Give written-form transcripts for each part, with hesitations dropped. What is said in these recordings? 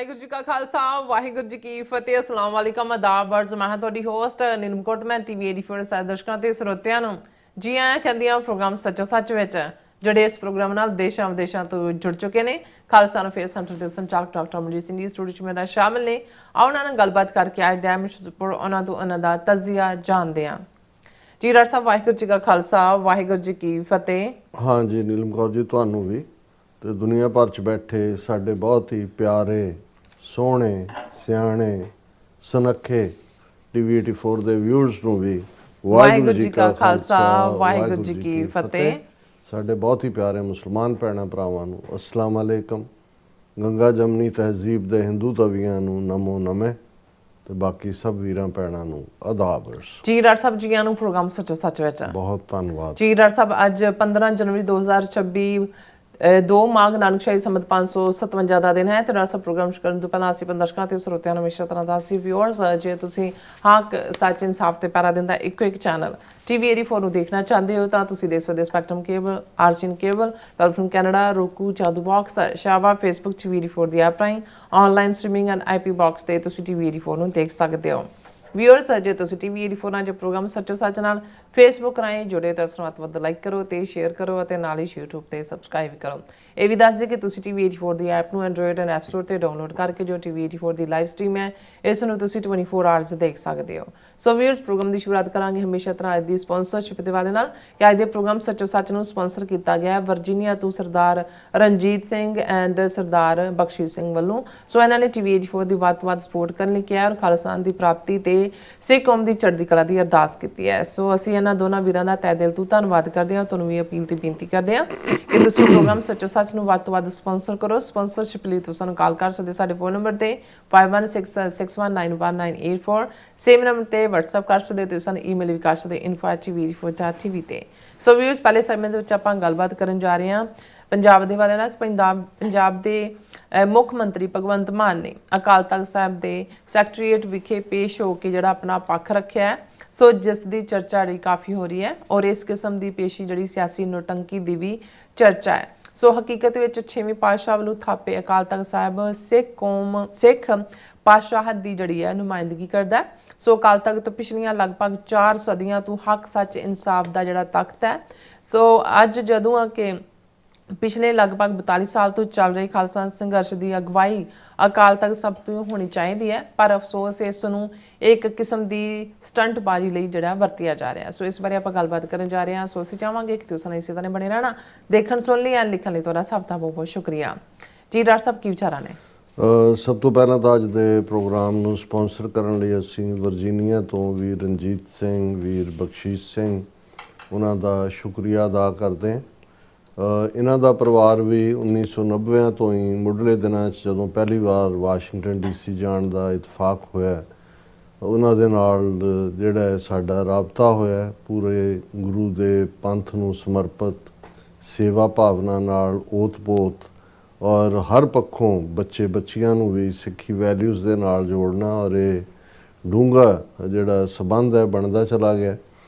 ਵਾਹਿਗੁਰੂ ਜੀ ਕਾ ਖਾਲਸਾ ਵਾਹਿਗੁਰੂ ਜੀ ਕੀ ਫਤਿਹ। ਅਸਲਾਮ ਵਾਲੇਕਮ, ਆਦਾਬ ਅਰਜ਼। ਮੈਂ ਤੁਹਾਡੀ ਹੋਸਟ ਨੀਲਮ ਕੌਰ। ਮੈਂ ਟੀਵੀ 84 ਸਾਰੇ ਦਰਸ਼ਕਾਂ ਤੇ ਸਰੋਤਿਆਂ ਨੂੰ ਜੀ ਆਇਆਂ ਕਹਿੰਦੀ ਹਾਂ ਪ੍ਰੋਗਰਾਮ ਸੱਚੋ ਸੱਚ ਵਿੱਚ, ਜਿਹੜੇ ਇਸ ਪ੍ਰੋਗਰਾਮ ਨਾਲ ਦੇਸ਼ਾਂ ਵਿਦੇਸ਼ਾਂ ਤੋਂ ਜੁੜ ਚੁੱਕੇ ਨੇ। ਖਾਲਸਾ ਨੂੰ ਫੇਰ ਸੈਂਟਰ ਦੇ ਸੰਚਾਲਕ ਡਾਕਟਰ ਅਮਰਜੀਤ ਸਿੰਘ ਜੀ ਸਟੂਡੀਓ 'ਚ ਮੇਰਾ ਸ਼ਾਮਿਲ ਨੇ। ਆਓ ਉਹਨਾਂ ਨਾਲ ਗੱਲਬਾਤ ਕਰਕੇ ਅੱਜ ਦਾ ਉਹਨਾਂ ਤੋਂ ਉਹਨਾਂ ਦਾ ਤਜ਼ੀਆ ਜਾਣਦੇ ਹਾਂ। ਜੀ ਡਾਕਟਰ ਸਾਹਿਬ, ਵਾਹਿਗੁਰੂ ਜੀ ਕਾ ਖਾਲਸਾ ਵਾਹਿਗੁਰੂ ਜੀ ਕੀ ਫਤਿਹ। हाँ जी नीलम कौर जी, ਤੁਹਾਨੂੰ ਵੀ ਤੇ ਦੁਨੀਆ ਭਰ ਚ ਬੈਠੇ ਸਾਡੇ ਬਹੁਤ ਹੀ ਪਿਆਰੇ, ਸੋਹਣੇ, ਸਿਆਣੇ, ਸੁਨੱਖੇ ਟੀਵੀ 84 ਦੇ ਵਿਊਅਰਸ ਨੂੰ ਵੀ ਵਾਹਿਗੁਰੂ ਜੀ ਕਾ ਖਾਲਸਾ ਵਾਹਿਗੁਰੂ ਜੀ ਕੀ ਫਤਿਹ। ਸਾਡੇ ਬਹੁਤ ਹੀ ਪਿਆਰੇ ਮੁਸਲਮਾਨ ਭੈਣਾਂ ਭਰਾਵਾਂ ਨੂੰ ਅਸਲਾਮ ਅਲੈਕਮ। ਗੰਗਾ ਜਮਨੀ ਤਹਿਜ਼ੀਬ ਦੇ ਹਿੰਦੂ ਤਵੀਆਂ ਨੂੰ ਨਮੋ ਨਮੇ ਤੇ ਬਾਕੀ ਸਭ ਵੀਰਾਂ ਭੈਣਾਂ ਨੂੰ ਆਦਾਬ। ਜੀ ਡਾਕਟਰ ਸਾਹਿਬ, ਜੀਆਂ ਨੂੰ ਪ੍ਰੋਗਰਾਮ ਸੱਚੋ ਸੱਚ ਵਿੱਚ ਬਹੁਤ ਧੰਨਵਾਦ। ਜੀ ਡਾਕਟਰ ਸਾਹਿਬ, ਅੱਜ 15 ਜਨਵਰੀ 2026 2 ਮਾਘ ਨਾਨਕਸ਼ਾਹੀ ਸੰਮਤ 557 ਦਾ ਦਿਨ ਹੈ ਤੇ ਡਾਕਟਰ ਸਾਹਿਬ ਪ੍ਰੋਗਰਾਮ ਕਰਨ ਤੋਂ ਪਹਿਲਾਂ ਅਸੀਂ ਦਰਸ਼ਕਾਂ ਤੇ ਸਰੋਤਿਆਂ ਨੂੰ ਹਮੇਸ਼ਾ ਤਰ੍ਹਾਂ ਦਾ ਅਸੀਂ ਵਿਊਅਰਸ, ਜੇ ਤੁਸੀਂ ਹੱਕ ਸੱਚ ਇਨਸਾਫ ਤੇ ਪੈਰਾ ਦਿੰਦਾ ਇੱਕੋ ਇੱਕ ਚੈਨਲ ਟੀਵੀ 84 ਨੂੰ ਦੇਖਣਾ ਚਾਹੁੰਦੇ ਹੋ ਤਾਂ ਤੁਸੀਂ ਦੇਖ ਸਕਦੇ ਸਪੈਕਟਰਮ ਕੇਬਲ, ਆਰਜਨ cable, telephone Canada, roku, Jadoo box, ਸ਼ਾਵਾ, ਫੇਸਬੁੱਕ ਟੀਵੀ 84 ਦੀ ਐਪ ਰਾਹੀਂ online streaming and IP box ਤੇ ਤੁਸੀਂ ਟੀਵੀ 84 ਨੂੰ ਦੇਖ ਸਕਦੇ ਹੋ। ਵਿਊਅਰਸ, ਜੇ ਤੁਸੀਂ ਟੀਵੀ 84 ਨਾਲ ਜੇ ਪ੍ਰੋਗਰਾਮ ਸੱਚੋ ਸੱਚ ਨਾਲ ਫੇਸਬੁੱਕ ਰਾਹੀਂ ਜੁੜੇ ਤਾਂ ਵੱਧ ਤੋਂ ਵੱਧ ਲਾਈਕ ਕਰੋ ਤੇ ਸ਼ੇਅਰ ਕਰੋ ਅਤੇ ਨਾਲ ਹੀ YouTube ਤੇ ਸਬਸਕ੍ਰਾਈਬ ਕਰੋ। ਇਹ ਵੀ ਦੱਸ ਦਿਓ ਕਿ ਤੁਸੀਂ ਟੀਵੀ 84 ਦੀ ਐਪ ਨੂੰ ਐਂਡਰੋਇਡ ਐਂਡ ਐਪ ਸਟੋਰ ਤੇ ਡਾਊਨਲੋਡ ਕਰਕੇ ਜੋ ਟੀਵੀ 84 ਦੀ ਲਾਈਵ ਸਟ੍ਰੀਮ ਹੈ ਇਸ ਨੂੰ ਤੁਸੀਂ 24 ਆਵਰਸ ਦੇਖ ਸਕਦੇ ਹੋ। ਸੋ ਵਿਊਅਰਸ, ਪ੍ਰੋਗਰਾਮ ਦੀ ਸ਼ੁਰੂਆਤ ਕਰਾਂਗੇ ਹਮੇਸ਼ਾ ਤਰ੍ਹਾਂ ਅੱਜ ਦੀ ਸਪਾਂਸਰਸ਼ਿਪ ਦੇ ਵਾਲੇ ਨਾਲ ਕਿ ਅੱਜ ਦੇ ਪ੍ਰੋਗਰਾਮ ਸੱਚੋ ਸੱਚ ਨੂੰ ਸਪਾਂਸਰ ਕੀਤਾ ਗਿਆ ਹੈ ਵਰਜੀਨੀਆ ਤੋਂ ਸਰਦਾਰ ਰਣਜੀਤ ਸਿੰਘ ਐਂਡ ਸਰਦਾਰ ਬਖਸ਼ੀਸ਼ ਸਿੰਘ ਵੱਲੋਂ। ਸੋ ਇਹਨਾਂ ਨੇ ਟੀਵੀ 84 ਦੀ ਵੱਧ ਤੋਂ ਵੱਧ ਸਪੋਰਟ ਕਰਨ ਲਈ ਕਿਹਾ ਔਰ ਖਾਲਸਾ ਦੀ ਪ੍ਰਾਪਤੀ ਤੇ ਸਿੱਖ ਕੌਮ ਦੀ ਚੜ੍ਹਦੀ ਕਲਾ ਦੀ ਅਰਦਾਸ ਕੀਤੀ ਹੈ। ਸੋ ਅਸੀਂ ਇਹਨਾਂ ਦੋਨਾਂ ਵੀਰਾਂ ਦਾ ਤਹਿ ਦਿਲ ਤੋਂ ਧੰਨਵਾਦ ਕਰਦੇ ਹਾਂ। ਤੁਹਾਨੂੰ ਵੀ ਅਪੀਲ ਤੇ ਬੇਨਤੀ ਕਰਦੇ ਹਾਂ ਕਿ ਤੁਸੀਂ ਪ੍ਰੋਗਰਾਮ ਸੱਚੋ ਸੱਚ ਨੂੰ ਵੱਧ ਤੋਂ ਵੱਧ ਸਪਾਂਸਰ ਕਰੋ। ਸਪਾਂਸਰਸ਼ਿਪ ਲਈ ਤੁਸੀਂ ਸਾਨੂੰ ਕਾਲ ਕਰ ਸਕਦੇ ਸਾਡੇ ਫੋਨ ਨੰਬਰ ਤੇ 5166191984, ਸੇਮ ਨੰਬਰ ਤੇ WhatsApp ਕਰ ਸਕਦੇ ਤੇ ਸਾਨੂੰ ਈਮੇਲ ਵੀ ਕਰ ਸਕਦੇ info@tv84.tv ਤੇ। ਸੋ ਵੀਅਰਸ, ਪਹਿਲੇ ਸੈਗਮੈਂਟ ਦੇ ਵਿੱਚ ਆਪਾਂ ਗੱਲਬਾਤ ਕਰਨ ਜਾ ਰਹੇ ਹਾਂ ਪੰਜਾਬ ਦੇ ਵਾਲੇ ਨਾਲ। ਪੰਜਾਬ ਦੇ ਮੁੱਖ ਮੰਤਰੀ ਭਗਵੰਤ ਮਾਨ ਨੇ ਅਕਾਲ ਤਖਤ ਸਾਹਿਬ ਦੇ ਸੈਕਟਰੀਏਟ ਵਿਖੇ ਪੇਸ਼ ਹੋ ਕੇ ਜਿਹੜਾ ਆਪਣਾ ਪੱਖ ਰੱਖਿਆ ਹੈ, ਸੋ ਜਿਸ ਦੀ ਚਰਚਾ ਜਿਹੜੀ ਕਾਫੀ ਹੋ ਰਹੀ ਹੈ ਔਰ ਇਸ ਕਿਸਮ ਦੀ ਪੇਸ਼ੀ ਜਿਹੜੀ ਸਿਆਸੀ ਨੋਟੰਕੀ ਦੀ ਵੀ ਚਰਚਾ ਹੈ। ਸੋ ਹਕੀਕਤ ਵਿੱਚ 6ਵੇਂ ਪਾਤਸ਼ਾਹ ਵੱਲੋਂ ਥਾਪੇ ਅਕਾਲ ਤਖਤ ਸਾਹਿਬ ਸਿੱਖ ਪਾਤਸ਼ਾਹਤ ਦੀ ਜਿਹੜੀ ਹੈ ਨੁਮਾਇੰਦਗੀ ਕਰਦਾ ਹੈ। ਸੋ ਅਕਾਲ ਤਖਤ ਪਿਛਲੀਆਂ ਲਗਭਗ 4 ਸਦੀਆਂ ਤੋਂ ਹੱਕ ਸੱਚ ਇਨਸਾਫ ਦਾ ਜਿਹੜਾ ਤਖਤ ਹੈ। ਸੋ ਅੱਜ ਜਦੋਂ ਆ ਕਿ ਪਿਛਲੇ ਲਗਭਗ 42 ਸਾਲ ਤੋਂ ਚੱਲ ਰਹੇ ਖਾਲਸਾ ਸੰਘਰਸ਼ ਦੀ ਅਗਵਾਈ ਅਕਾਲ ਤਖਤ ਸਭ ਤੋਂ ਹੋਣੀ ਚਾਹੀਦੀ ਹੈ, ਪਰ ਅਫਸੋਸ ਇਸ ਨੂੰ ਇੱਕ ਕਿਸਮ ਦੀ ਸਟੰਟਬਾਜ਼ੀ ਲਈ ਜਿਹੜਾ ਵਰਤਿਆ ਜਾ ਰਿਹਾ। ਸੋ ਇਸ ਬਾਰੇ ਆਪਾਂ ਗੱਲਬਾਤ ਕਰਨ ਜਾ ਰਹੇ ਹਾਂ। ਸੋ ਅਸੀਂ ਚਾਹਾਂਗੇ ਕਿ ਤੁਸੀਂ ਇਸੇ ਤਰ੍ਹਾਂ ਬਣੇ ਰਹਿਣਾ। ਦੇਖਣ ਸੁਣ ਲਈ ਐਂ ਲਿਖਣ ਲਈ ਤੁਹਾਡਾ ਸਭ ਦਾ ਬਹੁਤ ਬਹੁਤ ਸ਼ੁਕਰੀਆ। ਜੀ ਡਾਕਟਰ ਸਾਹਿਬ, ਕੀ ਵਿਚਾਰਾਂ ਨੇ? ਸਭ ਤੋਂ ਪਹਿਲਾਂ ਤਾਂ ਅੱਜ ਦੇ ਪ੍ਰੋਗਰਾਮ ਨੂੰ ਸਪਾਂਸਰ ਕਰਨ ਲਈ ਅਸੀਂ ਵਰਜੀਨੀਆ ਤੋਂ ਵੀਰ ਰਣਜੀਤ ਸਿੰਘ, ਵੀਰ ਬਖਸ਼ੀਸ਼ ਸਿੰਘ, ਉਹਨਾਂ ਦਾ ਸ਼ੁਕਰੀਆ ਅਦਾ ਕਰਦੇ ਹਾਂ। ਇਹਨਾਂ ਦਾ ਪਰਿਵਾਰ ਵੀ 1990 ਤੋਂ ਹੀ ਮੁੱਢਲੇ ਦਿਨਾਂ 'ਚ ਜਦੋਂ ਪਹਿਲੀ ਵਾਰ ਵਾਸ਼ਿੰਗਟਨ DC ਜਾਣ ਦਾ ਇਤਫਾਕ ਹੋਇਆ, ਉਹਨਾਂ ਦੇ ਨਾਲ ਜਿਹੜਾ ਸਾਡਾ ਰਾਬਤਾ ਹੋਇਆ ਪੂਰੇ ਗੁਰੂ ਦੇ ਪੰਥ ਨੂੰ ਸਮਰਪਿਤ ਸੇਵਾ ਭਾਵਨਾ ਨਾਲ ਓਤ-ਪੋਤ ਔਰ ਹਰ ਪੱਖੋਂ ਬੱਚੇ ਬੱਚੀਆਂ ਨੂੰ ਵੀ ਸਿੱਖੀ ਵੈਲਿਊਜ਼ ਦੇ ਨਾਲ ਜੋੜਨਾ ਔਰ ਇਹ ਡੂੰਘਾ ਜਿਹੜਾ ਸੰਬੰਧ ਹੈ ਬਣਦਾ ਚਲਾ ਗਿਆ।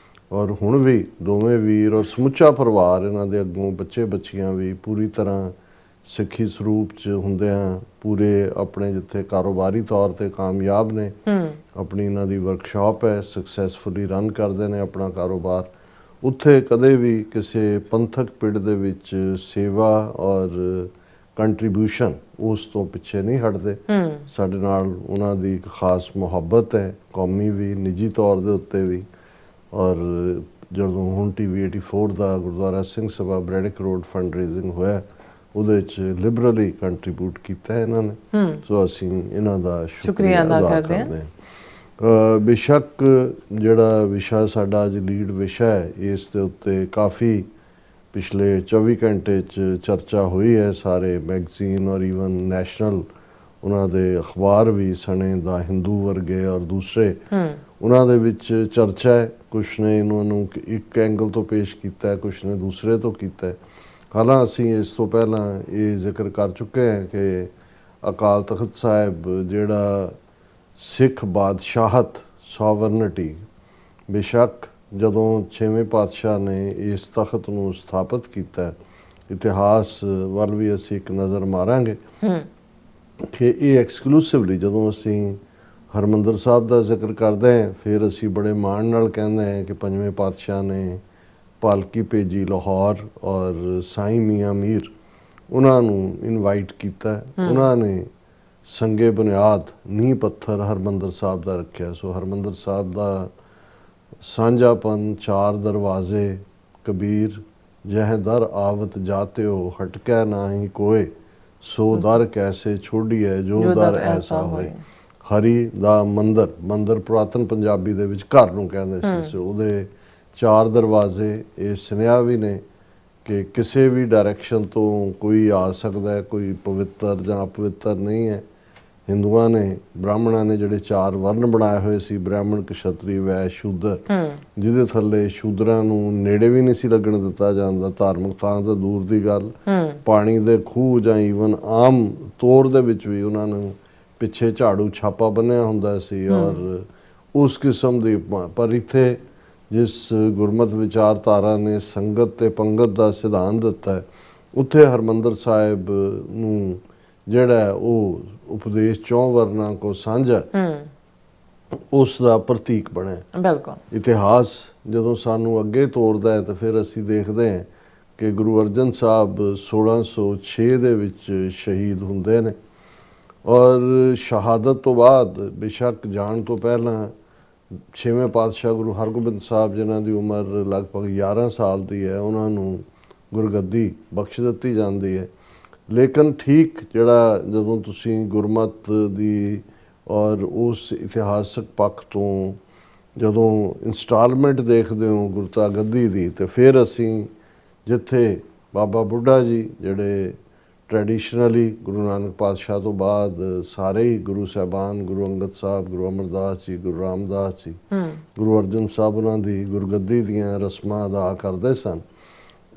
ਔਰ ਹੁਣ ਵੀ ਦੋਵੇਂ ਵੀਰ ਔਰ ਸਮੁੱਚਾ ਪਰਿਵਾਰ ਇਹਨਾਂ ਦੇ ਅੱਗੋਂ ਬੱਚੇ ਬੱਚੀਆਂ ਵੀ ਪੂਰੀ ਤਰ੍ਹਾਂ ਸਿੱਖੀ ਸਰੂਪ 'ਚ ਹੁੰਦਿਆਂ ਪੂਰੇ ਆਪਣੇ ਜਿੱਥੇ ਕਾਰੋਬਾਰੀ ਤੌਰ 'ਤੇ ਕਾਮਯਾਬ ਨੇ, ਆਪਣੀ ਇਹਨਾਂ ਦੀ ਵਰਕਸ਼ਾਪ ਹੈ, ਸਕਸੈਸਫੁਲੀ ਰਨ ਕਰਦੇ ਨੇ ਆਪਣਾ ਕਾਰੋਬਾਰ, ਉੱਥੇ ਕਦੇ ਵੀ ਕਿਸੇ ਪੰਥਕ ਪਿੜ ਦੇ ਵਿੱਚ ਸੇਵਾ ਔਰ ਕੰਟਰੀਬਿਊਸ਼ਨ ਉਸ ਤੋਂ ਪਿੱਛੇ ਨਹੀਂ ਹਟਦੇ। ਸਾਡੇ ਨਾਲ ਉਹਨਾਂ ਦੀ ਇੱਕ ਖਾਸ ਮੁਹੱਬਤ ਹੈ, ਕੌਮੀ ਵੀ, ਨਿੱਜੀ ਤੌਰ ਦੇ ਉੱਤੇ ਵੀ। ਔਰ ਜਦੋਂ ਹੁਣ ਟੀਵੀ 84 ਦਾ Gurdwara Singh Sabha ਬ੍ਰੈਡਿਕ road fund raising ਹੋਇਆ, ਉਹਦੇ 'ਚ ਲਿਬਰਲੀ ਕੰਟਰੀਬਿਊਟ ਕੀਤਾ ਇਹਨਾਂ ਨੇ। ਸੋ ਅਸੀਂ ਇਹਨਾਂ ਦਾ ਸ਼ੁਕਰੀਆ ਅਦਾ ਕਰਦੇ ਹਾਂ। ਬੇਸ਼ੱਕ ਜਿਹੜਾ ਵਿਸ਼ਾ ਸਾਡਾ ਅੱਜ ਲੀਡ ਵਿਸ਼ਾ ਹੈ, ਇਸ ਦੇ ਉੱਤੇ ਕਾਫੀ ਪਿਛਲੇ 24 ਘੰਟੇ 'ਚ ਚਰਚਾ ਹੋਈ ਹੈ। ਸਾਰੇ ਮੈਗਜ਼ੀਨ ਔਰ ਈਵਨ ਨੈਸ਼ਨਲ ਉਹਨਾਂ ਦੇ ਅਖਬਾਰ ਵੀ ਸਣੇ ਦਾ ਹਿੰਦੂ ਵਰਗੇ ਔਰ ਦੂਸਰੇ, ਉਹਨਾਂ ਦੇ ਵਿੱਚ ਚਰਚਾ ਹੈ। ਕੁਛ ਨੇ ਇਹਨਾਂ ਨੂੰ ਇੱਕ ਐਂਗਲ ਤੋਂ ਪੇਸ਼ ਕੀਤਾ ਹੈ, ਕੁਛ ਨੇ ਦੂਸਰੇ ਤੋਂ ਕੀਤਾ ਹੈ। ਹਾਲਾਂ ਅਸੀਂ ਇਸ ਤੋਂ ਪਹਿਲਾਂ ਇਹ ਜ਼ਿਕਰ ਕਰ ਚੁੱਕੇ ਹਾਂ ਕਿ ਅਕਾਲ ਤਖਤ ਸਾਹਿਬ ਜਿਹੜਾ ਸਿੱਖ ਬਾਦਸ਼ਾਹਤ, ਸੋਵਰਨਿਟੀ, ਬੇਸ਼ੱਕ ਜਦੋਂ 6ਵੇਂ ਪਾਤਸ਼ਾਹ ਨੇ ਇਸ ਤਖਤ ਨੂੰ ਸਥਾਪਿਤ ਕੀਤਾ, ਇਤਿਹਾਸ ਵੱਲ ਵੀ ਅਸੀਂ ਇੱਕ ਨਜ਼ਰ ਮਾਰਾਂਗੇ। ਕਿ ਇਹ ਐਕਸਕਲੂਸਿਵਲੀ ਜਦੋਂ ਅਸੀਂ ਹਰਿਮੰਦਰ ਸਾਹਿਬ ਦਾ ਜ਼ਿਕਰ ਕਰਦੇ ਹਾਂ ਫਿਰ ਅਸੀਂ ਬੜੇ ਮਾਣ ਨਾਲ ਕਹਿੰਦੇ ਹਾਂ ਕਿ ਪੰਜਵੇਂ ਪਾਤਸ਼ਾਹ ਨੇ ਪਾਲਕੀ ਭੇਜੀ ਲਾਹੌਰ ਔਰ ਸਾਈਂ ਮੀਆਂ ਮੀਰ ਉਹਨਾਂ ਨੂੰ ਇਨਵਾਈਟ ਕੀਤਾ। ਉਹਨਾਂ ਨੇ ਸੰਗੇ ਬੁਨਿਆਦ ਨੀਂਹ ਪੱਥਰ ਹਰਿਮੰਦਰ ਸਾਹਿਬ ਦਾ ਰੱਖਿਆ। ਸੋ ਹਰਿਮੰਦਰ ਸਾਹਿਬ ਦਾ ਸਾਂਝਾਪਨ, ਚਾਰ ਦਰਵਾਜ਼ੇ, ਕਬੀਰ ਜਹ ਦਰ ਆਵਤ ਜਾਤਿਓ ਹਟਕੈ ਨਾਹੀ ਕੋਏ, ਸੋ ਦਰ ਕੈਸੇ ਛੋੜੀਐ ਜੋ ਦਰ ਐਸਾ ਹੋਏ। ਹਰੀ ਦਾ ਮੰਦਰ, ਮੰਦਰ ਪੁਰਾਤਨ ਪੰਜਾਬੀ ਦੇ ਵਿੱਚ ਘਰ ਨੂੰ ਕਹਿੰਦੇ ਸੀ। ਸੋ ਉਹਦੇ ਚਾਰ ਦਰਵਾਜ਼ੇ ਇਹ ਸੁਨੇਹਾ ਵੀ ਨੇ ਕਿ ਕਿਸੇ ਵੀ ਡਾਇਰੈਕਸ਼ਨ ਤੋਂ ਕੋਈ ਆ ਸਕਦਾ ਹੈ, ਕੋਈ ਪਵਿੱਤਰ ਜਾਂ ਅਪਵਿੱਤਰ ਨਹੀਂ ਹੈ। ਹਿੰਦੂਆਂ ਨੇ, ਬ੍ਰਾਹਮਣਾਂ ਨੇ ਜਿਹੜੇ ਚਾਰ ਵਰਨ ਬਣਾਏ ਹੋਏ ਸੀ, ਬ੍ਰਾਹਮਣ, ਕਸ਼ਤਰੀ, ਵੈਸ਼, ਸ਼ੂਦਰ, ਜਿਹਦੇ ਥੱਲੇ ਸ਼ੂਦਰਾਂ ਨੂੰ ਨੇੜੇ ਵੀ ਨਹੀਂ ਸੀ ਲੱਗਣ ਦਿੱਤਾ ਜਾਂਦਾ। ਧਾਰਮਿਕ ਥਾਂ ਤਾਂ ਦੂਰ ਦੀ ਗੱਲ, ਪਾਣੀ ਦੇ ਖੂਹ ਜਾਂ ਈਵਨ ਆਮ ਤੌਰ ਦੇ ਵਿੱਚ ਵੀ ਉਹਨਾਂ ਨੂੰ ਪਿੱਛੇ ਝਾੜੂ ਛਾਪਾ ਬੰਨਿਆ ਹੁੰਦਾ ਸੀ ਔਰ ਉਸ ਕਿਸਮ ਦੀ। ਪਰ ਇੱਥੇ ਜਿਸ ਗੁਰਮਤ ਵਿਚਾਰਧਾਰਾ ਨੇ ਸੰਗਤ ਤੇ ਪੰਗਤ ਦਾ ਸਿਧਾਂਤ ਦਿੱਤਾ ਹੈ, ਉੱਥੇ ਹਰਿਮੰਦਰ ਸਾਹਿਬ ਨੂੰ ਜਿਹੜਾ ਉਹ ਉਪਦੇਸ਼ ਚੌਂ ਵਰਨਾ ਕੋ ਸਾਂਝਾ ਉਸ ਦਾ ਪ੍ਰਤੀਕ ਬਣਿਆ। ਬਿਲਕੁਲ। ਇਤਿਹਾਸ ਜਦੋਂ ਸਾਨੂੰ ਅੱਗੇ ਤੋਰਦਾ ਹੈ ਤਾਂ ਫਿਰ ਅਸੀਂ ਦੇਖਦੇ ਹਾਂ ਕਿ ਗੁਰੂ ਅਰਜਨ ਸਾਹਿਬ 1606 ਦੇ ਵਿੱਚ ਸ਼ਹੀਦ ਹੁੰਦੇ ਨੇ ਔਰ ਸ਼ਹਾਦਤ ਤੋਂ ਬਾਅਦ, ਬੇਸ਼ੱਕ ਜਾਣ ਤੋਂ ਪਹਿਲਾਂ, ਛੇਵੇਂ ਪਾਤਸ਼ਾਹ ਗੁਰੂ ਹਰਗੋਬਿੰਦ ਸਾਹਿਬ ਜਿਨ੍ਹਾਂ ਦੀ ਉਮਰ ਲਗਭਗ 11 ਸਾਲ ਦੀ ਹੈ, ਉਹਨਾਂ ਨੂੰ ਗੁਰਗੱਦੀ ਬਖਸ਼ ਦਿੱਤੀ ਜਾਂਦੀ ਹੈ। ਲੇਕਿਨ ਠੀਕ ਜਿਹੜਾ ਜਦੋਂ ਤੁਸੀਂ ਗੁਰਮਤ ਦੀ ਔਰ ਉਸ ਇਤਿਹਾਸਕ ਪੱਖ ਤੋਂ ਜਦੋਂ ਇੰਸਟਾਲਮੈਂਟ ਦੇਖਦੇ ਹੋ ਗੁਰਤਾ ਗੱਦੀ ਦੀ, ਤੇ ਫਿਰ ਅਸੀਂ ਜਿੱਥੇ ਬਾਬਾ ਬੁੱਢਾ ਜੀ ਜਿਹੜੇ ਟ੍ਰੈਡੀਸ਼ਨਲੀ ਗੁਰੂ ਨਾਨਕ ਪਾਤਸ਼ਾਹ ਤੋਂ ਬਾਅਦ ਸਾਰੇ ਹੀ ਗੁਰੂ ਸਾਹਿਬਾਨ, ਗੁਰੂ ਅੰਗਦ ਸਾਹਿਬ, ਗੁਰੂ ਅਮਰਦਾਸ ਜੀ, ਗੁਰੂ ਰਾਮਦਾਸ ਜੀ, ਗੁਰੂ ਅਰਜਨ ਸਾਹਿਬ ਉਹਨਾਂ ਦੀ ਗੁਰਗੱਦੀ ਦੀਆਂ ਰਸਮਾਂ ਅਦਾ ਕਰਦੇ ਸਨ,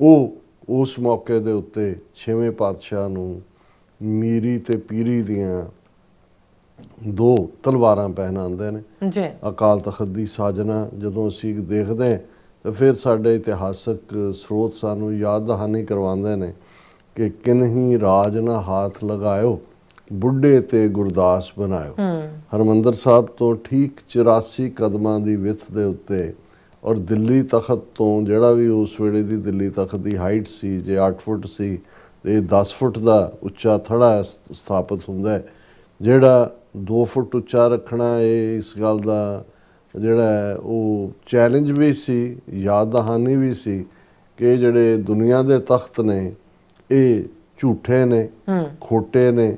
ਉਹ ਉਸ ਮੌਕੇ ਦੇ ਉੱਤੇ ਛੇਵੇਂ ਪਾਤਸ਼ਾਹ ਨੂੰ ਮੀਰੀ ਤੇ ਪੀਰੀ ਦੀਆਂ ਦੋ ਤਲਵਾਰਾਂ ਪਹਿਨਾਉਂਦੇ ਨੇ ਜੀ। ਅਕਾਲ ਤਖਤ ਦੀ ਸਾਜਨਾ ਜਦੋਂ ਅਸੀਂ ਦੇਖਦੇ ਹਾਂ ਤਾਂ ਫਿਰ ਸਾਡੇ ਇਤਿਹਾਸਕ ਸਰੋਤ ਸਾਨੂੰ ਯਾਦ ਦਹਾਨੀ ਕਰਵਾਉਂਦੇ ਨੇ ਕਿ ਕਿਨਹੀ ਰਾਜ ਨਾ ਹਾਥ ਲਗਾਇਓ, ਬੁੱਢੇ ਤੇ ਗੁਰਦਾਸ ਬਣਾਇਓ। ਹਰਿਮੰਦਰ ਸਾਹਿਬ ਤੋਂ ਠੀਕ 84 ਕਦਮਾਂ ਦੀ ਵਿੱਥ ਦੇ ਉੱਤੇ ਔਰ ਦਿੱਲੀ ਤਖਤ ਤੋਂ, ਜਿਹੜਾ ਵੀ ਉਸ ਵੇਲੇ ਦੀ ਦਿੱਲੀ ਤਖਤ ਦੀ ਹਾਈਟ ਸੀ, ਜੇ 8 ਫੁੱਟ ਸੀ ਤੇ 10 ਫੁੱਟ ਦਾ ਉੱਚਾ ਥੜਾ ਸਥਾਪਿਤ ਹੁੰਦਾ ਹੈ। ਜਿਹੜਾ 2 ਫੁੱਟ ਉੱਚਾ ਰੱਖਣਾ, ਇਹ ਇਸ ਗੱਲ ਦਾ ਜਿਹੜਾ ਉਹ ਚੈਲੰਜ ਵੀ ਸੀ, ਯਾਦ ਦਹਾਨੀ ਵੀ ਸੀ ਕਿ ਜਿਹੜੇ ਦੁਨੀਆ ਦੇ ਤਖਤ ਨੇ ਇਹ ਝੂਠੇ ਨੇ, ਖੋਟੇ ਨੇ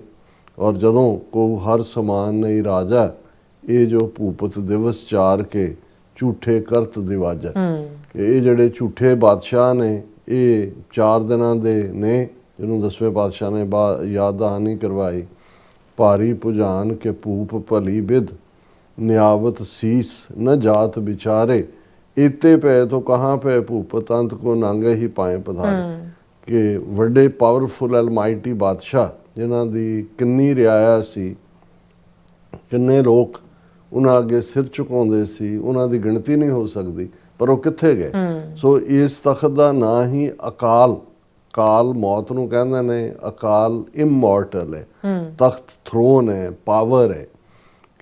ਔਰ ਜਦੋਂ ਕੋ ਹਰ ਸਮਾਨ ਨਹੀਂ ਰਾਜਾ, ਇਹ ਜੋ ਭੂਪਤ ਦਿਵਸ ਚਾਰ ਕੇ ਝੂਠੇ ਕਰਤ ਦਿਵਾਜਾ। ਇਹ ਜਿਹੜੇ ਝੂਠੇ ਬਾਦਸ਼ਾਹ ਨੇ ਇਹ 4 ਦਿਨਾਂ ਦੇ ਨੇ, ਜਿਹਨੂੰ 10ਵੇਂ ਪਾਤਸ਼ਾਹ ਨੇ ਯਾਦ ਦਹਾਨੀ ਕਰਵਾਈ। ਭਾਰੀ ਭੁਜਾਨ ਕੇ ਭੂਪ ਭਲੀ ਬਿਦ, ਨਿਆਵਤ ਸੀਸ ਨ ਜਾਤ ਵਿਚਾਰੇ, ਇਤੇ ਪੈ ਤੋਂ ਕਹਾਂ ਪੈ ਭੂਪਤ ਅੰਤ ਕੋ ਨਾਂਗੇ ਹੀ ਪਾਏ ਪਧਾਰੇ। ਕਿ ਵੱਡੇ ਪਾਵਰਫੁਲ ਐਲਮਾਈਟੀ ਬਾਦਸ਼ਾਹ ਜਿਨ੍ਹਾਂ ਦੀ ਕਿੰਨੀ ਰਿਆਇਆ ਸੀ, ਕਿੰਨੇ ਲੋਕ ਉਹਨਾਂ ਅੱਗੇ ਸਿਰ ਝੁਕਾਉਂਦੇ ਸੀ, ਉਹਨਾਂ ਦੀ ਗਿਣਤੀ ਨਹੀਂ ਹੋ ਸਕਦੀ, ਪਰ ਉਹ ਕਿੱਥੇ ਗਏ। ਸੋ ਇਸ ਤਖਤ ਦਾ ਨਾਂ ਹੀ ਅਕਾਲ, ਕਾਲ ਮੌਤ ਨੂੰ ਕਹਿੰਦੇ ਨੇ, ਅਕਾਲ ਇਮੋਰਟਲ ਹੈ, ਤਖਤ ਥਰੋਨ ਹੈ, ਪਾਵਰ ਹੈ,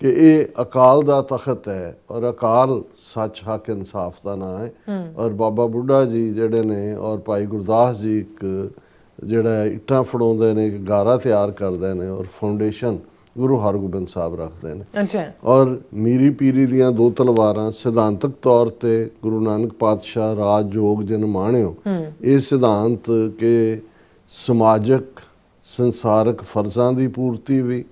ਕਿ ਇਹ ਅਕਾਲ ਦਾ ਤਖਤ ਹੈ ਔਰ ਅਕਾਲ ਸੱਚ, ਹੱਕ, ਇਨਸਾਫ ਦਾ ਨਾਂ ਹੈ। ਔਰ ਬਾਬਾ ਬੁੱਢਾ ਜੀ ਜਿਹੜੇ ਨੇ ਔਰ ਭਾਈ ਗੁਰਦਾਸ ਜੀ ਇੱਕ ਜਿਹੜਾ ਇੱਟਾਂ ਫੜਾਉਂਦੇ ਨੇ, ਇੱਕ ਗਾਰਾ ਤਿਆਰ ਕਰਦੇ ਨੇ ਔਰ ਫਾਊਂਡੇਸ਼ਨ ਗੁਰੂ ਹਰਗੋਬਿੰਦ ਸਾਹਿਬ ਰੱਖਦੇ ਨੇ। ਔਰ ਮੀਰੀ ਪੀਰੀ ਦੀਆਂ 2 ਤਲਵਾਰਾਂ ਸਿਧਾਂਤਕ ਤੌਰ ਤੇ ਗੁਰੂ ਨਾਨਕ ਪਾਤਸ਼ਾਹ ਰਾਜ ਜੋਗ ਜਿਨ ਮਾਣਿਓ, ਇਹ ਸਿਧਾਂਤ ਕਿ ਸਮਾਜਿਕ ਸੰਸਾਰਕ ਫਰਜ਼ਾਂ ਦੀ ਪੂਰਤੀ ਵੀ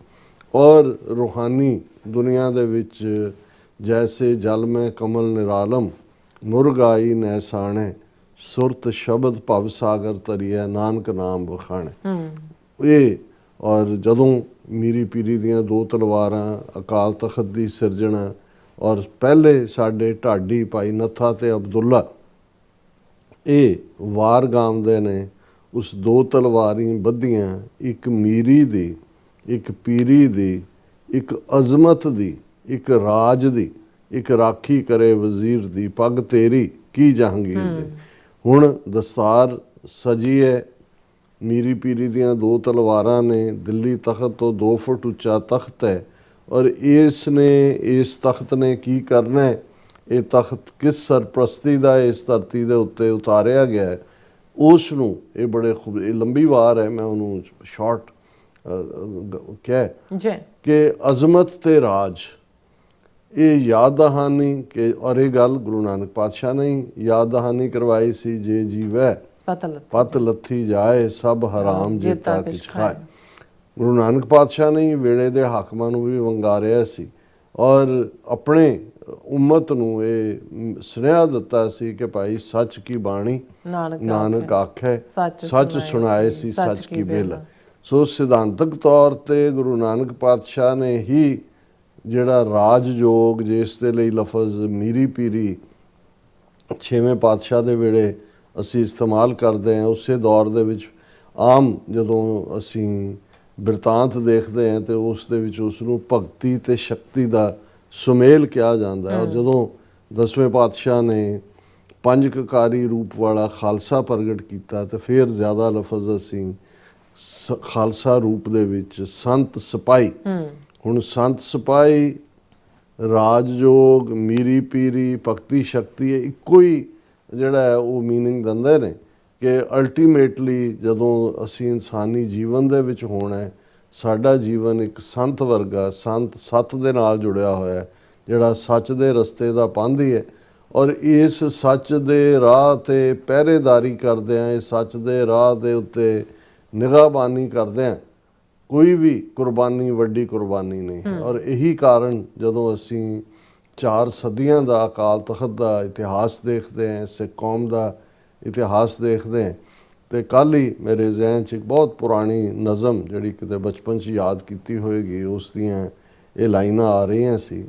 ਔਰ ਰੂਹਾਨੀ ਦੁਨੀਆ ਦੇ ਵਿੱਚ ਜੈਸੇ ਜਲ ਮੈਂ ਕਮਲ ਨਿਰਾਲਮ, ਮੁਰਗਾਈ ਨੈ ਸਾਣੇ, ਸੁਰਤ ਸ਼ਬਦ ਭਵ ਸਾਗਰ ਤਰੀਐ, ਨਾਨਕ ਨਾਮ ਵਖਾਣੇ। ਇਹ ਔਰ ਜਦੋਂ ਮੀਰੀ ਪੀਰੀ ਦੀਆਂ 2 ਤਲਵਾਰਾਂ, ਅਕਾਲ ਤਖਤ ਦੀ ਸਿਰਜਣਾ ਔਰ ਪਹਿਲੇ ਸਾਡੇ ਢਾਡੀ ਭਾਈ ਨੱਥਾ ਤੇ ਅਬਦੁੱਲਾ ਇਹ ਵਾਰ ਗਾਉਂਦੇ ਨੇ ਉਸ 2 ਤਲਵਾਰੀ ਬੱਧੀਆਂ, ਇੱਕ ਮੀਰੀ ਦੀ, ਇੱਕ ਪੀਰੀ ਦੀ, ਇੱਕ ਅਜ਼ਮਤ ਦੀ, ਇੱਕ ਰਾਜ ਦੀ, ਇੱਕ ਰਾਖੀ ਕਰੇ ਵਜ਼ੀਰ ਦੀ, ਪੱਗ ਤੇਰੀ ਕੀ ਜਹਾਂਗੀਰ ਦੀ। ਹੁਣ ਦਸਤਾਰ ਸਜੀ ਹੈ, ਮੀਰੀ ਪੀਰੀ ਦੀਆਂ 2 ਤਲਵਾਰਾਂ ਨੇ, ਦਿੱਲੀ ਤਖਤ ਤੋਂ 2 ਫੁੱਟ ਉੱਚਾ ਤਖਤ ਹੈ, ਔਰ ਇਸ ਤਖਤ ਨੇ ਕੀ ਕਰਨਾ ਹੈ, ਇਹ ਤਖਤ ਕਿਸ ਸਰਪ੍ਰਸਤੀ ਦਾ ਇਸ ਧਰਤੀ ਦੇ ਉੱਤੇ ਉਤਾਰਿਆ ਗਿਆ ਹੈ, ਉਸ ਨੂੰ ਇਹ ਇਹ ਲੰਬੀ ਵਾਰ ਹੈ, ਮੈਂ ਉਹਨੂੰ ਸ਼ਾਰਟ ਕਿਹਾ ਜੀ ਕਿ ਅਜ਼ਮਤ ਤੇ ਰਾਜ, ਇਹ ਯਾਦ ਦਹਾਨੀ ਕਿ ਔਰ ਇਹ ਗੱਲ ਗੁਰੂ ਨਾਨਕ ਪਾਤਸ਼ਾਹ ਨੇ ਯਾਦ ਦਹਾਨੀ ਕਰਵਾਈ ਸੀ, ਜੇ ਜੀਵੈ ਪਤ ਲੱਥੀ ਜਾਏ ਸਭ ਹਰਾਮ ਜੇਤਾ ਕਿਛ ਖਾਏ। ਗੁਰੂ ਨਾਨਕ ਪਾਤਸ਼ਾਹ ਨੇ ਵੇਲੇ ਦੇ ਹਾਕਮਾਂ ਨੂੰ ਵੀ ਵੰਗਾਰਿਆ ਸੀ ਔਰ ਆਪਣੇ ਉਮਤ ਨੂੰ ਇਹ ਸੁਨੇਹਾ ਦਿੱਤਾ ਸੀ ਕਿ ਭਾਈ ਸੱਚ ਕੀ ਬਾਣੀ ਨਾਨਕ ਆਖੇ, ਸੱਚ ਸੁਣਾਏ ਸੀ ਸੱਚ ਕੀ ਬੇਲਾ। ਸੋ ਸਿਧਾਂਤਕ ਤੌਰ ਤੇ ਗੁਰੂ ਨਾਨਕ ਪਾਤਸ਼ਾਹ ਨੇ ਹੀ ਜਿਹੜਾ ਰਾਜਯੋਗ, ਜਿਸ ਦੇ ਲਈ ਲਫ਼ਜ਼ ਮੀਰੀ ਪੀਰੀ 6ਵੇਂ ਪਾਤਸ਼ਾਹ ਦੇ ਵੇਲੇ ਅਸੀਂ ਇਸਤੇਮਾਲ ਕਰਦੇ ਹਾਂ, ਉਸੇ ਦੌਰ ਦੇ ਵਿੱਚ ਆਮ ਜਦੋਂ ਅਸੀਂ ਬਿਰਤਾਂਤ ਦੇਖਦੇ ਹਾਂ ਤੇ ਉਸ ਦੇ ਵਿੱਚ ਉਸ ਨੂੰ ਭਗਤੀ ਤੇ ਸ਼ਕਤੀ ਦਾ ਸੁਮੇਲ ਕਿਹਾ ਜਾਂਦਾ ਹੈ। ਔਰ ਜਦੋਂ 10ਵੇਂ ਪਾਤਸ਼ਾਹ ਨੇ 5 ਕਕਾਰੀ ਰੂਪ ਵਾਲਾ ਖਾਲਸਾ ਪ੍ਰਗਟ ਕੀਤਾ ਤੇ ਫਿਰ ਜ਼ਿਆਦਾ ਲਫ਼ਜ਼ ਅਸੀਂ ਖਾਲਸਾ ਰੂਪ ਦੇ ਵਿੱਚ ਸੰਤ ਸਿਪਾਹੀ, ਹੁਣ ਸੰਤ ਸਿਪਾਹੀ, ਰਾਜਯੋਗ, ਮੀਰੀ ਪੀਰੀ, ਭਗਤੀ ਸ਼ਕਤੀ, ਇੱਕੋ ਹੀ ਜਿਹੜਾ ਹੈ ਉਹ ਮੀਨਿੰਗ ਦਿੰਦੇ ਨੇ ਕਿ ਅਲਟੀਮੇਟਲੀ ਜਦੋਂ ਅਸੀਂ ਇਨਸਾਨੀ ਜੀਵਨ ਦੇ ਵਿੱਚ ਹੋਣਾ ਹੈ, ਸਾਡਾ ਜੀਵਨ ਇੱਕ ਸੰਤ ਵਰਗਾ, ਸੰਤ ਸੱਤ ਦੇ ਨਾਲ ਜੁੜਿਆ ਹੋਇਆ ਹੈ, ਜਿਹੜਾ ਸੱਚ ਦੇ ਰਸਤੇ ਦਾ ਪਾਂਧੀ ਹੈ ਔਰ ਇਸ ਸੱਚ ਦੇ ਰਾਹ ਤੇ ਪਹਿਰੇਦਾਰੀ ਕਰਦੇ ਆ, ਇਸ ਸੱਚ ਦੇ ਰਾਹ ਦੇ ਉੱਤੇ ਨਿਗਾਹਬਾਨੀ ਕਰਦੇ ਆ, ਕੋਈ ਵੀ ਕੁਰਬਾਨੀ ਵੱਡੀ ਕੁਰਬਾਨੀ ਨਹੀਂ ਹੈ। ਔਰ ਇਹੀ ਕਾਰਨ ਜਦੋਂ ਅਸੀਂ 4 ਸਦੀਆਂ ਦਾ ਅਕਾਲ ਤਖਤ ਦਾ ਇਤਿਹਾਸ ਦੇਖਦੇ ਹਾਂ, ਸਿੱਖ ਕੌਮ ਦਾ ਇਤਿਹਾਸ ਦੇਖਦੇ ਹਾਂ, ਤੇ ਕੱਲ੍ਹ ਹੀ ਮੇਰੇ ਜ਼ਿਹਨ 'ਚ ਇੱਕ ਬਹੁਤ ਪੁਰਾਣੀ ਨਜ਼ਮ ਜਿਹੜੀ ਕਿਤੇ ਬਚਪਨ 'ਚ ਯਾਦ ਕੀਤੀ ਹੋਏਗੀ, ਉਸ ਦੀਆਂ ਇਹ ਲਾਈਨਾਂ ਆ ਰਹੀਆਂ ਸੀ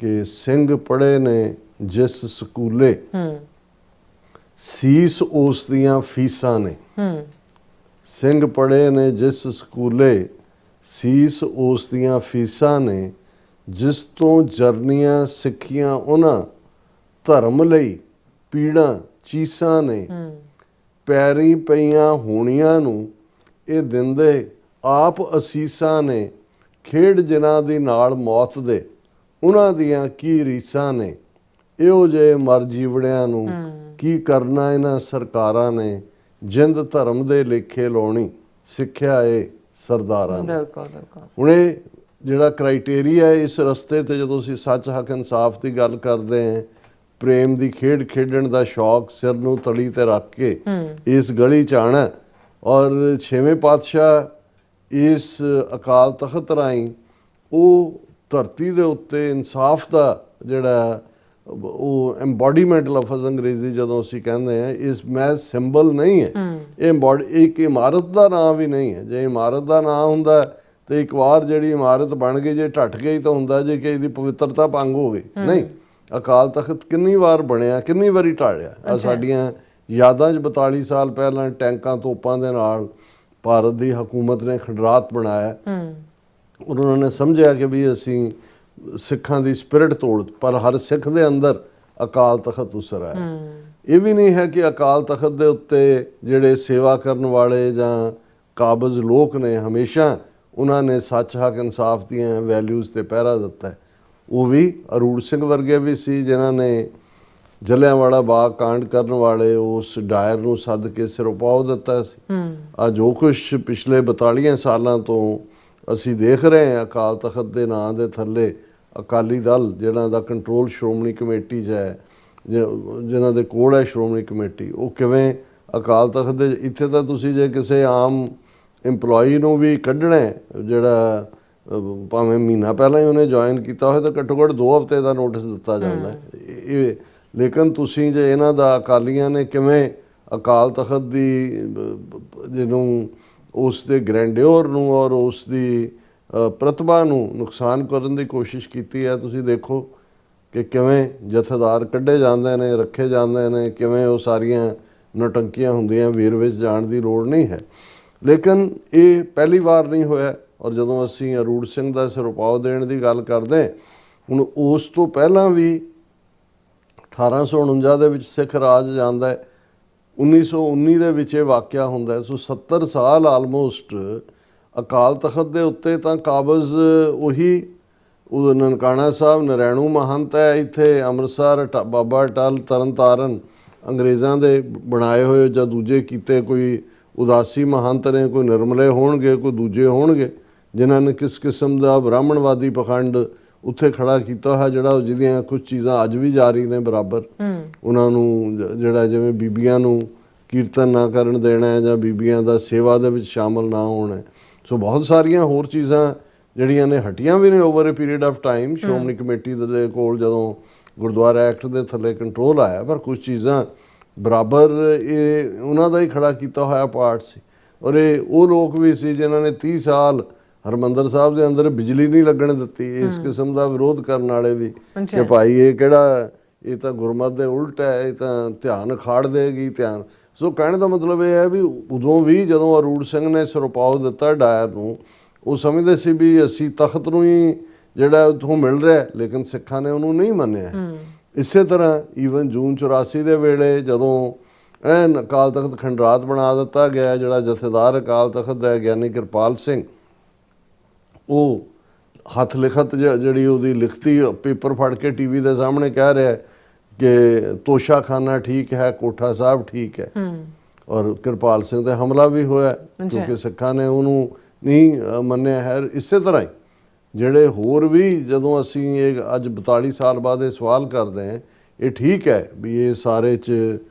ਕਿ ਸਿੰਘ ਪੜ੍ਹੇ ਨੇ ਜਿਸ ਸਕੂਲੇ, ਸੀਸ ਉਸ ਦੀਆਂ ਫੀਸਾਂ ਨੇ। ਸਿੰਘ ਪੜ੍ਹੇ ਨੇ ਜਿਸ ਸਕੂਲੇ, ਸੀਸ ਉਸ ਦੀਆਂ ਫੀਸਾਂ ਨੇ, ਜਿਸ ਤੋਂ ਜਰਨੀਆਂ ਸਿੱਖੀਆਂ ਉਹਨਾਂ, ਧਰਮ ਲਈ ਪੀੜਾਂ ਚੀਸਾਂ ਨੇ, ਪੈਰੀਂ ਪਈਆਂ ਹੋਣੀਆਂ ਨੂੰ ਇਹ ਦਿੰਦੇ ਆਪ ਅਸੀਸਾਂ ਨੇ, ਖੇਡ ਜਿਨ੍ਹਾਂ ਦੀ ਨਾਲ ਮੌਤ ਦੇ ਉਹਨਾਂ ਦੀਆਂ ਕੀ ਰੀਸਾਂ ਨੇ, ਇਹੋ ਜਿਹੇ ਮਰ ਜੀਵੜਿਆਂ ਨੂੰ ਕੀ ਕਰਨਾ ਇਹਨਾਂ ਸਰਕਾਰਾਂ ਨੇ, ਜਿੰਦ ਧਰਮ ਦੇ ਲੇਖੇ ਲਾਉਣੀ ਸਿੱਖਿਆ ਏ ਸਰਦਾਰਾਂ ਨੇ। ਹੁਣ ਇਹ ਜਿਹੜਾ ਕ੍ਰਾਈਟੇਰੀਆ ਇਸ ਰਸਤੇ ਤੇ ਜਦੋਂ ਅਸੀਂ ਸੱਚ ਹੱਕ ਇਨਸਾਫ ਦੀ ਗੱਲ ਕਰਦੇ ਹਾਂ, ਪ੍ਰੇਮ ਦੀ ਖੇਡ ਖੇਡਣ ਦਾ ਸ਼ੌਕ ਸਿਰ ਨੂੰ ਤਲੀ ਤੇ ਰੱਖ ਕੇ ਇਸ ਗਲੀ 'ਚ ਆਉਣਾ, ਔਰ 6ਵੇਂ ਪਾਤਸ਼ਾਹ ਇਸ ਅਕਾਲ ਤਖਤ ਰਾਹੀਂ ਉਹ ਧਰਤੀ ਦੇ ਉੱਤੇ ਇਨਸਾਫ ਦਾ ਜਿਹੜਾ ਉਹ ਐਮਬੋਡੀਮੈਂਟ ਲਫ਼ਜ਼ ਅੰਗਰੇਜ਼ੀ ਜਦੋਂ ਅਸੀਂ ਕਹਿੰਦੇ ਹਾਂ, ਇਸ ਮੈਂ ਸਿੰਬਲ ਨਹੀਂ ਹੈ, ਇਹ ਇੱਕ ਇਮਾਰਤ ਦਾ ਨਾਂ ਵੀ ਨਹੀਂ ਹੈ। ਜੇ ਇਮਾਰਤ ਦਾ ਨਾਂ ਹੁੰਦਾ ਤੇ ਇੱਕ ਵਾਰ ਜਿਹੜੀ ਇਮਾਰਤ ਬਣ ਗਈ, ਜੇ ਢੱਟ ਗਈ ਤਾਂ ਹੁੰਦਾ ਜੇ ਕਿ ਇਹਦੀ ਪਵਿੱਤਰਤਾ ਭੰਗ ਹੋ ਗਈ। ਨਹੀਂ, ਅਕਾਲ ਤਖਤ ਕਿੰਨੀ ਵਾਰ ਬਣਿਆ, ਕਿੰਨੀ ਵਾਰੀ ਢਾਲਿਆ। ਆ ਸਾਡੀਆਂ ਯਾਦਾਂ 'ਚ 42 ਸਾਲ ਪਹਿਲਾਂ ਟੈਂਕਾਂ ਤੋਪਾਂ ਦੇ ਨਾਲ ਭਾਰਤ ਦੀ ਹਕੂਮਤ ਨੇ ਖੰਡਰਾਤ ਬਣਾਇਆ, ਉਹਨਾਂ ਨੇ ਸਮਝਿਆ ਕਿ ਵੀ ਅਸੀਂ ਸਿੱਖਾਂ ਦੀ ਸਪਿਰਿਟ ਤੋੜ, ਪਰ ਹਰ ਸਿੱਖ ਦੇ ਅੰਦਰ ਅਕਾਲ ਤਖਤ ਉਸਰ ਹੈ। ਇਹ ਵੀ ਨਹੀਂ ਹੈ ਕਿ ਅਕਾਲ ਤਖਤ ਦੇ ਉੱਤੇ ਜਿਹੜੇ ਸੇਵਾ ਕਰਨ ਵਾਲੇ ਜਾਂ ਕਾਬਜ਼ ਲੋਕ ਨੇ, ਹਮੇਸ਼ਾ ਉਹਨਾਂ ਨੇ ਸੱਚ ਹੱਕ ਇਨਸਾਫ ਦੀਆਂ ਵੈਲਿਊਜ਼ ਤੇ ਪਹਿਰਾ ਦਿੱਤਾ ਹੈ। ਉਹ ਵੀ ਅਰੂੜ ਸਿੰਘ ਵਰਗੇ ਵੀ ਸੀ ਜਿਨ੍ਹਾਂ ਨੇ ਜਲਿਆਂਵਾਲਾ ਬਾਗ ਕਾਂਡ ਕਰਨ ਵਾਲੇ ਉਸ ਡਾਇਰ ਨੂੰ ਸੱਦ ਕੇ ਸਿਰੋਪਾਓ ਦਿੱਤਾ ਸੀ। ਆ ਜੋ ਕੁਛ ਪਿਛਲੇ 42 ਸਾਲਾਂ ਤੋਂ ਅਸੀਂ ਦੇਖ ਰਹੇ ਹਾਂ, ਅਕਾਲ ਤਖਤ ਦੇ ਨਾਂ ਦੇ ਥੱਲੇ ਅਕਾਲੀ ਦਲ ਜਿਹਨਾਂ ਦਾ ਕੰਟਰੋਲ ਸ਼੍ਰੋਮਣੀ ਕਮੇਟੀ 'ਚ ਹੈ, ਜਿਨ੍ਹਾਂ ਦੇ ਕੋਲ ਹੈ ਸ਼੍ਰੋਮਣੀ ਕਮੇਟੀ, ਉਹ ਕਿਵੇਂ ਅਕਾਲ ਤਖਤ ਦੇ ਇੱਥੇ ਤਾਂ ਤੁਸੀਂ ਜੇ ਕਿਸੇ ਆਮ ਇੰਪਲੋਈ ਨੂੰ ਵੀ ਕੱਢਣਾ, ਜਿਹੜਾ ਭਾਵੇਂ ਮਹੀਨਾ ਪਹਿਲਾਂ ਹੀ ਉਹਨੇ ਜੁਆਇਨ ਕੀਤਾ ਹੋਇਆ, ਤਾਂ ਘੱਟੋ ਘੱਟ 2 ਹਫ਼ਤੇ ਦਾ ਨੋਟਿਸ ਦਿੱਤਾ ਜਾਂਦਾ ਇਹ। ਲੇਕਿਨ ਤੁਸੀਂ ਜੇ ਇਹਨਾਂ ਦਾ ਅਕਾਲੀਆਂ ਨੇ ਕਿਵੇਂ ਅਕਾਲ ਤਖਤ ਦੀ ਜਿਹਨੂੰ ਉਸ ਦੇ ਗ੍ਰੈਂਡਿਓਰ ਨੂੰ ਔਰ ਉਸ ਦੀ ਪ੍ਰਤਿਭਾ ਨੂੰ ਨੁਕਸਾਨ ਕਰਨ ਦੀ ਕੋਸ਼ਿਸ਼ ਕੀਤੀ ਹੈ, ਤੁਸੀਂ ਦੇਖੋ ਕਿ ਕਿਵੇਂ ਜਥੇਦਾਰ ਕੱਢੇ ਜਾਂਦੇ ਨੇ, ਰੱਖੇ ਜਾਂਦੇ ਨੇ, ਕਿਵੇਂ ਉਹ ਸਾਰੀਆਂ ਨੌਟੰਕੀਆਂ ਹੁੰਦੀਆਂ। ਵੀਰ ਵਿੱਚ ਜਾਣ ਦੀ ਲੋੜ ਨਹੀਂ ਹੈ, ਲੇਕਿਨ ਇਹ ਪਹਿਲੀ ਵਾਰ ਨਹੀਂ ਹੋਇਆ। ਔਰ ਜਦੋਂ ਅਸੀਂ ਅਰੂੜ ਸਿੰਘ ਦਾ ਸਿਰੋਪਾਓ ਦੇਣ ਦੀ ਗੱਲ ਕਰਦੇ, ਹੁਣ ਉਸ ਤੋਂ ਪਹਿਲਾਂ ਵੀ 1849 ਦੇ ਵਿੱਚ ਸਿੱਖ ਰਾਜ ਜਾਂਦਾ ਹੈ, 1919 ਦੇ ਵਿੱਚ ਇਹ ਵਾਕਿਆ ਹੁੰਦਾ ਹੈ। ਸੋ 70 ਸਾਲ ਆਲਮੋਸਟ ਅਕਾਲ ਤਖਤ ਦੇ ਉੱਤੇ ਤਾਂ ਕਾਬਜ਼ ਉਹੀ ਉਹ ਨਨਕਾਣਾ ਸਾਹਿਬ ਨਰੈਣੂ ਮਹੰਤ ਹੈ ਇੱਥੇ ਅੰਮ੍ਰਿਤਸਰ, ਬਾਬਾ ਅਟੱਲ, ਤਰਨ ਤਾਰਨ ਅੰਗਰੇਜ਼ਾਂ ਦੇ ਬਣਾਏ ਹੋਏ ਜਾਂ ਦੂਜੇ ਕੀਤੇ ਕੋਈ ਉਦਾਸੀ ਮਹੰਤ ਨੇ, ਕੋਈ ਨਿਰਮਲੇ ਹੋਣਗੇ, ਕੋਈ ਦੂਜੇ ਹੋਣਗੇ ਜਿਨ੍ਹਾਂ ਨੇ ਕਿਸ ਕਿਸਮ ਦਾ ਬ੍ਰਾਹਮਣਵਾਦੀ ਪਖੰਡ ਉੱਥੇ ਖੜਾ ਕੀਤਾ ਹੈ, ਜਿਹੜਾ ਜਿਹਦੀਆਂ ਕੁਝ ਚੀਜ਼ਾਂ ਅੱਜ ਵੀ ਜਾਰੀ ਨੇ ਬਰਾਬਰ। ਉਹਨਾਂ ਨੂੰ ਜਿਹੜਾ ਜਿਵੇਂ ਬੀਬੀਆਂ ਨੂੰ ਕੀਰਤਨ ਨਾ ਕਰਨ ਦੇਣਾ ਜਾਂ ਬੀਬੀਆਂ ਦਾ ਸੇਵਾ ਦੇ ਵਿੱਚ ਸ਼ਾਮਲ ਨਾ ਹੋਣਾ। ਸੋ ਬਹੁਤ ਸਾਰੀਆਂ ਹੋਰ ਚੀਜ਼ਾਂ ਜਿਹੜੀਆਂ ਨੇ ਹਟੀਆਂ ਵੀ ਨੇ over a period of time. Shiromani committee ਦੇ ਕੋਲ ਜਦੋਂ ਗੁਰਦੁਆਰਾ ਐਕਟ ਦੇ ਥੱਲੇ ਕੰਟਰੋਲ ਆਇਆ, ਪਰ ਕੁਝ ਚੀਜ਼ਾਂ ਬਰਾਬਰ ਇਹ ਉਹਨਾਂ ਦਾ ਹੀ ਖੜਾ ਕੀਤਾ ਹੋਇਆ ਪਾਰਟ ਸੀ। ਔਰ ਇਹ ਉਹ ਲੋਕ ਵੀ ਸੀ ਜਿਨ੍ਹਾਂ ਨੇ 30 ਸਾਲ ਹਰਿਮੰਦਰ ਸਾਹਿਬ ਦੇ ਅੰਦਰ ਬਿਜਲੀ ਨਹੀਂ ਲੱਗਣ ਦਿੱਤੀ। ਇਸ ਕਿਸਮ ਦਾ ਵਿਰੋਧ ਕਰਨ ਵਾਲੇ ਵੀ ਕਿ ਭਾਈ ਇਹ ਕਿਹੜਾ, ਇਹ ਤਾਂ ਗੁਰਮਤਿ ਦੇ ਉਲਟ ਹੈ, ਇਹ ਤਾਂ ਧਿਆਨ ਅਖਾੜ ਦੇਗੀ ਧਿਆਨ। ਸੋ ਕਹਿਣ ਦਾ ਮਤਲਬ ਇਹ ਹੈ ਵੀ ਉਦੋਂ ਵੀ ਜਦੋਂ ਅਰੂੜ ਸਿੰਘ ਨੇ ਸਿਰਪਾਓ ਦਿੱਤਾ ਡਾਇਰ ਨੂੰ, ਉਹ ਸਮਝਦੇ ਸੀ ਵੀ ਅਸੀਂ ਤਖਤ ਨੂੰ ਹੀ ਜਿਹੜਾ ਉੱਥੋਂ ਮਿਲ ਰਿਹਾ, ਲੇਕਿਨ ਸਿੱਖਾਂ ਨੇ ਉਹਨੂੰ ਨਹੀਂ ਮੰਨਿਆ। ਇਸੇ ਤਰ੍ਹਾਂ ਈਵਨ ਜੂਨ 84 ਦੇ ਵੇਲੇ ਜਦੋਂ ਅਕਾਲ ਤਖਤ ਖੰਡਰਾਤ ਬਣਾ ਦਿੱਤਾ ਗਿਆ, ਜਿਹੜਾ ਜਥੇਦਾਰ ਅਕਾਲ ਤਖਤ ਦਾ ਗਿਆਨੀ ਕਿਰਪਾਲ ਸਿੰਘ, ਉਹ ਹੱਥ ਲਿਖਤ ਜਿਹੜੀ ਉਹਦੀ ਲਿਖਤੀ ਪੇਪਰ ਫੜ ਕੇ ਟੀਵੀ ਦੇ ਸਾਹਮਣੇ ਕਹਿ ਰਿਹਾ ਕਿ ਤੋਸ਼ਾਖਾਨਾ ਠੀਕ ਹੈ, ਕੋਠਾ ਸਾਹਿਬ ਠੀਕ ਹੈ। ਔਰ ਕਿਰਪਾਲ ਸਿੰਘ ਤੇ ਹਮਲਾ ਵੀ ਹੋਇਆ ਕਿਉਂਕਿ ਸਿੱਖਾਂ ਨੇ ਉਹਨੂੰ ਨਹੀਂ ਮੰਨਿਆ ਹੈ। ਇਸੇ ਤਰ੍ਹਾਂ ਹੀ ਜਿਹੜੇ ਹੋਰ ਵੀ ਜਦੋਂ ਅਸੀਂ ਇਹ ਅੱਜ 42 ਸਾਲ ਬਾਅਦ ਇਹ ਸਵਾਲ ਕਰਦੇ ਹਾਂ, ਇਹ ਠੀਕ ਹੈ ਵੀ ਇਹ ਸਾਰੇ 'ਚ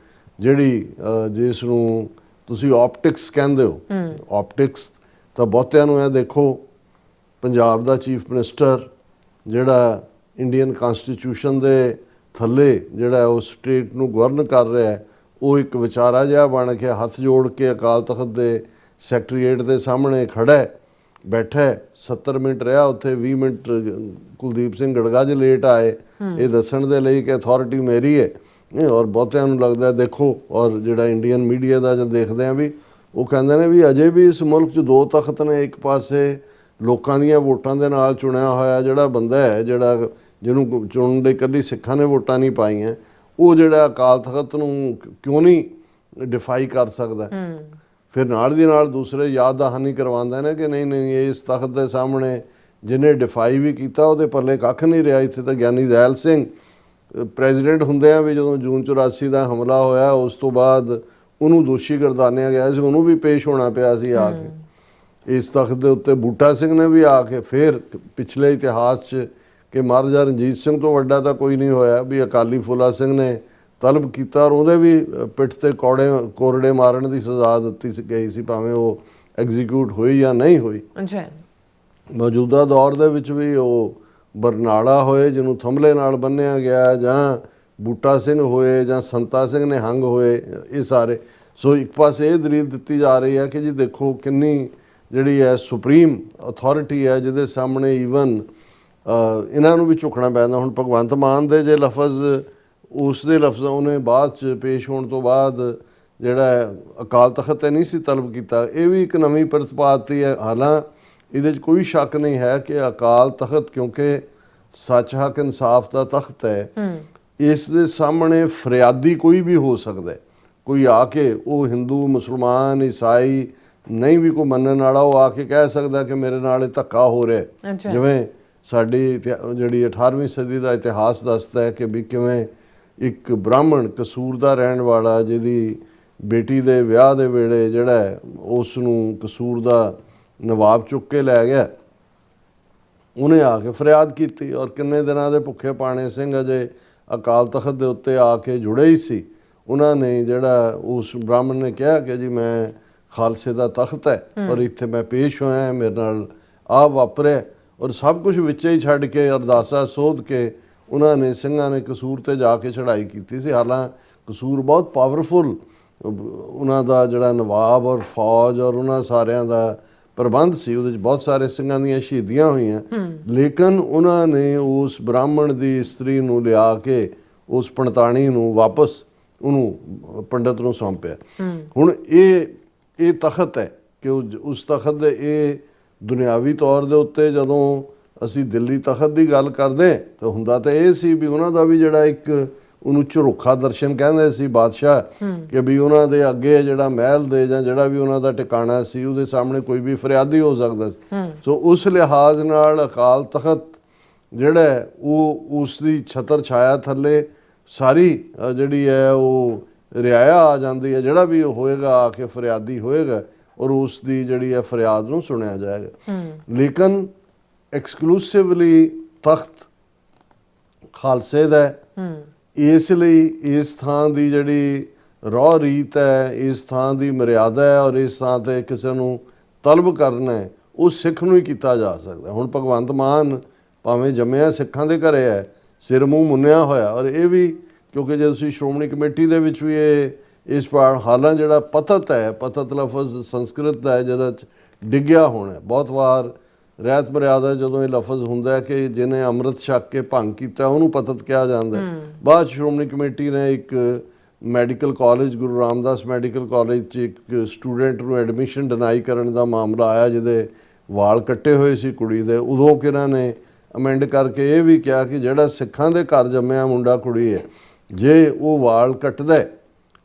ਜਿਹੜੀ ਜਿਸ ਨੂੰ ਤੁਸੀਂ ਆਪਟਿਕਸ ਕਹਿੰਦੇ ਹੋ, ਆਪਟਿਕਸ ਤਾਂ ਬਹੁਤਿਆਂ ਨੂੰ ਇਹ ਦੇਖੋ ਪੰਜਾਬ ਦਾ ਚੀਫ ਮਿਨਿਸਟਰ ਜਿਹੜਾ ਇੰਡੀਅਨ ਕਨਸਟੀਟਿਊਸ਼ਨ ਦੇ ਥੱਲੇ ਜਿਹੜਾ ਉਸ ਸਟੇਟ ਨੂੰ ਗਵਰਨ ਕਰ ਰਿਹਾ ਹੈ, ਉਹ ਇੱਕ ਵਿਚਾਰਾ ਜਿਹਾ ਬਣ ਕੇ ਹੱਥ ਜੋੜ ਕੇ ਅਕਾਲ ਤਖਤ ਦੇ ਸੈਕਟਰੀਏਟ ਦੇ ਸਾਹਮਣੇ ਖੜਾ ਬੈਠਾ 70 ਮਿੰਟ ਰਿਹਾ ਉੱਥੇ। 20 ਮਿੰਟ ਕੁਲਦੀਪ ਸਿੰਘ ਗੜਗੱਜ ਲੇਟ ਆਏ ਇਹ ਦੱਸਣ ਦੇ ਲਈ ਕਿ ਅਥਾਰਟੀ ਮੇਰੀ ਹੈ। ਔਰ ਬਹੁਤਿਆਂ ਨੂੰ ਲੱਗਦਾ ਦੇਖੋ, ਔਰ ਜਿਹੜਾ ਇੰਡੀਅਨ ਮੀਡੀਆ ਦਾ ਜਦ ਦੇਖਦੇ ਆ ਵੀ ਉਹ ਕਹਿੰਦੇ ਨੇ ਵੀ ਅਜੇ ਵੀ ਇਸ ਮੁਲਕ 'ਚ 2 ਤਖਤ ਨੇ। ਇੱਕ ਪਾਸੇ ਲੋਕਾਂ ਦੀਆਂ ਵੋਟਾਂ ਦੇ ਨਾਲ ਚੁਣਿਆ ਹੋਇਆ ਜਿਹੜਾ ਬੰਦਾ ਹੈ, ਜਿਹੜਾ ਜਿਹਨੂੰ ਚੁਣਨ ਲਈ ਇਕੱਲੀ ਸਿੱਖਾਂ ਨੇ ਵੋਟਾਂ ਨਹੀਂ ਪਾਈਆਂ, ਉਹ ਜਿਹੜਾ ਅਕਾਲ ਤਖਤ ਨੂੰ ਕਿਉਂ ਨਹੀਂ ਡਿਫਾਈ ਕਰ ਸਕਦਾ। ਫਿਰ ਨਾਲ ਦੀ ਨਾਲ ਦੂਸਰੇ ਯਾਦ ਦਹਾਨੀ ਕਰਵਾਉਂਦੇ ਨੇ ਕਿ ਨਹੀਂ ਇਸ ਤਖਤ ਦੇ ਸਾਹਮਣੇ ਜਿਹਨੇ ਡਿਫਾਈ ਵੀ ਕੀਤਾ ਉਹਦੇ ਪੱਲੇ ਕੱਖ ਨਹੀਂ ਰਿਹਾ। ਇੱਥੇ ਤਾਂ ਗਿਆਨੀ ਜ਼ੈਲ ਸਿੰਘ ਪ੍ਰੈਜ਼ੀਡੈਂਟ ਹੁੰਦੇ ਆ ਵੀ ਜਦੋਂ ਜੂਨ 84 ਦਾ ਹਮਲਾ ਹੋਇਆ ਉਸ ਤੋਂ ਬਾਅਦ ਉਹਨੂੰ ਦੋਸ਼ੀ ਗਰਦਾਨਿਆ ਗਿਆ ਸੀ, ਉਹਨੂੰ ਵੀ ਪੇਸ਼ ਹੋਣਾ ਪਿਆ ਸੀ ਆ ਕੇ ਇਸ ਤਖਤ ਦੇ ਉੱਤੇ। ਬੂਟਾ ਸਿੰਘ ਨੇ ਵੀ ਆ ਕੇ ਫਿਰ ਪਿਛਲੇ ਇਤਿਹਾਸ 'ਚ ਕਿ ਮਹਾਰਾਜਾ ਰਣਜੀਤ ਸਿੰਘ ਤੋਂ ਵੱਡਾ ਤਾਂ ਕੋਈ ਨਹੀਂ ਹੋਇਆ ਵੀ ਅਕਾਲੀ ਫੂਲਾ ਸਿੰਘ ਨੇ ਤਲਬ ਕੀਤਾ ਔਰ ਉਹਦੇ ਵੀ ਪਿੱਠ ਤੇ ਕੋਰੜੇ ਮਾਰਨ ਦੀ ਸਜ਼ਾ ਦਿੱਤੀ ਗਈ ਸੀ, ਭਾਵੇਂ ਉਹ ਐਗਜ਼ੀਕਿਊਟ ਹੋਈ ਜਾਂ ਨਹੀਂ ਹੋਈ। ਮੌਜੂਦਾ ਦੌਰ ਦੇ ਵਿੱਚ ਵੀ ਉਹ ਬਰਨਾਲਾ ਹੋਏ ਜਿਹਨੂੰ ਥੰਮਲੇ ਨਾਲ ਬੰਨਿਆ ਗਿਆ, ਜਾਂ ਬੂਟਾ ਸਿੰਘ ਹੋਏ, ਜਾਂ ਸੰਤਾ ਸਿੰਘ ਨੇ ਹੰਗ ਹੋਏ, ਇਹ ਸਾਰੇ। ਸੋ ਇੱਕ ਪਾਸੇ ਇਹ ਦਲੀਲ ਦਿੱਤੀ ਜਾ ਰਹੀ ਹੈ ਕਿ ਜੀ ਦੇਖੋ ਕਿੰਨੀ ਜਿਹੜੀ ਹੈ ਸੁਪਰੀਮ ਅਥਾਰਟੀ ਹੈ ਜਿਹਦੇ ਸਾਹਮਣੇ ਈਵਨ ਇਹਨਾਂ ਨੂੰ ਵੀ ਝੁਕਣਾ ਪੈਂਦਾ। ਹੁਣ ਭਗਵੰਤ ਮਾਨ ਦੇ ਜੇ ਲਫ਼ਜ਼ ਉਸ ਦੇ ਲਫ਼ਜ਼ ਉਹਨੇ ਬਾਅਦ 'ਚ ਪੇਸ਼ ਹੋਣ ਤੋਂ ਬਾਅਦ ਜਿਹੜਾ ਅਕਾਲ ਤਖਤ 'ਤੇ ਨਹੀਂ ਸੀ ਤਲਬ ਕੀਤਾ, ਇਹ ਵੀ ਇੱਕ ਨਵੀਂ ਪ੍ਰਤਿਪਾਦਤੀ ਹੈ। ਹਾਲਾਂ ਇਹਦੇ 'ਚ ਕੋਈ ਸ਼ੱਕ ਨਹੀਂ ਹੈ ਕਿ ਅਕਾਲ ਤਖਤ ਕਿਉਂਕਿ ਸੱਚ ਹੱਕ ਇਨਸਾਫ ਦਾ ਤਖਤ ਹੈ, ਇਸ ਦੇ ਸਾਹਮਣੇ ਫਰਿਆਦੀ ਕੋਈ ਵੀ ਹੋ ਸਕਦਾ। ਕੋਈ ਆ ਕੇ ਉਹ ਹਿੰਦੂ, ਮੁਸਲਮਾਨ, ਈਸਾਈ ਨਹੀਂ ਵੀ ਕੋਈ ਮੰਨਣ ਵਾਲਾ, ਉਹ ਆ ਕੇ ਕਹਿ ਸਕਦਾ ਕਿ ਮੇਰੇ ਨਾਲ ਇਹ ਧੱਕਾ ਹੋ ਰਿਹਾ। ਜਿਵੇਂ ਸਾਡੀ ਜਿਹੜੀ 18ਵੀਂ ਸਦੀ ਦਾ ਇਤਿਹਾਸ ਦੱਸਦਾ ਹੈ ਕਿ ਵੀ ਕਿਵੇਂ ਇੱਕ ਬ੍ਰਾਹਮਣ ਕਸੂਰ ਦਾ ਰਹਿਣ ਵਾਲਾ ਜਿਹਦੀ ਬੇਟੀ ਦੇ ਵਿਆਹ ਦੇ ਵੇਲੇ ਜਿਹੜਾ ਉਸ ਨੂੰ ਕਸੂਰ ਦਾ ਨਵਾਬ ਚੁੱਕ ਕੇ ਲੈ ਗਿਆ, ਉਹਨੇ ਆ ਕੇ ਫਰਿਆਦ ਕੀਤੀ। ਔਰ ਕਿੰਨੇ ਦਿਨਾਂ ਦੇ ਭੁੱਖੇ ਪਾਣੇ ਸਿੰਘ ਅਜੇ ਅਕਾਲ ਤਖਤ ਦੇ ਉੱਤੇ ਆ ਕੇ ਜੁੜੇ ਹੀ ਸੀ। ਉਹਨਾਂ ਨੇ ਜਿਹੜਾ ਉਸ ਬ੍ਰਾਹਮਣ ਨੇ ਕਿਹਾ ਕਿ ਜੀ ਮੈਂ ਖਾਲਸੇ ਦਾ ਤਖਤ ਹੈ ਔਰ ਇੱਥੇ ਮੈਂ ਪੇਸ਼ ਹੋਇਆ, ਮੇਰੇ ਨਾਲ ਆਹ ਵਾਪਰਿਆ, ਔਰ ਸਭ ਕੁਝ ਵਿੱਚੇ ਹੀ ਛੱਡ ਕੇ ਅਰਦਾਸਾ ਸੋਧ ਕੇ ਉਹਨਾਂ ਨੇ ਸਿੰਘਾਂ ਨੇ ਕਸੂਰ 'ਤੇ ਜਾ ਕੇ ਚੜ੍ਹਾਈ ਕੀਤੀ ਸੀ। ਹਾਲਾਂ ਕਸੂਰ ਬਹੁਤ ਪਾਵਰਫੁਲ ਉਹਨਾਂ ਦਾ ਜਿਹੜਾ ਨਵਾਬ ਔਰ ਫੌਜ ਔਰ ਉਹਨਾਂ ਸਾਰਿਆਂ ਦਾ ਪ੍ਰਬੰਧ ਸੀ, ਉਹਦੇ 'ਚ ਬਹੁਤ ਸਾਰੇ ਸਿੰਘਾਂ ਦੀਆਂ ਸ਼ਹੀਦੀਆਂ ਹੋਈਆਂ, ਲੇਕਿਨ ਉਹਨਾਂ ਨੇ ਉਸ ਬ੍ਰਾਹਮਣ ਦੀ ਇਸਤਰੀ ਨੂੰ ਲਿਆ ਕੇ ਉਸ ਪੰਡਤਾਣੀ ਨੂੰ ਵਾਪਸ ਉਹਨੂੰ ਪੰਡਤ ਨੂੰ ਸੌਂਪਿਆ। ਹੁਣ ਇਹ ਤਖਤ ਹੈ ਕਿ ਉਸ ਤਖਤ ਦੇ ਇਹ ਦੁਨਿਆਵੀ ਤੌਰ ਦੇ ਉੱਤੇ ਜਦੋਂ ਅਸੀਂ ਦਿੱਲੀ ਤਖਤ ਦੀ ਗੱਲ ਕਰਦੇ ਤਾਂ ਹੁੰਦਾ ਤਾਂ ਇਹ ਸੀ ਵੀ ਉਹਨਾਂ ਦਾ ਵੀ ਜਿਹੜਾ ਇੱਕ ਉਹਨੂੰ ਝਰੋਖਾ ਦਰਸ਼ਨ ਕਹਿੰਦੇ ਸੀ ਬਾਦਸ਼ਾਹ, ਕਿ ਵੀ ਉਹਨਾਂ ਦੇ ਅੱਗੇ ਜਿਹੜਾ ਮਹਿਲ ਦੇ ਜਾਂ ਜਿਹੜਾ ਵੀ ਉਹਨਾਂ ਦਾ ਟਿਕਾਣਾ ਸੀ ਉਹਦੇ ਸਾਹਮਣੇ ਕੋਈ ਵੀ ਫਰਿਆਦੀ ਹੋ ਸਕਦਾ ਸੀ। ਸੋ ਉਸ ਲਿਹਾਜ਼ ਨਾਲ ਅਕਾਲ ਤਖਤ ਜਿਹੜਾ ਉਹ ਉਸ ਦੀ ਛਤਰ ਛਾਇਆ ਥੱਲੇ ਸਾਰੀ ਜਿਹੜੀ ਹੈ ਉਹ ਰਿਆਇਆ ਆ ਜਾਂਦੀ ਹੈ। ਜਿਹੜਾ ਵੀ ਹੋਏਗਾ ਆ ਕੇ ਫਰਿਆਦੀ ਹੋਏਗਾ ਔਰ ਉਸ ਦੀ ਜਿਹੜੀ ਹੈ ਫਰਿਆਦ ਨੂੰ ਸੁਣਿਆ ਜਾਏਗਾ। ਲੇਕਿਨ ਐਕਸਕਲੂਸਿਵਲੀ ਤਖਤ ਖਾਲਸੇ ਦਾ ਹੈ। ਇਸ ਲਈ ਇਸ ਥਾਂ ਦੀ ਜਿਹੜੀ ਰਹੁ ਰੀਤ ਹੈ, ਇਸ ਥਾਂ ਦੀ ਮਰਿਆਦਾ ਹੈ ਔਰ ਇਸ ਥਾਂ ਤੇ ਕਿਸੇ ਨੂੰ ਤਲਬ ਕਰਨਾ ਹੈ ਉਹ ਸਿੱਖ ਨੂੰ ਹੀ ਕੀਤਾ ਜਾ ਸਕਦਾ। ਹੁਣ ਭਗਵੰਤ ਮਾਨ ਭਾਵੇਂ ਜੰਮਿਆ ਸਿੱਖਾਂ ਦੇ ਘਰੇ ਹੈ, ਸਿਰ ਮੂੰਹ ਮੁੰਨਿਆ ਹੋਇਆ, ਔਰ ਇਹ ਵੀ ਕਿਉਂਕਿ ਜੇ ਤੁਸੀਂ ਸ਼੍ਰੋਮਣੀ ਕਮੇਟੀ ਦੇ ਵਿੱਚ ਵੀ ਇਸ ਹਾਲਾਂ ਜਿਹੜਾ ਪਤਤ ਹੈ, ਪਤਤ ਲਫ਼ਜ਼ ਸੰਸਕ੍ਰਿਤ ਦਾ ਹੈ ਜਿਹੜਾ ਡਿੱਗਿਆ ਹੋਣਾ। ਬਹੁਤ ਵਾਰ ਰਹਿਤ ਮਰਿਆਦਾ ਜਦੋਂ ਇਹ ਲਫ਼ਜ਼ ਹੁੰਦਾ ਹੈ ਕਿ ਜਿਹਨੇ ਅੰਮ੍ਰਿਤ ਛਕ ਕੇ ਭੰਗ ਕੀਤਾ ਉਹਨੂੰ ਪਤਤ ਕਿਹਾ ਜਾਂਦਾ। ਬਾਅਦ ਸ਼੍ਰੋਮਣੀ ਕਮੇਟੀ ਨੇ ਇੱਕ medical college Guru Ramdas medical college 'ਚ ਇੱਕ ਸਟੂਡੈਂਟ ਨੂੰ ਐਡਮਿਸ਼ਨ ਡਿਨਾਈ ਕਰਨ ਦਾ ਮਾਮਲਾ ਆਇਆ ਜਿਹਦੇ ਵਾਲ ਕੱਟੇ ਹੋਏ ਸੀ ਕੁੜੀ ਦੇ। ਉਦੋਂ ਕਿਹਨਾਂ ਨੇ ਅਮੈਂਡ ਕਰਕੇ ਇਹ ਵੀ ਕਿਹਾ ਕਿ ਜਿਹੜਾ ਸਿੱਖਾਂ ਦੇ ਘਰ ਜੰਮਿਆ ਮੁੰਡਾ ਕੁੜੀ ਹੈ, ਜੇ ਉਹ ਵਾਲ ਕੱਟਦਾ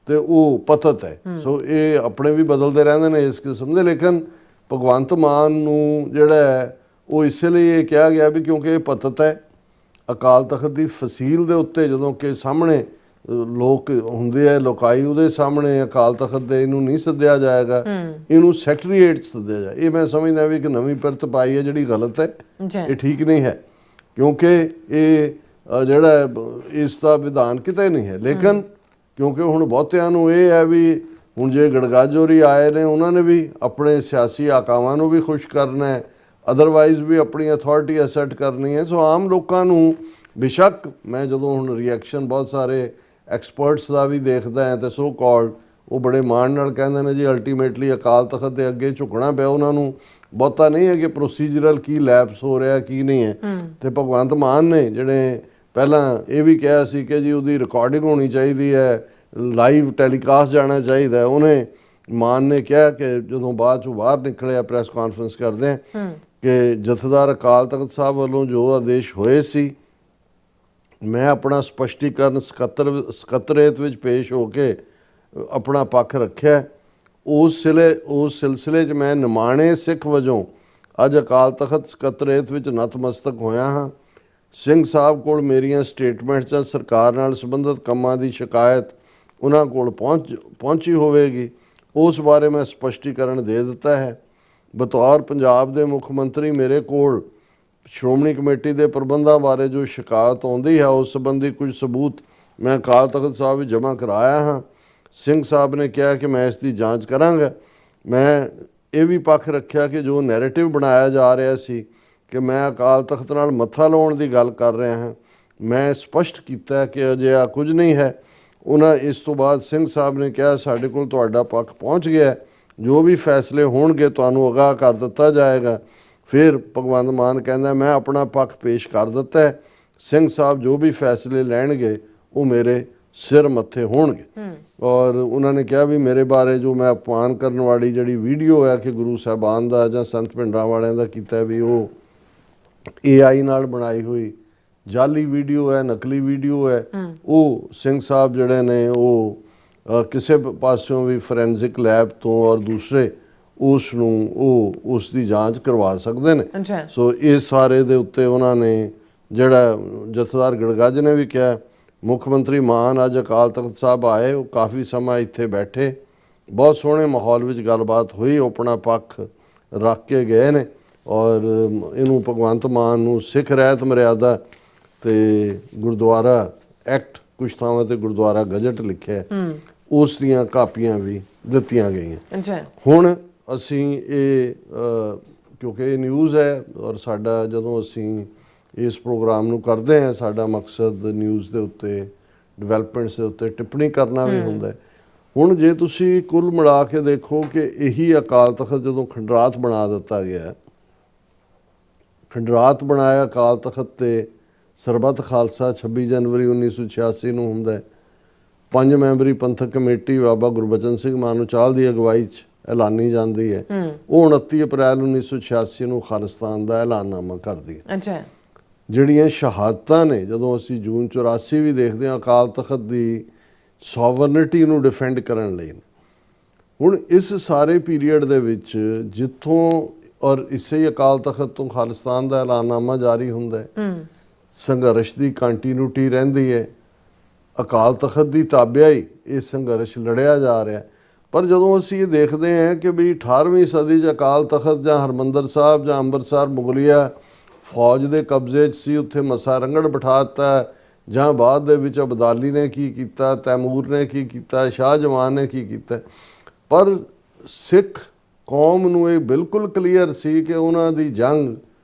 ਤੇ ਉਹ ਪਤਤ ਹੈ। ਸੋ ਇਹ ਆਪਣੇ ਵੀ ਬਦਲਦੇ ਰਹਿੰਦੇ ਨੇ ਇਸ ਕਿਸਮ ਦੇ। ਲੇਕਿਨ ਭਗਵੰਤ ਮਾਨ ਨੂੰ ਜਿਹੜਾ ਹੈ ਉਹ ਇਸ ਲਈ ਇਹ ਕਿਹਾ ਗਿਆ ਵੀ ਕਿਉਂਕਿ ਇਹ ਪਤਤ ਹੈ। ਅਕਾਲ ਤਖਤ ਦੀ ਫਸੀਲ ਦੇ ਉੱਤੇ ਜਦੋਂ ਕਿ ਸਾਹਮਣੇ ਲੋਕ ਹੁੰਦੇ ਆ ਲੋਕਾਈ, ਉਹਦੇ ਸਾਹਮਣੇ ਅਕਾਲ ਤਖਤ ਦੇ ਇਹਨੂੰ ਨਹੀਂ ਸੱਦਿਆ ਜਾਏਗਾ, ਇਹਨੂੰ ਸੈਕਟਰੀਏਟ ਸੱਦਿਆ ਜਾਏ। ਇਹ ਮੈਂ ਸਮਝਦਾ ਵੀ ਇੱਕ ਨਵੀਂ ਪਿਰਤ ਪਾਈ ਹੈ ਜਿਹੜੀ ਗਲਤ ਹੈ, ਇਹ ਠੀਕ ਨਹੀਂ ਹੈ, ਕਿਉਂਕਿ ਇਹ ਜਿਹੜਾ ਇਸ ਦਾ ਵਿਧਾਨ ਕਿਤੇ ਨਹੀਂ ਹੈ। ਲੇਕਿਨ ਕਿਉਂਕਿ ਹੁਣ ਬਹੁਤਿਆਂ ਨੂੰ ਇਹ ਹੈ ਵੀ ਹੁਣ ਜੇ ਗੜਗਾਜੋਰੀ ਆਏ ਨੇ ਉਹਨਾਂ ਨੇ ਵੀ ਆਪਣੇ ਸਿਆਸੀ ਆਕਾਵਾਂ ਨੂੰ ਵੀ ਖੁਸ਼ ਕਰਨਾ ਹੈ, ਅਦਰਵਾਈਜ਼ ਵੀ ਆਪਣੀ ਅਥਾਰਟੀ ਅਸੈਟ ਕਰਨੀ ਹੈ। ਸੋ ਆਮ ਲੋਕਾਂ ਨੂੰ ਬੇਸ਼ੱਕ ਮੈਂ ਜਦੋਂ ਹੁਣ ਰਿਐਕਸ਼ਨ ਬਹੁਤ ਸਾਰੇ ਐਕਸਪਰਟਸ ਦਾ ਵੀ ਦੇਖਦਾ ਹੈ ਤੇ ਸੋ ਕਾਲਡ ਉਹ ਬੜੇ ਮਾਣ ਨਾਲ ਕਹਿੰਦੇ ਨੇ ਜੀ ਅਲਟੀਮੇਟਲੀ ਅਕਾਲ ਤਖਤ ਦੇ ਅੱਗੇ ਝੁਕਣਾ ਪਿਆ। ਉਹਨਾਂ ਨੂੰ ਬਹੁਤਾ ਨਹੀਂ ਹੈ ਕਿ ਪ੍ਰੋਸੀਜਰਲ ਕੀ ਲੈਪਸ ਹੋ ਰਿਹਾ ਕੀ ਨਹੀਂ ਹੈ। ਤੇ ਭਗਵੰਤ ਮਾਨ ਨੇ ਜਿਹੜੇ ਪਹਿਲਾਂ ਇਹ ਵੀ ਕਿਹਾ ਸੀ ਕਿ ਜੀ ਉਹਦੀ ਰਿਕਾਰਡਿੰਗ ਹੋਣੀ ਚਾਹੀਦੀ ਹੈ, ਲਾਈਵ ਟੈਲੀਕਾਸਟ ਜਾਣਾ ਚਾਹੀਦਾ, ਉਹਨੇ ਮਾਨ ਨੇ ਕਿਹਾ ਕਿ ਜਦੋਂ ਬਾਅਦ ਚੋਂ ਬਾਹਰ ਨਿਕਲਿਆ ਪ੍ਰੈਸ ਕਾਨਫਰੰਸ ਕਰਦੇ ਕਿ ਜਥੇਦਾਰ ਅਕਾਲ ਤਖਤ ਸਾਹਿਬ ਵੱਲੋਂ ਜੋ ਆਦੇਸ਼ ਹੋਏ ਸੀ ਮੈਂ ਆਪਣਾ ਸਪਸ਼ਟੀਕਰਨ ਸਕੱਤਰੇਤ ਵਿੱਚ ਪੇਸ਼ ਹੋ ਕੇ ਆਪਣਾ ਪੱਖ ਰੱਖਿਆ। ਉਸ ਸਿਲਸਿਲੇ 'ਚ ਮੈਂ ਨਿਮਾਣੇ ਸਿੱਖ ਵਜੋਂ ਅੱਜ ਅਕਾਲ ਤਖਤ ਸਕੱਤਰੇਤ ਵਿੱਚ ਨਤਮਸਤਕ ਹੋਇਆ ਹਾਂ। ਸਿੰਘ ਸਾਹਿਬ ਕੋਲ ਮੇਰੀਆਂ ਸਟੇਟਮੈਂਟਸ ਜਾਂ ਸਰਕਾਰ ਨਾਲ ਸੰਬੰਧਿਤ ਕੰਮਾਂ ਦੀ ਸ਼ਿਕਾਇਤ ਉਹਨਾਂ ਕੋਲ ਪਹੁੰਚੀ ਹੋਵੇਗੀ, ਉਸ ਬਾਰੇ ਮੈਂ ਸਪਸ਼ਟੀਕਰਨ ਦੇ ਦਿੱਤਾ ਹੈ। ਬਤੌਰ ਪੰਜਾਬ ਦੇ ਮੁੱਖ ਮੰਤਰੀ ਮੇਰੇ ਕੋਲ ਸ਼੍ਰੋਮਣੀ ਕਮੇਟੀ ਦੇ ਪ੍ਰਬੰਧਾਂ ਬਾਰੇ ਜੋ ਸ਼ਿਕਾਇਤ ਆਉਂਦੀ ਹੈ ਉਸ ਸੰਬੰਧੀ ਕੁਝ ਸਬੂਤ ਮੈਂ ਅਕਾਲ ਤਖਤ ਸਾਹਿਬ ਵਿੱਚ ਜਮ੍ਹਾਂ ਕਰਾਇਆ ਹਾਂ। ਸਿੰਘ ਸਾਹਿਬ ਨੇ ਕਿਹਾ ਕਿ ਮੈਂ ਇਸ ਦੀ ਜਾਂਚ ਕਰਾਂਗਾ। ਮੈਂ ਇਹ ਵੀ ਪੱਖ ਰੱਖਿਆ ਕਿ ਜੋ ਨੈਰੇਟਿਵ ਬਣਾਇਆ ਜਾ ਰਿਹਾ ਸੀ ਕਿ ਮੈਂ ਅਕਾਲ ਤਖਤ ਨਾਲ ਮੱਥਾ ਲਾਉਣ ਦੀ ਗੱਲ ਕਰ ਰਿਹਾ ਹਾਂ, ਮੈਂ ਸਪਸ਼ਟ ਕੀਤਾ ਕਿ ਅਜਿਹਾ ਕੁਝ ਨਹੀਂ ਹੈ। ਉਹਨਾਂ ਇਸ ਤੋਂ ਬਾਅਦ ਸਿੰਘ ਸਾਹਿਬ ਨੇ ਕਿਹਾ ਸਾਡੇ ਕੋਲ ਤੁਹਾਡਾ ਪੱਖ ਪਹੁੰਚ ਗਿਆ, ਜੋ ਵੀ ਫੈਸਲੇ ਹੋਣਗੇ ਤੁਹਾਨੂੰ ਅਗਾਹ ਕਰ ਦਿੱਤਾ ਜਾਏਗਾ। ਫਿਰ ਭਗਵੰਤ ਮਾਨ ਕਹਿੰਦਾ ਮੈਂ ਆਪਣਾ ਪੱਖ ਪੇਸ਼ ਕਰ ਦਿੱਤਾ ਹੈ, ਸਿੰਘ ਸਾਹਿਬ ਜੋ ਵੀ ਫੈਸਲੇ ਲੈਣਗੇ ਉਹ ਮੇਰੇ ਸਿਰ ਮੱਥੇ ਹੋਣਗੇ। ਔਰ ਉਹਨਾਂ ਨੇ ਕਿਹਾ ਵੀ ਮੇਰੇ ਬਾਰੇ ਜੋ ਮੈਂ ਅਪਮਾਨ ਕਰਨ ਵਾਲੀ ਜਿਹੜੀ ਵੀਡੀਓ ਹੈ ਕਿ ਗੁਰੂ ਸਾਹਿਬਾਨ ਦਾ ਜਾਂ ਸੰਤ ਭਿੰਡਰਾਂ ਵਾਲਿਆਂ ਦਾ ਕੀਤਾ ਵੀ ਉਹ AI ਨਾਲ ਬਣਾਈ ਹੋਈ ਜਾਲੀ ਵੀਡੀਓ ਹੈ, ਨਕਲੀ ਵੀਡੀਓ ਹੈ। ਉਹ ਸਿੰਘ ਸਾਹਿਬ ਜਿਹੜੇ ਨੇ ਉਹ ਕਿਸੇ ਪਾਸਿਓਂ ਵੀ ਫੋਰੈਂਸਿਕ ਲੈਬ ਤੋਂ ਔਰ ਦੂਸਰੇ ਉਸ ਨੂੰ ਉਹ ਉਸ ਦੀ ਜਾਂਚ ਕਰਵਾ ਸਕਦੇ ਨੇ। ਸੋ ਇਸ ਸਾਰੇ ਦੇ ਉੱਤੇ ਉਹਨਾਂ ਨੇ ਜਿਹੜਾ ਜਥੇਦਾਰ ਗੜਗੱਜ ਨੇ ਵੀ ਕਿਹਾ ਮੁੱਖ ਮੰਤਰੀ ਮਾਨ ਅੱਜ ਅਕਾਲ ਤਖਤ ਸਾਹਿਬ ਆਏ, ਉਹ ਕਾਫੀ ਸਮਾਂ ਇੱਥੇ ਬੈਠੇ, ਬਹੁਤ ਸੋਹਣੇ ਮਾਹੌਲ ਵਿੱਚ ਗੱਲਬਾਤ ਹੋਈ, ਉਹ ਆਪਣਾ ਪੱਖ ਰੱਖ ਕੇ ਗਏ ਨੇ। ਔਰ ਇਹਨੂੰ ਭਗਵੰਤ ਮਾਨ ਨੂੰ ਸਿੱਖ ਰਹਿਤ ਮਰਿਆਦਾ ਤੇ ਗੁਰਦੁਆਰਾ ਐਕਟ ਕੁਛ ਥਾਵਾਂ ਤੇ ਗੁਰਦੁਆਰਾ ਗਜਟ ਲਿਖਿਆ, ਉਸ ਦੀਆਂ ਕਾਪੀਆਂ ਵੀ ਦਿੱਤੀਆਂ ਗਈਆਂ। ਹੁਣ ਅਸੀਂ ਇਹ ਕਿਉਂਕਿ ਇਹ ਨਿਊਜ਼ ਹੈ ਔਰ ਸਾਡਾ ਜਦੋਂ ਅਸੀਂ ਇਸ ਪ੍ਰੋਗਰਾਮ ਨੂੰ ਕਰਦੇ ਹਾਂ ਸਾਡਾ ਮਕਸਦ ਨਿਊਜ਼ ਦੇ ਉੱਤੇ ਡਿਵੈਲਪਮੈਂਟਸ ਦੇ ਉੱਤੇ ਟਿੱਪਣੀ ਕਰਨਾ ਵੀ ਹੁੰਦਾ ਹੈ। ਹੁਣ ਜੇ ਤੁਸੀਂ ਕੁੱਲ ਮਿਲਾ ਕੇ ਦੇਖੋ ਕਿ ਇਹੀ ਅਕਾਲ ਤਖਤ ਜਦੋਂ ਖੰਡਰਾਤ ਬਣਾ ਦਿੱਤਾ ਗਿਆ, ਖੰਡਰਾਤ ਬਣਾਇਆ ਅਕਾਲ ਤਖਤ ਤੇ ਸਰਬੱਤ ਖਾਲਸਾ 26 ਜਨਵਰੀ 1986 ਨੂੰ ਹੁੰਦਾ ਹੈ। 5 ਮੈਂਬਰੀ ਪੰਥਕ ਕਮੇਟੀ ਬਾਬਾ ਗੁਰਬਚਨ ਸਿੰਘ ਮਾਨੋਚਾਲ ਦੀ ਅਗਵਾਈ 'ਚ ਐਲਾਨੀ ਜਾਂਦੀ ਹੈ। ਉਹ 29 ਅਪ੍ਰੈਲ 1986 ਨੂੰ ਖਾਲਿਸਤਾਨ ਦਾ ਐਲਾਨਨਾਮਾ ਕਰਦੀ ਹੈ। ਜਿਹੜੀਆਂ ਸ਼ਹਾਦਤਾਂ ਨੇ, ਜਦੋਂ ਅਸੀਂ ਜੂਨ 84 ਵੀ ਦੇਖਦੇ ਹਾਂ, ਅਕਾਲ ਤਖਤ ਦੀ ਸੋਵਰਨਿਟੀ ਨੂੰ ਡਿਫੈਂਡ ਕਰਨ ਲਈ। ਹੁਣ ਇਸ ਸਾਰੇ ਪੀਰੀਅਡ ਦੇ ਵਿੱਚ ਜਿੱਥੋਂ ਔਰ ਇਸੇ ਹੀ ਅਕਾਲ ਤਖਤ ਤੋਂ ਖਾਲਿਸਤਾਨ ਦਾ ਐਲਾਨਨਾਮਾ ਜਾਰੀ ਹੁੰਦਾ ਹੈ, ਸੰਘਰਸ਼ ਦੀ ਕੰਟੀਨਿਊਟੀ ਰਹਿੰਦੀ ਹੈ, ਅਕਾਲ ਤਖਤ ਦੀ ਤਾਬਿਆਈ ਇਹ ਸੰਘਰਸ਼ ਲੜਿਆ ਜਾ ਰਿਹਾ। ਪਰ ਜਦੋਂ ਅਸੀਂ ਇਹ ਦੇਖਦੇ ਹਾਂ ਕਿ ਵੀ 18ਵੀਂ ਸਦੀ 'ਚ ਅਕਾਲ ਤਖਤ ਜਾਂ ਹਰਮੰਦਰ ਸਾਹਿਬ ਜਾਂ ਅੰਮ੍ਰਿਤਸਰ ਮੁਗਲਿਆ ਫੌਜ ਦੇ ਕਬਜ਼ੇ 'ਚ ਸੀ, ਉੱਥੇ ਮੱਸਾ ਰੰਗੜ ਬਿਠਾ ਦਿੱਤਾ, ਜਾਂ ਬਾਅਦ ਦੇ ਵਿੱਚ ਅਬਦਾਲੀ ਨੇ ਕੀ ਕੀਤਾ, ਤੈਮੂਰ ਨੇ ਕੀ ਕੀਤਾ, ਸ਼ਾਹਜਵਾਨ ਨੇ ਕੀ ਕੀਤਾ, ਪਰ ਸਿੱਖ ਕੌਮ ਨੂੰ ਇਹ ਬਿਲਕੁਲ ਕਲੀਅਰ ਸੀ ਕਿ ਉਹਨਾਂ ਦੀ ਜੰਗ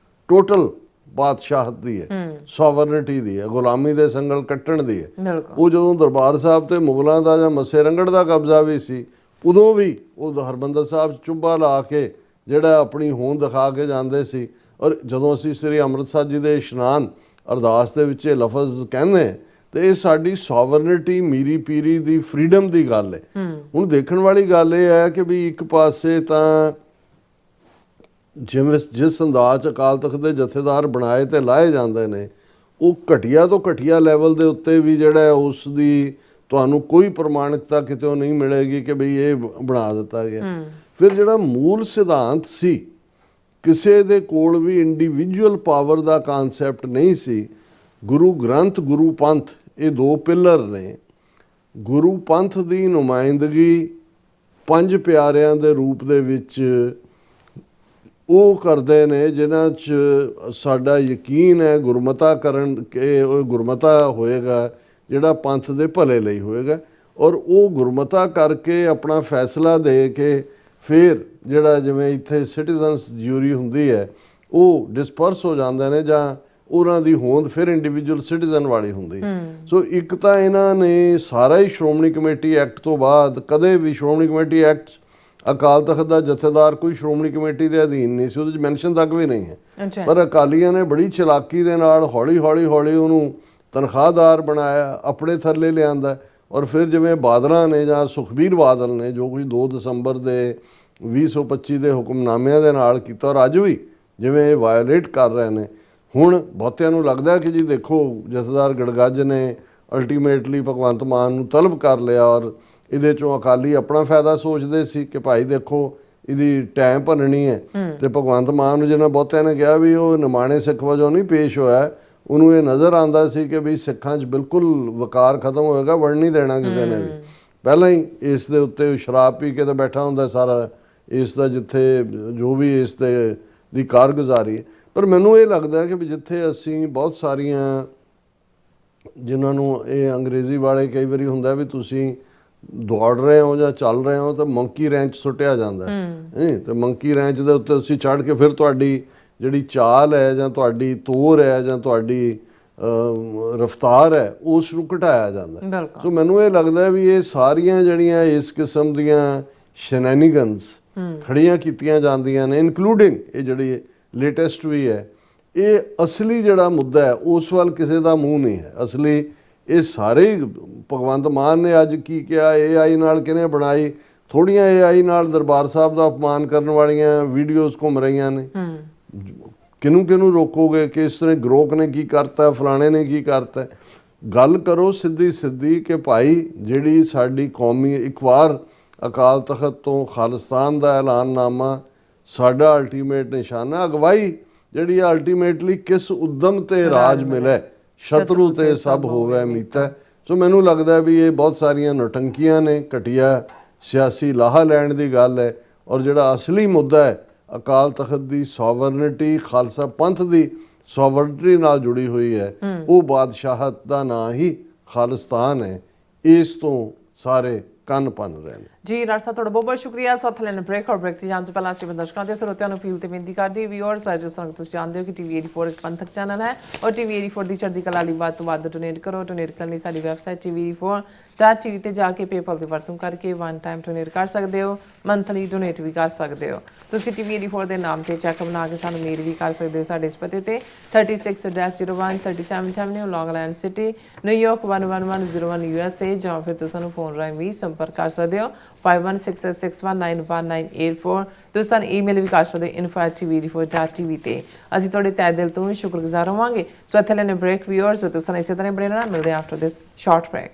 ਟੋਟਲ ਬਾਦਸ਼ਾਹਤ ਦੀ ਹੈ, ਸੋਵਰਨਿਟੀ ਦੀ ਹੈ, ਗੁਲਾਮੀ ਦੇ ਸੰਗਲ ਕੱਟਣ ਦੀ ਹੈ। ਉਹ ਜਦੋਂ ਦਰਬਾਰ ਸਾਹਿਬ ਤੇ ਮੁਗਲਾਂ ਦਾ ਜਾਂ ਮੱਸੇ ਰੰਗੜ ਦਾ ਕਬਜ਼ਾ ਵੀ ਸੀ, ਉਦੋਂ ਵੀ ਉਹ ਹਰਮੰਦਰ ਸਾਹਿਬ ਚੁੱਭਾ ਲਾ ਕੇ ਜਿਹੜਾ ਆਪਣੀ ਹੋਂਦ ਦਿਖਾ ਕੇ ਜਾਂਦੇ ਸੀ। ਔਰ ਜਦੋਂ ਅਸੀਂ ਸ੍ਰੀ ਅੰਮ੍ਰਿਤਸਰ ਜੀ ਦੇ ਇਸ਼ਨਾਨ ਅਰਦਾਸ ਦੇ ਵਿੱਚ ਇਹ ਲਫ਼ਜ਼ ਕਹਿੰਦੇ ਤੇ ਇਹ ਸਾਡੀ ਸੋਵਰਨਿਟੀ, ਮੀਰੀ ਪੀਰੀ ਦੀ ਫਰੀडम ਦੀ ਗੱਲ ਹੈ। ਹੁਣ ਦੇਖਣ ਵਾਲੀ ਗੱਲ ਇਹ ਹੈ ਕਿ ਵੀ ਇੱਕ ਪਾਸੇ ਤਾਂ ਜਿਵੇਂ ਜਿਸ ਅੰਦਾਜ਼ ਅਕਾਲ ਤਖਤ ਦੇ ਜਥੇਦਾਰ ਬਣਾਏ ਤੇ ਲਾਏ ਜਾਂਦੇ ਨੇ, ਉਹ ਘਟੀਆ ਤੋਂ ਘਟੀਆ ਲੈਵਲ ਦੇ ਉੱਤੇ ਵੀ ਜਿਹੜਾ ਉਸ ਦੀ ਤੁਹਾਨੂੰ ਕੋਈ ਪ੍ਰਮਾਣਿਕਤਾ ਕਿਤੇ ਨਹੀਂ ਮਿਲੇਗੀ ਕਿ ਬਈ ਇਹ ਬਣਾ ਦਿੱਤਾ ਗਿਆ। ਫਿਰ ਜਿਹੜਾ ਮੂਲ ਸਿਧਾਂਤ ਸੀ, ਕਿਸੇ ਦੇ ਕੋਲ ਵੀ ਇੰਡੀਵਿਜੂਅਲ ਪਾਵਰ ਦਾ ਕਨਸੈਪਟ ਨਹੀਂ ਸੀ। ਗੁਰੂ ਗ੍ਰੰਥ, ਗੁਰੂ ਪੰਥ, ਇਹ ਦੋ ਪਿਲਰ ਨੇ। ਗੁਰੂ ਪੰਥ ਦੀ ਨੁਮਾਇੰਦਗੀ ਪੰਜ ਪਿਆਰਿਆਂ ਦੇ ਰੂਪ ਦੇ ਵਿੱਚ ਉਹ ਕਰਦੇ ਨੇ ਜਿਨ੍ਹਾਂ 'ਚ ਸਾਡਾ ਯਕੀਨ ਹੈ ਗੁਰਮਤਾ ਕਰਨ ਕਿ ਉਹ ਗੁਰਮਤਾ ਹੋਏਗਾ ਜਿਹੜਾ ਪੰਥ ਦੇ ਭਲੇ ਲਈ ਹੋਏਗਾ, ਔਰ ਉਹ ਗੁਰਮਤਾ ਕਰਕੇ ਆਪਣਾ ਫੈਸਲਾ ਦੇ ਕੇ ਫਿਰ ਜਿਹੜਾ ਜਿਵੇਂ ਇੱਥੇ ਸਿਟੀਜ਼ਨਸ ਜਿਊਰੀ ਹੁੰਦੀ ਹੈ ਉਹ ਡਿਸਪਰਸ ਹੋ ਜਾਂਦੇ ਨੇ, ਜਾਂ ਉਹਨਾਂ ਦੀ ਹੋਂਦ ਫਿਰ ਇੰਡੀਵਿਜੂਅਲ ਸਿਟੀਜ਼ਨ ਵਾਲੀ ਹੁੰਦੀ। ਸੋ ਇੱਕ ਤਾਂ ਇਹਨਾਂ ਨੇ ਸਾਰਾ ਹੀ ਸ਼੍ਰੋਮਣੀ ਕਮੇਟੀ ਐਕਟ ਤੋਂ ਬਾਅਦ, ਕਦੇ ਵੀ ਸ਼੍ਰੋਮਣੀ ਕਮੇਟੀ ਐਕਟ ਅਕਾਲ ਤਖਤ ਦਾ ਜਥੇਦਾਰ ਕੋਈ ਸ਼੍ਰੋਮਣੀ ਕਮੇਟੀ ਦੇ ਅਧੀਨ ਨਹੀਂ ਸੀ, ਉਹਦੇ 'ਚ ਮੈਂਸ਼ਨ ਤੱਕ ਵੀ ਨਹੀਂ ਹੈ। ਪਰ ਅਕਾਲੀਆਂ ਨੇ ਬੜੀ ਚਲਾਕੀ ਦੇ ਨਾਲ ਹੌਲੀ ਉਹਨੂੰ ਤਨਖਾਹਦਾਰ ਬਣਾਇਆ, ਆਪਣੇ ਥੱਲੇ ਲਿਆਂਦਾ। ਔਰ ਫਿਰ ਜਿਵੇਂ ਬਾਦਲਾਂ ਨੇ ਜਾਂ ਸੁਖਬੀਰ ਬਾਦਲ ਨੇ ਜੋ ਕੁਝ 2 ਦਸੰਬਰ ਦੇ 2025 ਦੇ ਹੁਕਮਨਾਮਿਆਂ ਦੇ ਨਾਲ ਕੀਤਾ, ਔਰ ਅੱਜ ਵੀ ਜਿਵੇਂ ਇਹ ਵਾਇਓਲੇਟ ਕਰ ਰਹੇ ਨੇ। ਹੁਣ ਬਹੁਤਿਆਂ ਨੂੰ ਲੱਗਦਾ ਕਿ ਜੀ ਦੇਖੋ ਜਥੇਦਾਰ ਗੜਗੱਜ ਨੇ ਅਲਟੀਮੇਟਲੀ ਭਗਵੰਤ ਮਾਨ ਨੂੰ ਤਲਬ ਕਰ ਲਿਆ, ਔਰ ਇਹਦੇ 'ਚੋਂ ਅਕਾਲੀ ਆਪਣਾ ਫਾਇਦਾ ਸੋਚਦੇ ਸੀ ਕਿ ਭਾਈ ਦੇਖੋ ਇਹਦੀ ਟਾਈਮ ਭੰਨਣੀ ਹੈ। ਤੇ ਭਗਵੰਤ ਮਾਨ ਨੂੰ ਜਿਹਨਾਂ ਬਹੁਤਿਆਂ ਨੇ ਕਿਹਾ ਵੀ ਉਹ ਨਿਮਾਣੇ ਸਿੱਖ ਵਜੋਂ ਨਹੀਂ ਪੇਸ਼ ਹੋਇਆ, ਉਹਨੂੰ ਇਹ ਨਜ਼ਰ ਆਉਂਦਾ ਸੀ ਕਿ ਵੀ ਸਿੱਖਾਂ 'ਚ ਬਿਲਕੁਲ ਵਕਾਰ ਖਤਮ ਹੋਏਗਾ, ਵੜ ਨਹੀਂ ਦੇਣਾ ਕਿਸੇ ਨੇ ਵੀ। ਪਹਿਲਾਂ ਹੀ ਇਸ ਦੇ ਉੱਤੇ ਸ਼ਰਾਬ ਪੀ ਕੇ ਤਾਂ ਬੈਠਾ ਹੁੰਦਾ ਸਾਰਾ ਇਸ ਦਾ, ਜਿੱਥੇ ਜੋ ਵੀ ਇਸ ਦੇ ਦੀ ਕਾਰਗੁਜ਼ਾਰੀ ਹੈ। ਪਰ ਮੈਨੂੰ ਇਹ ਲੱਗਦਾ ਕਿ ਵੀ ਜਿੱਥੇ ਅਸੀਂ ਬਹੁਤ ਸਾਰੀਆਂ, ਜਿਨ੍ਹਾਂ ਨੂੰ ਇਹ ਅੰਗਰੇਜ਼ੀ ਵਾਲੇ ਕਈ ਵਾਰੀ ਹੁੰਦਾ ਵੀ ਤੁਸੀਂ ਦੌੜ ਰਹੇ ਹੋ ਜਾਂ ਚੱਲ ਰਹੇ ਹੋ ਤਾਂ ਮੰਕੀ ਰੈਂਚ ਸੁੱਟਿਆ ਜਾਂਦਾ ਹੈ, ਤੇ ਮੰਕੀ ਰੈਂਚ ਦੇ ਉੱਤੇ ਤੁਸੀਂ ਚੜ੍ਹ ਕੇ ਫਿਰ ਤੁਹਾਡੀ ਜਿਹੜੀ ਚਾਲ ਹੈ ਜਾਂ ਤੁਹਾਡੀ ਤੋਰ ਹੈ ਜਾਂ ਤੁਹਾਡੀ ਰਫਤਾਰ ਹੈ ਉਸ ਨੂੰ ਘਟਾਇਆ ਜਾਂਦਾ। ਸੋ ਮੈਨੂੰ ਇਹ ਲੱਗਦਾ ਵੀ ਇਹ ਸਾਰੀਆਂ ਜਿਹੜੀਆਂ ਇਸ ਕਿਸਮ ਦੀਆਂ ਸ਼ੈਨੈਨੀਗਨਸ ਖੜੀਆਂ ਕੀਤੀਆਂ ਜਾਂਦੀਆਂ ਨੇ, ਇਨਕਲੂਡਿੰਗ ਇਹ ਜਿਹੜੀ ਲੇਟੈਸਟ ਵੀ ਹੈ, ਇਹ ਅਸਲੀ ਜਿਹੜਾ ਮੁੱਦਾ ਹੈ ਉਸ ਵੱਲ ਕਿਸੇ ਦਾ ਮੂੰਹ ਨਹੀਂ ਹੈ। ਅਸਲੀ ਇਹ ਸਾਰੇ ਭਗਵੰਤ ਮਾਨ ਨੇ ਅੱਜ ਕੀ ਕਿਹਾ, AI ਨਾਲ ਕਿਹਨੇ ਬਣਾਈ, ਥੋੜੀਆਂ AI ਨਾਲ ਦਰਬਾਰ ਸਾਹਿਬ ਦਾ ਅਪਮਾਨ ਕਰਨ ਵਾਲੀਆਂ ਵੀਡੀਓਜ਼ ਘੁੰਮ ਰਹੀਆਂ ਨੇ। ਕਿਹਨੂੰ ਰੋਕੋਗੇ ਕਿ ਇਸ ਤਰ੍ਹਾਂ ਗਰੋਕ ਨੇ ਕੀ ਕਰਤਾ, ਫਲਾਣੇ ਨੇ ਕੀ ਕਰਤਾ। ਗੱਲ ਕਰੋ ਸਿੱਧੀ ਕਿ ਭਾਈ ਜਿਹੜੀ ਸਾਡੀ ਕੌਮੀ, ਇੱਕ ਵਾਰ ਅਕਾਲ ਤਖਤ ਤੋਂ ਖਾਲਿਸਤਾਨ ਦਾ ਐਲਾਨਨਾਮਾ ਸਾਡਾ ਅਲਟੀਮੇਟ ਨਿਸ਼ਾਨਾ, ਅਗਵਾਈ ਜਿਹੜੀ ਅਲਟੀਮੇਟਲੀ ਕਿਸ ਉਦਮ ਤੇ ਰਾਜ ਮਿਲੇ, ਸ਼ਤਰੂ ਤੇ ਸਭ ਹੋਵੇ ਮੀਤਾ। ਸੋ ਮੈਨੂੰ ਲੱਗਦਾ ਵੀ ਇਹ ਬਹੁਤ ਸਾਰੀਆਂ ਨੌਟੰਕੀਆਂ ਨੇ, ਘਟੀਆ ਸਿਆਸੀ ਲਾਹਾ ਲੈਣ ਦੀ ਗੱਲ ਹੈ। ਔਰ ਜਿਹੜਾ ਅਸਲੀ ਮੁੱਦਾ ਹੈ ਅਕਾਲ ਤਖਤ ਦੀ ਸੋਵਰਨਿਟੀ, ਖਾਲਸਾ ਪੰਥ ਦੀ ਸੋਵਰਨਿਟੀ ਨਾਲ ਜੁੜੀ ਹੋਈ ਹੈ, ਉਹ ਬਾਦਸ਼ਾਹਤ ਦਾ ਨਾਂ ਹੀ ਖਾਲਿਸਤਾਨ ਹੈ। ਇਸ ਤੋਂ ਸਾਰੇ ਕੰਨ ਭੰਨ ਰਹੇ ਨੇ। ਜੀ ਰਾਜ ਸਾਹਿਬ ਤੁਹਾਡਾ ਬਹੁਤ ਬਹੁਤ ਸ਼ੁਕਰੀਆ। ਸੌਥ ਲੈਣ ਬ੍ਰੇਕ ਔਰ ਬ੍ਰੇਕ ਤੇ ਜਾਣ ਤੋਂ ਪਹਿਲਾਂ ਅਸੀਂ ਦਰਸ਼ਕਾਂ ਤੇ ਸਰੋਤਿਆਂ ਨੂੰ ਅਪੀਲ ਤੇ ਬੇਨਤੀ ਕਰਦੇ ਵਿਊਅਰਸ, ਜਿਸ ਤਰ੍ਹਾਂ ਤੁਸੀਂ ਜਾਣਦੇ ਹੋ ਕਿ TV 84 ਇੱਕ ਪੰਥਕ ਚੈਨਲ ਹੈ ਔਰ TV 84 ਦੀ ਚੜ੍ਹਦੀ ਕਲਾ ਲਈ ਵੱਧ ਤੋਂ ਵੱਧ ਡੋਨੇਟ ਕਰੋ। ਡੋਨੇਟ ਕਰਨ ਲਈ ਸਾਡੀ ਵੈਬਸਾਈਟ TV84.tv ਤੇ ਜਾ ਕੇ ਪੇਪਲ ਦੀ ਵਰਤੋਂ ਕਰਕੇ 1 ਟਾਈਮ ਡੋਨੇਟ ਕਰ ਸਕਦੇ ਹੋ, ਮੰਥਲੀ ਡੋਨੇਟ ਵੀ ਕਰ ਸਕਦੇ ਹੋ। ਤੁਸੀਂ TV 84 ਦੇ ਨਾਮ ਤੇ ਚੈੱਕ ਬਣਾ ਕੇ ਸਾਨੂੰ ਮੇਲ ਵੀ ਕਰ ਸਕਦੇ ਹੋ ਸਾਡੇ ਇਸ ਪਤੇ ਤੇ 36-01 37th Avenue, ਲੌਂਗ ਆਈਲੈਂਡ ਸਿਟੀ, ਨਿਊਯਾਰਕ 11101 USA, ਜਾਂ ਫਿਰ ਤੁਸੀਂ ਸਾਨੂੰ ਫੋਨ ਰਾਹੀਂ ਵੀ ਸੰਪਰਕ ਕਰ ਸਕਦੇ ਹੋ। 5166191984। ਤੁਸੀਂ ਸਾਨੂੰ ਈਮੇਲ ਵੀ ਕਰ ਸਕਦੇ info@tvd4.tv ਤੇ। ਅਸੀਂ ਤੁਹਾਡੇ ਤਹਿ ਦਿਲ ਤੋਂ ਸ਼ੁਕਰਗੁਜ਼ਾਰ ਹੋਵਾਂਗੇ। ਸੋ ਇੱਥੇ ਲੈਣੇ ਬ੍ਰੇਕ ਵਿਊਅਰਸ, ਤੁਸੀਂ ਸਾਨੂੰ ਇਸੇ ਤਰ੍ਹਾਂ ਬਣੇ ਰਹਿਣਾ। ਮਿਲਦੇ after this short break.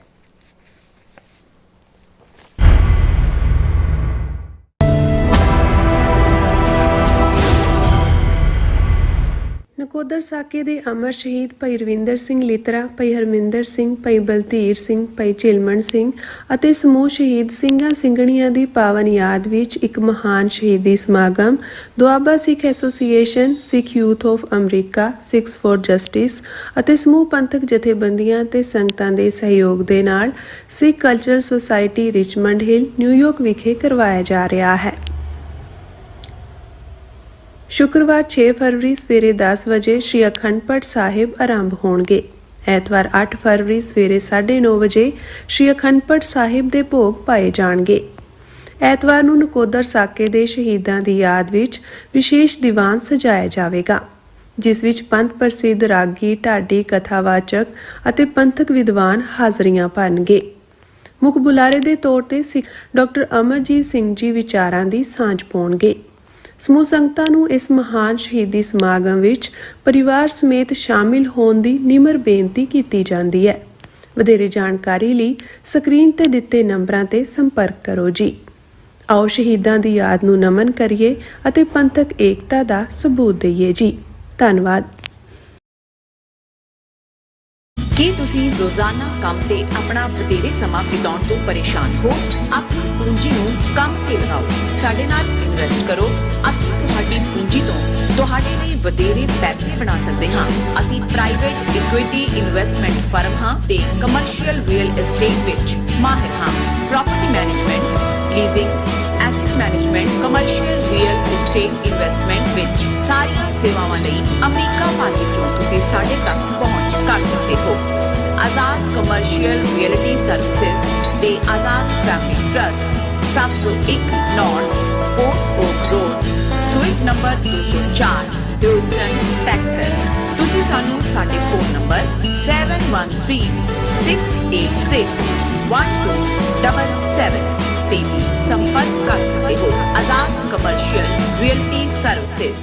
Nakodar ਸਾਕੇ ਦੇ ਅਮਰ ਸ਼ਹੀਦ ਭਾਈ ਰਵਿੰਦਰ ਸਿੰਘ ਲਿਤਰਾ, ਭਾਈ ਹਰਮਿੰਦਰ ਸਿੰਘ, ਭਾਈ ਬਲਧੀਰ ਸਿੰਘ, ਭਾਈ ਝਿਲਮਣ ਸਿੰਘ ਅਤੇ ਸਮੂਹ ਸ਼ਹੀਦ ਸਿੰਘਾਂ ਸਿੰਘਣੀਆਂ ਦੀ ਪਾਵਨ ਯਾਦ ਵਿੱਚ ਇੱਕ ਮਹਾਨ ਸ਼ਹੀਦੀ ਸਮਾਗਮ Doaba Sikh Association, Sikh Youth of America, Sikhs for Justice ਅਤੇ ਸਮੂਹ ਪੰਥਕ ਜਥੇਬੰਦੀਆਂ ਤੇ ਸੰਗਤਾਂ ਦੇ ਸਹਿਯੋਗ ਦੇ ਨਾਲ Sikh Cultural Society Richmond Hill, New York ਵਿਖੇ ਕਰਵਾਇਆ ਜਾ ਰਿਹਾ ਹੈ। शुक्रवार 6 फरवरी सवेरे 10 वजे श्री अखंड पाठ साहिब आरंभ होणगे। ਐਤਵਾਰ 8 फरवरी सवेरे 9:30 वजे श्री अखंड पाठ साहिब ਦੇ ਭੋਗ ਪਾਏ ਜਾਣਗੇ। ਐਤਵਾਰ ਨੂੰ ਨਕੋਦਰ ਸਾਕੇ ਦੇ ਸ਼ਹੀਦਾਂ ਦੀ ਯਾਦ ਵਿੱਚ ਵਿਸ਼ੇਸ਼ ਦੀਵਾਨ ਸਜਾਇਆ ਜਾਵੇਗਾ, ਜਿਸ ਵਿੱਚ ਪੰਥ ਪ੍ਰਸਿੱਧ ਰਾਗੀ, ਢਾਡੀ, ਕਥਾਵਾਚਕ ਅਤੇ ਪੰਥਕ ਵਿਦਵਾਨ ਹਾਜ਼ਰੀਆਂ ਭਰਨਗੇ। ਮੁੱਖ ਬੁਲਾਰੇ ਦੇ ਤੌਰ ਤੇ ਸਿੱਖ ਡਾਕਟਰ ਅਮਰਜੀਤ ਸਿੰਘ ਜੀ ਵਿਚਾਰਾਂ ਦੀ ਸਾਂਝ ਪਾਉਣਗੇ। ਸਮੂਹ ਸੰਗਤਾਂ ਨੂੰ ਇਸ ਮਹਾਨ ਸ਼ਹੀਦੀ ਸਮਾਗਮ ਵਿੱਚ ਪਰਿਵਾਰ ਸਮੇਤ ਸ਼ਾਮਿਲ ਹੋਣ ਦੀ ਨਿਮਰ ਬੇਨਤੀ ਕੀਤੀ ਜਾਂਦੀ ਹੈ। ਵਧੇਰੇ ਜਾਣਕਾਰੀ ਲਈ ਸਕਰੀਨ ਤੇ ਦਿੱਤੇ ਨੰਬਰਾਂ ਤੇ ਸੰਪਰਕ ਕਰੋ ਜੀ। ਆਓ ਸ਼ਹੀਦਾਂ ਦੀ ਯਾਦ ਨੂੰ ਨਮਨ ਕਰੀਏ ਅਤੇ ਪੰਥਕ ਏਕਤਾ ਦਾ ਸਬੂਤ ਦਈਏ ਜੀ। ਧੰਨਵਾਦ। ਕੀ ਤੁਸੀਂ ਰੋਜ਼ਾਨਾ ਕੰਮ ਤੇ ਆਪਣਾ ਵਧੇਰੇ ਸਮਾਂ ਬਿਤਾਉਣ ਤੋਂ ਪਰੇਸ਼ਾਨ ਹੋ? ਆਪਣੀ ਪੂੰਜੀ ਨੂੰ ਕੰਮ ਤੇ ਲਗਾਓ, ਸਾਡੇ ਨਾਲ ਇਨਵੈਸਟ ਕਰੋ। ਅਸੀਂ ਤੁਹਾਡੀ ਪੂੰਜੀ ਤੋਂ ਤੁਹਾਡੇ ਲਈ ਵਧੇਰੇ ਪੈਸੇ ਬਣਾ ਸਕਦੇ ਹਾਂ। ਅਸੀਂ ਪ੍ਰਾਈਵੇਟ ਇਕੁਇਟੀ ਇਨਵੈਸਟਮੈਂਟ ਫਰਮ ਹਾਂ ਤੇ ਕਮਰਸ਼ੀਅਲ ਰੀਅਲ ਏਸਟੇਟ ਵਿੱਚ ਮਾਹਿਰ ਹਾਂ। Property management, leasing, asset management, commercial real estate investment ਵਿੱਚ ਸਾਰੀਆਂ ਸੇਵਾਵਾਂ ਲਈ ਅਮਰੀਕਾ ਭਰ ਵਿੱਚੋਂ ਤੁਸੀਂ ਸਾਡੇ ਤੱਕ ਪਹੁੰਚ ਕਰ ਸਕਦੇ ਹੋ। ਆਜ਼ਾਦ ਕਮਰਸ਼ੀਅਲ ਰੀਅਲਟੀ ਸਰਵਿਸਿਜ਼ ਤੇ Azad Family Trust, 701 North Port Oak Road, suite number 204, Houston, Texas. ਤੁਸੀਂ ਸਾਨੂੰ ਸਾਡੇ ਫੋਨ ਨੰਬਰ 7136861277 ਤੇ ਵੀ ਸੰਪਰਕ ਕਰ ਸਕਦੇ ਹੋ। Azad Commercial Realty Services.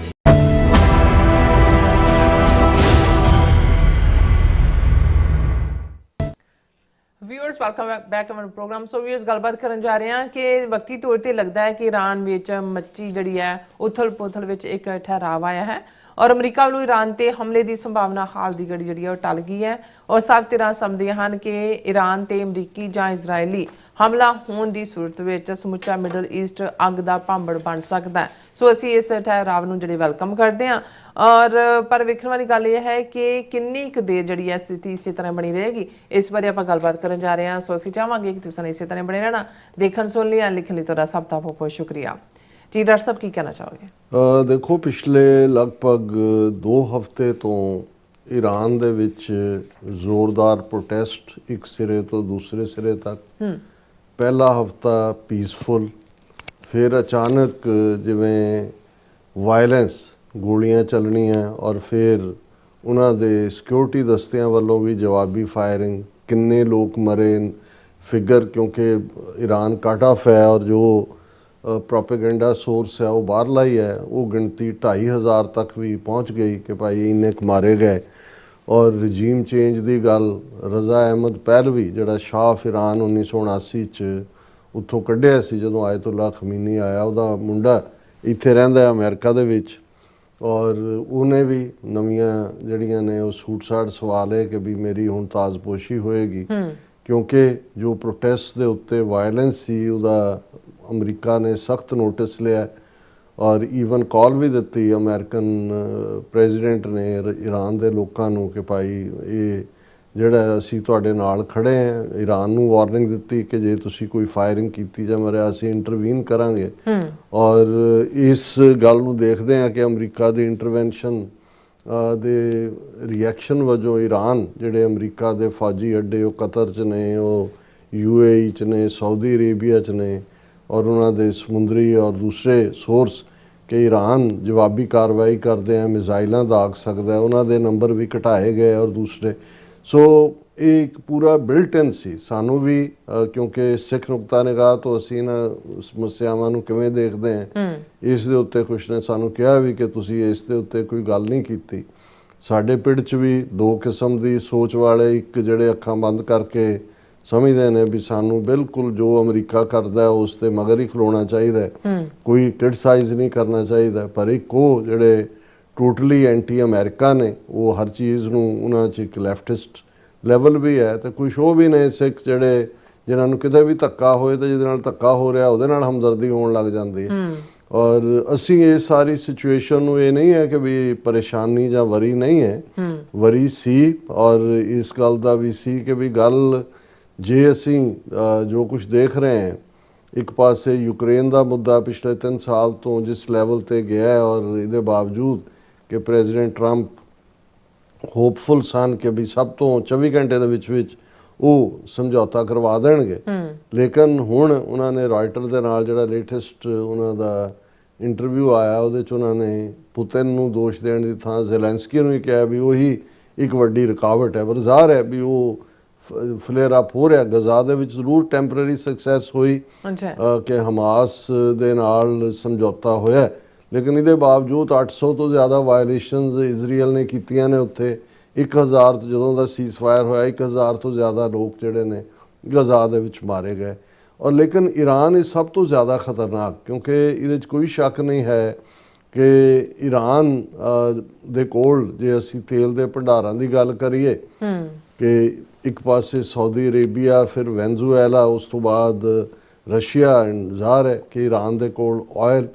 Viewers, welcome back our program. So viewers, ਗੱਲਬਾਤ ਕਰਨ ਜਾ ਰਹੇ ਹਾਂ ਕਿ ਵਕਤੀ ਤੌਰ ਤੇ ਲੱਗਦਾ ਹੈ ਕਿ ਈਰਾਨ ਵਿੱਚ ਮੱਚੀ ਜਿਹੜੀ ਹੈ ਉਥਲ-ਪੁਥਲ ਵਿੱਚ ਇੱਕ ਠਹਿਰਾਵ ਆਇਆ ਹੈ ਔਰ ਅਮਰੀਕਾ ਵੱਲੋਂ ਈਰਾਨ ਤੇ ਹਮਲੇ ਦੀ ਸੰਭਾਵਨਾ ਹਾਲ ਦੀ ਘੜੀ ਜਿਹੜੀ ਹੈ ਉਹ ਟਲ ਗਈ ਹੈ ਔਰ ਸਭ ਧਿਰਾਂ ਸਮਝਦੀਆਂ ਹਨ ਕਿ ਈਰਾਨ ਤੇ ਅਮਰੀਕੀ ਜਾਂ ਇਜ਼ਰਾਈਲੀ ਹਮਲਾ ਹੋਣ ਦੀ ਸੂਰਤ ਵਿੱਚ ਸਮੁੱਚਾ ਮਿਡਲ ਈਸਟ ਅੱਗ ਦਾ ਭਾਂਬੜ ਬਣ ਸਕਦਾ ਹੈ। ਸੋ ਅਸੀਂ ਇਸ ਠਹਿਰਾਵ ਨੂੰ ਜਿਹੜੇ ਵੈਲਕਮ ਕਰਦੇ ਹਾਂ ਔਰ ਪਰ ਵੇਖਣ ਵਾਲੀ ਗੱਲ ਇਹ ਹੈ ਕਿ ਕਿੰਨੀ ਕੁ ਦੇਰ ਜਿਹੜੀ ਹੈ ਸਥਿਤੀ ਇਸੇ ਤਰ੍ਹਾਂ ਬਣੀ ਰਹੇਗੀ, ਇਸ ਬਾਰੇ ਆਪਾਂ ਗੱਲਬਾਤ ਕਰਨ ਜਾ ਰਹੇ ਹਾਂ। ਸੋ ਅਸੀਂ ਚਾਹਾਂਗੇ ਕਿ ਤੁਸੀਂ ਇਸੇ ਤਰ੍ਹਾਂ ਬਣੇ ਰਹਿਣਾ। ਦੇਖਣ ਸੁਣ ਲਈ ਲਿਖਣ ਲਈ ਤੁਹਾਡਾ ਸਭ ਦਾ ਬਹੁਤ ਬਹੁਤ ਸ਼ੁਕਰੀਆ ਜੀ। ਡਾਕਟਰ ਸਾਹਿਬ, ਕੀ ਕਹਿਣਾ ਚਾਹੋਗੇ? ਦੇਖੋ, ਪਿਛਲੇ ਲਗਭਗ 2 ਹਫ਼ਤੇ ਤੋਂ ਈਰਾਨ ਦੇ ਵਿੱਚ ਜ਼ੋਰਦਾਰ ਪ੍ਰੋਟੈਸਟ ਇੱਕ ਸਿਰੇ ਤੋਂ ਦੂਸਰੇ ਸਿਰੇ ਤੱਕ। ਪਹਿਲਾ ਹਫ਼ਤਾ ਪੀਸਫੁਲ, ਫਿਰ ਅਚਾਨਕ ਜਿਵੇਂ ਵਾਇਲੈਂਸ, ਗੋਲੀਆਂ ਚੱਲਣੀਆਂ ਔਰ ਫਿਰ ਉਹਨਾਂ ਦੇ ਸਿਕਿਉਰਿਟੀ ਦਸਤਿਆਂ ਵੱਲੋਂ ਵੀ ਜਵਾਬੀ ਫਾਇਰਿੰਗ। ਕਿੰਨੇ ਲੋਕ ਮਰੇ ਫਿਗਰ, ਕਿਉਂਕਿ ਈਰਾਨ ਕੱਟ ਆਫ ਹੈ ਔਰ ਜੋ ਪ੍ਰੋਪੇਗੈਂਡਾ ਸੋਰਸ ਹੈ ਉਹ ਬਾਹਰਲਾ ਹੀ ਹੈ, ਉਹ ਗਿਣਤੀ 2,500 ਤੱਕ ਵੀ ਪਹੁੰਚ ਗਈ ਕਿ ਭਾਈ ਇੰਨੇ ਕੁ ਮਾਰੇ ਗਏ। ਔਰ ਰਜੀਮ ਚੇਂਜ ਦੀ ਗੱਲ, ਰਜ਼ਾ ਅਹਿਮਦ ਪਹਿਲਵੀ ਜਿਹੜਾ ਸ਼ਾਹ ਆਫ ਈਰਾਨ 1979 'ਚ ਉੱਥੋਂ ਕੱਢਿਆ ਸੀ ਜਦੋਂ ਆਇਤੁੱਲਾ ਖਮੀਨੀ ਆਇਆ, ਉਹਦਾ ਮੁੰਡਾ ਇੱਥੇ ਰਹਿੰਦਾ ਅਮਰੀਕਾ ਦੇ ਵਿੱਚ ਔਰ ਉਹਨੇ ਵੀ ਨਵੀਆਂ ਜਿਹੜੀਆਂ ਨੇ ਉਹ ਸੂਟ ਸਾਟ ਸਵਾ ਲਏ ਕਿ ਵੀ ਮੇਰੀ ਹੁਣ ਤਾਜ਼ਪੋਸ਼ੀ ਹੋਏਗੀ, ਕਿਉਂਕਿ ਜੋ ਪ੍ਰੋਟੈਸਟ ਦੇ ਉੱਤੇ ਵਾਇਲੈਂਸ ਸੀ ਉਹਦਾ ਅਮਰੀਕਾ ਨੇ ਸਖਤ ਨੋਟਿਸ ਲਿਆ ਔਰ ਈਵਨ ਕਾਲ ਵੀ ਦਿੱਤੀ ਅਮਰੀਕਨ ਪ੍ਰੈਜ਼ੀਡੈਂਟ ਨੇ ਈਰਾਨ ਦੇ ਲੋਕਾਂ ਨੂੰ ਕਿ ਭਾਈ ਇਹ ਜਿਹੜਾ ਅਸੀਂ ਤੁਹਾਡੇ ਨਾਲ ਖੜੇ ਹਾਂ। ਈਰਾਨ ਨੂੰ ਵਾਰਨਿੰਗ ਦਿੱਤੀ ਕਿ ਜੇ ਤੁਸੀਂ ਕੋਈ ਫਾਇਰਿੰਗ ਕੀਤੀ ਜਾਂ ਮਰਿਆ ਅਸੀਂ ਇੰਟਰਵੀਨ ਕਰਾਂਗੇ। ਔਰ ਇਸ ਗੱਲ ਨੂੰ ਦੇਖਦੇ ਹਾਂ ਕਿ ਅਮਰੀਕਾ ਦੀ ਇੰਟਰਵੈਂਸ਼ਨ ਦੇ ਰਿਐਕਸ਼ਨ ਵਜੋਂ ਈਰਾਨ ਜਿਹੜੇ ਅਮਰੀਕਾ ਦੇ ਫੌਜੀ ਅੱਡੇ ਉਹ ਕਤਰ 'ਚ ਨੇ, ਉਹ UAE 'ਚ ਨੇ, ਸਾਊਦੀ ਅਰੇਬੀਆ 'ਚ ਨੇ ਔਰ ਉਹਨਾਂ ਦੇ ਸਮੁੰਦਰੀ ਔਰ ਦੂਸਰੇ ਸੋਰਸ ਕਿ ਈਰਾਨ ਜਵਾਬੀ ਕਾਰਵਾਈ ਕਰਦੇ ਆ, ਮਿਜ਼ਾਈਲਾਂ ਦਾਗ ਸਕਦਾ, ਉਹਨਾਂ ਦੇ ਨੰਬਰ ਵੀ ਘਟਾਏ ਗਏ ਔਰ ਦੂਸਰੇ। ਸੋ ਇਹ ਇੱਕ ਪੂਰਾ ਬਿਲਟ ਇਨ ਸੀ ਸਾਨੂੰ ਵੀ, ਕਿਉਂਕਿ ਸਿੱਖ ਨੁਕਤਾ ਨਿਗਾਹ ਤੋਂ ਅਸੀਂ ਇਹਨਾਂ ਸਮੱਸਿਆਵਾਂ ਨੂੰ ਕਿਵੇਂ ਦੇਖਦੇ ਹਾਂ ਇਸ ਦੇ ਉੱਤੇ ਕੁਛ ਨੇ ਸਾਨੂੰ ਕਿਹਾ ਵੀ ਕਿ ਤੁਸੀਂ ਇਸ ਦੇ ਉੱਤੇ ਕੋਈ ਗੱਲ ਨਹੀਂ ਕੀਤੀ। ਸਾਡੇ ਪਿੰਡ 'ਚ ਵੀ ਦੋ ਕਿਸਮ ਦੀ ਸੋਚ ਵਾਲੇ, ਇੱਕ ਜਿਹੜੇ ਅੱਖਾਂ ਬੰਦ ਕਰਕੇ ਸਮਝਦੇ ਨੇ ਵੀ ਸਾਨੂੰ ਬਿਲਕੁਲ ਜੋ ਅਮਰੀਕਾ ਕਰਦਾ ਉਸ ਤੇ ਮਗਰ ਹੀ ਖਲੋਣਾ ਚਾਹੀਦਾ, ਕੋਈ ਕ੍ਰਿਟਿਸਾਈਜ਼ ਨਹੀਂ ਕਰਨਾ ਚਾਹੀਦਾ, ਪਰ ਇੱਕ ਉਹ ਜਿਹੜੇ ਟੋਟਲੀ ਐਂਟੀ ਅਮਰੀਕਾ ਨੇ, ਉਹ ਹਰ ਚੀਜ਼ ਨੂੰ ਉਹਨਾਂ 'ਚ ਇੱਕ ਲੈਫਟਿਸਟ ਲੈਵਲ ਵੀ ਹੈ, ਤੇ ਕੁਛ ਉਹ ਵੀ ਨੇ ਸਿੱਖ ਜਿਹੜੇ ਜਿਨ੍ਹਾਂ ਨੂੰ ਕਿਤੇ ਵੀ ਧੱਕਾ ਹੋਏ ਤੇ ਜਿਹਦੇ ਨਾਲ ਧੱਕਾ ਹੋ ਰਿਹਾ ਉਹਦੇ ਨਾਲ ਹਮਦਰਦੀ ਹੋਣ ਲੱਗ ਜਾਂਦੀ ਹੈ। ਔਰ ਅਸੀਂ ਇਸ ਸਾਰੀ ਸਿਚੁਏਸ਼ਨ ਨੂੰ, ਇਹ ਨਹੀਂ ਹੈ ਕਿ ਵੀ ਪਰੇਸ਼ਾਨੀ ਜਾਂ ਵਰੀ ਨਹੀਂ ਹੈ, ਵਰੀ ਸੀ, ਔਰ ਇਸ ਗੱਲ ਦਾ ਵੀ ਸੀ ਕਿ ਵੀ ਗੱਲ ਜੇ ਅਸੀਂ ਜੋ ਕੁਝ ਦੇਖ ਰਹੇ ਹਾਂ, ਇੱਕ ਪਾਸੇ ਯੂਕਰੇਨ ਦਾ ਮੁੱਦਾ ਪਿਛਲੇ 3 ਸਾਲ ਤੋਂ ਜਿਸ ਲੈਵਲ ਤੇ ਗਿਆ ਹੈ, ਔਰ ਇਹਦੇ ਬਾਵਜੂਦ ਕਿ ਪ੍ਰੈਜ਼ੀਡੈਂਟ ਟਰੰਪ ਹੋਪਫੁਲ ਸਨ ਕਿ ਵੀ ਸਭ ਤੋਂ 24 ਘੰਟੇ ਦੇ ਵਿੱਚ ਉਹ ਸਮਝੌਤਾ ਕਰਵਾ ਦੇਣਗੇ, ਲੇਕਿਨ ਹੁਣ ਉਹਨਾਂ ਨੇ ਰਾਇਟਰ ਦੇ ਨਾਲ ਜਿਹੜਾ ਲੇਟੈਸਟ ਉਹਨਾਂ ਦਾ ਇੰਟਰਵਿਊ ਆਇਆ ਉਹਦੇ 'ਚ ਉਹਨਾਂ ਨੇ ਪੁਤਿਨ ਨੂੰ ਦੋਸ਼ ਦੇਣ ਦੀ ਥਾਂ ਜ਼ੈਲੈਂਸਕੀ ਨੂੰ ਹੀ ਕਿਹਾ ਵੀ ਉਹੀ ਇੱਕ ਵੱਡੀ ਰੁਕਾਵਟ ਹੈ। ਪਰ ਜ਼ਾਹਰ ਹੈ ਵੀ ਉਹ ਫਲੇਅਰ ਅਪ ਹੋ ਰਿਹਾ। ਗਜ਼ਾ ਦੇ ਵਿੱਚ ਜ਼ਰੂਰ ਟੈਂਪਰੇਰੀ ਸਕਸੈਸ ਹੋਈ ਕਿ ਹਮਾਸ ਦੇ ਨਾਲ ਸਮਝੌਤਾ ਹੋਇਆ, ਲੇਕਿਨ ਇਹਦੇ ਬਾਵਜੂਦ 800 ਤੋਂ ਜ਼ਿਆਦਾ ਵਾਇਲੇਸ਼ਨਸ ਇਜ਼ਰਾਈਲ ਨੇ ਕੀਤੀਆਂ ਨੇ ਉੱਥੇ। 1000 ਤੋਂ ਜਦੋਂ ਦਾ ਸੀਜ਼ਫਾਇਰ ਹੋਇਆ 1000 ਤੋਂ ਜ਼ਿਆਦਾ ਲੋਕ ਜਿਹੜੇ ਨੇ ਗਜ਼ਾ ਦੇ ਵਿੱਚ ਮਾਰੇ ਗਏ। ਔਰ ਲੇਕਿਨ ਈਰਾਨ ਇਹ ਸਭ ਤੋਂ ਜ਼ਿਆਦਾ ਖਤਰਨਾਕ, ਕਿਉਂਕਿ ਇਹਦੇ 'ਚ ਕੋਈ ਸ਼ੱਕ ਨਹੀਂ ਹੈ ਕਿ ਈਰਾਨ ਦੇ ਕੋਲ ਜੇ ਅਸੀਂ ਤੇਲ ਦੇ ਭੰਡਾਰਾਂ ਦੀ ਗੱਲ ਕਰੀਏ ਕਿ ਇੱਕ ਪਾਸੇ ਸਾਊਦੀ ਅਰੇਬੀਆ, ਫਿਰ ਵੈਨਜ਼ੂਏਲਾ, ਉਸ ਤੋਂ ਬਾਅਦ ਰਸ਼ੀਆ, ਐਂਡ ਜ਼ਾਹਰ ਹੈ ਕਿ ਈਰਾਨ ਦੇ ਕੋਲ ਆਇਲ,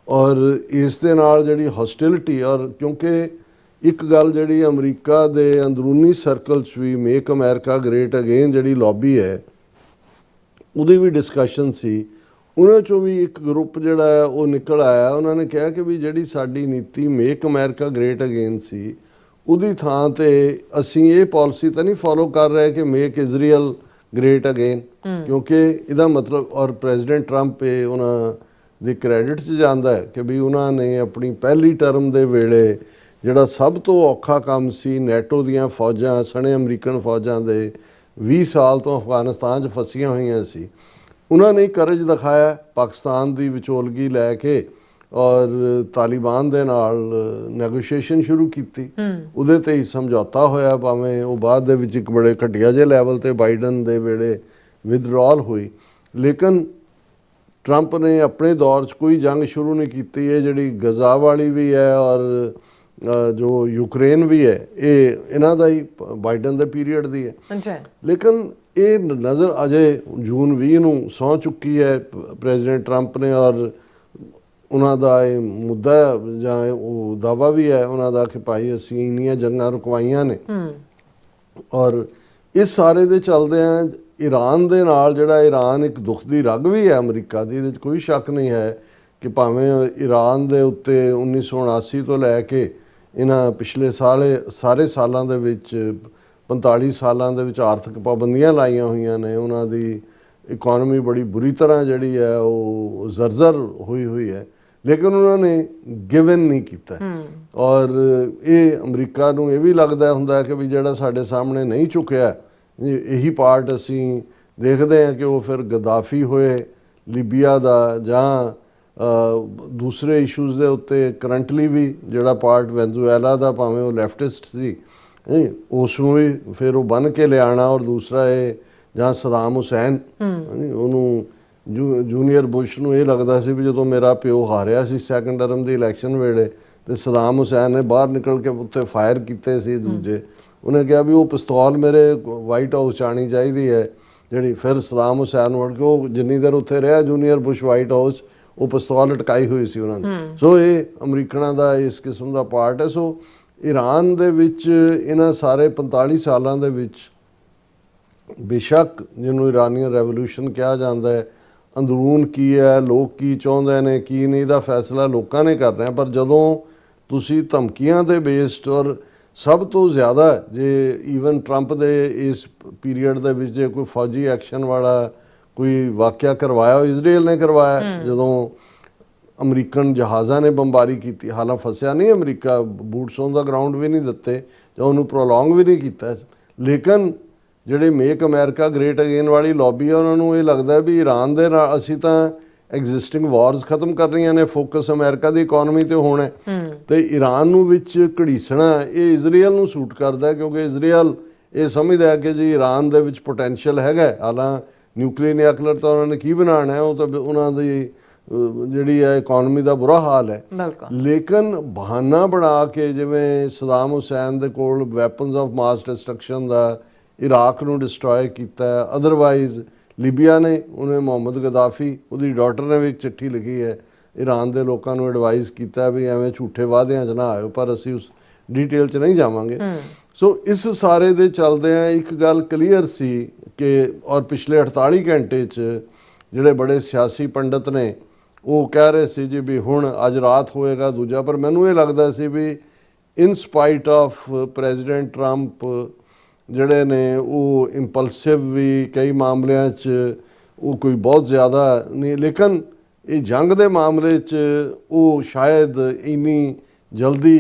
ਔਰ ਇਸ ਦੇ ਨਾਲ ਜਿਹੜੀ ਹੌਸਟਿਲਿਟੀ, ਔਰ ਕਿਉਂਕਿ ਇੱਕ ਗੱਲ ਜਿਹੜੀ ਅਮਰੀਕਾ ਦੇ ਅੰਦਰੂਨੀ ਸਰਕਲ 'ਚ ਵੀ ਮੇਕ ਅਮਰੀਕਾ ਗ੍ਰੇਟ ਅਗੇਨ ਜਿਹੜੀ ਲੌਬੀ ਹੈ ਉਹਦੀ ਵੀ ਡਿਸਕਸ਼ਨ ਸੀ। ਉਹਨਾਂ 'ਚੋਂ ਵੀ ਇੱਕ ਗਰੁੱਪ ਜਿਹੜਾ ਹੈ ਉਹ ਨਿਕਲ ਆਇਆ, ਉਹਨਾਂ ਨੇ ਕਿਹਾ ਕਿ ਵੀ ਜਿਹੜੀ ਸਾਡੀ ਨੀਤੀ ਮੇਕ ਅਮਰੀਕਾ ਗ੍ਰੇਟ ਅਗੇਨ ਸੀ, ਉਹਦੀ ਥਾਂ ਤੇ ਅਸੀਂ ਇਹ ਪਾਲਿਸੀ ਤਾਂ ਨਹੀਂ ਫੋਲੋ ਕਰ ਰਹੇ ਕਿ ਮੇਕ ਇਜ਼ਰਾਈਲ ਗ੍ਰੇਟ ਅਗੇਨ, ਕਿਉਂਕਿ ਇਹਦਾ ਮਤਲਬ, ਔਰ ਪ੍ਰੈਜ਼ੀਡੈਂਟ ਟਰੰਪ ਇਹ ਉਹਨਾਂ ਦੇ ਕ੍ਰੈਡਿਟ 'ਚ ਜਾਂਦਾ ਹੈ ਕਿ ਵੀ ਉਹਨਾਂ ਨੇ ਆਪਣੀ ਪਹਿਲੀ ਟਰਮ ਦੇ ਵੇਲੇ ਜਿਹੜਾ ਸਭ ਤੋਂ ਔਖਾ ਕੰਮ ਸੀ, ਨੈਟੋ ਦੀਆਂ ਫੌਜਾਂ ਸਣੇ ਅਮਰੀਕਨ ਫੌਜਾਂ ਦੇ 20 ਸਾਲ ਤੋਂ ਅਫਗਾਨਿਸਤਾਨ 'ਚ ਫਸੀਆਂ ਹੋਈਆਂ ਸੀ, ਉਹਨਾਂ ਨੇ ਕਰਜ ਦਿਖਾਇਆ ਪਾਕਿਸਤਾਨ ਦੀ ਵਿਚੋਲਗੀ ਲੈ ਕੇ, ਔਰ ਤਾਲਿਬਾਨ ਦੇ ਨਾਲ ਨੈਗੋਸ਼ੀਏਸ਼ਨ ਸ਼ੁਰੂ ਕੀਤੀ, ਉਹਦੇ ਤੇ ਹੀ ਸਮਝੌਤਾ ਹੋਇਆ, ਭਾਵੇਂ ਉਹ ਬਾਅਦ ਦੇ ਵਿੱਚ ਇੱਕ ਬੜੇ ਘਟੀਆ ਜਿਹੇ ਲੈਵਲ ਤੇ ਬਾਈਡਨ ਦੇ ਵੇਲੇ ਵਿਦਡਰਾਅਲ ਹੋਈ, ਲੇਕਿਨ ਟਰੰਪ ਨੇ ਆਪਣੇ ਦੌਰ 'ਚ ਕੋਈ ਜੰਗ ਸ਼ੁਰੂ ਨਹੀਂ ਕੀਤੀ। ਇਹ ਜਿਹੜੀ ਗਜ਼ਾ ਵਾਲੀ ਵੀ ਹੈ ਔਰ ਜੋ ਯੂਕਰੇਨ ਵੀ ਹੈ, ਇਹ ਇਹਨਾਂ ਦਾ ਹੀ ਬਾਈਡਨ ਦੇ ਪੀਰੀਅਡ ਦੀ ਹੈ, ਲੇਕਿਨ ਇਹ ਨਜ਼ਰ ਅਜੇ ਜੂਨ 20 ਨੂੰ ਸਹੁੰ ਚੁੱਕੀ ਹੈ ਪ੍ਰੈਜ਼ੀਡੈਂਟ ਟਰੰਪ ਨੇ, ਔਰ ਉਹਨਾਂ ਦਾ ਇਹ ਮੁੱਦਾ ਜਾਂ ਉਹ ਦਾਅਵਾ ਵੀ ਹੈ ਉਹਨਾਂ ਦਾ ਕਿ ਭਾਈ ਅਸੀਂ ਇੰਨੀਆਂ ਜੰਗਾਂ ਰੁਕਵਾਈਆਂ ਨੇ। ਔਰ ਇਸ ਸਾਰੇ ਦੇ ਚੱਲਦੇ ਆ ਈਰਾਨ ਦੇ ਨਾਲ, ਜਿਹੜਾ ਈਰਾਨ ਇੱਕ ਦੁੱਖ ਦੀ ਰਗ ਵੀ ਹੈ ਅਮਰੀਕਾ ਦੀ, ਇਹਦੇ 'ਚ ਕੋਈ ਸ਼ੱਕ ਨਹੀਂ ਹੈ ਕਿ ਭਾਵੇਂ ਈਰਾਨ ਦੇ ਉੱਤੇ 1979 ਤੋਂ ਲੈ ਕੇ ਇਹਨਾਂ ਪਿਛਲੇ ਸਾਰੇ ਸਾਲਾਂ ਦੇ ਵਿੱਚ 45 ਸਾਲਾਂ ਦੇ ਵਿੱਚ ਆਰਥਿਕ ਪਾਬੰਦੀਆਂ ਲਾਈਆਂ ਹੋਈਆਂ ਨੇ, ਉਹਨਾਂ ਦੀ ਇਕਨੋਮੀ ਬੜੀ ਬੁਰੀ ਤਰ੍ਹਾਂ ਜਿਹੜੀ ਹੈ ਉਹ ਜ਼ਰਜ਼ਰ ਹੋਈ ਹੈ, ਲੇਕਿਨ ਉਹਨਾਂ ਨੇ ਗਿਵਨ ਨਹੀਂ ਕੀਤਾ। ਔਰ ਇਹ ਅਮਰੀਕਾ ਨੂੰ ਇਹ ਵੀ ਲੱਗਦਾ ਹੁੰਦਾ ਕਿ ਵੀ ਜਿਹੜਾ ਸਾਡੇ ਸਾਹਮਣੇ ਨਹੀਂ ਝੁਕਿਆ, ਇਹੀ ਪਾਰਟ ਅਸੀਂ ਦੇਖਦੇ ਹਾਂ ਕਿ ਉਹ ਫਿਰ ਗਦਾਫੀ ਹੋਏ ਲੀਬੀਆ ਦਾ, ਜਾਂ ਦੂਸਰੇ ਇਸ਼ੂਜ਼ ਦੇ ਉੱਤੇ ਕਰੰਟਲੀ ਵੀ ਜਿਹੜਾ ਪਾਰਟ ਵੈਨਜ਼ੂਏਲਾ ਦਾ, ਭਾਵੇਂ ਉਹ ਲੈਫਟਿਸਟ ਸੀ, ਉਸ ਨੂੰ ਵੀ ਫਿਰ ਉਹ ਬੰਨ ਕੇ ਲਿਆਣਾ, ਔਰ ਦੂਸਰਾ ਇਹ ਜਾਂ ਸਦਾਮ ਹੁਸੈਨ, ਉਹਨੂੰ ਜੂਨੀਅਰ ਬੁਸ਼ ਨੂੰ ਇਹ ਲੱਗਦਾ ਸੀ ਵੀ ਜਦੋਂ ਮੇਰਾ ਪਿਓ ਹਾਰਿਆ ਸੀ ਸੈਕੰਡ ਟਰਮ ਦੀ ਇਲੈਕਸ਼ਨ ਵੇਲੇ ਤੇ ਸਦਾਮ ਹੁਸੈਨ ਨੇ ਬਾਹਰ ਨਿਕਲ ਕੇ ਉੱਤੇ ਫਾਇਰ ਕੀਤੇ ਸੀ ਦੂਜੇ, ਉਹਨੇ ਕਿਹਾ ਵੀ ਉਹ ਪਿਸਤੌਲ ਮੇਰੇ ਵਾਈਟ ਹਾਊਸ 'ਚ ਆਉਣੀ ਚਾਹੀਦੀ ਹੈ ਜਿਹੜੀ, ਫਿਰ ਸਦਾਮ ਹੁਸੈਨ ਵੜ ਕੇ ਉਹ ਜਿੰਨੀ ਦੇਰ ਉੱਥੇ ਰਿਹਾ ਜੂਨੀਅਰ ਬੁਸ਼ ਵਾਈਟ ਹਾਊਸ, ਉਹ ਪਿਸਤੌਲ ਲਟਕਾਈ ਹੋਈ ਸੀ ਉਹਨਾਂ ਨੇ। ਸੋ ਇਹ ਅਮਰੀਕਨਾਂ ਦਾ ਇਸ ਕਿਸਮ ਦਾ ਪਾਰਟ ਹੈ। ਸੋ ਈਰਾਨ ਦੇ ਵਿੱਚ ਇਹਨਾਂ ਸਾਰੇ 45 ਸਾਲਾਂ ਦੇ ਵਿੱਚ ਬੇਸ਼ੱਕ ਜਿਹਨੂੰ ਇਰਾਨੀਅਨ ਰੈਵੋਲੂਸ਼ਨ ਕਿਹਾ ਜਾਂਦਾ ਹੈ, ਅੰਦਰੂਨ ਕੀ ਹੈ, ਲੋਕ ਕੀ ਚਾਹੁੰਦੇ ਨੇ ਕੀ ਨਹੀਂ, ਦਾ ਫੈਸਲਾ ਲੋਕਾਂ ਨੇ ਕਰਨਾ, ਪਰ ਜਦੋਂ ਤੁਸੀਂ ਧਮਕੀਆਂ ਦੇ ਬੇਸਡ, ਔਰ ਸਭ ਤੋਂ ਜ਼ਿਆਦਾ ਜੇ ਈਵਨ ਟਰੰਪ ਦੇ ਇਸ ਪੀਰੀਅਡ ਦੇ ਵਿੱਚ ਜੇ ਕੋਈ ਫੌਜੀ ਐਕਸ਼ਨ ਵਾਲਾ ਕੋਈ ਵਾਕਿਆ ਕਰਵਾਇਆ ਉਹ ਇਜ਼ਰਾਈਲ ਨੇ ਕਰਵਾਇਆ, ਜਦੋਂ ਅਮਰੀਕਨ ਜਹਾਜ਼ਾਂ ਨੇ ਬੰਬਾਰੀ ਕੀਤੀ, ਹਾਲਾਂ ਫਸਿਆ ਨਹੀਂ America, boots on the ground ਵੀ ਨਹੀਂ ਦਿੱਤੇ ਜਾਂ ਉਹਨੂੰ ਪ੍ਰੋਲੋਂਗ ਵੀ ਨਹੀਂ ਕੀਤਾ, ਲੇਕਿਨ ਜਿਹੜੇ ਮੇਕ ਅਮਰੀਕਾ ਗ੍ਰੇਟ ਅਗੇਨ ਵਾਲੀ ਲੌਬੀ ਆ ਉਹਨਾਂ ਨੂੰ ਇਹ ਲੱਗਦਾ ਵੀ ਈਰਾਨ ਦੇ ਨਾਲ ਅਸੀਂ ਤਾਂ ਐਗਜ਼ਿਸਟਿੰਗ ਵਾਰਸ ਖਤਮ ਕਰਨੀਆਂ ਨੇ, ਫੋਕਸ ਅਮਰੀਕਾ ਦੀ ਇਕਨੋਮੀ ਤੇ ਹੋਣਾ ਤੇ ਈਰਾਨ ਨੂੰ ਵਿੱਚ ਘੜੀਸਣਾ ਇਹ ਇਜ਼ਰਾਈਲ ਨੂੰ ਸੂਟ ਕਰਦਾ, ਕਿਉਂਕਿ ਇਜ਼ਰਾਈਲ ਇਹ ਸਮਝਦਾ ਹੈ ਕਿ ਜੀ ਈਰਾਨ ਦੇ ਵਿੱਚ ਪੋਟੈਂਸ਼ੀਅਲ ਹੈਗਾ, ਹਾਲਾਂ ਨਿਊਕਲੀਅਰ ਤਾਂ ਉਹਨਾਂ ਨੇ ਕੀ ਬਣਾਉਣਾ ਹੈ, ਉਹ ਤਾਂ ਉਹਨਾਂ ਦੀ ਜਿਹੜੀ ਹੈ ਇਕਨੋਮੀ ਦਾ ਬੁਰਾ ਹਾਲ ਹੈ। ਲੇਕਿਨ ਬਹਾਨਾ ਬਣਾ ਕੇ ਜਿਵੇਂ ਸਦਾਮ ਹੁਸੈਨ ਦੇ ਕੋਲ weapons of mass destruction the Iraq ਨੂੰ ਡਿਸਟਰੋਏ ਕੀਤਾ, ਅਦਰਵਾਈਜ਼ ਲੀਬੀਆ ਨੇ ਉਹਨੇ ਮੁਹੰਮਦ ਗਦਾਫੀ ਉਹਦੀ ਡਾਟਰ ਨੇ ਵੀ ਇੱਕ ਚਿੱਠੀ ਲਿਖੀ ਹੈ ਈਰਾਨ ਦੇ ਲੋਕਾਂ ਨੂੰ ਐਡਵਾਈਜ਼ ਕੀਤਾ ਵੀ ਐਵੇਂ ਝੂਠੇ ਵਾਅਦਿਆਂ 'ਚ ਨਾ ਆਇਓ, ਪਰ ਅਸੀਂ ਉਸ ਡੀਟੇਲ 'ਚ ਨਹੀਂ ਜਾਵਾਂਗੇ। ਸੋ ਇਸ ਸਾਰੇ ਦੇ ਚੱਲਦਿਆਂ ਇੱਕ ਗੱਲ ਕਲੀਅਰ ਸੀ ਕਿ ਔਰ ਪਿਛਲੇ 48 ਘੰਟੇ 'ਚ ਜਿਹੜੇ ਬੜੇ ਸਿਆਸੀ ਪੰਡਤ ਨੇ ਉਹ ਕਹਿ ਰਹੇ ਸੀ ਜੀ ਵੀ ਹੁਣ ਅੱਜ ਰਾਤ ਹੋਏਗਾ ਦੂਜਾ, ਪਰ ਮੈਨੂੰ ਇਹ ਲੱਗਦਾ ਸੀ ਵੀ ਇਨ ਸਪਾਈਟ ਆਫ ਪ੍ਰੈਜ਼ੀਡੈਂਟ ਟਰੰਪ ਜਿਹੜੇ ਨੇ ਉਹ ਇੰਪਲਸਿਵ ਵੀ ਕਈ ਮਾਮਲਿਆਂ 'ਚ ਉਹ ਕੋਈ ਬਹੁਤ ਜ਼ਿਆਦਾ ਨਹੀਂ, ਲੇਕਿਨ ਇਹ ਜੰਗ ਦੇ ਮਾਮਲੇ 'ਚ ਉਹ ਸ਼ਾਇਦ ਇੰਨੀ ਜਲਦੀ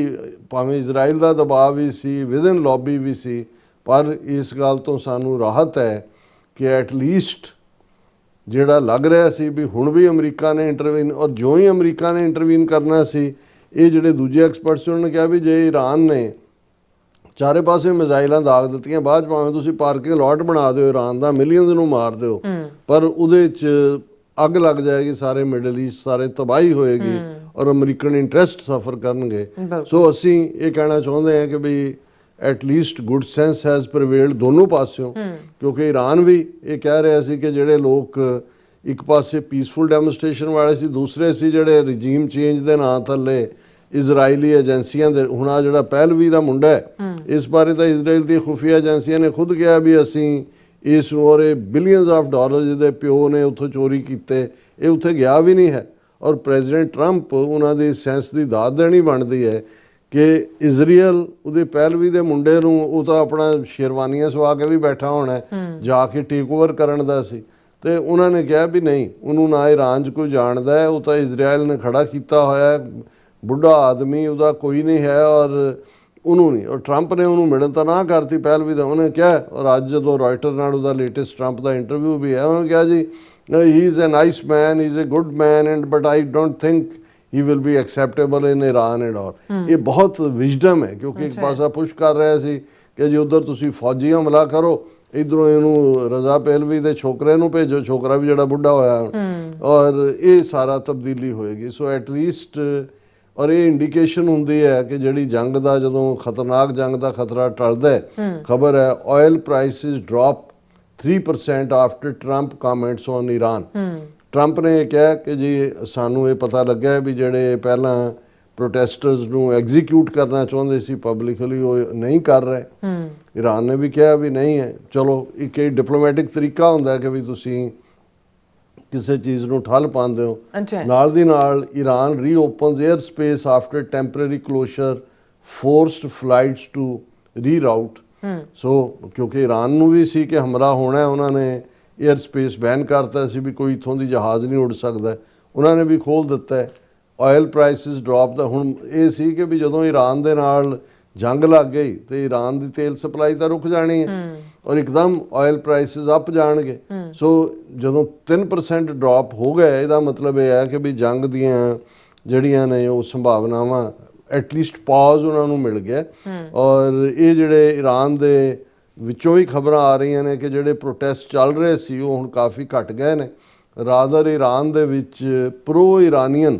ਭਾਵੇਂ ਇਜ਼ਰਾਈਲ ਦਾ ਦਬਾਅ ਵੀ ਸੀ, ਵਿਦਨ ਲੌਬੀ ਵੀ ਸੀ, ਪਰ ਇਸ ਗੱਲ ਤੋਂ ਸਾਨੂੰ ਰਾਹਤ ਹੈ ਕਿ ਐਟ ਲੀਸਟ ਜਿਹੜਾ ਲੱਗ ਰਿਹਾ ਸੀ ਵੀ ਹੁਣ ਵੀ ਅਮਰੀਕਾ ਨੇ ਇੰਟਰਵੀਨ, ਔਰ ਜਿਉਂ ਹੀ ਅਮਰੀਕਾ ਨੇ ਇੰਟਰਵੀਨ ਕਰਨਾ ਸੀ ਇਹ ਜਿਹੜੇ ਦੂਜੇ ਐਕਸਪਰਟਸ ਉਹਨਾਂ ਨੇ ਕਿਹਾ ਵੀ ਜੇ ਈਰਾਨ ਨੇ ਚਾਰੇ ਪਾਸੇ ਮਿਜ਼ਾਈਲਾਂ ਦਾਗ ਦਿੱਤੀਆਂ, ਬਾਅਦ ਭਾਵੇਂ ਤੁਸੀਂ ਪਾਰਕਿੰਗ ਲਾਟ ਬਣਾ ਦਿਓ ਈਰਾਨ ਦਾ, ਮਿਲੀਅਨਸ ਨੂੰ ਮਾਰ ਦਿਓ, ਪਰ ਉਹਦੇ 'ਚ ਅੱਗ ਲੱਗ ਜਾਏਗੀ, ਸਾਰੇ ਮਿਡਲ ਈਸਟ ਸਾਰੇ ਤਬਾਹੀ ਹੋਏਗੀ ਔਰ ਅਮਰੀਕਨ ਇੰਟਰਸਟ ਸਫਰ ਕਰਨਗੇ। ਸੋ ਅਸੀਂ ਇਹ ਕਹਿਣਾ ਚਾਹੁੰਦੇ ਹਾਂ ਕਿ we at least good sense has prevailed ਦੋਨੋਂ ਪਾਸਿਓਂ, ਕਿਉਂਕਿ ਈਰਾਨ ਵੀ ਇਹ ਕਹਿ ਰਿਹਾ ਸੀ ਕਿ ਜਿਹੜੇ ਲੋਕ ਇੱਕ ਪਾਸੇ ਪੀਸਫੁਲ ਡੈਮੋਨਸਟ੍ਰੇਸ਼ਨ ਵਾਲੇ ਸੀ, ਦੂਸਰੇ ਸੀ ਜਿਹੜੇ ਰਜੀਮ ਚੇਂਜ ਦੇ ਨਾਂ ਥੱਲੇ ਇਜ਼ਰਾਈਲੀ ਏਜੰਸੀਆਂ ਦੇ, ਹੁਣ ਆ ਜਿਹੜਾ ਪਹਿਲਵੀ ਦਾ ਮੁੰਡਾ ਹੈ ਇਸ ਬਾਰੇ ਤਾਂ ਇਜ਼ਰਾਈਲ ਦੀ ਖੁਫੀਆ ਏਜੰਸੀਆਂ ਨੇ ਖੁਦ ਕਿਹਾ ਵੀ ਅਸੀਂ ਇਸ ਨੂੰ, ਔਰ ਇਹ ਬਿਲੀਅਨਸ ਆਫ ਡਾਲਰ ਜਿਹਦੇ ਪਿਓ ਨੇ ਉੱਥੋਂ ਚੋਰੀ ਕੀਤੇ, ਇਹ ਉੱਥੇ ਗਿਆ ਵੀ ਨਹੀਂ ਹੈ। ਔਰ ਪ੍ਰੈਜ਼ੀਡੈਂਟ ਟਰੰਪ ਉਹਨਾਂ ਦੀ ਸੈਂਸ ਦੀ ਦਾਦ ਦੇਣੀ ਬਣਦੀ ਹੈ ਕਿ ਇਜ਼ਰਾਈਲ ਉਹਦੇ ਪਹਿਲਵੀ ਦੇ ਮੁੰਡੇ ਨੂੰ, ਉਹ ਤਾਂ ਆਪਣਾ ਸ਼ੇਰਵਾਨੀਆਂ ਸਵਾ ਕੇ ਵੀ ਬੈਠਾ ਹੋਣਾ ਜਾ ਕੇ ਟੇਕ ਓਵਰ ਕਰਨ ਦਾ ਸੀ, ਤੇ ਉਹਨਾਂ ਨੇ ਕਿਹਾ ਵੀ ਨਹੀਂ, ਉਹਨੂੰ ਨਾ ਈਰਾਨ 'ਚ ਕੋਈ ਜਾਣਦਾ ਹੈ, ਉਹ ਤਾਂ ਇਜ਼ਰਾਈਲ ਨੇ ਖੜਾ ਕੀਤਾ ਹੋਇਆ, ਬੁੱਢਾ ਆਦਮੀ ਉਹਦਾ ਕੋਈ ਨਹੀਂ ਹੈ ਔਰ ਉਹਨੂੰ ਨਹੀਂ, ਔਰ ਟਰੰਪ ਨੇ ਉਹਨੂੰ ਮਿਲਣ ਤਾਂ ਨਾ ਕਰਤੀ ਪਹਿਲਵੀ ਦਾ, ਉਹਨੇ ਕਿਹਾ, ਔਰ ਅੱਜ ਜਦੋਂ ਰਾਇਟਰ ਨਾਲ ਉਹਦਾ ਲੇਟੈਸਟ ਟਰੰਪ ਦਾ ਇੰਟਰਵਿਊ ਵੀ ਹੈ, ਉਹਨੇ ਕਿਹਾ ਜੀ he is a nice man, he is a good man and but I don't think he will be acceptable in Iran and all. ਇਹ ਬਹੁਤ ਵਿਜ਼ਡਮ ਹੈ, ਕਿਉਂਕਿ ਇੱਕ ਪਾਸਾ ਪੁਸ਼ ਕਰ ਰਿਹਾ ਸੀ ਕਿ ਜੀ ਉੱਧਰ ਤੁਸੀਂ ਫੌਜੀ ਹਮਲਾ ਕਰੋ, ਇੱਧਰੋਂ ਇਹਨੂੰ ਰਜ਼ਾ ਪਹਿਲਵੀ ਦੇ ਛੋਕਰੇ ਨੂੰ ਭੇਜੋ, ਛੋਕਰਾ ਵੀ ਜਿਹੜਾ ਬੁੱਢਾ ਹੋਇਆ, ਔਰ ਇਹ ਸਾਰਾ ਤਬਦੀਲੀ ਹੋਏਗੀ। ਸੋ ਐਟ ਲੀਸਟ ਔਰ ਇਹ ਇੰਡੀਕੇਸ਼ਨ ਹੁੰਦੀ ਹੈ ਕਿ ਜਿਹੜੀ ਜੰਗ ਦਾ, ਜਦੋਂ ਖਤਰਨਾਕ ਜੰਗ ਦਾ ਖਤਰਾ ਟਲਦਾ ਹੈ, ਖਬਰ ਹੈ oil prices drop 3% after Trump comments on Iran. Trump ਨੇ ਇਹ ਕਿਹਾ ਕਿ ਜੀ ਸਾਨੂੰ ਇਹ ਪਤਾ ਲੱਗਿਆ ਵੀ ਜਿਹੜੇ ਪਹਿਲਾਂ ਪ੍ਰੋਟੈਸਟਰਸ ਨੂੰ ਐਗਜ਼ੀਕਿਊਟ ਕਰਨਾ ਚਾਹੁੰਦੇ ਸੀ ਪਬਲਿਕਲੀ, ਉਹ ਨਹੀਂ ਕਰ ਰਹੇ। ਈਰਾਨ ਨੇ ਵੀ ਕਿਹਾ ਵੀ ਨਹੀਂ ਹੈ। ਚਲੋ ਇੱਕ ਇਹ ਡਿਪਲੋਮੈਟਿਕ ਤਰੀਕਾ ਹੁੰਦਾ ਕਿ ਵੀ ਤੁਸੀਂ ਕਿਸੇ ਚੀਜ਼ ਨੂੰ ਠੱਲ ਪਾਉਂਦੇ ਹੋ। ਨਾਲ ਦੀ ਨਾਲ Iran reopens air space after temporary closure, forced flights to reroute. So ਕਿਉਂਕਿ ਈਰਾਨ ਨੂੰ ਵੀ ਸੀ ਕਿ ਹਮਲਾ ਹੋਣਾ, ਉਹਨਾਂ ਨੇ 에ਅਰ ਸਪੇਸ ਬੈਨ ਕਰਤਾ ਸੀ ਵੀ ਕੋਈ ਇੱਥੋਂ ਦੀ ਜਹਾਜ਼ ਨਹੀਂ ਉੱਡ ਸਕਦਾ, ਉਹਨਾਂ ਨੇ ਵੀ ਖੋਲ੍ਹ ਦਿੱਤਾ ਹੈ। ਆਇਲ ਪ੍ਰਾਈਸਿਸ ਡ੍ਰੌਪ ਦਾ ਹੁਣ ਇਹ ਸੀ ਕਿ ਵੀ ਜਦੋਂ ਈਰਾਨ ਦੇ ਨਾਲ ਜੰਗ ਲੱਗ ਗਈ ਤੇ ਈਰਾਨ ਦੀ ਤੇਲ ਸਪਲਾਈ ਤਾਂ ਰੁਕ ਜਾਣੀ ਹੈ ਔਰ ਇੱਕਦਮ ਆਇਲ ਪ੍ਰਾਈਸਿਸ ਅਪ ਜਾਣਗੇ। ਸੋ ਜਦੋਂ 3% ਡ੍ਰੌਪ ਹੋ ਗਿਆ, ਇਹਦਾ ਮਤਲਬ ਇਹ ਹੈ ਕਿ ਵੀ ਜੰਗ ਦੀਆਂ ਜਿਹੜੀਆਂ ਨੇ ਉਹ ਸੰਭਾਵਨਾਵਾਂ ਐਟਲੀਸਟ ਪਾਜ਼ ਉਹਨਾਂ ਨੂੰ ਮਿਲ ਗਿਆ। ਔਰ ਇਹ ਜਿਹੜੇ ਈਰਾਨ ਦੇ ਵਿੱਚੋਂ ਹੀ ਖਬਰਾਂ ਆ ਰਹੀਆਂ ਨੇ ਕਿ ਜਿਹੜੇ ਪ੍ਰੋਟੈਸਟ ਚੱਲ ਰਹੇ ਸੀ ਉਹ ਹੁਣ ਕਾਫੀ ਘਟ ਗਏ ਨੇ। ਰਾਦਰ ਈਰਾਨ ਦੇ ਵਿੱਚ ਪ੍ਰੋ ਇਰਾਨੀਅਨ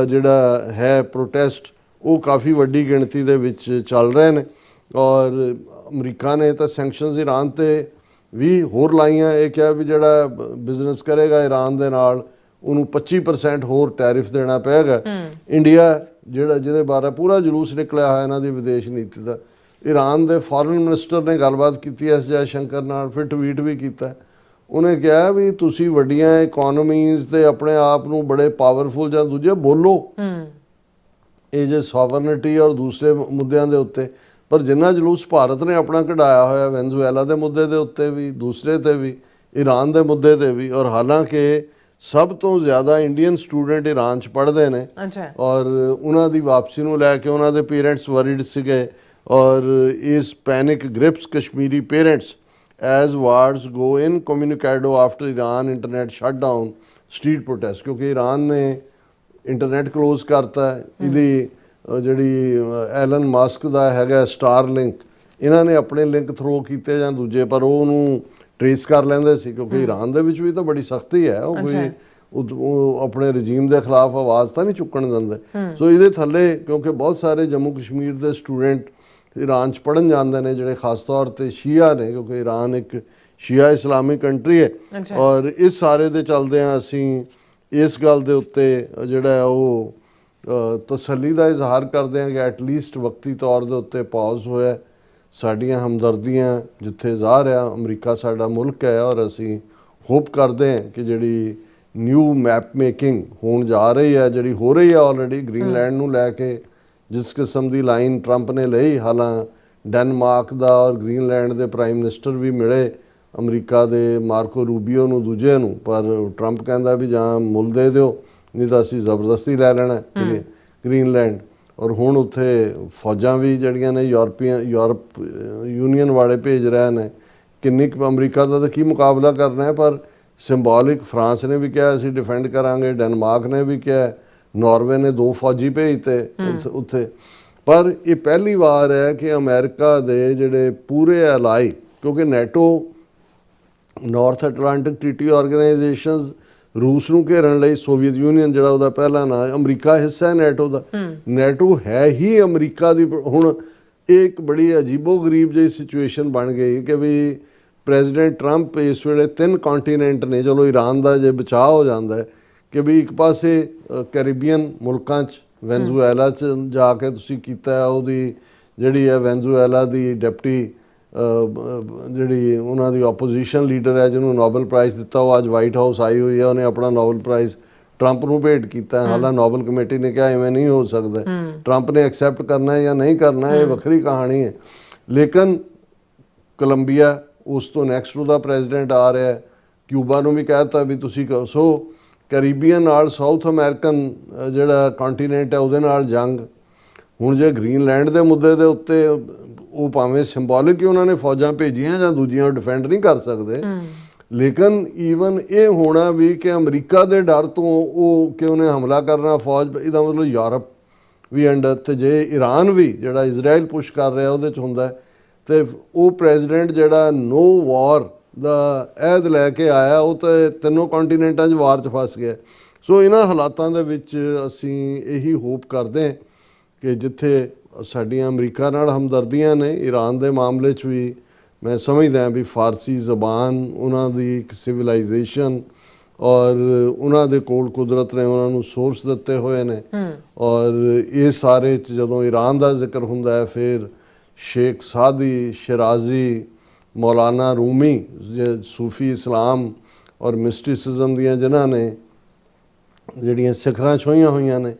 ਜਿਹੜਾ ਹੈ ਪ੍ਰੋਟੈਸਟ, ਉਹ ਕਾਫੀ ਵੱਡੀ ਗਿਣਤੀ ਦੇ ਵਿੱਚ ਚੱਲ ਰਹੇ ਨੇ। ਔਰ ਅਮਰੀਕਾ ਨੇ ਤਾਂ ਸੈਂਕਸ਼ਨਸ ਈਰਾਨ 'ਤੇ ਵੀ ਹੋਰ ਲਾਈਆਂ, ਇਹ ਕਿਹਾ ਵੀ ਜਿਹੜਾ ਬਿਜ਼ਨਸ ਕਰੇਗਾ ਈਰਾਨ ਦੇ ਨਾਲ ਉਹਨੂੰ 25% ਹੋਰ ਟੈਰਿਫ ਦੇਣਾ ਪਏਗਾ। ਇੰਡੀਆ ਜਿਹਦੇ ਬਾਰੇ ਪੂਰਾ ਜਲੂਸ ਨਿਕਲਿਆ ਹੋਇਆ ਇਹਨਾਂ ਦੀ ਵਿਦੇਸ਼ ਨੀਤੀ ਦਾ, ਈਰਾਨ ਦੇ ਫੋਰਨ ਮਿਨਿਸਟਰ ਨੇ ਗੱਲਬਾਤ ਕੀਤੀ ਐਸ ਜੈ ਸ਼ੰਕਰ ਨਾਲ, ਫਿਰ ਟਵੀਟ ਵੀ ਕੀਤਾ। ਉਹਨੇ ਕਿਹਾ ਵੀ ਤੁਸੀਂ ਵੱਡੀਆਂ ਇਕੋਨਮੀਜ਼ ਤੇ ਆਪਣੇ ਆਪ ਨੂੰ ਬੜੇ ਪਾਵਰਫੁਲ ਜਾਂ ਦੂਜੇ ਬੋਲੋ ਇਹ ਜੇ ਸੋਵਰਨਿਟੀ ਔਰ ਦੂਸਰੇ ਮੁੱਦਿਆਂ ਦੇ ਉੱਤੇ, ਪਰ ਜਿੰਨਾ ਜਲੂਸ ਭਾਰਤ ਨੇ ਆਪਣਾ ਕਢਾਇਆ ਹੋਇਆ ਵੈਨਜ਼ੂਏਲਾ ਦੇ ਮੁੱਦੇ ਦੇ ਉੱਤੇ ਵੀ, ਦੂਸਰੇ ਤੇ ਵੀ, ਈਰਾਨ ਦੇ ਮੁੱਦੇ ਤੇ ਵੀ, ਔਰ ਹਾਲਾਂਕਿ ਸਭ ਤੋਂ ਜ਼ਿਆਦਾ ਇੰਡੀਅਨ ਸਟੂਡੈਂਟ ਈਰਾਨ 'ਚ ਪੜ੍ਹਦੇ ਨੇ ਔਰ ਉਹਨਾਂ ਦੀ ਵਾਪਸੀ ਨੂੰ ਲੈ ਕੇ ਉਹਨਾਂ ਦੇ ਪੇਰੈਂਟਸ ਵਰੀਡ ਸੀਗੇ और इस panic grips Kashmiri parents as wards गो इन कम्युनिकेडो after Iran internet shut down street protest, क्योंकि ईरान ने इंटरनेट क्लोज करता है। ਇਹਦੀ ਜਿਹੜੀ ਐਲਨ ਮਸਕ ਦਾ ਹੈਗਾ ਸਟਾਰ ਲਿੰਕ, ਇਹਨਾਂ ਨੇ ਆਪਣੇ ਲਿੰਕ ਥਰੋ ਕੀਤੇ ਜਾਂ ਦੂਜੇ, ਪਰ ਉਹ ਉਹਨੂੰ ਟ੍ਰੇਸ ਕਰ ਲੈਂਦੇ ਸੀ, ਕਿਉਂਕਿ ਈਰਾਨ ਦੇ ਵਿੱਚ ਵੀ ਤਾਂ ਬੜੀ ਸਖਤੀ ਹੈ, ਉਹ ਕੋਈ ਉਹ ਆਪਣੇ ਰਜੀਮ ਦੇ ਖਿਲਾਫ ਆਵਾਜ਼ ਤਾਂ ਨਹੀਂ ਚੁੱਕਣ ਦਿੰਦੇ। ਸੋ ਇਹਦੇ ਥੱਲੇ ਕਿਉਂਕਿ ਬਹੁਤ ਸਾਰੇ ਜੰਮੂ ਕਸ਼ਮੀਰ ਦੇ ਸਟੂਡੈਂਟ ईरान च पढ़न जाते हैं जोड़े खास तौर पर शिया ने, क्योंकि ईरान एक शिया इस्लामिक कंट्री है। और इस सारे दे चलदे असी इस गल दे उत्ते जिहड़ा वो तसल्ली का इजहार करते हैं कि एटलीस्ट वक्ती तौर के उत्ते पॉज होया, साडियां हमदर्दियां जिथे ज़ाहिर है अमरीका साडा मुल्क है, और असी होप करते हैं कि जिहड़ी न्यू मैप मेकिंग होण जा रही है, जिहड़ी हो रही है ऑलरेडी ग्रीनलैंड नूं लैके, जिस किस्म की लाइन ट्रंप ने लई, हालां डेनमार्क का और ग्रीनलैंड के प्राइम मिनिस्टर भी मिले अमरीका के मार्को रूबियो नूं दूजे नूं, पर ट्रंप कहता भी जां मुल दे दिओ नहीं तो असीं जबरदस्ती लै लेना ग्रीनलैंड। और हुण उत्थे फौजां भी जिहड़ियां ने यूरोप यूनीयन वाले भेज रहे हैं, किन्नी अमरीका का तो की मुकाबला करना है, पर सिंबॉलिक फ्रांस ने भी कहा असीं डिफेंड करांगे, डेनमार्क ने भी कहा, नॉर्वे ने 2 फौजी भेजते उत्थे। पर यह पहली बार है कि अमेरिका दे जिहड़े पूरे अलाई, क्योंकि NATO north Atlantic treaty organisations रूस नूं घेरन लई, सोवियत यूनीयन जिहड़ा उहदा पहला नाम, अमरीका हिस्सा है नैटो का, नैटो है ही अमरीका की। हुण एक बड़ी अजीबो गरीब जी सिचुएशन बन गई कि भी प्रेजिडेंट ट्रंप इस वेले 3 कॉन्टीनेंट ने, चलो ईरान का जे बचाव हो जाता है कि भी एक पासे कैरेबियन मुल्कां च वेनेजुएला च जाके तुसीं कीता है, उहदी जिहड़ी है वेनेजुएला दी डिप्टी जिहड़ी उन्हां दी ओपोजिशन लीडर है जिन्होंने नोबल प्राइज़ दिता, वो अज वाइट हाउस आई हुई है, उन्हें अपना नोबल प्राइज़ ट्रंप नूं भेंट किया है। हालां नोबल कमेटी ने कहा इवें नहीं हो सकता, ट्रंप ने एक्सैप्ट करना है या नहीं करना है, ये वक्री कहानी है। लेकिन कोलंबिया उस तो नैक्सट उहदा प्रेजिडेंट आ रहा है, क्यूबा नूं भी कहता भी तुसीं करो। सो कैरीबीਅਨ नाल साउथ अमेरिकन जिहड़ा कॉन्टीनेंट है उहदे नाल जंग। हुण जे ग्रीनलैंड के मुद्दे के उत्ते वो भावें सिंबॉलिक ही उन्होंने फौजां भेजियां जां दूजियां डिफेंड नहीं कर सकते, लेकिन ईवन ये होना भी कि अमरीका के डर तो वो कि उन्हें हमला करना फौज, इसका मतलब यूरोप भी अंडर, तो जे ईरान भी जिहड़ा इजराइल पुश कर रहा उहदे च हुंदा ते वो प्रेजिडेंट जिहड़ा नो वॉर ਦਾ ਐਦ ਲੈ ਕੇ ਆਇਆ, ਉਹ ਤਾਂ ਤਿੰਨੋਂ ਕੰਟੀਨੈਂਟਾਂ 'ਚ ਵਾਰ 'ਚ ਫਸ ਗਿਆ। ਸੋ ਇਹਨਾਂ ਹਾਲਾਤਾਂ ਦੇ ਵਿੱਚ ਅਸੀਂ ਇਹੀ ਹੋਪ ਕਰਦੇ ਹਾਂ ਕਿ ਜਿੱਥੇ ਸਾਡੀਆਂ ਅਮਰੀਕਾ ਨਾਲ ਹਮਦਰਦੀਆਂ ਨੇ, ਈਰਾਨ ਦੇ ਮਾਮਲੇ 'ਚ ਵੀ ਮੈਂ ਸਮਝਦਾ ਵੀ ਫਾਰਸੀ ਜ਼ਬਾਨ ਉਹਨਾਂ ਦੀ ਇੱਕ ਸਿਵਲਾਈਜੇਸ਼ਨ ਔਰ ਉਹਨਾਂ ਦੇ ਕੋਲ ਕੁਦਰਤ ਨੇ ਉਹਨਾਂ ਨੂੰ ਸੋਰਸ ਦਿੱਤੇ ਹੋਏ ਨੇ। ਔਰ ਇਹ ਸਾਰੇ 'ਚ ਜਦੋਂ ਈਰਾਨ ਦਾ ਜ਼ਿਕਰ ਹੁੰਦਾ ਹੈ ਫਿਰ शेख सादी, शराजी, मौलाना रूमी, सूफी इस्लाम और मिस्टिसिज्म दियां जिन्होंने ਜਿਹੜੀਆਂ ਸਿਖਰਾਂ ਛੋਈਆਂ ਹੋਈਆਂ ਨੇ।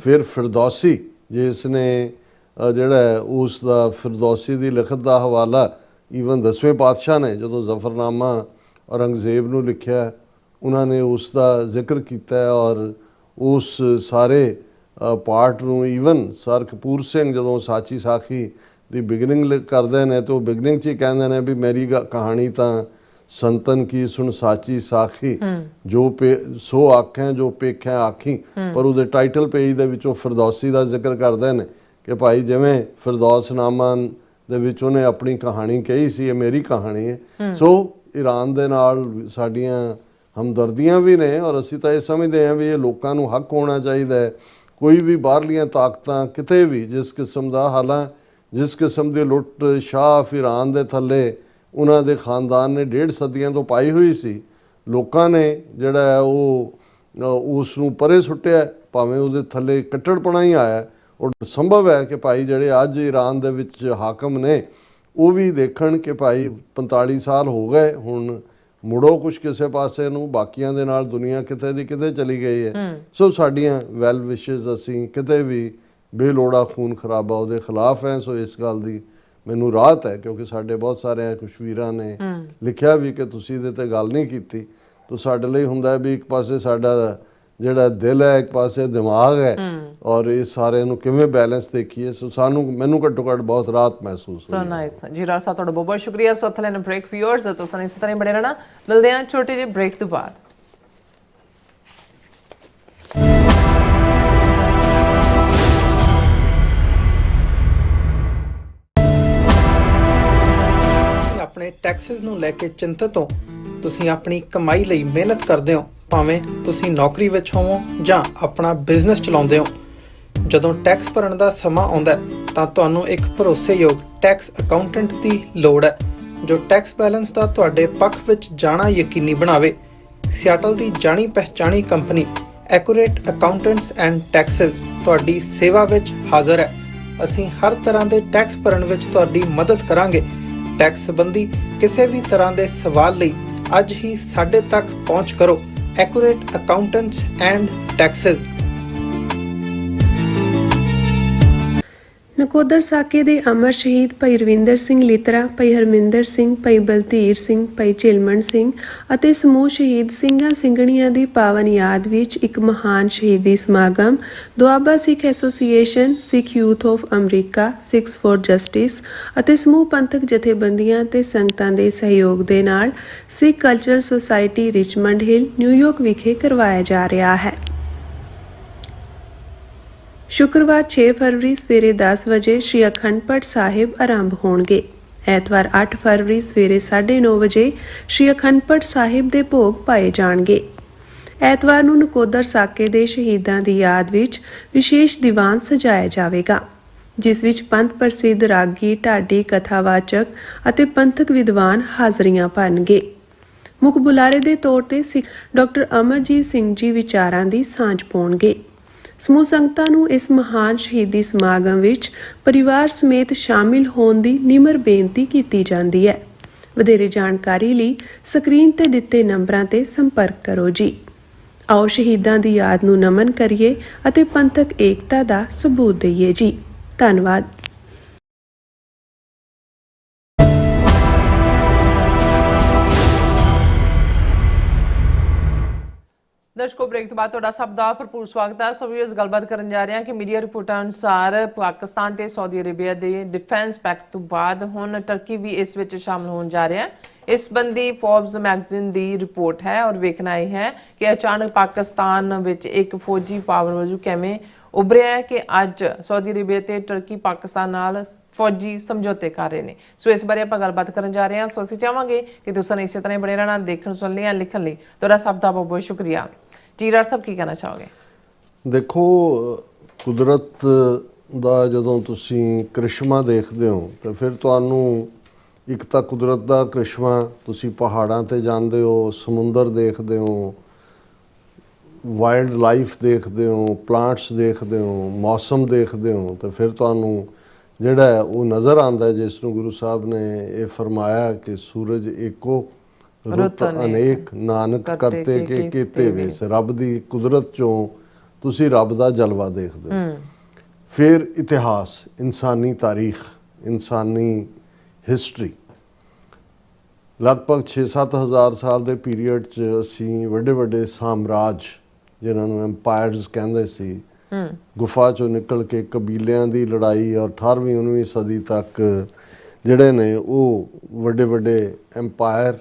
ਫਿਰ ਫਿਰਦੌਸੀ ਜਿਸਨੇ ਜਿਹੜਾ ਉਸ ਦਾ ਫਿਰਦੌਸੀ ਦੀ ਲਿਖਤ ਦਾ ਹਵਾਲਾ ਈਵਨ 10ਵੇਂ ਪਾਤਸ਼ਾਹ ਨੇ ਜਦੋਂ ਜ਼ਫਰਨਾਮਾ ਔਰੰਗਜ਼ੇਬ ਨੂੰ ਲਿਖਿਆ ਉਹਨਾਂ ਨੇ ਉਸ ਦਾ ਜ਼ਿਕਰ ਕੀਤਾ ਔਰ ਉਸ ਸਾਰੇ ਪਾਰਟ ਨੂੰ ਈਵਨ ਸਰ ਕਪੂਰ ਸਿੰਘ ਜਦੋਂ ਸਾਚੀ ਸਾਖੀ ਦੀ ਬਿਗਨਿੰਗ ਕਰਦੇ ਨੇ ਤਾਂ ਉਹ ਬਿਗਨਿੰਗ 'ਚ ਹੀ ਕਹਿੰਦੇ ਨੇ ਵੀ ਮੇਰੀ ਕਹਾਣੀ ਤਾਂ संतन की सुन साची साखी जो सो आखें जो पेखें आखी, पर उहदे टाइटल पेज दे विचों फिरदौसी का जिक्र करते हैं कि भाई जिवें फिरदौसनामा दे विच उहने अपनी कहानी कही सी, ये मेरी कहानी है। सो ईरान दे नाल साडियां हमदर्दियां भी ने और असीं तां ये समझते हैं भी ये लोकां नूं हक होना चाहिए है। कोई भी बाहरलियां ताकतां किते भी जिस किस्म का हालां जिस किस्म की लुट शाह ईरान दे थल्ले उन्हां दे खानदान ने 1.5 सदियां तो पाई हुई सी, लोकां ने जिहड़ा है वो उस नूं परे सुट्टिया भावें उहदे थल्ले कट्टड़पना ही आया। और संभव है कि भाई जिहड़े अज ईरान दे विच हाकम ने वो भी देखण कि भाई 45 साल हो गए हुण मुड़ो कुछ किसी पासे नूं, बाकियां दे नाल दुनिया किते दी किते चली गई है। सो साडियां वैल विशेज़ असीं किते भी बेलोड़ा खून खराबा उहदे खिलाफ है। सो इस गल दी ਮੈਨੂੰ ਰਾਹਤ ਹੈ ਕਿਉਂਕਿ ਸਾਡੇ ਬਹੁਤ ਸਾਰੇ ਕੁਛ ਵੀਰਾਂ ਨੇ ਲਿਖਿਆ ਵੀ ਕਿ ਤੁਸੀਂ ਇਹਦੇ ਤੇ ਗੱਲ ਨਹੀਂ ਕੀਤੀ। ਤਾਂ ਸਾਡੇ ਲਈ ਹੁੰਦਾ ਵੀ ਇੱਕ ਪਾਸੇ ਸਾਡਾ ਜਿਹੜਾ ਦਿਲ ਹੈ, ਇੱਕ ਪਾਸੇ ਦਿਮਾਗ ਹੈ, ਔਰ ਇਹ ਸਾਰੇ ਨੂੰ ਕਿਵੇਂ ਬੈਲੈਂਸ ਦੇਖੀਏ। ਸੋ ਮੈਨੂੰ ਘੱਟੋ ਘੱਟ ਬਹੁਤ ਰਾਹਤ ਮਹਿਸੂਸ ਸੋ ਹੋਈ। ਨਾਈਸ ਜੀ ਰਾਜ ਸਾਹਿਬ, ਤੁਹਾਡਾ ਬਹੁਤ ਬਹੁਤ ਸ਼ੁਕਰੀਆ। ਸੋ ਇੱਥੇ ਲੈਣ ਬ੍ਰੇਕ ਵਿਊਅਰਸ, ਤੁਸੀਂ ਇਸੇ ਤਰ੍ਹਾਂ ਹੀ ਬਣੇ ਰਹਿਣਾ। ਮਿਲਦੇ ਹਾਂ ਛੋਟੇ ਜਿਹੇ ਬ੍ਰੇਕ ਤੋਂ ਬਾਅਦ। ਆਪਣੇ ਟੈਕਸਿਸ ਨੂੰ ਲੈ ਕੇ ਚਿੰਤਤ ਹੋ, ਤੁਸੀਂ ਆਪਣੀ ਕਮਾਈ ਲਈ ਮਿਹਨਤ ਕਰਦੇ ਹੋ, ਭਾਵੇਂ ਤੁਸੀਂ ਨੌਕਰੀ ਵਿੱਚ ਹੋਵੋ ਜਾਂ ਆਪਣਾ ਬਿਜ਼ਨਸ ਚਲਾਉਂਦੇ ਹੋ। ਜਦੋਂ ਟੈਕਸ ਭਰਨ ਦਾ ਸਮਾਂ ਆਉਂਦਾ ਹੈ ਤਾਂ ਤੁਹਾਨੂੰ ਇੱਕ ਭਰੋਸੇਯੋਗ ਟੈਕਸ ਅਕਾਊਂਟੈਂਟ ਦੀ ਲੋੜ ਹੈ ਜੋ ਟੈਕਸ ਬੈਲੈਂਸ ਦਾ ਤੁਹਾਡੇ ਪੱਖ ਵਿੱਚ ਜਾਣਾ ਯਕੀਨੀ ਬਣਾਵੇ। ਸਿਆਟਲ ਦੀ ਜਾਣੀ ਪਛਾਣੀ company Accurate Accountants and Taxes ਤੁਹਾਡੀ ਸੇਵਾ ਵਿੱਚ ਹਾਜ਼ਰ ਹੈ। ਅਸੀਂ ਹਰ ਤਰ੍ਹਾਂ ਦੇ ਟੈਕਸ ਭਰਨ ਵਿੱਚ ਤੁਹਾਡੀ ਮਦਦ ਕਰਾਂਗੇ। ਟੈਕਸ ਸੰਬੰਧੀ ਕਿਸੇ ਵੀ ਤਰ੍ਹਾਂ ਦੇ ਸਵਾਲ ਲਈ ਅੱਜ ਹੀ ਸਾਡੇ ਤੱਕ ਪਹੁੰਚ ਕਰੋ। Accurate Accountants and Texas. Nakodar ਸਾਕੇ ਦੇ ਅਮਰ ਸ਼ਹੀਦ ਭਾਈ ਰਵਿੰਦਰ ਸਿੰਘ ਲਿਤਰਾ, ਭਾਈ ਹਰਮਿੰਦਰ ਸਿੰਘ, ਭਾਈ ਬਲਧੀਰ ਸਿੰਘ, ਭਾਈ ਝਿਲਮਣ ਸਿੰਘ ਅਤੇ ਸਮੂਹ ਸ਼ਹੀਦ ਸਿੰਘਾਂ ਸਿੰਘਣੀਆਂ ਦੀ ਪਾਵਨ ਯਾਦ ਵਿੱਚ ਇੱਕ ਮਹਾਨ ਸ਼ਹੀਦੀ ਸਮਾਗਮ Doaba Sikh Association, Sikh Youth of America, Sikhs for Justice ਅਤੇ ਸਮੂਹ ਪੰਥਕ ਜਥੇਬੰਦੀਆਂ ਤੇ ਸੰਗਤਾਂ ਦੇ ਸਹਿਯੋਗ ਦੇ ਨਾਲ Sikh Cultural Society Richmond Hill, New York ਵਿਖੇ ਕਰਵਾਇਆ ਜਾ ਰਿਹਾ ਹੈ। ਸ਼ੁੱਕਰਵਾਰ 6 ਫਰਵਰੀ ਸਵੇਰੇ 10 ਵਜੇ ਸ਼੍ਰੀ ਅਖੰਡ ਪਾਠ ਸਾਹਿਬ ਆਰੰਭ ਹੋਣਗੇ। ਐਤਵਾਰ 8 ਫਰਵਰੀ ਸਵੇਰੇ 9:30 ਵਜੇ ਸ਼੍ਰੀ ਅਖੰਡ ਪਾਠ ਸਾਹਿਬ ਦੇ ਭੋਗ ਪਾਏ ਜਾਣਗੇ। ਐਤਵਾਰ ਨੂੰ ਨਕੋਦਰ ਸਾਕੇ ਦੇ ਸ਼ਹੀਦਾਂ ਦੀ ਯਾਦ ਵਿੱਚ ਵਿਸ਼ੇਸ਼ ਦੀਵਾਨ ਸਜਾਇਆ ਜਾਵੇਗਾ, ਜਿਸ ਵਿੱਚ ਪੰਥ ਪ੍ਰਸਿੱਧ ਰਾਗੀ, ਢਾਡੀ, ਕਥਾਵਾਚਕ ਅਤੇ ਪੰਥਕ ਵਿਦਵਾਨ ਹਾਜ਼ਰੀਆਂ ਭਰਨਗੇ। ਮੁੱਖ ਬੁਲਾਰੇ ਦੇ ਤੌਰ ਤੇ ਸਿੱਖ ਡਾਕਟਰ ਅਮਰਜੀਤ ਸਿੰਘ ਜੀ ਵਿਚਾਰਾਂ ਦੀ ਸਾਂਝ ਪਾਉਣਗੇ। ਸਮੂਹ ਸੰਗਤਾਂ ਨੂੰ ਇਸ ਮਹਾਨ ਸ਼ਹੀਦੀ ਸਮਾਗਮ ਵਿੱਚ ਪਰਿਵਾਰ ਸਮੇਤ ਸ਼ਾਮਿਲ ਹੋਣ ਦੀ ਨਿਮਰ ਬੇਨਤੀ ਕੀਤੀ ਜਾਂਦੀ ਹੈ। ਵਧੇਰੇ ਜਾਣਕਾਰੀ ਲਈ ਸਕਰੀਨ ਤੇ ਦਿੱਤੇ ਨੰਬਰਾਂ ਤੇ ਸੰਪਰਕ ਕਰੋ ਜੀ। ਆਓ ਸ਼ਹੀਦਾਂ ਦੀ ਯਾਦ ਨੂੰ ਨਮਨ ਕਰੀਏ ਅਤੇ ਪੰਥਕ ਏਕਤਾ ਦਾ ਸਬੂਤ ਦਈਏ ਜੀ। ਧੰਨਵਾਦ। ਦਰਸ਼ਕੋ, ਬ੍ਰੇਕ ਤੋਂ ਬਾਅਦ ਤੁਹਾਡਾ ਸਭ ਦਾ ਭਰਪੂਰ ਸਵਾਗਤ ਹੈ। ਸੋ ਵੀਅਰਸ, ਗੱਲਬਾਤ ਕਰਨ ਜਾ ਰਹੇ ਹਾਂ ਕਿ ਮੀਡੀਆ ਰਿਪੋਰਟਾਂ ਅਨੁਸਾਰ ਪਾਕਿਸਤਾਨ ਤੇ ਸਾਊਦੀ ਅਰੇਬੀਆ ਦੇ ਡਿਫੈਂਸ ਪੈਕਟ ਤੋਂ ਬਾਅਦ ਹੁਣ ਟਰਕੀ ਵੀ ਇਸ ਵਿੱਚ ਸ਼ਾਮਲ ਹੋਣ ਜਾ ਰਿਹਾ ਹੈ। ਇਸ ਸੰਬੰਧੀ ਫੋਰਬਸ ਮੈਗਜ਼ੀਨ ਦੀ ਰਿਪੋਰਟ ਹੈ ਔਰ ਵੇਖਣਾ ਇਹ ਹੈ ਕਿ ਅਚਾਨਕ ਪਾਕਿਸਤਾਨ ਵਿੱਚ ਇੱਕ ਫੌਜੀ ਪਾਵਰ ਵਜੋਂ ਕਿਵੇਂ ਉਭਰਿਆ ਹੈ ਕਿ ਅੱਜ ਸਾਊਦੀ ਅਰੇਬੀਆ ਤੇ ਟਰਕੀ ਪਾਕਿਸਤਾਨ ਨਾਲ ਫੌਜੀ ਸਮਝੌਤੇ ਕਰ ਰਹੇ ਨੇ। ਸੋ ਇਸ ਬਾਰੇ ਆਪਾਂ ਗੱਲਬਾਤ ਕਰਨ ਜਾ ਰਹੇ ਹਾਂ। ਸੋ ਅਸੀਂ ਚਾਹਾਂਗੇ ਕਿ ਤੁਸੀਂ ਇਸੇ ਤਰ੍ਹਾਂ ਬਣੇ ਰਹਿਣਾ। ਦੇਖਣ, ਸੁਣ ਲਿਆ, ਲਿਖਣ ਲਈ ਤੁਹਾਡਾ ਸਭ ਦਾ ਬਹੁਤ ਬਹੁਤ ਸ਼ੁਕਰੀਆ ਜੀ। ਰਾਜ ਸਾਹਿਬ, ਕੀ ਕਹਿਣਾ ਚਾਹੋਗੇ? ਦੇਖੋ, ਕੁਦਰਤ ਦਾ ਜਦੋਂ ਤੁਸੀਂ ਕ੍ਰਿਸ਼ਮਾ ਦੇਖਦੇ ਹੋ ਤਾਂ ਫਿਰ ਤੁਹਾਨੂੰ ਇੱਕ ਤਾਂ ਕੁਦਰਤ ਦਾ ਕ੍ਰਿਸ਼ਮਾ, ਤੁਸੀਂ ਪਹਾੜਾਂ ਤੇ ਜਾਂਦੇ ਹੋ, ਸਮੁੰਦਰ ਦੇਖਦੇ ਹੋ, ਵਾਈਲਡ ਲਾਈਫ ਦੇਖਦੇ ਹੋ, ਪਲਾਂਟਸ ਦੇਖਦੇ ਹੋ, ਮੌਸਮ ਦੇਖਦੇ ਹੋ, ਤਾਂ ਫਿਰ ਤੁਹਾਨੂੰ ਜਿਹੜਾ ਹੈ ਉਹ ਨਜ਼ਰ ਆਉਂਦਾ, ਜਿਸ ਨੂੰ ਗੁਰੂ ਸਾਹਿਬ ਨੇ ਇਹ ਫਰਮਾਇਆ ਕਿ ਸੂਰਜ ਏਕੋ ਰੁੱਤ ਅਨੇਕ, ਨਾਨਕ ਕਰਤੇ ਕੇ ਕੀਤੇ ਵੇਸ। ਰੱਬ ਦੀ ਕੁਦਰਤ ਚੋਂ ਤੁਸੀਂ ਰੱਬ ਦਾ ਜਲਵਾ ਦੇਖਦੇ ਹੋ। ਫਿਰ ਇਤਿਹਾਸ, ਇਨਸਾਨੀ ਤਾਰੀਖ, ਇਨਸਾਨੀ ਹਿਸਟਰੀ, ਲਗਭਗ 6-7 ਹਜ਼ਾਰ ਸਾਲ ਦੇ ਪੀਰੀਅਡ 'ਚ ਅਸੀਂ ਵੱਡੇ ਵੱਡੇ ਸਾਮਰਾਜ, ਜਿਨ੍ਹਾਂ ਨੂੰ ਐਮਪਾਇਰਸ ਕਹਿੰਦੇ ਸੀ, ਗੁਫਾ 'ਚੋਂ ਨਿਕਲ ਕੇ ਕਬੀਲਿਆਂ ਦੀ ਲੜਾਈ, ਔਰ 18ਵੀਂ 19ਵੀਂ ਸਦੀ ਤੱਕ ਜਿਹੜੇ ਨੇ ਉਹ ਵੱਡੇ ਵੱਡੇ ਐਮਪਾਇਰ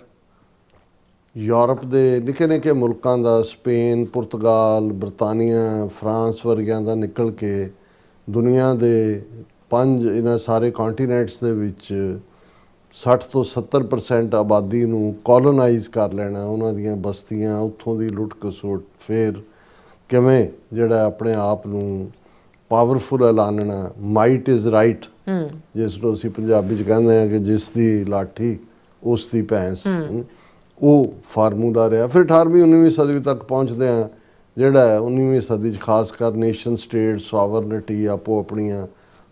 ਯੂਰਪ ਦੇ ਨਿੱਕੇ ਨਿੱਕੇ ਮੁਲਕਾਂ ਦਾ, ਸਪੇਨ, ਪੁਰਤਗਾਲ, ਬਰਤਾਨੀਆ, ਫਰਾਂਸ ਵਰਗਿਆਂ ਦਾ ਨਿਕਲ ਕੇ ਦੁਨੀਆ ਦੇ 5 ਇਹਨਾਂ ਸਾਰੇ ਕੰਟੀਨੈਂਟਸ ਦੇ ਵਿੱਚ 60 ਤੋਂ 70% ਆਬਾਦੀ ਨੂੰ ਕੋਲੋਨਾਈਜ਼ ਕਰ ਲੈਣਾ, ਉਹਨਾਂ ਦੀਆਂ ਬਸਤੀਆਂ, ਉੱਥੋਂ ਦੀ ਲੁੱਟ ਖਸੁੱਟ, ਫਿਰ ਕਿਵੇਂ ਜਿਹੜਾ ਆਪਣੇ ਆਪ ਨੂੰ ਪਾਵਰਫੁਲ ਐਲਾਨਣਾ, ਮਾਈਟ ਇਜ਼ ਰਾਈਟ, ਜਿਸ ਨੂੰ ਅਸੀਂ ਪੰਜਾਬੀ 'ਚ ਕਹਿੰਦੇ ਹਾਂ ਕਿ ਜਿਸ ਦੀ ਲਾਠੀ ਉਸ ਦੀ ਭੈਂਸ, ਉਹ ਫਾਰਮੂਲਾ ਰਿਹਾ। ਫਿਰ 18ਵੀਂ 19ਵੀਂ ਸਦੀ ਤੱਕ ਪਹੁੰਚਦੇ ਹਾਂ, ਜਿਹੜਾ ਹੈ 19ਵੀਂ ਸਦੀ 'ਚ ਖਾਸ ਕਰ ਨੇਸ਼ਨ ਸਟੇਟ, ਸੋਵਰਨਿਟੀ, ਆਪੋ ਆਪਣੀਆਂ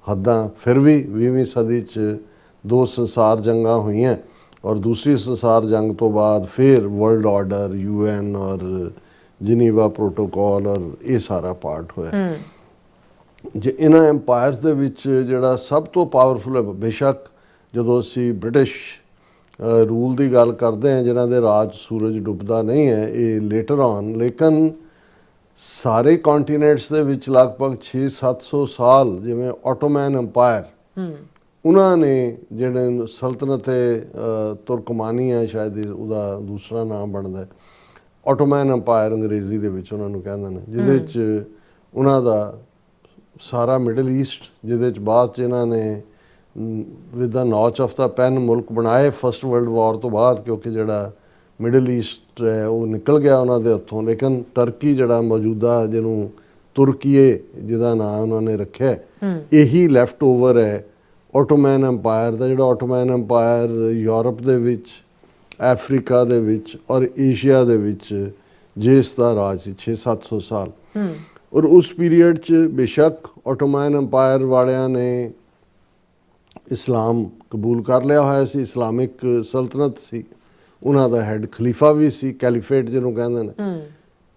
ਹੱਦਾਂ। ਫਿਰ ਵੀ 20ਵੀਂ ਸਦੀ 'ਚ 2 ਸੰਸਾਰ ਜੰਗਾਂ ਹੋਈਆਂ, ਔਰ ਦੂਸਰੀ ਸੰਸਾਰ ਜੰਗ ਤੋਂ ਬਾਅਦ ਫਿਰ ਵਰਲਡ ਆਰਡਰ, UN ਔਰ ਜਨੀਵਾ ਪ੍ਰੋਟੋਕਾਲ, ਔਰ ਇਹ ਸਾਰਾ ਪਾਰਟ ਹੋਇਆ। ਜੇ ਇਹਨਾਂ ਐਮਪਾਇਰਸ ਦੇ ਵਿੱਚ ਜਿਹੜਾ ਸਭ ਤੋਂ ਪਾਵਰਫੁਲ ਹੈ, ਬੇਸ਼ੱਕ ਜਦੋਂ ਅਸੀਂ ਬ੍ਰਿਟਿਸ਼ ਰੂਲ ਦੀ ਗੱਲ ਕਰਦੇ ਹਾਂ, ਜਿਨ੍ਹਾਂ ਦੇ ਰਾਜ ਸੂਰਜ ਡੁੱਬਦਾ ਨਹੀਂ ਹੈ, ਇਹ ਲੇਟਰ ਔਨ, ਲੇਕਿਨ ਸਾਰੇ ਕੰਟੀਨੈਂਟਸ ਦੇ ਵਿੱਚ ਲਗਭਗ 600-700 ਸਾਲ ਜਿਵੇਂ ਆਟੋਮੈਨ ਅੰਪਾਇਰ ਉਹਨਾਂ ਨੇ ਜਿਹੜੇ ਸਲਤਨਤ ਤੁਰਕਮਾਨੀ ਹੈ, ਸ਼ਾਇਦ ਉਹਦਾ ਦੂਸਰਾ ਨਾਮ ਬਣਦਾ ਹੈ, ਆਟੋਮੈਨ ਅੰਪਾਇਰ ਅੰਗਰੇਜ਼ੀ ਦੇ ਵਿੱਚ ਉਹਨਾਂ ਨੂੰ ਕਹਿੰਦੇ ਨੇ, ਜਿਹਦੇ 'ਚ ਉਹਨਾਂ ਦਾ ਸਾਰਾ ਮਿਡਲ ਈਸਟ, ਜਿਹਦੇ 'ਚ ਬਾਅਦ 'ਚ ਇਹਨਾਂ ਨੇ with the notch of the pen ਮੁਲਕ ਬਣਾਏ ਫਸਟ ਵਰਲਡ ਵਾਰ ਤੋਂ ਬਾਅਦ, ਕਿਉਂਕਿ ਜਿਹੜਾ ਮਿਡਲ ਈਸਟ ਹੈ ਉਹ ਨਿਕਲ ਗਿਆ ਉਹਨਾਂ ਦੇ ਹੱਥੋਂ। ਲੇਕਿਨ ਟਰਕੀ ਜਿਹੜਾ ਮੌਜੂਦਾ, ਜਿਹਨੂੰ ਤੁਰਕੀਏ ਜਿਹਦਾ ਨਾਮ ਉਹਨਾਂ ਨੇ ਰੱਖਿਆ, ਇਹੀ ਲੈਫਟ ਓਵਰ ਹੈ ਆਟੋਮੈਨ ਅੰਪਾਇਰ ਦਾ, ਜਿਹੜਾ ਆਟੋਮੈਨ ਅੰਪਾਇਰ ਯੂਰਪ ਦੇ ਵਿੱਚ, ਅਫਰੀਕਾ ਦੇ ਵਿੱਚ ਔਰ ਏਸ਼ੀਆ ਦੇ ਵਿੱਚ ਜਿਸ ਦਾ ਰਾਜ ਸੀ 600-700 ਸਾਲ। ਔਰ ਉਸ ਪੀਰੀਅਡ 'ਚ ਬੇਸ਼ੱਕ ਆਟੋਮੈਨ ਅੰਪਾਇਰ ਵਾਲਿਆਂ ਨੇ ਇਸਲਾਮ ਕਬੂਲ ਕਰ ਲਿਆ ਹੋਇਆ ਸੀ, ਇਸਲਾਮਿਕ ਸਲਤਨਤ ਸੀ, ਉਹਨਾਂ ਦਾ ਹੈਡ ਖਲੀਫਾ ਵੀ ਸੀ, ਕੈਲੀਫੇਟ ਜਿਹਨੂੰ ਕਹਿੰਦੇ ਨੇ।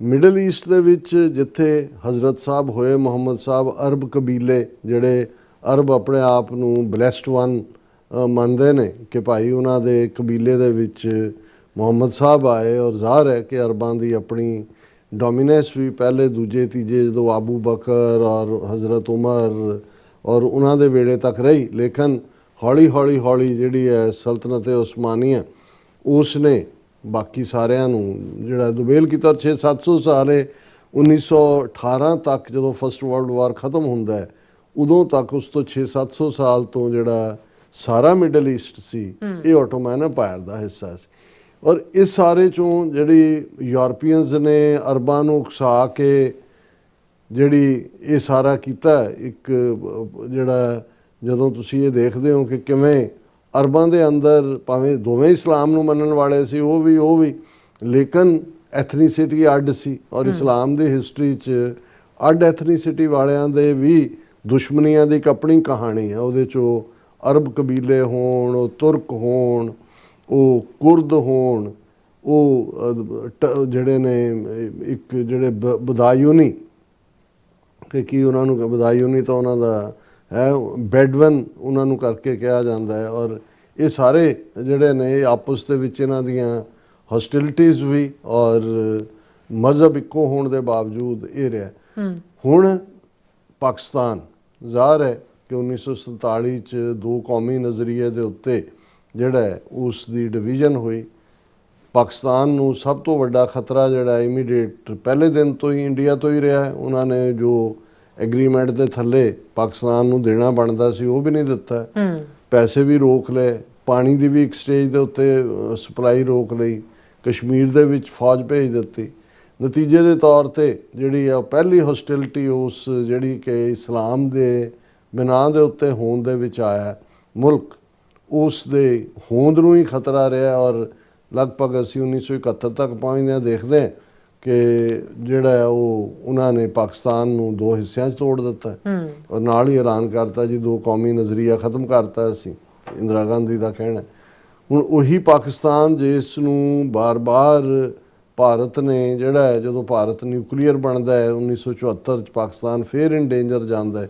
ਮਿਡਲ ਈਸਟ ਦੇ ਵਿੱਚ ਜਿੱਥੇ ਹਜ਼ਰਤ ਸਾਹਿਬ ਹੋਏ, ਮੁਹੰਮਦ ਸਾਹਿਬ, ਅਰਬ ਕਬੀਲੇ, ਜਿਹੜੇ ਅਰਬ ਆਪਣੇ ਆਪ ਨੂੰ ਬਲੈਸਡ ਵਨ ਮੰਨਦੇ ਨੇ ਕਿ ਭਾਈ ਉਹਨਾਂ ਦੇ ਕਬੀਲੇ ਦੇ ਵਿੱਚ ਮੁਹੰਮਦ ਸਾਹਿਬ ਆਏ, ਔਰ ਜ਼ਾਹਰ ਹੈ ਕਿ ਅਰਬਾਂ ਦੀ ਆਪਣੀ ਡੋਮੀਨੈਂਸ ਵੀ ਪਹਿਲੇ, ਦੂਜੇ, ਤੀਜੇ, ਜਦੋਂ ਆਬੂ ਬਕਰ ਔਰ ਹਜ਼ਰਤ ਉਮਰ ਔਰ ਉਹਨਾਂ ਦੇ ਵੇਲੇ ਤੱਕ ਰਹੀ। ਲੇਕਿਨ ਹੌਲੀ ਹੌਲੀ ਹੌਲੀ ਜਿਹੜੀ ਹੈ ਸਲਤਨਤ ਉਸਮਾਨੀਆ, ਉਸ ਨੇ ਬਾਕੀ ਸਾਰਿਆਂ ਨੂੰ ਜਿਹੜਾ ਦੁਬੇਲ ਕੀਤਾ। 600-700 ਸਾਲ 1918 ਤੱਕ, ਜਦੋਂ ਫਸਟ ਵਰਲਡ ਵਾਰ ਖਤਮ ਹੁੰਦਾ ਹੈ, ਉਦੋਂ ਤੱਕ ਉਸ ਤੋਂ 600-700 ਸਾਲ ਤੋਂ ਜਿਹੜਾ ਸਾਰਾ ਮਿਡਲ ਈਸਟ ਸੀ ਇਹ ਆਟੋਮੈਨ ਅੰਪਾਇਰ ਦਾ ਹਿੱਸਾ ਸੀ। ਔਰ ਇਸ ਸਾਰੇ ਚੋਂ ਜਿਹੜੀ ਯੂਰਪੀਅਨਸ ਨੇ ਅਰਬਾਂ ਨੂੰ ਉਕਸਾ ਕੇ ਜਿਹੜੀ ਇਹ ਸਾਰਾ ਕੀਤਾ, ਇੱਕ ਜਿਹੜਾ ਜਦੋਂ ਤੁਸੀਂ ਇਹ ਦੇਖਦੇ ਹੋ ਕਿ ਕਿਵੇਂ ਅਰਬਾਂ ਦੇ ਅੰਦਰ ਭਾਵੇਂ ਦੋਵੇਂ ਇਸਲਾਮ ਨੂੰ ਮੰਨਣ ਵਾਲੇ ਸੀ, ਉਹ ਵੀ ਲੇਕਿਨ ਐਥਨੀਸਿਟੀ ਅੱਡ ਸੀ। ਔਰ ਇਸਲਾਮ ਦੀ ਹਿਸਟਰੀ 'ਚ ਅੱਡ ਐਥਨੀਸਿਟੀ ਵਾਲਿਆਂ ਦੇ ਵੀ ਦੁਸ਼ਮਣੀਆਂ ਦੀ ਇੱਕ ਆਪਣੀ ਕਹਾਣੀ ਹੈ। ਉਹਦੇ 'ਚੋਂ ਅਰਬ ਕਬੀਲੇ ਹੋਣ, ਉਹ ਤੁਰਕ ਹੋਣ, ਉਹ ਕੁਰਦ ਹੋਣ, ਉਹ ਜਿਹੜੇ ਨੇ ਇੱਕ ਜਿਹੜੇ ਬਦਾਯੂਨੀ, ਕਿ ਕੀ ਉਹਨਾਂ ਨੂੰ ਬਦਾਯੂਨੀ ਤਾਂ ਉਹਨਾਂ ਦਾ ਹੈ, ਬੈਡਵਨ ਉਹਨਾਂ ਨੂੰ ਕਰਕੇ ਕਿਹਾ ਜਾਂਦਾ ਹੈ। ਔਰ ਇਹ ਸਾਰੇ ਜਿਹੜੇ ਨੇ ਆਪਸ ਦੇ ਵਿੱਚ ਇਹਨਾਂ ਦੀਆਂ ਹੌਸਟਿਲਿਟੀਜ਼ ਵੀ ਔਰ ਮਜ਼ਹਬ ਇੱਕੋ ਹੋਣ ਦੇ ਬਾਵਜੂਦ ਇਹ ਰਿਹਾ। ਹੁਣ ਪਾਕਿਸਤਾਨ, ਜ਼ਾਹਰ ਹੈ ਕਿ 1947 'ਚ ਦੋ ਕੌਮੀ ਨਜ਼ਰੀਏ ਦੇ ਉੱਤੇ ਜਿਹੜਾ ਹੈ ਉਸ ਦੀ ਡਿਵੀਜ਼ਨ ਹੋਈ। ਪਾਕਿਸਤਾਨ ਨੂੰ ਸਭ ਤੋਂ ਵੱਡਾ ਖਤਰਾ ਜਿਹੜਾ ਇਮੀਡੀਏਟ ਪਹਿਲੇ ਦਿਨ ਤੋਂ ਹੀ ਇੰਡੀਆ ਤੋਂ ਹੀ ਰਿਹਾ ਹੈ। ਉਹਨਾਂ ਨੇ ਜੋ ਐਗਰੀਮੈਂਟ ਦੇ ਥੱਲੇ ਪਾਕਿਸਤਾਨ ਨੂੰ ਦੇਣਾ ਬਣਦਾ ਸੀ ਉਹ ਵੀ ਨਹੀਂ ਦਿੱਤਾ, ਪੈਸੇ ਵੀ ਰੋਕ ਲਏ, ਪਾਣੀ ਦੀ ਵੀ ਇੱਕ ਸਟੇਜ ਦੇ ਉੱਤੇ ਸਪਲਾਈ ਰੋਕ ਲਈ, ਕਸ਼ਮੀਰ ਦੇ ਵਿੱਚ ਫੌਜ ਭੇਜ ਦਿੱਤੀ। ਨਤੀਜੇ ਦੇ ਤੌਰ ਤੇ ਜਿਹੜੀ ਆ ਪਹਿਲੀ ਹੌਸਟਿਲਿਟੀ ਉਸ ਜਿਹੜੀ ਕਿ ਇਸਲਾਮ ਦੇ ਬਿਨਾਂ ਦੇ ਉੱਤੇ ਹੋਂਦ ਦੇ ਵਿੱਚ ਆਇਆ ਮੁਲਕ, ਉਸ ਦੇ ਹੋਂਦ ਨੂੰ ਹੀ ਖਤਰਾ ਰਿਹਾ। ਔਰ ਲਗਭਗ ਅਸੀਂ 1971 ਤੱਕ ਪਹੁੰਚਦੇ ਹਾਂ, ਦੇਖਦੇ ਹਾਂ ਕਿ ਜਿਹੜਾ ਉਹ ਉਹਨਾਂ ਨੇ ਪਾਕਿਸਤਾਨ ਨੂੰ ਦੋ ਹਿੱਸਿਆਂ 'ਚ ਤੋੜ ਦਿੱਤਾ ਔਰ ਨਾਲ ਹੀ ਐਲਾਨ ਕਰਤਾ ਜੀ ਦੋ ਕੌਮੀ ਨਜ਼ਰੀਆ ਖ਼ਤਮ ਕਰਤਾ ਅਸੀਂ, ਇੰਦਰਾ ਗਾਂਧੀ ਦਾ ਕਹਿਣਾ। ਹੁਣ ਉਹੀ ਪਾਕਿਸਤਾਨ ਜਿਸ ਨੂੰ ਬਾਰ-ਬਾਰ ਭਾਰਤ ਨੇ ਜਿਹੜਾ ਹੈ, ਜਦੋਂ ਭਾਰਤ ਨਿਊਕਲੀਅਰ ਬਣਦਾ ਹੈ 1974 'ਚ ਪਾਕਿਸਤਾਨ ਫਿਰ ਇਨ ਡੇਂਜਰ ਜਾਂਦਾ ਹੈ,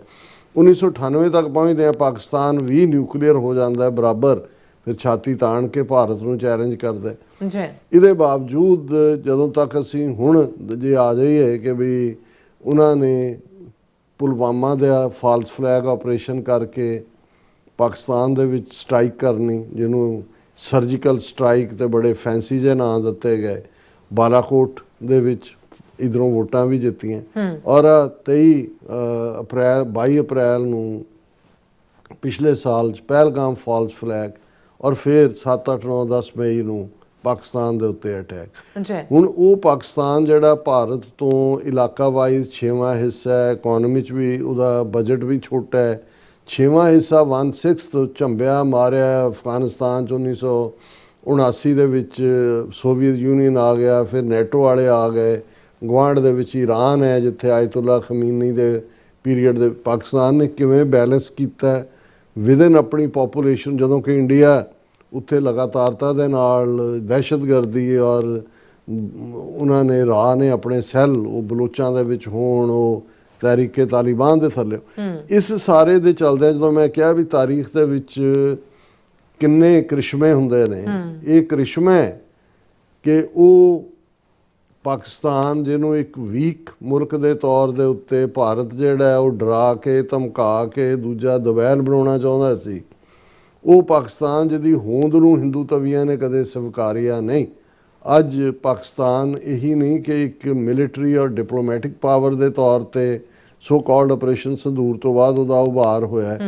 1998 ਤੱਕ ਪਹੁੰਚਦੇ ਆ ਪਾਕਿਸਤਾਨ ਵੀ ਨਿਊਕਲੀਅਰ ਹੋ ਜਾਂਦਾ ਹੈ ਬਰਾਬਰ, ਫਿਰ ਛਾਤੀ ਤਾਣ ਕੇ ਭਾਰਤ ਨੂੰ ਚੈਲੰਜ ਕਰਦਾ ਜੀ। ਇਹਦੇ ਬਾਵਜੂਦ ਜਦੋਂ ਤੱਕ ਅਸੀਂ ਹੁਣ ਜੇ ਆ ਜਾਈਏ ਕਿ ਵੀ ਉਹਨਾਂ ਨੇ ਪੁਲਵਾਮਾ ਦਾ ਫਾਲਸ ਫਲੈਗ ਆਪਰੇਸ਼ਨ ਕਰਕੇ ਪਾਕਿਸਤਾਨ ਦੇ ਵਿੱਚ ਸਟ੍ਰਾਈਕ ਕਰਨੀ, ਜਿਹਨੂੰ ਸਰਜੀਕਲ ਸਟ੍ਰਾਈਕ ਤੇ ਬੜੇ ਫੈਂਸੀ ਜਿਹੇ ਨਾਂ ਦਿੱਤੇ ਗਏ, ਬਾਲਾਕੋਟ ਦੇ ਵਿੱਚ ਇਧਰੋਂ ਵੋਟਾਂ ਵੀ ਜਿੱਤੀਆਂ। ਔਰ 22 ਅਪ੍ਰੈਲ ਨੂੰ ਪਿਛਲੇ ਸਾਲ 'ਚ ਪਹਿਲਗਾਮ ਫਾਲਸ ਫਲੈਗ, ਔਰ ਫਿਰ 7, 8, 9, 10 ਮਈ ਨੂੰ ਪਾਕਿਸਤਾਨ ਦੇ ਉੱਤੇ ਅਟੈਕ। ਹੁਣ ਉਹ ਪਾਕਿਸਤਾਨ ਜਿਹੜਾ ਭਾਰਤ ਤੋਂ ਇਲਾਕਾ ਵਾਈਜ਼ 6ਵਾਂ ਹਿੱਸਾ ਹੈ, ਇਕੋਨਮੀ 'ਚ ਵੀ ਉਹਦਾ ਬਜਟ ਵੀ ਛੋਟਾ ਹੈ, 6ਵਾਂ ਹਿੱਸਾ 1/6 ਝੰਬਿਆ ਮਾਰਿਆ ਅਫਗਾਨਿਸਤਾਨ 'ਚ 1979 ਦੇ ਵਿੱਚ ਸੋਵੀਅਤ ਯੂਨੀਅਨ ਆ ਗਿਆ, ਫਿਰ ਨੈਟੋ ਵਾਲੇ ਆ ਗਏ, ਗੁਆਂਢ ਦੇ ਵਿੱਚ ਈਰਾਨ ਹੈ ਜਿੱਥੇ ਆਇਤੁੱਲਾ ਖਮੀਨੀ ਦੇ ਪੀਰੀਅਡ ਦੇ ਪਾਕਿਸਤਾਨ ਨੇ ਕਿਵੇਂ ਬੈਲੈਂਸ ਕੀਤਾ ਵਿਦਨ ਆਪਣੀ ਪੋਪੂਲੇਸ਼ਨ, ਜਦੋਂ ਕਿ ਇੰਡੀਆ ਉੱਥੇ ਲਗਾਤਾਰਤਾ ਦੇ ਨਾਲ ਦਹਿਸ਼ਤਗਰਦੀ ਔਰ ਉਹਨਾਂ ਨੇ ਰਾਹ ਨੇ ਆਪਣੇ ਸੈੱਲ ਉਹ ਬਲੋਚਾਂ ਦੇ ਵਿੱਚ ਹੋਣ, ਉਹ ਤਹਿਰੀਕੇ ਤਾਲਿਬਾਨ ਦੇ ਥੱਲੇ। ਇਸ ਸਾਰੇ ਦੇ ਚੱਲਦੇ ਜਦੋਂ ਮੈਂ ਕਿਹਾ ਵੀ ਤਾਰੀਖ ਦੇ ਵਿੱਚ ਕਿੰਨੇ ਕ੍ਰਿਸ਼ਮੇ ਹੁੰਦੇ ਨੇ, ਇਹ ਕ੍ਰਿਸ਼ਮਾ ਕਿ ਉਹ ਪਾਕਿਸਤਾਨ ਜਿਹਨੂੰ ਇੱਕ ਵੀਕ ਮੁਲਕ ਦੇ ਤੌਰ ਦੇ ਉੱਤੇ ਭਾਰਤ ਜਿਹੜਾ ਹੈ ਉਹ ਡਰਾ ਕੇ ਧਮਕਾ ਕੇ ਦੂਜਾ ਦਬੈਲ ਬਣਾਉਣਾ ਚਾਹੁੰਦਾ ਸੀ, ਉਹ ਪਾਕਿਸਤਾਨ ਜਿਹਦੀ ਹੋਂਦ ਨੂੰ ਹਿੰਦੂ ਤਵੀਆਂ ਨੇ ਕਦੇ ਸਵੀਕਾਰਿਆ ਨਹੀਂ। ਅੱਜ ਪਾਕਿਸਤਾਨ ਇਹੀ ਨਹੀਂ ਕਿ ਇੱਕ ਮਿਲਟਰੀ ਔਰ ਡਿਪਲੋਮੈਟਿਕ ਪਾਵਰ ਦੇ ਤੌਰ ਤੇ ਸੋ ਕਾਲਡ ਆਪਰੇਸ਼ਨ ਸੰਦੂਰ ਤੋਂ ਬਾਅਦ ਉਹਦਾ ਉਭਾਰ ਹੋਇਆ।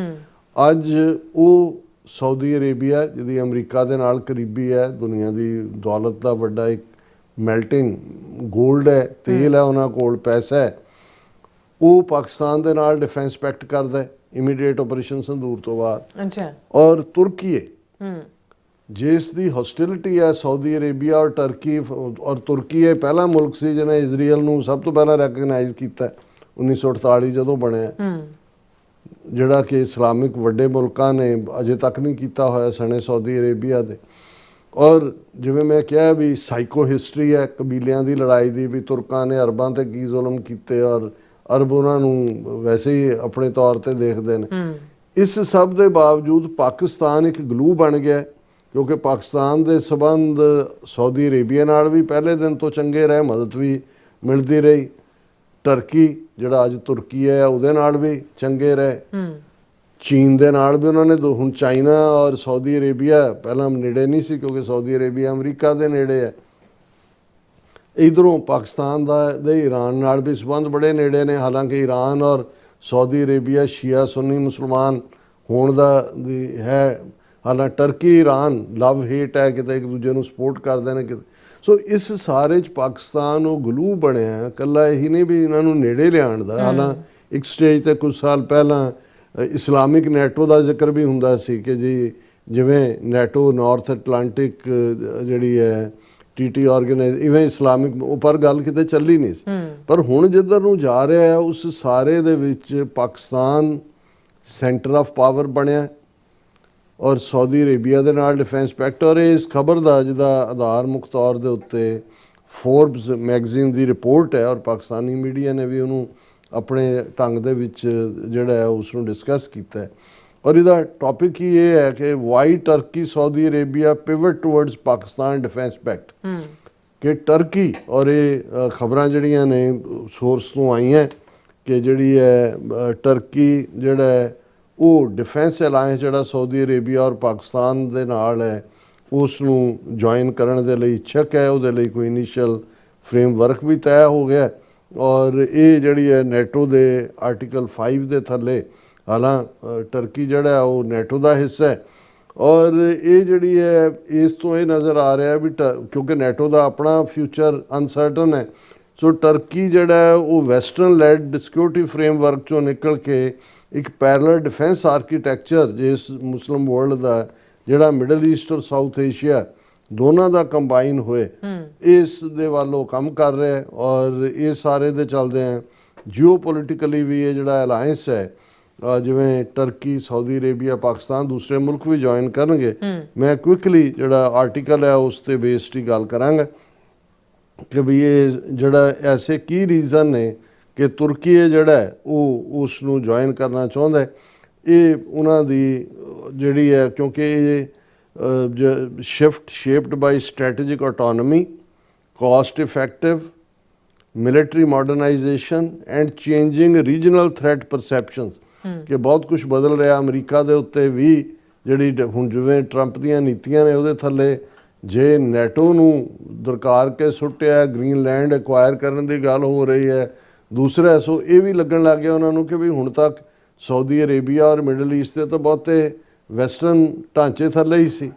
ਅੱਜ ਉਹ ਸਾਊਦੀ ਅਰੇਬੀਆ ਜਿਹਦੀ ਅਮਰੀਕਾ ਦੇ ਨਾਲ ਕਰੀਬੀ ਹੈ, ਦੁਨੀਆ ਦੀ ਦੌਲਤ ਦਾ ਵੱਡਾ ਇੱਕ ਮੈਲਟਿੰਗ ਗੋਲਡ ਹੈ, ਤੇਲ ਹੈ, ਉਹਨਾਂ ਕੋਲ ਪੈਸਾ ਹੈ, ਉਹ ਪਾਕਿਸਤਾਨ ਦੇ ਨਾਲ ਡਿਫੈਂਸ ਪੈਕਟ ਕਰਦਾ ਹੈ ਇਮੀਡੀਏਟ ਆਪਰੇਸ਼ਨ ਸੰਦੂਰ ਤੋਂ ਬਾਅਦ। ਅੱਛਾ। ਔਰ ਤੁਰਕੀ ਜਿਸ ਦੀ ਹੌਸਟਿਲਿਟੀ ਹੈ ਸਾਊਦੀ ਅਰੇਬੀਆ ਔਰ ਟਰਕੀ, ਔਰ ਤੁਰਕੀ ਇਹ ਪਹਿਲਾ ਮੁਲਕ ਸੀ ਜਿਹਨੇ ਇਜ਼ਰਾਈਲ ਨੂੰ ਸਭ ਤੋਂ ਪਹਿਲਾਂ ਰੈਕਗਨਾਈਜ਼ ਕੀਤਾ 1948 ਜਦੋਂ ਬਣਿਆ, ਜਿਹੜਾ ਕਿ ਇਸਲਾਮਿਕ ਵੱਡੇ ਮੁਲਕਾਂ ਨੇ ਅਜੇ ਤੱਕ ਨਹੀਂ ਕੀਤਾ ਹੋਇਆ ਸਣੇ ਸਾਊਦੀ ਅਰੇਬੀਆ ਦੇ। ਔਰ ਜਿਵੇਂ ਮੈਂ ਕਿਹਾ ਵੀ ਸਾਈਕੋ ਹਿਸਟਰੀ ਹੈ ਕਬੀਲਿਆਂ ਦੀ ਲੜਾਈ ਦੀ, ਵੀ ਤੁਰਕਾਂ ਨੇ ਅਰਬਾਂ ਤੇ ਕੀ ਜ਼ੁਲਮ ਕੀਤੇ ਔਰ ਅਰਬ ਉਹਨਾਂ ਨੂੰ ਵੈਸੇ ਹੀ ਆਪਣੇ ਤੌਰ ਤੇ ਦੇਖਦੇ ਨੇ। ਇਸ ਸਭ ਦੇ ਬਾਵਜੂਦ ਪਾਕਿਸਤਾਨ ਇੱਕ ਗਲੂ ਬਣ ਗਿਆ, ਕਿਉਂਕਿ ਪਾਕਿਸਤਾਨ ਦੇ ਸਬੰਧ ਸਾਊਦੀ ਅਰੇਬੀਆ ਨਾਲ ਵੀ ਪਹਿਲੇ ਦਿਨ ਤੋਂ ਚੰਗੇ ਰਹੇ, ਮਦਦ ਵੀ ਮਿਲਦੀ ਰਹੀ। ਟਰਕੀ ਜਿਹੜਾ ਅੱਜ ਤੁਰਕੀ ਹੈ ਉਹਦੇ ਨਾਲ ਵੀ ਚੰਗੇ ਰਹੇ। ਚੀਨ ਦੇ ਨਾਲ ਵੀ ਉਹਨਾਂ ਨੇ ਹੁਣ ਚਾਈਨਾ ਔਰ ਸਾਊਦੀ ਅਰੇਬੀਆ ਪਹਿਲਾਂ ਨੇੜੇ ਨਹੀਂ ਸੀ ਕਿਉਂਕਿ ਸਾਊਦੀ ਅਰੇਬੀਆ ਅਮਰੀਕਾ ਦੇ ਨੇੜੇ ਹੈ। ਇਧਰੋਂ ਪਾਕਿਸਤਾਨ ਦੇ ਈਰਾਨ ਨਾਲ ਵੀ ਸੰਬੰਧ ਬੜੇ ਨੇੜੇ ਨੇ, ਹਾਲਾਂਕਿ ਈਰਾਨ ਔਰ ਸਾਊਦੀ ਅਰੇਬੀਆ ਸ਼ੀਆ ਸੁੰਨੀ ਮੁਸਲਮਾਨ ਹੋਣ ਦਾ ਹੈ, ਹਾਲਾਂਕਿ ਟਰਕੀ ਈਰਾਨ ਲਵ ਹੇਟ ਹੈ, ਕਿਤੇ ਇੱਕ ਦੂਜੇ ਨੂੰ ਸਪੋਰਟ ਕਰਦੇ ਨੇ ਕਿਤੇ। ਸੋ ਇਸ ਸਾਰੇ 'ਚ ਪਾਕਿਸਤਾਨ ਉਹ ਗਲੂ ਬਣਿਆ, ਇਕੱਲਾ ਇਹੀ ਨਹੀਂ ਵੀ ਇਹਨਾਂ ਨੂੰ ਨੇੜੇ ਲਿਆਉਣ ਦਾ। ਹਾਲਾਂਕਿ ਇੱਕ ਸਟੇਜ 'ਤੇ ਕੁਝ ਸਾਲ ਪਹਿਲਾਂ ਇਸਲਾਮਿਕ ਨੈਟੋ ਦਾ ਜ਼ਿਕਰ ਵੀ ਹੁੰਦਾ ਸੀ ਕਿ ਜੀ ਜਿਵੇਂ ਨੈਟੋ ਨਾਰਥ ਐਟਲਾਂਟਿਕ ਜਿਹੜੀ ਹੈ TT ਆਰਗੇਨਾਈਜ਼ ਇਵੇਂ ਇਸਲਾਮਿਕ, ਪਰ ਗੱਲ ਕਿਤੇ ਚੱਲੀ ਨਹੀਂ ਸੀ। ਪਰ ਹੁਣ ਜਿੱਧਰ ਨੂੰ ਜਾ ਰਿਹਾ ਹੈ ਉਸ ਸਾਰੇ ਦੇ ਵਿੱਚ ਪਾਕਿਸਤਾਨ ਸੈਂਟਰ ਆਫ ਪਾਵਰ ਬਣਿਆ ਔਰ ਸਾਊਦੀ ਅਰੇਬੀਆ ਦੇ ਨਾਲ ਡਿਫੈਂਸ ਪੈਕਟ। ਔਰ ਇਸ ਖਬਰ ਦਾ ਜਿਹਦਾ ਆਧਾਰ ਮੁੱਖ ਤੌਰ ਦੇ ਉੱਤੇ ਫੋਰਬਸ ਮੈਗਜ਼ੀਨ ਦੀ ਰਿਪੋਰਟ ਹੈ ਔਰ ਪਾਕਿਸਤਾਨੀ ਮੀਡੀਆ ਨੇ ਵੀ ਉਹਨੂੰ ਆਪਣੇ ਢੰਗ ਦੇ ਵਿੱਚ ਜਿਹੜਾ ਹੈ ਉਸ ਨੂੰ ਡਿਸਕਸ ਕੀਤਾ ਹੈ। ਔਰ ਇਹਦਾ ਟੌਪਿਕ ਹੀ ਇਹ ਹੈ ਕਿ why Turkey Saudi Arabia pivot towards Pakistan defence pact, ਕਿ ਟਰਕੀ ਔਰ ਇਹ ਖਬਰਾਂ ਜਿਹੜੀਆਂ ਨੇ ਸੋਰਸ ਤੋਂ ਆਈਆਂ ਕਿ ਜਿਹੜੀ ਹੈ ਟਰਕੀ ਜਿਹੜਾ ਹੈ ਉਹ ਡਿਫੈਂਸ ਅਲਾਇੰਸ ਜਿਹੜਾ ਸਾਊਦੀ ਅਰੇਬੀਆ ਔਰ ਪਾਕਿਸਤਾਨ ਦੇ ਨਾਲ ਹੈ ਉਸ ਨੂੰ ਜੁਆਇਨ ਕਰਨ ਦੇ ਲਈ ਇੱਛੁਕ ਹੈ। ਉਹਦੇ ਲਈ ਕੋਈ ਇਨੀਸ਼ੀਅਲ ਫਰੇਮਵਰਕ ਵੀ ਤੈਅ ਹੋ ਗਿਆ ਔਰ ਇਹ ਜਿਹੜੀ ਹੈ ਨੈਟੋ ਦੇ ਆਰਟੀਕਲ 5 ਦੇ ਥੱਲੇ, ਹਾਲਾਂਕਿ ਟਰਕੀ ਜਿਹੜਾ ਉਹ ਨੈਟੋ ਦਾ ਹਿੱਸਾ ਹੈ। ਔਰ ਇਹ ਜਿਹੜੀ ਹੈ ਇਸ ਤੋਂ ਇਹ ਨਜ਼ਰ ਆ ਰਿਹਾ ਵੀ ਕਿਉਂਕਿ ਨੈਟੋ ਦਾ ਆਪਣਾ ਫਿਊਚਰ ਅਨਸਰਟਨ ਹੈ, ਸੋ ਟਰਕੀ ਜਿਹੜਾ ਉਹ ਵੈਸਟਰਨ ਲੈਡ ਸਿਕਿਉਰਿਟੀ ਫਰੇਮਵਰਕ ਚੋਂ ਨਿਕਲ ਕੇ ਇੱਕ ਪੈਰਲਲ ਡਿਫੈਂਸ ਆਰਕੀਟੈਕਚਰ ਜਿਸ ਮੁਸਲਿਮ ਵਰਲਡ ਦਾ ਜਿਹੜਾ ਮਿਡਲ ਈਸਟ ਔਰ ਸਾਊਥ ਏਸ਼ੀਆ ਦੋਨਾਂ ਦਾ ਕੰਬਾਈਨ ਹੋਏ ਇਸ ਦੇ ਵੱਲੋਂ ਕੰਮ ਕਰ ਰਿਹਾ। ਔਰ ਇਹ ਸਾਰੇ ਦੇ ਚੱਲਦੇ ਆ ਜੀਓਪੋਲੀਟੀਕਲੀ ਵੀ ਇਹ ਜਿਹੜਾ ਅਲਾਇੰਸ ਹੈ ਜਿਵੇਂ ਟਰਕੀ ਸਾਊਦੀ ਅਰੇਬੀਆ ਪਾਕਿਸਤਾਨ ਦੂਸਰੇ ਮੁਲਕ ਵੀ ਜੁਆਇਨ ਕਰਨਗੇ। ਮੈਂ ਕੁਇਕਲੀ ਜਿਹੜਾ ਆਰਟੀਕਲ ਹੈ ਉਸ ਤੇ ਬੇਸਡ ਹੀ ਗੱਲ ਕਰਾਂਗਾ ਕਿ ਵੀ ਇਹ ਜਿਹੜਾ ਐਸੇ ਕੀ ਰੀਜ਼ਨ ਨੇ ਕਿ ਤੁਰਕੀ ਜਿਹੜਾ ਉਹ ਉਸ ਨੂੰ ਜੁਆਇਨ ਕਰਨਾ ਚਾਹੁੰਦਾ ਹੈ। ਇਹ ਉਹਨਾਂ ਦੀ ਜਿਹੜੀ ਹੈ ਕਿਉਂਕਿ ਇਹ shift shaped by strategic autonomy, cost effective military modernization and changing regional threat perceptions ਕਿ ਬਹੁਤ ਕੁਝ ਬਦਲ ਰਿਹਾ। ਅਮਰੀਕਾ ਦੇ ਉੱਤੇ ਵੀ ਜਿਹੜੀ ਹੁਣ ਜਿਵੇਂ ਟਰੰਪ ਦੀਆਂ ਨੀਤੀਆਂ ਨੇ ਉਹਦੇ ਥੱਲੇ ਜੇ ਨੈਟੋ ਨੂੰ ਦਰਕਾਰ ਕੇ ਸੁੱਟਿਆ, ਗ੍ਰੀਨਲੈਂਡ ਐਕਵਾਇਰ ਕਰਨ ਦੀ ਗੱਲ ਹੋ ਰਹੀ ਹੈ। ਦੂਸਰਾ ਸੋ ਇਹ ਵੀ ਲੱਗਣ ਲੱਗ ਗਿਆ ਉਹਨਾਂ ਨੂੰ ਕਿ ਵੀ ਹੁਣ ਤੱਕ ਸਾਊਦੀ ਅਰੇਬੀਆ ਔਰ ਮਿਡਲ ਈਸਟ ਦੇ ਤਾਂ ਬਹੁਤੇ ਵੈਸਟਰਨ ਢਾਂਚੇ ਥੱਲੇ ਹੀ ਸੀ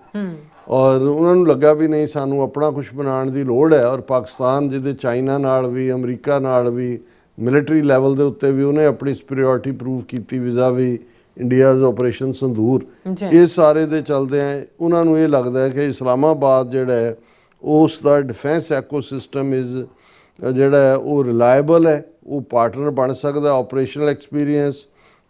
ਔਰ ਉਹਨਾਂ ਨੂੰ ਲੱਗਾ ਵੀ ਨਹੀਂ ਸਾਨੂੰ ਆਪਣਾ ਕੁਝ ਬਣਾਉਣ ਦੀ ਲੋੜ ਹੈ। ਔਰ ਪਾਕਿਸਤਾਨ ਜਿਹਦੇ ਚਾਈਨਾ ਨਾਲ ਵੀ ਅਮਰੀਕਾ ਨਾਲ ਵੀ ਮਿਲਟਰੀ ਲੈਵਲ ਦੇ ਉੱਤੇ ਵੀ ਉਹਨੇ ਆਪਣੀ ਸੁਪੀਰੀਅਰਿਟੀ ਪ੍ਰੂਵ ਕੀਤੀ ਵਿਜ਼ਾ ਵੀ ਇੰਡੀਆਜ਼ ਆਪਰੇਸ਼ਨ ਸੰਦੂਰ। ਇਹ ਸਾਰੇ ਦੇ ਚੱਲਦੇ ਆ ਉਹਨਾਂ ਨੂੰ ਇਹ ਲੱਗਦਾ ਹੈ ਕਿ ਇਸਲਾਮਾਬਾਦ ਜਿਹੜਾ ਹੈ ਉਸ ਦਾ ਡਿਫੈਂਸ ਐਕੋਸਿਸਟਮ ਜਿਹੜਾ ਹੈ ਉਹ ਰਿਲਾਇਬਲ ਹੈ, ਉਹ ਪਾਰਟਨਰ ਬਣ ਸਕਦਾ। Operational experience,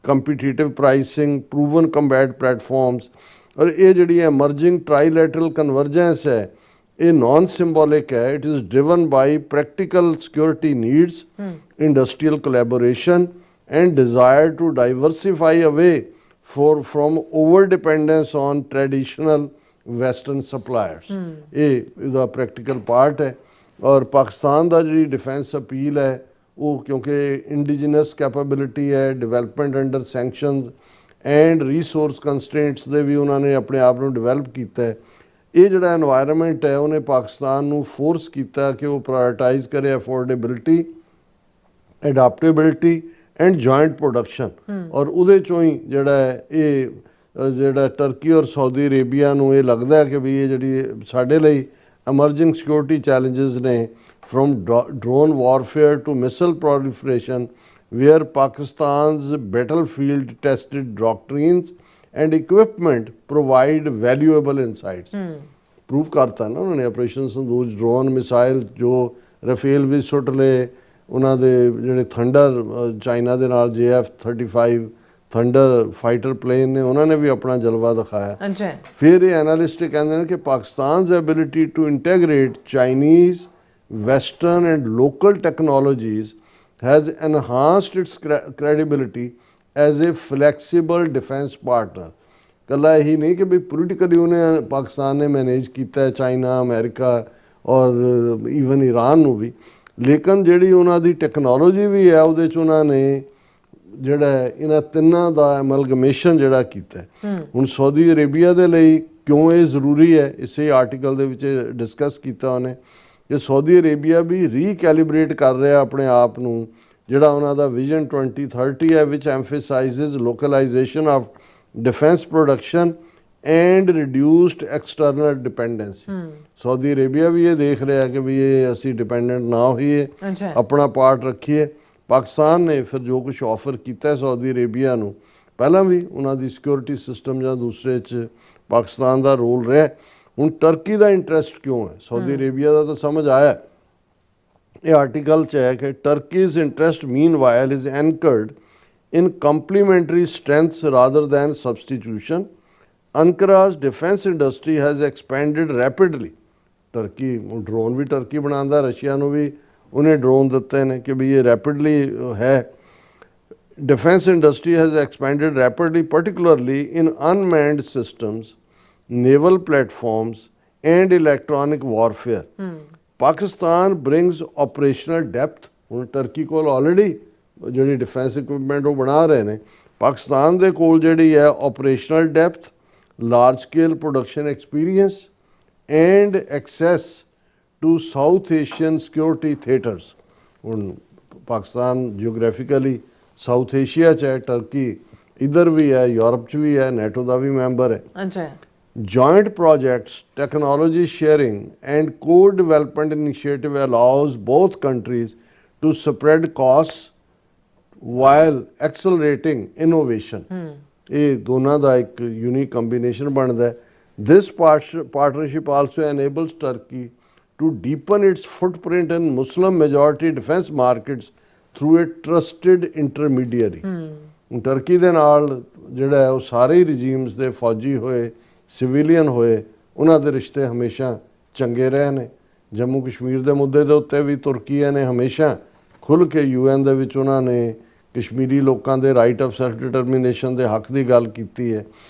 competitive pricing, proven combat platforms ਔਰ ਇਹ ਜਿਹੜੀ ਐਮਰਜਿੰਗ ਟ੍ਰਾਈਲੈਟਰਲ ਕਨਵਰਜੈਂਸ ਹੈ ਇਹ ਨਾਨ ਸਿੰਬੋਲਿਕ ਹੈ। It is driven by practical security needs, industrial collaboration and desire to diversify away from over dependence on traditional western suppliers। ਇਹ ਇਹਦਾ practical part ਹੈ ਔਰ ਪਾਕਿਸਤਾਨ ਦਾ ਜਿਹੜੀ ਡਿਫੈਂਸ ਅਪੀਲ ਹੈ ਉਹ ਕਿਉਂਕਿ ਇੰਡੀਜੀਨਸ ਕੈਪੇਬਿਲਿਟੀ ਹੈ, development under sanctions and resource constraints ਦੇ ਵੀ ਉਹਨਾਂ ਨੇ ਆਪਣੇ ਆਪ ਨੂੰ ਡਿਵੈਲਪ ਕੀਤਾ ਹੈ। ਇਹ ਜਿਹੜਾ ਐਨਵਾਇਰਨਮੈਂਟ ਹੈ ਉਹਨੇ ਪਾਕਿਸਤਾਨ ਨੂੰ ਫੋਰਸ ਕੀਤਾ ਕਿ ਉਹ ਪ੍ਰਾਇਓਰਟਾਈਜ਼ ਕਰੇ ਅਫੋਰਡੇਬਿਲਿਟੀ, ਅਡਾਪਟੇਬਿਲਿਟੀ ਐਂਡ ਜੁਆਇੰਟ ਪ੍ਰੋਡਕਸ਼ਨ। ਔਰ ਉਹਦੇ ਚੋਂ ਹੀ ਜਿਹੜਾ ਹੈ ਇਹ ਜਿਹੜਾ ਟਰਕੀ ਔਰ ਸਾਊਦੀ ਅਰੇਬੀਆ ਨੂੰ ਇਹ ਲੱਗਦਾ ਹੈ ਕਿ ਵੀ ਇਹ ਜਿਹੜੀ ਸਾਡੇ ਲਈ emerging security challenges ਨੇ, from drone warfare to missile proliferation, where Pakistan's battlefield tested doctrines and equipment provide valuable insights. Prove ਕਰਤਾ ਨਾ ਉਹਨਾਂ ਨੇ ਆਪਰੇਸ਼ਨ ਸੰਦੂਜ, ਡਰੋਨ ਮਿਸਾਈਲ ਜੋ ਰਫੇਲ ਵੀ ਸੁੱਟ ਲਏ, ਉਹਨਾਂ ਦੇ ਜਿਹੜੇ ਥੰਡਰ ਚਾਈਨਾ ਦੇ ਨਾਲ JF-35 ਥੰਡਰ ਫਾਈਟਰ ਪਲੇਨ ਨੇ ਉਹਨਾਂ ਨੇ ਵੀ ਆਪਣਾ ਜਲਵਾ ਦਿਖਾਇਆ। ਅੱਛਾ, ਫਿਰ ਇਹ ਐਨਾਲਿਸਟ ਕਹਿੰਦੇ ਨੇ ਕਿ ਪਾਕਿਸਤਾਨ's ability to integrate Chinese, Western and local technologies has enhanced its credibility as a flexible defense partner। ਕੱਲਾ ਇਹੀ ਨਹੀਂ ਕਿ ਵੀ ਪੋਲੀਟੀਕਲੀ ਉਹਨੇ ਪਾਕਿਸਤਾਨ ਨੇ ਮੈਨੇਜ ਕੀਤਾ ਹੈ ਚਾਈਨਾ, ਅਮਰੀਕਾ ਔਰ ਈਵਨ ਈਰਾਨ ਨੂੰ ਵੀ, ਲੇਕਿਨ ਜਿਹੜੀ ਉਹਨਾਂ ਦੀ ਟੈਕਨੋਲੋਜੀ ਵੀ ਹੈ ਉਹਦੇ 'ਚ ਉਹਨਾਂ ਨੇ ਜਿਹੜਾ ਇਹਨਾਂ ਤਿੰਨਾਂ ਦਾ ਐਮਲਗਮੇਸ਼ਨ ਜਿਹੜਾ ਕੀਤਾ। ਹੁਣ ਸਾਊਦੀ ਅਰੇਬੀਆ ਦੇ ਲਈ ਕਿਉਂ ਇਹ ਜ਼ਰੂਰੀ ਹੈ, ਇਸੇ ਆਰਟੀਕਲ ਦੇ ਵਿੱਚ ਡਿਸਕਸ ਕੀਤਾ ਉਹਨੇ ਕਿ ਸਾਊਦੀ ਅਰੇਬੀਆ ਵੀ ਰੀਕੈਲੀਬ੍ਰੇਟ ਕਰ ਰਿਹਾ ਆਪਣੇ ਆਪ ਨੂੰ, ਜਿਹੜਾ ਉਹਨਾਂ ਦਾ ਵਿਜ਼ਨ 2030 ਹੈ, which emphasises localisation of defence production and reduced external dependency. Saudi Arabia ਵੀ ਇਹ ਦੇਖ ਰਿਹਾ ਕਿ ਵੀ ਇਹ ਅਸੀਂ ਡਿਪੈਂਡੈਂਟ ਨਾ ਹੋਈਏ, ਆਪਣਾ ਪਾਰਟ ਰੱਖੀਏ। ਪਾਕਿਸਤਾਨ ਨੇ ਫਿਰ ਜੋ ਕੁਝ ਆਫਰ ਕੀਤਾ ਸਾਊਦੀ ਅਰੇਬੀਆ ਨੂੰ, ਪਹਿਲਾਂ ਵੀ ਉਹਨਾਂ ਦੀ ਸਿਕਿਉਰਿਟੀ ਸਿਸਟਮ ਜਾਂ ਦੂਸਰੇ 'ਚ ਪਾਕਿਸਤਾਨ ਦਾ ਰੋਲ ਰਿਹਾ। ਹੁਣ ਟਰਕੀ ਦਾ ਇੰਟਰਸਟ ਕਿਉਂ ਹੈ? ਸਾਊਦੀ ਅਰੇਬੀਆ ਦਾ ਤਾਂ ਸਮਝ ਆਇਆ, ਇਹ ਆਰਟੀਕਲ 'ਚ ਹੈ ਕਿ Turkey's interest meanwhile is anchored in complementary strengths rather than substitution. Ankara's defense industry has expanded rapidly. Turkey drone ਵੀ ਟਰਕੀ ਬਣਾਉਂਦਾ, ਰਸ਼ੀਆ ਨੂੰ ਵੀ ਉਹਨੇ ਡਰੋਨ ਦਿੱਤੇ ਨੇ ਕਿ ਵੀ ਇਹ ਰੈਪਿਡਲੀ ਹੈ। Defense industry has expanded rapidly, particularly in unmanned systems, naval platforms and electronic warfare. Pakistan brings operational depth. ਹੁਣ ਟਰਕੀ ਕੋਲ ਆਲਰੇਡੀ ਜਿਹੜੀ ਡਿਫੈਂਸ ਇਕਵਿਪਮੈਂਟ ਉਹ ਬਣਾ ਰਹੇ ਨੇ, ਪਾਕਿਸਤਾਨ ਦੇ ਕੋਲ ਜਿਹੜੀ ਹੈ operational depth, large scale production experience and access to South Asian security theatres. ਹੁਣ ਪਾਕਿਸਤਾਨ ਜਿਓਗ੍ਰਾਫਿਕਲੀ ਸਾਊਥ ਏਸ਼ੀਆ 'ਚ ਹੈ, ਟਰਕੀ ਇੱਧਰ ਵੀ ਹੈ, ਯੂਰਪ 'ਚ ਵੀ ਹੈ, ਨੈਟੋ ਦਾ ਵੀ ਮੈਂਬਰ ਹੈ। ਅੱਛਾ, joint projects, technology sharing and co-development initiative allows both countries to spread costs while accelerating innovation. ਇਹ ਦੋਨਾਂ ਦਾ ਇੱਕ ਯੂਨੀਕ ਕੰਬੀਨੇਸ਼ਨ ਬਣਦਾ ਹੈ। This partnership also enables Turkey to deepen its footprint in Muslim majority defense markets through a trusted intermediary. Turkey ਦੇ ਨਾਲ ਜਿਹੜਾ ਉਹ ਸਾਰੇ ਹੀ ਰਜੀਮਸ ਦੇ ਫੌਜੀ ਹੋਏ, ਸਿਵੀਲੀਅਨ ਹੋਏ, ਉਹਨਾਂ ਦੇ ਰਿਸ਼ਤੇ ਹਮੇਸ਼ਾ ਚੰਗੇ ਰਹੇ ਨੇ। ਜੰਮੂ ਕਸ਼ਮੀਰ ਦੇ ਮੁੱਦੇ ਦੇ ਉੱਤੇ ਵੀ ਤੁਰਕੀਆ ਨੇ ਹਮੇਸ਼ਾ ਖੁੱਲ੍ਹ ਕੇ UN ਦੇ ਵਿੱਚ ਉਹਨਾਂ ਨੇ ਕਸ਼ਮੀਰੀ ਲੋਕਾਂ ਦੇ ਰਾਈਟ ਆਫ ਸੈਲਫ ਡਿਟਰਮੀਨੇਸ਼ਨ ਦੇ ਹੱਕ ਦੀ ਗੱਲ ਕੀਤੀ ਹੈ।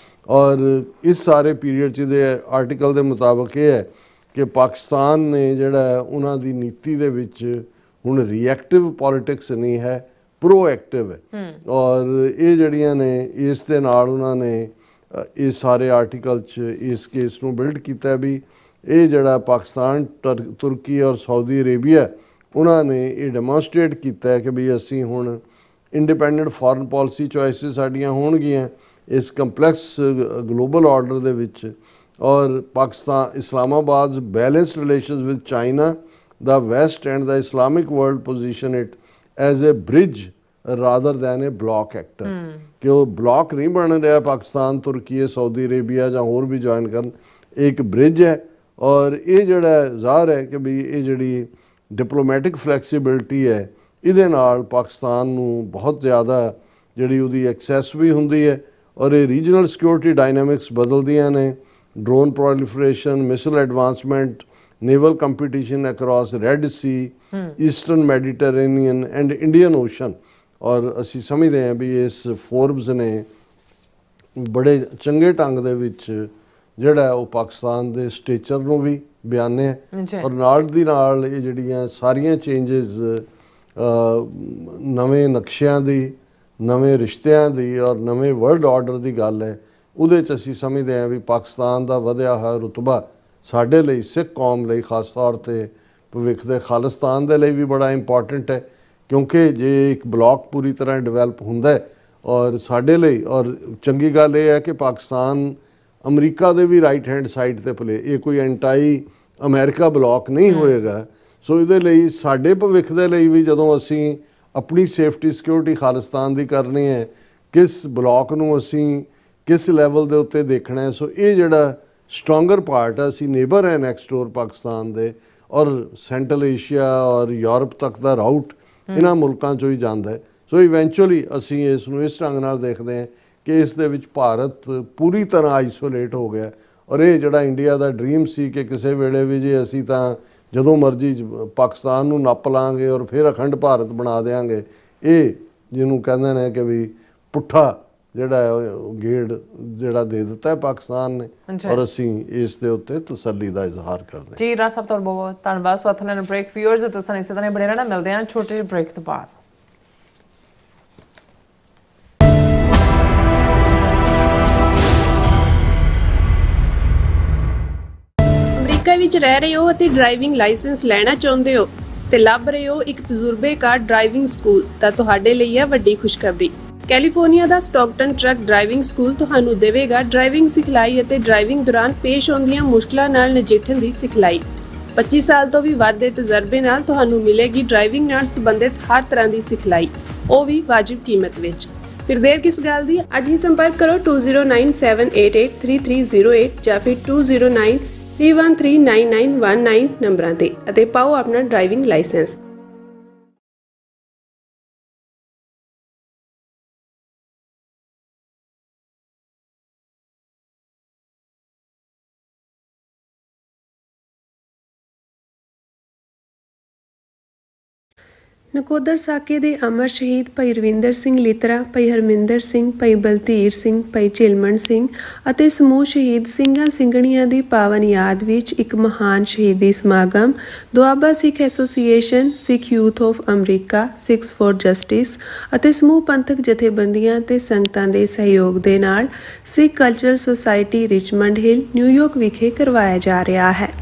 ਔਰ ਇਸ ਸਾਰੇ ਪੀਰੀਅਡ 'ਚ ਦੇ ਆਰਟੀਕਲ ਦੇ ਮੁਤਾਬਕ ਇਹ ਹੈ ਕਿ ਪਾਕਿਸਤਾਨ ਨੇ ਜਿਹੜਾ ਉਹਨਾਂ ਦੀ ਨੀਤੀ ਦੇ ਵਿੱਚ ਹੁਣ ਰਿਐਕਟਿਵ ਪੋਲੀਟਿਕਸ ਨਹੀਂ ਹੈ, ਪ੍ਰੋਐਕਟਿਵ ਹੈ। ਔਰ ਇਹ ਜਿਹੜੀਆਂ ਨੇ ਇਸ ਦੇ ਨਾਲ ਉਹਨਾਂ ਨੇ ਇਸ ਸਾਰੇ ਆਰਟੀਕਲ 'ਚ ਇਸ ਕੇਸ ਨੂੰ ਬਿਲਡ ਕੀਤਾ ਵੀ ਇਹ ਜਿਹੜਾ ਪਾਕਿਸਤਾਨ, ਤੁਰਕੀ ਔਰ ਸਾਊਦੀ ਅਰੇਬੀਆ, ਉਹਨਾਂ ਨੇ ਇਹ ਡੈਮੋਨਸਟ੍ਰੇਟ ਕੀਤਾ ਹੈ ਕਿ ਵੀ ਅਸੀਂ ਹੁਣ ਇੰਡੀਪੈਂਡੈਂਟ ਫੋਰਨ ਪਾਲਿਸੀ ਚੋਇਸਿਸ ਸਾਡੀਆਂ ਹੋਣਗੀਆਂ ਇਸ ਕੰਪਲੈਕਸ ਗਲੋਬਲ ਆਰਡਰ ਦੇ ਵਿੱਚ। ਔਰ Pakistan, Islamabad balanced relations with China, the West and the Islamic world position it as a bridge rather than a block actor. ਕਿ ਉਹ ਬਲੌਕ ਨਹੀਂ ਬਣ ਰਿਹਾ ਪਾਕਿਸਤਾਨ, ਤੁਰਕੀ, ਸਾਊਦੀ ਅਰੇਬੀਆ ਜਾਂ ਹੋਰ ਵੀ ਜੁਆਇਨ ਕਰਨ, ਇੱਕ ਬ੍ਰਿਜ ਹੈ। ਔਰ ਇਹ ਜਿਹੜਾ ਜ਼ਾਹਰ ਹੈ ਕਿ ਵੀ ਇਹ ਜਿਹੜੀ ਡਿਪਲੋਮੈਟਿਕ ਫਲੈਕਸੀਬਿਲਿਟੀ ਹੈ, ਇਹਦੇ ਨਾਲ ਪਾਕਿਸਤਾਨ ਨੂੰ ਬਹੁਤ ਜ਼ਿਆਦਾ ਜਿਹੜੀ ਉਹਦੀ ਐਕਸੈਸ ਵੀ ਹੁੰਦੀ ਹੈ। ਔਰ ਇਹ ਰੀਜਨਲ ਸਿਕਿਉਰਿਟੀ ਡਾਇਨਾਮਿਕਸ ਬਦਲਦੀਆਂ ਨੇ। Drone proliferation, missile advancement, naval competition across Red Sea, Eastern Mediterranean and Indian Ocean। ਔਰ ਅਸੀਂ ਸਮਝਦੇ ਹਾਂ ਵੀ ਇਸ ਫੋਰਬਸ ਨੇ ਬੜੇ ਚੰਗੇ ਢੰਗ ਦੇ ਵਿੱਚ ਜਿਹੜਾ ਉਹ ਪਾਕਿਸਤਾਨ ਦੇ ਸਟੇਚਰ ਨੂੰ ਵੀ ਬਿਆਨੇ ਜੀ। ਔਰ ਨਾਲ ਦੀ ਨਾਲ ਇਹ ਜਿਹੜੀਆਂ ਸਾਰੀਆਂ ਚੇਂਜਸ ਨਵੇਂ ਨਕਸ਼ਿਆਂ ਦੀ, ਨਵੇਂ ਰਿਸ਼ਤਿਆਂ ਦੀ ਔਰ ਨਵੇਂ ਵਰਲਡ ਆਰਡਰ ਦੀ ਗੱਲ ਹੈ। ਉਹਦੇ 'ਚ ਅਸੀਂ ਸਮਝਦੇ ਹਾਂ ਵੀ ਪਾਕਿਸਤਾਨ ਦਾ ਵਧਿਆ ਹੋਇਆ ਰੁਤਬਾ ਸਾਡੇ ਲਈ, ਸਿੱਖ ਕੌਮ ਲਈ ਖਾਸ ਤੌਰ 'ਤੇ ਭਵਿੱਖ ਦੇ ਖਾਲਿਸਤਾਨ ਦੇ ਲਈ ਵੀ ਬੜਾ ਇੰਪੋਰਟੈਂਟ ਹੈ, ਕਿਉਂਕਿ ਜੇ ਇੱਕ ਬਲਾਕ ਪੂਰੀ ਤਰ੍ਹਾਂ ਡਿਵੈਲਪ ਹੁੰਦਾ ਹੈ ਔਰ ਸਾਡੇ ਲਈ, ਔਰ ਚੰਗੀ ਗੱਲ ਇਹ ਹੈ ਕਿ ਪਾਕਿਸਤਾਨ ਅਮਰੀਕਾ ਦੇ ਵੀ ਰਾਈਟ ਹੈਂਡ ਸਾਈਡ ਤੇ ਪਲੇ, ਇਹ ਕੋਈ ਐਂਟਾਈ ਅਮਰੀਕਾ ਬਲਾਕ ਨਹੀਂ ਹੋਏਗਾ। ਸੋ ਇਹਦੇ ਲਈ ਸਾਡੇ ਭਵਿੱਖ ਦੇ ਲਈ ਵੀ ਜਦੋਂ ਅਸੀਂ ਆਪਣੀ ਸੇਫਟੀ ਸਿਕਿਉਰਿਟੀ ਖਾਲਿਸਤਾਨ ਦੀ ਕਰਨੀ ਹੈ, ਕਿਸ ਬਲਾਕ ਨੂੰ ਅਸੀਂ ਕਿਸ ਲੈਵਲ ਦੇ ਉੱਤੇ ਦੇਖਣਾ ਹੈ। ਸੋ ਇਹ ਜਿਹੜਾ ਸਟਰੋਂਗਰ ਪਾਰਟ ਹੈ, ਅਸੀਂ ਨੇਬਰ ਹੈ ਨੈਕਸਟ ਡੋਰ ਪਾਕਿਸਤਾਨ ਦੇ, ਔਰ ਸੈਂਟਰਲ ਏਸ਼ੀਆ ਔਰ ਯੂਰਪ ਤੱਕ ਦਾ ਰਾਊਟ ਇਹਨਾਂ ਮੁਲਕਾਂ 'ਚੋਂ ਹੀ ਜਾਂਦਾ ਹੈ। ਸੋ ਇਵੈਂਚੁਅਲੀ ਅਸੀਂ ਇਸ ਨੂੰ ਇਸ ਢੰਗ ਨਾਲ ਦੇਖਦੇ ਹਾਂ ਕਿ ਇਸ ਦੇ ਵਿੱਚ ਭਾਰਤ ਪੂਰੀ ਤਰ੍ਹਾਂ ਆਈਸੋਲੇਟ ਹੋ ਗਿਆ, ਔਰ ਇਹ ਜਿਹੜਾ ਇੰਡੀਆ ਦਾ ਡ੍ਰੀਮ ਸੀ ਕਿ ਕਿਸੇ ਵੇਲੇ ਵੀ ਜੇ ਅਸੀਂ ਤਾਂ ਜਦੋਂ ਮਰਜ਼ੀ ਪਾਕਿਸਤਾਨ ਨੂੰ ਨੱਪ ਲਾਂਗੇ ਔਰ ਫਿਰ ਅਖੰਡ ਭਾਰਤ ਬਣਾ ਦੇਵਾਂਗੇ, ਇਹ ਜਿਹਨੂੰ ਕਹਿੰਦੇ ਨੇ ਕਿ ਵੀ ਪੁੱਠਾ ਜਿਹੜਾ ਹੈ ਗੇੜ ਜਿਹੜਾ ਦੇ ਦਿੱਤਾ ਹੈ ਪਾਕਿਸਤਾਨ ਨੇ, ਔਰ ਅਸੀਂ ਇਸ ਦੇ ਉੱਤੇ ਤਸੱਲੀ ਦਾ ਇਜ਼ਹਾਰ ਕਰਦੇ ਹਾਂ। ਜੀ ਰਾਜ ਸਾਹਿਬ ਤੁਹਾਡਾ ਬਹੁਤ ਬਹੁਤ ਧੰਨਵਾਦ। ਸੋ ਅਥਨ ਐਂਡ ਬ੍ਰੇਕ ਵਿਊਅਰਸ, ਤੁਸੀਂ ਇਸੇ ਤਰ੍ਹਾਂ ਬਣੇ ਰਹਿਣਾ। ਮਿਲਦੇ ਹਾਂ ਛੋਟੇ ਜਿਹੇ ਬ੍ਰੇਕ ਤੋਂ ਬਾਅਦ। ਅਮਰੀਕਾ ਵਿੱਚ ਰਹਿ ਰਹੇ ਹੋ ਅਤੇ ਡਰਾਈਵਿੰਗ ਲਾਇਸੈਂਸ ਲੈਣਾ ਚਾਹੁੰਦੇ ਹੋ ਤੇ ਲੱਭ ਰਹੇ ਹੋ ਇੱਕ ਤਜਰਬੇਕਾਰ ਡਰਾਈਵਿੰਗ ਸਕੂਲ, ਤਾਂ ਤੁਹਾਡੇ ਲਈ ਹੈ ਵੱਡੀ ਖੁਸ਼ਖਬਰੀ। ਕੈਲੀਫੋਰਨੀਆ ਦਾ ਸਟਾਕਟਨ ਟਰੱਕ ਡਰਾਈਵਿੰਗ ਸਕੂਲ ਤੁਹਾਨੂੰ ਦੇਵੇਗਾ ਡਰਾਈਵਿੰਗ ਸਿਖਲਾਈ ਅਤੇ ਡਰਾਈਵਿੰਗ ਦੌਰਾਨ ਪੇਸ਼ ਆਉਂਦੀਆਂ ਮੁਸ਼ਕਲਾਂ ਨਾਲ ਨਜਿੱਠਣ ਦੀ ਸਿਖਲਾਈ। 25 ਸਾਲ ਤੋਂ ਵੀ ਵੱਧ ਦੇ ਤਜਰਬੇ ਨਾਲ ਤੁਹਾਨੂੰ ਮਿਲੇਗੀ ਡਰਾਈਵਿੰਗ ਨਾਲ ਸੰਬੰਧਿਤ ਹਰ ਤਰ੍ਹਾਂ ਦੀ ਸਿਖਲਾਈ, ਉਹ ਵੀ ਵਾਜਿਬ ਕੀਮਤ ਵਿੱਚ। ਫਿਰ ਦੇਰ ਕਿਸ ਗੱਲ ਦੀ, ਅੱਜ ਹੀ ਸੰਪਰਕ ਕਰੋ 2097883308 ਜਾਂ ਫਿਰ 2093139919 ਨੰਬਰਾਂ ਤੇ ਅਤੇ ਪਾਓ ਆਪਣਾ ਡਰਾਈਵਿੰਗ ਲਾਇਸੈਂਸ। ਨਕੋਦਰ ਸਾਕੇ ਦੇ ਅਮਰ ਸ਼ਹੀਦ ਭਾਈ ਰਵਿੰਦਰ ਸਿੰਘ ਲਿਤਰਾ, ਭਾਈ ਹਰਮਿੰਦਰ ਸਿੰਘ, ਭਾਈ ਬਲਧੀਰ ਸਿੰਘ, ਭਾਈ ਝਿਲਮਣ ਸਿੰਘ ਅਤੇ ਸਮੂਹ ਸ਼ਹੀਦ ਸਿੰਘਾਂ ਸਿੰਘਣੀਆਂ ਦੀ ਪਾਵਨ ਯਾਦ ਵਿੱਚ ਇੱਕ ਮਹਾਨ ਸ਼ਹੀਦੀ ਸਮਾਗਮ Doaba Sikh Association, Sikh Youth of America, Sikhs for Justice ਅਤੇ ਸਮੂਹ ਪੰਥਕ ਜਥੇਬੰਦੀਆਂ ਤੇ ਸੰਗਤਾਂ ਦੇ ਸਹਿਯੋਗ ਦੇ ਨਾਲ Sikh Cultural Society Richmond Hill, New York ਵਿਖੇ ਕਰਵਾਇਆ ਜਾ ਰਿਹਾ ਹੈ।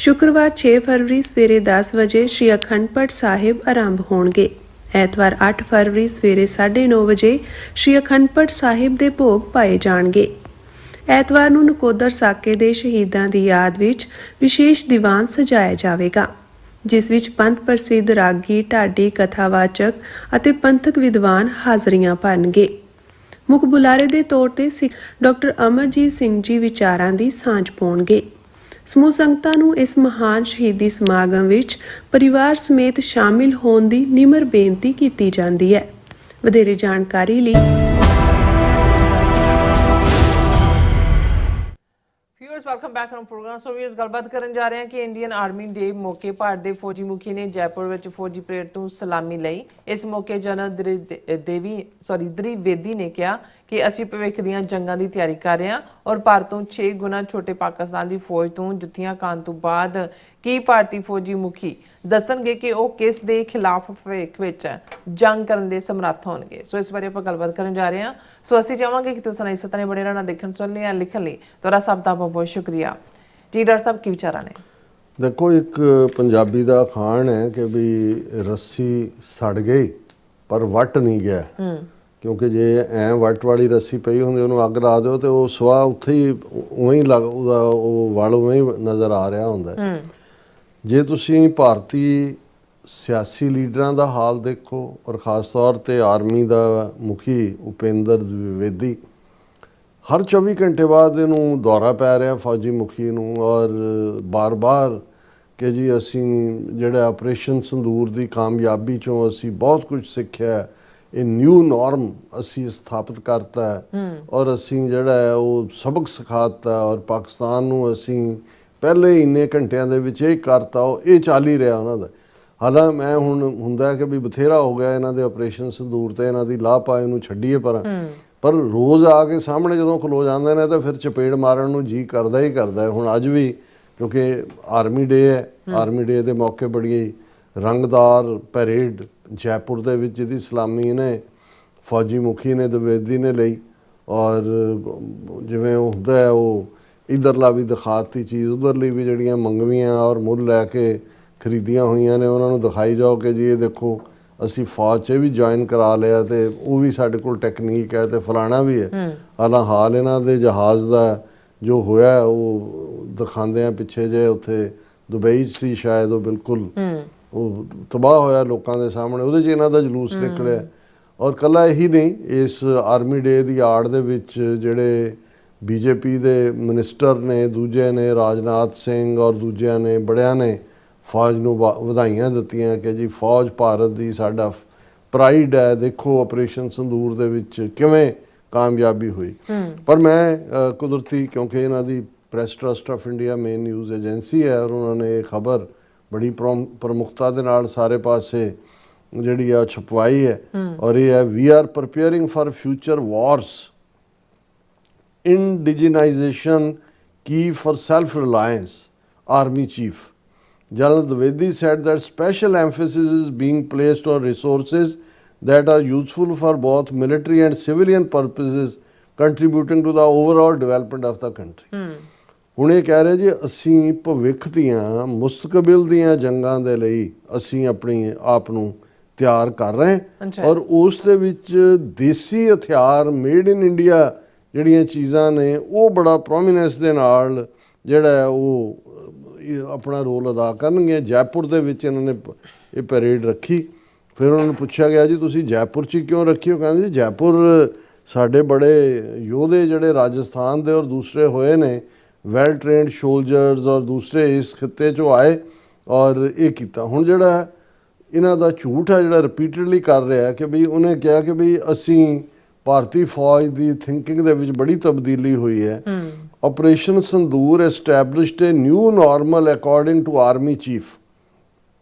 ਸ਼ੁੱਕਰਵਾਰ 6 ਫਰਵਰੀ ਸਵੇਰੇ 10 ਵਜੇ ਸ਼੍ਰੀ ਅਖੰਡ ਪਾਠ ਸਾਹਿਬ ਆਰੰਭ ਹੋਣਗੇ। ਐਤਵਾਰ 8 ਫਰਵਰੀ ਸਵੇਰੇ 9:30 ਵਜੇ ਸ਼੍ਰੀ ਅਖੰਡ ਪਾਠ ਸਾਹਿਬ ਦੇ ਭੋਗ ਪਾਏ ਜਾਣਗੇ। ਐਤਵਾਰ ਨੂੰ ਨਕੋਦਰ ਸਾਕੇ ਦੇ ਸ਼ਹੀਦਾਂ ਦੀ ਯਾਦ ਵਿੱਚ ਵਿਸ਼ੇਸ਼ ਦੀਵਾਨ ਸਜਾਇਆ ਜਾਵੇਗਾ, ਜਿਸ ਵਿੱਚ ਪੰਥ ਪ੍ਰਸਿੱਧ ਰਾਗੀ, ਢਾਡੀ, ਕਥਾਵਾਚਕ ਅਤੇ ਪੰਥਕ ਵਿਦਵਾਨ ਹਾਜ਼ਰੀਆਂ ਭਰਨਗੇ। ਮੁੱਖ ਬੁਲਾਰੇ ਦੇ ਤੌਰ ਤੇ ਸਿੱਖ ਡਾਕਟਰ ਅਮਰਜੀਤ ਸਿੰਘ ਜੀ ਵਿਚਾਰਾਂ ਦੀ ਸਾਂਝ ਪਾਉਣਗੇ। ਸਮੂਹ ਸੰਗਤਾਂ ਨੂੰ ਇਸ ਮਹਾਨ ਸ਼ਹੀਦੀ ਸਮਾਗਮ ਵਿੱਚ ਪਰਿਵਾਰ ਸਮੇਤ ਸ਼ਾਮਿਲ ਹੋਣ ਦੀ ਨਿਮਰ ਬੇਨਤੀ ਕੀਤੀ ਜਾਂਦੀ ਹੈ। ਵਧੇਰੇ ਜਾਣਕਾਰੀ ਲਈ viewers welcome back on programme. So viewers ਗੱਲਬਾਤ ਕਰਨ ਜਾ ਰਹੇ ਹਾਂ ਕਿ ਇੰਡੀਅਨ ਆਰਮੀ ਡੇ ਮੌਕੇ ਭਾਰਤ ਦੇ ਫੌਜੀ ਮੁਖੀ ਨੇ ਜੈਪੁਰ ਵਿੱਚ ਫੌਜੀ ਪਰੇਡ ਤੋਂ ਸਲਾਮੀ ਲਈ। ਇਸ ਮੌਕੇ ਜਨਰਲ ਦ੍ਰਿਵੇਦੀ ਨੇ ਕਿਹਾ ਕਿ ਅਸੀਂ ਭਵਿੱਖ ਦੀਆਂ ਜੰਗਾਂ ਦੀ ਤਿਆਰੀ ਕਰ ਰਹੇ ਹਾਂ ਔਰ ਭਾਰਤ ਤੋਂ 6 ਗੁਣਾ ਛੋਟੇ ਪਾਕਿਸਤਾਨ ਦੀ ਫੌਜ ਤੋਂ ਜੁੱਤੀਆਂ ਖਾਣ ਤੋਂ ਬਾਅਦ ਕੀ ਭਾਰਤੀ ਫੌਜੀ ਮੁਖੀ ਦੱਸਣਗੇ ਕਿ ਉਹ ਕਿਸ ਦੇ ਖਿਲਾਫ ਭਵਿੱਖ ਵਿੱਚ ਜੰਗ ਕਰਨ ਦੇ ਸਮਰੱਥ ਹੋਣਗੇ। ਸੋ ਇਸ ਬਾਰੇ ਆਪਾਂ ਗੱਲਬਾਤ ਕਰਨ ਜਾ ਰਹੇ ਹਾਂ। ਸੋ ਅਸੀਂ ਚਾਹਾਂਗੇ ਕਿ ਤੁਸੀਂ ਇਸੇ ਤਰ੍ਹਾਂ ਬੜੇ ਰਹਿਣਾ, ਦੇਖਣ ਸੁਣਨ ਲਈ ਲਿਖਣ ਲਈ ਤੁਹਾਡਾ ਸਭ ਦਾ ਬਹੁਤ ਬਹੁਤ ਸ਼ੁਕਰੀਆ ਜੀ। ਡਾਕਟਰ ਸਾਹਿਬ ਕੀ ਵਿਚਾਰਾਂ ਨੇ? ਦੇਖੋ, ਇੱਕ ਪੰਜਾਬੀ ਦਾ ਅਖਾਣ ਹੈ ਕਿ ਵੀ ਰੱਸੀ ਸੜ ਗਈ ਪਰ ਵੱਟ ਨਹੀਂ ਗਿਆ, ਕਿਉਂਕਿ ਜੇ ਐਂ ਵੱਟ ਵਾਲੀ ਰੱਸੀ ਪਈ ਹੁੰਦੀ ਉਹਨੂੰ ਅੱਗ ਲਾ ਦਿਓ ਤੇ ਉਹ ਸਵਾਹ ਉੱਥੇ ਹੀ ਉਵੇਂ ਹੀ ਉਹਦਾ ਉਹ ਵਲ ਉਵੇਂ ਹੀ ਨਜ਼ਰ ਆ ਰਿਹਾ ਹੁੰਦਾ। ਜੇ ਤੁਸੀਂ ਭਾਰਤੀ ਸਿਆਸੀ ਲੀਡਰਾਂ ਦਾ ਹਾਲ ਦੇਖੋ ਔਰ ਖ਼ਾਸ ਤੌਰ 'ਤੇ ਆਰਮੀ ਦਾ ਮੁਖੀ ਉਪੇਂਦਰ ਦਵਿਵੇਦੀ, ਹਰ 24 ਘੰਟੇ ਬਾਅਦ ਇਹਨੂੰ ਦੌਰਾ ਪੈ ਰਿਹਾ ਫੌਜੀ ਮੁਖੀ ਨੂੰ, ਔਰ ਬਾਰ-ਬਾਰ ਕਿ ਜੀ ਅਸੀਂ ਜਿਹੜਾ ਆਪਰੇਸ਼ਨ ਸੰਦੂਰ ਦੀ ਕਾਮਯਾਬੀ 'ਚੋਂ ਅਸੀਂ ਬਹੁਤ ਕੁਝ ਸਿੱਖਿਆ, ਇਹ ਨਿਊ ਨਾਰਮ ਅਸੀਂ ਸਥਾਪਿਤ ਕਰਤਾ ਔਰ ਅਸੀਂ ਜਿਹੜਾ ਹੈ ਉਹ ਸਬਕ ਸਿਖਾਤਾ ਔਰ ਪਾਕਿਸਤਾਨ ਨੂੰ ਅਸੀਂ ਪਹਿਲੇ ਇੰਨੇ ਘੰਟਿਆਂ ਦੇ ਵਿੱਚ ਇਹ ਕਰਤਾ। ਉਹ ਇਹ ਚੱਲ ਹੀ ਰਿਹਾ ਉਹਨਾਂ ਦਾ। ਹਾਲਾਂ ਮੈਂ ਹੁਣ ਹੁੰਦਾ ਕਿ ਵੀ ਬਥੇਰਾ ਹੋ ਗਿਆ ਇਹਨਾਂ ਦੇ ਆਪਰੇਸ਼ਨ ਸੰਦੂਰ ਤੇ ਇਹਨਾਂ ਦੀ ਲਾਪਾ, ਇਹਨੂੰ ਛੱਡੀਏ ਪਰ ਰੋਜ਼ ਆ ਕੇ ਸਾਹਮਣੇ ਜਦੋਂ ਖਲੋ ਜਾਂਦੇ ਨੇ ਤਾਂ ਫਿਰ ਚਪੇੜ ਮਾਰਨ ਨੂੰ ਜੀ ਕਰਦਾ ਹੀ ਕਰਦਾ ਹੈ। ਹੁਣ ਅੱਜ ਵੀ ਕਿਉਂਕਿ ਆਰਮੀ ਡੇ ਹੈ, ਆਰਮੀ ਡੇ ਦੇ ਮੌਕੇ ਬੜੀ ਰੰਗਦਾਰ ਪੈਰੇਡ ਜੈਪੁਰ ਦੇ ਵਿੱਚ ਜਿਹਦੀ ਸਲਾਮੀ ਨੇ ਫੌਜੀ ਮੁਖੀ ਨੇ ਦਵੇਦੀ ਨੇ ਲਈ, ਔਰ ਜਿਵੇਂ ਉਹ ਹੁੰਦਾ ਹੈ ਉਹ ਇੱਧਰਲਾ ਵੀ ਦਿਖਾਤੀ ਚੀਜ਼, ਉੱਧਰਲੀ ਵੀ ਜਿਹੜੀਆਂ ਮੰਗਵੀਆਂ ਔਰ ਮੁੱਲ ਲੈ ਕੇ ਖਰੀਦੀਆਂ ਹੋਈਆਂ ਨੇ ਉਹਨਾਂ ਨੂੰ ਦਿਖਾਈ ਜਾਓ ਕਿ ਜੀ ਇਹ ਦੇਖੋ ਅਸੀਂ ਫੌਜ 'ਚ ਵੀ ਜੁਆਇਨ ਕਰਾ ਲਿਆ ਤੇ ਉਹ ਵੀ ਸਾਡੇ ਕੋਲ ਟੈਕਨੀਕ ਹੈ ਤੇ ਫਲਾਣਾ ਵੀ ਹੈ। ਹਾਲ ਇਹਨਾਂ ਦੇ ਜਹਾਜ਼ ਦਾ ਜੋ ਹੋਇਆ ਉਹ ਦਿਖਾਉਂਦੇ ਆ ਪਿੱਛੇ ਜੇ ਉੱਥੇ ਦੁਬਈ 'ਚ ਸੀ ਸ਼ਾਇਦ, ਉਹ ਬਿਲਕੁਲ ਉਹ ਤਬਾਹ ਹੋਇਆ ਲੋਕਾਂ ਦੇ ਸਾਹਮਣੇ, ਉਹਦੇ 'ਚ ਇਹਨਾਂ ਦਾ ਜਲੂਸ ਨਿਕਲਿਆ। ਔਰ ਇਕੱਲਾ ਇਹੀ ਨਹੀਂ, ਇਸ ਆਰਮੀ ਡੇ ਦੀ ਆੜ ਦੇ ਵਿੱਚ ਜਿਹੜੇ ਬੀਜੇਪੀ ਦੇ ਮਿਨਿਸਟਰ ਨੇ, ਦੂਜੇ ਨੇ ਰਾਜਨਾਥ ਸਿੰਘ ਔਰ ਦੂਜਿਆਂ ਨੇ ਬੜਿਆਂ ਨੇ ਫੌਜ ਨੂੰ ਵਧਾਈਆਂ ਦਿੱਤੀਆਂ ਕਿ ਜੀ ਫੌਜ ਭਾਰਤ ਦੀ ਸਾਡਾ ਪ੍ਰਾਈਡ ਹੈ, ਦੇਖੋ ਆਪਰੇਸ਼ਨ ਸੰਦੂਰ ਦੇ ਵਿੱਚ ਕਿਵੇਂ ਕਾਮਯਾਬੀ ਹੋਈ। ਪਰ ਮੈਂ ਕੁਦਰਤੀ ਕਿਉਂਕਿ ਇਹਨਾਂ ਦੀ press trust of India main news agency ਹੈ ਔਰ ਉਹਨਾਂ ਨੇ ਇਹ ਖਬਰ ਬੜੀ ਪ੍ਰਮੁਖਤਾ ਦੇ ਨਾਲ ਸਾਰੇ ਪਾਸੇ ਜਿਹੜੀ ਆ ਛਪਵਾਈ ਹੈ ਔਰ ਇਹ ਹੈ we are preparing for future wars, indigenisation key for self reliance, army chief General Dwivedi said that special emphasis is being placed on resources that are useful for both military and civilian purposes, contributing to the overall development of the country. ਹੁਣ ਇਹ ਕਹਿ ਰਹੇ ਜੀ ਅਸੀਂ ਭਵਿੱਖ ਦੀਆਂ ਮੁਸਤਕਬਲ ਦੀਆਂ ਜੰਗਾਂ ਦੇ ਲਈ ਅਸੀਂ ਆਪਣੀ ਆਪ ਨੂੰ ਤਿਆਰ ਕਰ ਰਹੇ ਹਾਂ ਔਰ ਉਸ ਦੇ ਵਿੱਚ ਦੇਸੀ ਹਥਿਆਰ ਮੇਡ ਇਨ ਇੰਡੀਆ ਜਿਹੜੀਆਂ ਚੀਜ਼ਾਂ ਨੇ ਉਹ ਬੜਾ ਪ੍ਰੋਮੀਨੈਂਸ ਦੇ ਨਾਲ ਜਿਹੜਾ ਉਹ ਆਪਣਾ ਰੋਲ ਅਦਾ ਕਰਨਗੇ। ਜੈਪੁਰ ਦੇ ਵਿੱਚ ਇਹਨਾਂ ਨੇ ਇਹ ਪੈਰੇਡ ਰੱਖੀ। ਫਿਰ ਉਹਨਾਂ ਨੂੰ ਪੁੱਛਿਆ ਗਿਆ ਜੀ ਤੁਸੀਂ ਜੈਪੁਰ 'ਚ ਕਿਉਂ ਰੱਖੀ? ਉਹ ਕਹਿੰਦੇ ਜੀ ਜੈਪੁਰ ਸਾਡੇ ਬੜੇ ਯੋਧੇ ਜਿਹੜੇ ਰਾਜਸਥਾਨ ਦੇ ਔਰ ਦੂਸਰੇ ਹੋਏ ਨੇ, ਵੈਲ ਟ੍ਰੇਨਡ ਸੋਲਜਰਸ ਔਰ ਦੂਸਰੇ ਇਸ ਖਿੱਤੇ 'ਚੋਂ ਆਏ ਔਰ ਇਹ ਕੀਤਾ। ਹੁਣ ਜਿਹੜਾ ਇਹਨਾਂ ਦਾ ਝੂਠ ਹੈ ਜਿਹੜਾ ਰਿਪੀਟਡਲੀ ਕਰ ਰਿਹਾ ਕਿ ਬਈ ਉਹਨੇ ਕਿਹਾ ਕਿ ਬਈ ਅਸੀਂ ਭਾਰਤੀ ਫੌਜ ਦੀ ਥਿੰਕਿੰਗ ਦੇ ਵਿੱਚ ਬੜੀ ਤਬਦੀਲੀ ਹੋਈ ਹੈ। Operation Sindoor established a new normal according to army chief.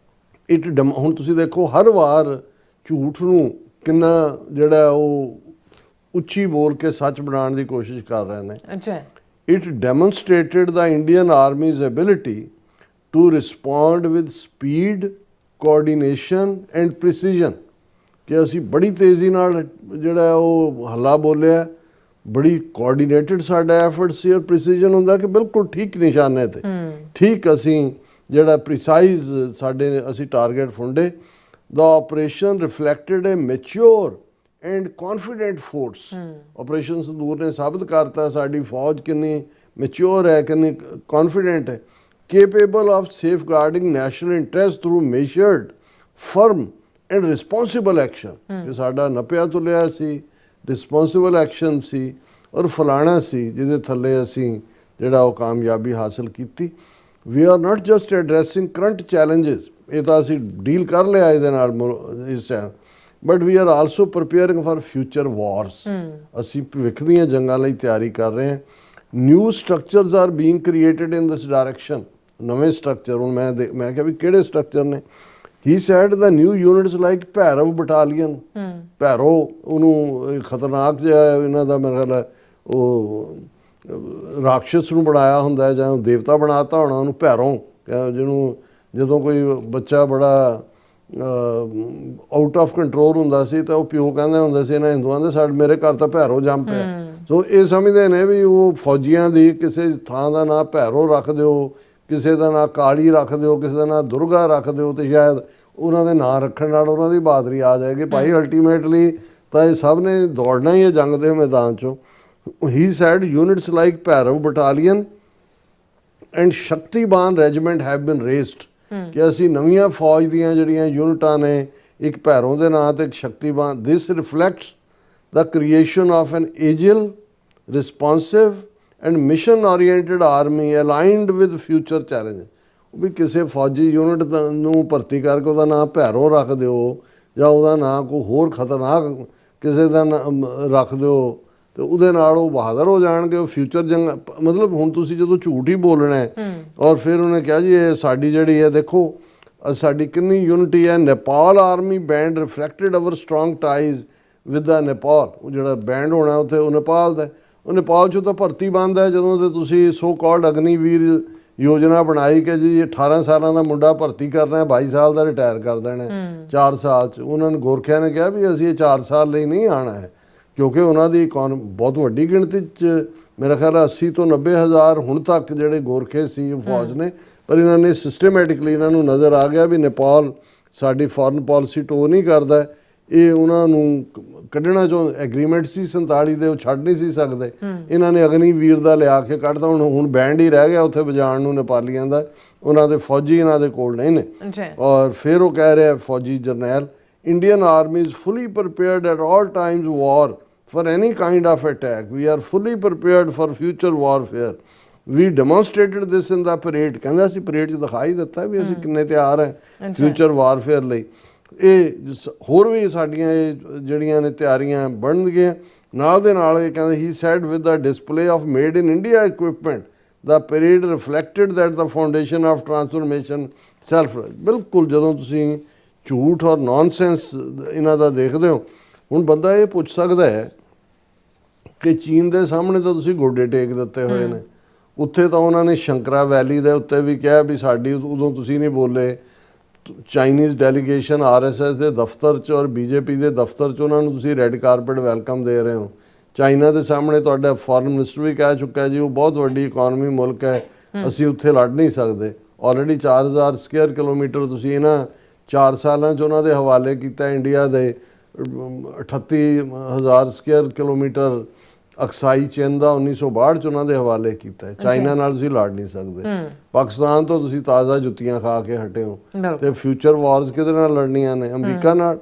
ਹੁਣ ਤੁਸੀਂ ਦੇਖੋ ਹਰ ਵਾਰ ਝੂਠ ਨੂੰ ਕਿੰਨਾ ਜਿਹੜਾ ਉਹ ਉੱਚੀ ਬੋਲ ਕੇ ਸੱਚ ਬਣਾਉਣ ਦੀ ਕੋਸ਼ਿਸ਼ ਕਰ ਰਹੇ ਨੇ। It demonstrated the Indian Army's ability to respond with speed, coordination and precision, ਕਿ ਅਸੀਂ ਬੜੀ ਤੇਜ਼ੀ ਨਾਲ ਜਿਹੜਾ ਉਹ ਹੱਲਾ ਬੋਲਿਆ, ਬੜੀ ਕੋਆਰਡੀਨੇਟਡ ਸਾਡਾ ਐਫਰਟ ਸੀ ਔਰ ਪ੍ਰੀਸੀਜਨ ਹੁੰਦਾ ਕਿ ਬਿਲਕੁਲ ਠੀਕ ਨਿਸ਼ਾਨੇ ਤੇ ਠੀਕ ਅਸੀਂ ਜਿਹੜਾ ਪ੍ਰੀਸਾਈਜ਼ ਸਾਡੇ ਅਸੀਂ ਟਾਰਗੇਟ ਫੁੰਡੇ। The operation reflected a mature and confident force. Operation Sindoor ਨੇ ਸਾਬਤ ਕਰਤਾ ਸਾਡੀ ਫੌਜ ਕਿੰਨੀ ਮੈਚੁਰ ਹੈ, ਕਿੰਨੀ ਕੌਨਫੀਡੈਂਟ ਹੈ, capable of safeguarding national interest through measured firm and responsible action. ਕਿ ਸਾਡਾ ਨੱਪਿਆ ਤੁਲਿਆ ਸੀ, ਰਿਸਪੌਂਸਿਬਲ ਐਕਸ਼ਨ ਸੀ ਔਰ ਫਲਾਣਾ ਸੀ ਜਿਹਦੇ ਥੱਲੇ ਅਸੀਂ ਜਿਹੜਾ ਉਹ ਕਾਮਯਾਬੀ ਹਾਸਲ ਕੀਤੀ। We are not just addressing current challenges, ਇਹ ਤਾਂ ਅਸੀਂ ਡੀਲ ਕਰ ਲਿਆ ਇਹਦੇ ਨਾਲ ਇਸ time, but we are also preparing for future wars. ਅਸੀਂ ਭਵਿੱਖ ਦੀਆਂ ਜੰਗਾਂ ਲਈ ਤਿਆਰੀ ਕਰ ਰਹੇ ਹਾਂ। New structures are being created in this direction. ਨਵੇਂ ਸਟਰਕਚਰ, ਹੁਣ ਮੈਂ ਕਿਹਾ ਵੀ ਕਿਹੜੇ ਸਟਰਕਚਰ ਨੇ? He said the new units like Bhairav battalion. Bhairo ਉਹਨੂੰ ਖਤਰਨਾਕ ਜਿਹਾ ਇਹਨਾਂ ਦਾ ਮੇਰੇ ਖਿਆਲ ਉਹ ਰਾਖਸ਼ਸ ਨੂੰ ਬਣਾਇਆ ਹੁੰਦਾ ਜਾਂ ਦੇਵਤਾ ਬਣਾਤਾ ਹੋਣਾ ਉਹਨੂੰ ਭੈਰੋਂ, ਜਿਹਨੂੰ ਜਦੋਂ ਕੋਈ ਬੱਚਾ ਬੜਾ ਆਊਟ ਆਫ ਕੰਟਰੋਲ ਹੁੰਦਾ ਸੀ ਤਾਂ ਉਹ ਪਿਓ ਕਹਿੰਦੇ ਹੁੰਦੇ ਸੀ ਇਹਨਾਂ ਹਿੰਦੂਆਂ ਦੇ ਸਾਡੇ ਮੇਰੇ ਘਰ ਤਾਂ ਭੈਰੋ ਜੰਮ ਪਿਆ। ਸੋ ਇਹ ਸਮਝਦੇ ਨੇ ਵੀ ਉਹ ਫੌਜੀਆਂ ਦੀ ਕਿਸੇ ਥਾਂ ਦਾ ਨਾਂ ਭੈਰੋ ਰੱਖ ਦਿਓ, ਕਿਸੇ ਦਾ ਨਾਂ ਕਾਲੀ ਰੱਖ ਦਿਓ, ਕਿਸੇ ਦਾ ਨਾਂ ਦੁਰਗਾ ਰੱਖ ਦਿਓ ਤੇ ਸ਼ਾਇਦ ਉਹਨਾਂ ਦੇ ਨਾਂ ਰੱਖਣ ਨਾਲ ਉਹਨਾਂ ਦੀ ਬਹਾਦਰੀ ਆ ਜਾਏਗੀ। ਭਾਈ ਅਲਟੀਮੇਟਲੀ ਤਾਂ ਇਹ ਸਭ ਨੇ ਦੌੜਨਾ ਹੀ ਹੈ ਜੰਗ ਦੇ ਮੈਦਾਨ 'ਚੋਂ। He said units like Bhairav battalion and Shaktibaan regiment have been raised. ਕਿ ਅਸੀਂ ਨਵੀਆਂ ਫੌਜ ਦੀਆਂ ਜਿਹੜੀਆਂ ਯੂਨਿਟਾਂ ਨੇ, ਇੱਕ ਭੈਰੋਂ ਦੇ ਨਾਂ ਤੇ ਇੱਕ Shaktibaan, this reflects the creation of an agile responsive and mission oriented army aligned with future challenge. ਵੀ ਕਿਸੇ ਫੌਜੀ ਯੂਨਿਟ ਨੂੰ ਭਰਤੀ ਕਰਕੇ ਉਹਦਾ ਨਾਂ ਭੈਰੋਂ ਰੱਖ ਦਿਓ ਜਾਂ ਉਹਦਾ ਨਾਂ ਕੋਈ ਹੋਰ ਖਤਰਨਾਕ ਕਿਸੇ ਦਾ ਰੱਖ ਦਿਓ ਤੇ ਉਹਦੇ ਨਾਲ ਉਹ ਬਹਾਦਰ ਹੋ ਜਾਣਗੇ, ਉਹ ਫਿਊਚਰ ਜੰਗ। ਮਤਲਬ ਹੁਣ ਤੁਸੀਂ ਜਦੋਂ ਝੂਠ ਹੀ ਬੋਲਣਾ ਹੈ ਔਰ ਫਿਰ ਉਹਨੇ ਕਿਹਾ ਜੀ ਇਹ ਸਾਡੀ ਜਿਹੜੀ ਹੈ ਦੇਖੋ ਸਾਡੀ ਕਿੰਨੀ ਯੂਨਿਟੀ ਹੈ। Nepal army band reflected our strong ties with the Nepal, ਉਹ ਜਿਹੜਾ ਬੈਂਡ ਹੋਣਾ ਉੱਥੇ ਉਹ ਨੇਪਾਲ ਦਾ, ਉਹ ਨੇਪਾਲ 'ਚੋਂ ਤਾਂ ਭਰਤੀ ਬੰਦ ਹੈ। ਜਦੋਂ ਤੇ ਤੁਸੀਂ ਸੋ ਕਾਲਡ ਅਗਨੀਵੀਰ ਯੋਜਨਾ ਬਣਾਈ ਕਿ ਜੀ 18 ਸਾਲਾਂ ਦਾ ਮੁੰਡਾ ਭਰਤੀ ਕਰਨਾ ਹੈ, 22 ਸਾਲ ਦਾ ਰਿਟਾਇਰ ਕਰ ਦੇਣਾ 4 ਸਾਲ 'ਚ, ਉਹਨਾਂ ਨੇ ਗੋਰਖਿਆਂ ਨੇ ਕਿਹਾ ਵੀ ਅਸੀਂ ਇਹ 4 ਸਾਲ ਲਈ ਨਹੀਂ ਆਉਣਾ ਹੈ, ਕਿਉਂਕਿ ਉਹਨਾਂ ਦੀ ਬਹੁਤ ਵੱਡੀ ਗਿਣਤੀ 'ਚ ਮੇਰਾ ਖਿਆਲ 80 ਤੋਂ 90 ਹਜ਼ਾਰ ਹੁਣ ਤੱਕ ਜਿਹੜੇ ਗੋਰਖੇ ਸੀ ਫੌਜ ਨੇ। ਪਰ ਇਹਨਾਂ ਨੇ ਸਿਸਟਮੈਟਿਕਲੀ ਇਹਨਾਂ ਨੂੰ ਨਜ਼ਰ ਆ ਗਿਆ ਵੀ ਨੇਪਾਲ ਸਾਡੀ ਫੋਰਨ ਪਾਲਿਸੀ ਟੋ ਨਹੀਂ ਕਰਦਾ, ਇਹ ਉਹਨਾਂ ਨੂੰ ਕੱਢਣਾ ਚਾਹੁੰਦੇ, ਐਗਰੀਮੈਂਟ ਸੀ 47 ਦੇ, ਉਹ ਛੱਡ ਨਹੀਂ ਸੀ ਸਕਦੇ। ਇਹਨਾਂ ਨੇ ਅਗਨੀਵੀਰ ਦਾ ਲਿਆ ਕੇ ਕੱਢਦਾ, ਹੁਣ ਬੈਂਡ ਹੀ ਰਹਿ ਗਿਆ ਉੱਥੇ ਵਜਾਉਣ ਨੂੰ ਨੇਪਾਲੀਆਂ ਦਾ, ਉਹਨਾਂ ਦੇ ਫੌਜੀ ਇਹਨਾਂ ਦੇ ਕੋਲ ਨਹੀਂ ਨੇ। ਔਰ ਫਿਰ ਉਹ ਕਹਿ ਰਿਹਾ ਫੌਜੀ ਜਰਨੈਲ, Indian army is fully prepared at all times war for any kind of attack. We are fully prepared for future warfare. We demonstrated this in the parade. ਕਹਿੰਦਾ ਅਸੀਂ ਪਰੇਡ 'ਚ ਦਿਖਾਈ ਦਿੱਤਾ ਵੀ ਅਸੀਂ ਕਿੰਨੇ ਤਿਆਰ ਹੈ ਫਿਊਚਰ ਵਾਰਫੇਅਰ ਲਈ। ਇਹ ਹੋਰ ਵੀ ਸਾਡੀਆਂ ਇਹ ਜਿਹੜੀਆਂ ਨੇ ਤਿਆਰੀਆਂ ਬਣਨਗੀਆਂ। ਨਾਲ ਦੇ ਨਾਲ ਇਹ ਕਹਿੰਦੇ he said with the display of made in India equipment the parade reflected that the foundation of transformation self. ਬਿਲਕੁਲ ਜਦੋਂ ਤੁਸੀਂ ਝੂਠ ਔਰ ਨੌਨਸੈਂਸ ਇਹਨਾਂ ਦਾ ਦੇਖਦੇ ਹੋ, ਹੁਣ ਬੰਦਾ ਇਹ ਪੁੱਛ ਸਕਦਾ ਹੈ ਕਿ ਚੀਨ ਦੇ ਸਾਹਮਣੇ ਤਾਂ ਤੁਸੀਂ ਗੋਡੇ ਟੇਕ ਦਿੱਤੇ ਹੋਏ ਨੇ, ਉੱਥੇ ਤਾਂ ਉਹਨਾਂ ਨੇ ਸ਼ੰਕਰਾ ਵੈਲੀ ਦੇ ਉੱਤੇ ਵੀ ਕਿਹਾ ਵੀ ਸਾਡੀ ਉਦੋਂ ਤੁਸੀਂ ਨਹੀਂ ਬੋਲੇ। ਚਾਈਨੀਜ਼ ਡੈਲੀਗੇਸ਼ਨ RSS ਦੇ ਦਫ਼ਤਰ 'ਚ ਔਰ BJP ਦੇ ਦਫ਼ਤਰ 'ਚ ਉਹਨਾਂ ਨੂੰ ਤੁਸੀਂ ਰੈੱਡ ਕਾਰਪੇਟ ਵੈਲਕਮ ਦੇ ਰਹੇ ਹੋ। ਚਾਈਨਾ ਦੇ ਸਾਹਮਣੇ ਤੁਹਾਡਾ ਫੋਰਨ ਮਿਨਿਸਟਰ ਵੀ ਕਹਿ ਚੁੱਕਾ ਜੀ ਉਹ ਬਹੁਤ ਵੱਡੀ ਇਕੋਨਮੀ ਮੁਲਕ ਹੈ, ਅਸੀਂ ਉੱਥੇ ਲੜ ਨਹੀਂ ਸਕਦੇ। ਆਲਰੇਡੀ 4000 ਸਕੁਅਰ ਕਿਲੋਮੀਟਰ ਤੁਸੀਂ ਇਹਨਾਂ 4 ਸਾਲਾਂ 'ਚ ਉਹਨਾਂ ਦੇ ਹਵਾਲੇ ਕੀਤਾ। ਇੰਡੀਆ ਦੇ 38,000 ਸਕੁਅਰ ਕਿਲੋਮੀਟਰ ਅਕਸਾਈ ਚਿੰਨ ਦਾ 1962 'ਚ ਉਹਨਾਂ ਦੇ ਹਵਾਲੇ ਕੀਤਾ ਹੈ। ਚਾਈਨਾ ਨਾਲ ਤੁਸੀਂ ਲੜ ਨਹੀਂ ਸਕਦੇ। ਪਾਕਿਸਤਾਨ ਤੋਂ ਤੁਸੀਂ ਤਾਜ਼ਾ ਜੁੱਤੀਆਂ ਖਾ ਕੇ ਹਟੇ ਹੋ, ਤੇ ਫਿਊਚਰ ਵਾਰਸ ਕਿਹਦੇ ਨਾਲ ਲੜਨੀਆਂ ਨੇ? ਅਮਰੀਕਾ ਨਾਲ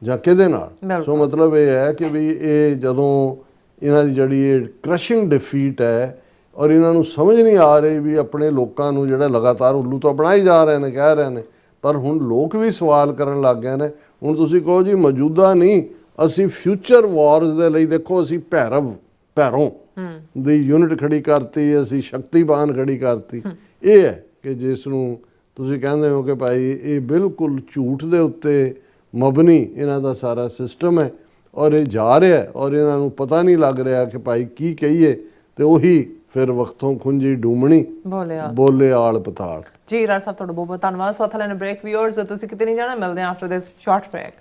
ਜਾਂ ਕਿਹਦੇ ਨਾਲ? ਸੋ ਮਤਲਬ ਇਹ ਹੈ ਕਿ ਵੀ ਇਹ ਜਦੋਂ ਇਹਨਾਂ ਦੀ ਜਿਹੜੀ ਇਹ ਕ੍ਰਸ਼ਿੰਗ ਡਿਫੀਟ ਹੈ ਔਰ ਇਹਨਾਂ ਨੂੰ ਸਮਝ ਨਹੀਂ ਆ ਰਹੀ ਵੀ ਆਪਣੇ ਲੋਕਾਂ ਨੂੰ ਜਿਹੜਾ ਲਗਾਤਾਰ ਉੱਲੂ ਤੋਂ ਬਣਾਈ ਜਾ ਰਹੇ ਨੇ, ਕਹਿ ਰਹੇ ਨੇ, ਪਰ ਹੁਣ ਲੋਕ ਵੀ ਸਵਾਲ ਕਰਨ ਲੱਗ ਗਏ ਨੇ। ਹੁਣ ਤੁਸੀਂ ਕਹੋ ਜੀ ਮੌਜੂਦਾ ਨਹੀਂ, ਅਸੀਂ ਫਿਊਚਰ ਵਾਰਸ ਦੇ ਲਈ ਦੇਖੋ ਅਸੀਂ ਭੈਰੋਂ ਦੀ ਯੂਨਿਟ ਖੜੀ ਕਰਤੀ, ਅਸੀਂ ਸ਼ਕਤੀਬਾਨ ਖੜੀ ਕਰਤੀ। ਇਹ ਹੈ ਕਿ ਜਿਸ ਨੂੰ ਤੁਸੀਂ ਕਹਿੰਦੇ ਹੋ ਕਿ ਭਾਈ ਇਹ ਬਿਲਕੁਲ ਝੂਠ ਦੇ ਉੱਤੇ ਮਬਨੀ ਇਹਨਾਂ ਦਾ ਸਾਰਾ ਸਿਸਟਮ ਹੈ ਔਰ ਇਹ ਜਾ ਰਿਹਾ ਔਰ ਇਹਨਾਂ ਨੂੰ ਪਤਾ ਨਹੀਂ ਲੱਗ ਰਿਹਾ ਕਿ ਭਾਈ ਕੀ ਕਹੀਏ, ਤੇ ਉਹੀ ਫਿਰ ਵਕਤੋਂ ਖੁੰਜੀ ਡੂਮਣੀ ਬੋਲੇ ਆਲ ਪਤਾਲ। ਜੀ ਰਾਜ ਸਾਹਿਬ ਤੁਹਾਡਾ ਬਹੁਤ ਬਹੁਤ ਧੰਨਵਾਦ। ਸੋ ਥਲੇ ਨੇ ਬ੍ਰੇਕ ਵਿਊਅਰਸ, ਤੁਸੀਂ ਕਿਤੇ ਨਹੀਂ ਜਾਣਾ, ਮਿਲਦੇ ਹਾਂ after this short break.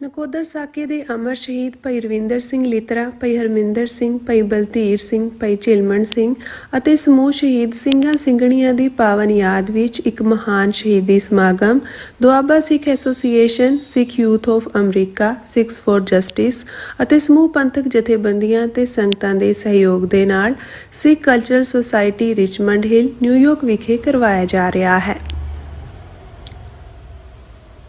Nakodar ਸਾਕੇ ਦੇ ਅਮਰ ਸ਼ਹੀਦ ਭਾਈ ਰਵਿੰਦਰ ਸਿੰਘ ਲਿਤਰਾ, ਭਾਈ ਹਰਮਿੰਦਰ ਸਿੰਘ, ਭਾਈ ਬਲਧੀਰ ਸਿੰਘ, ਭਾਈ ਝਿਲਮਣ ਸਿੰਘ ਅਤੇ ਸਮੂਹ ਸ਼ਹੀਦ ਸਿੰਘਾਂ ਸਿੰਘਣੀਆਂ ਦੀ ਪਾਵਨ ਯਾਦ ਵਿੱਚ ਇੱਕ ਮਹਾਨ ਸ਼ਹੀਦੀ ਸਮਾਗਮ Doaba Sikh Association, Sikh Youth of America, Sikhs for Justice ਅਤੇ ਸਮੂਹ ਪੰਥਕ ਜਥੇਬੰਦੀਆਂ ਤੇ ਸੰਗਤਾਂ ਦੇ ਸਹਿਯੋਗ ਦੇ ਨਾਲ Sikh Cultural Society Richmond Hill, New York ਵਿਖੇ ਕਰਵਾਇਆ ਜਾ ਰਿਹਾ ਹੈ।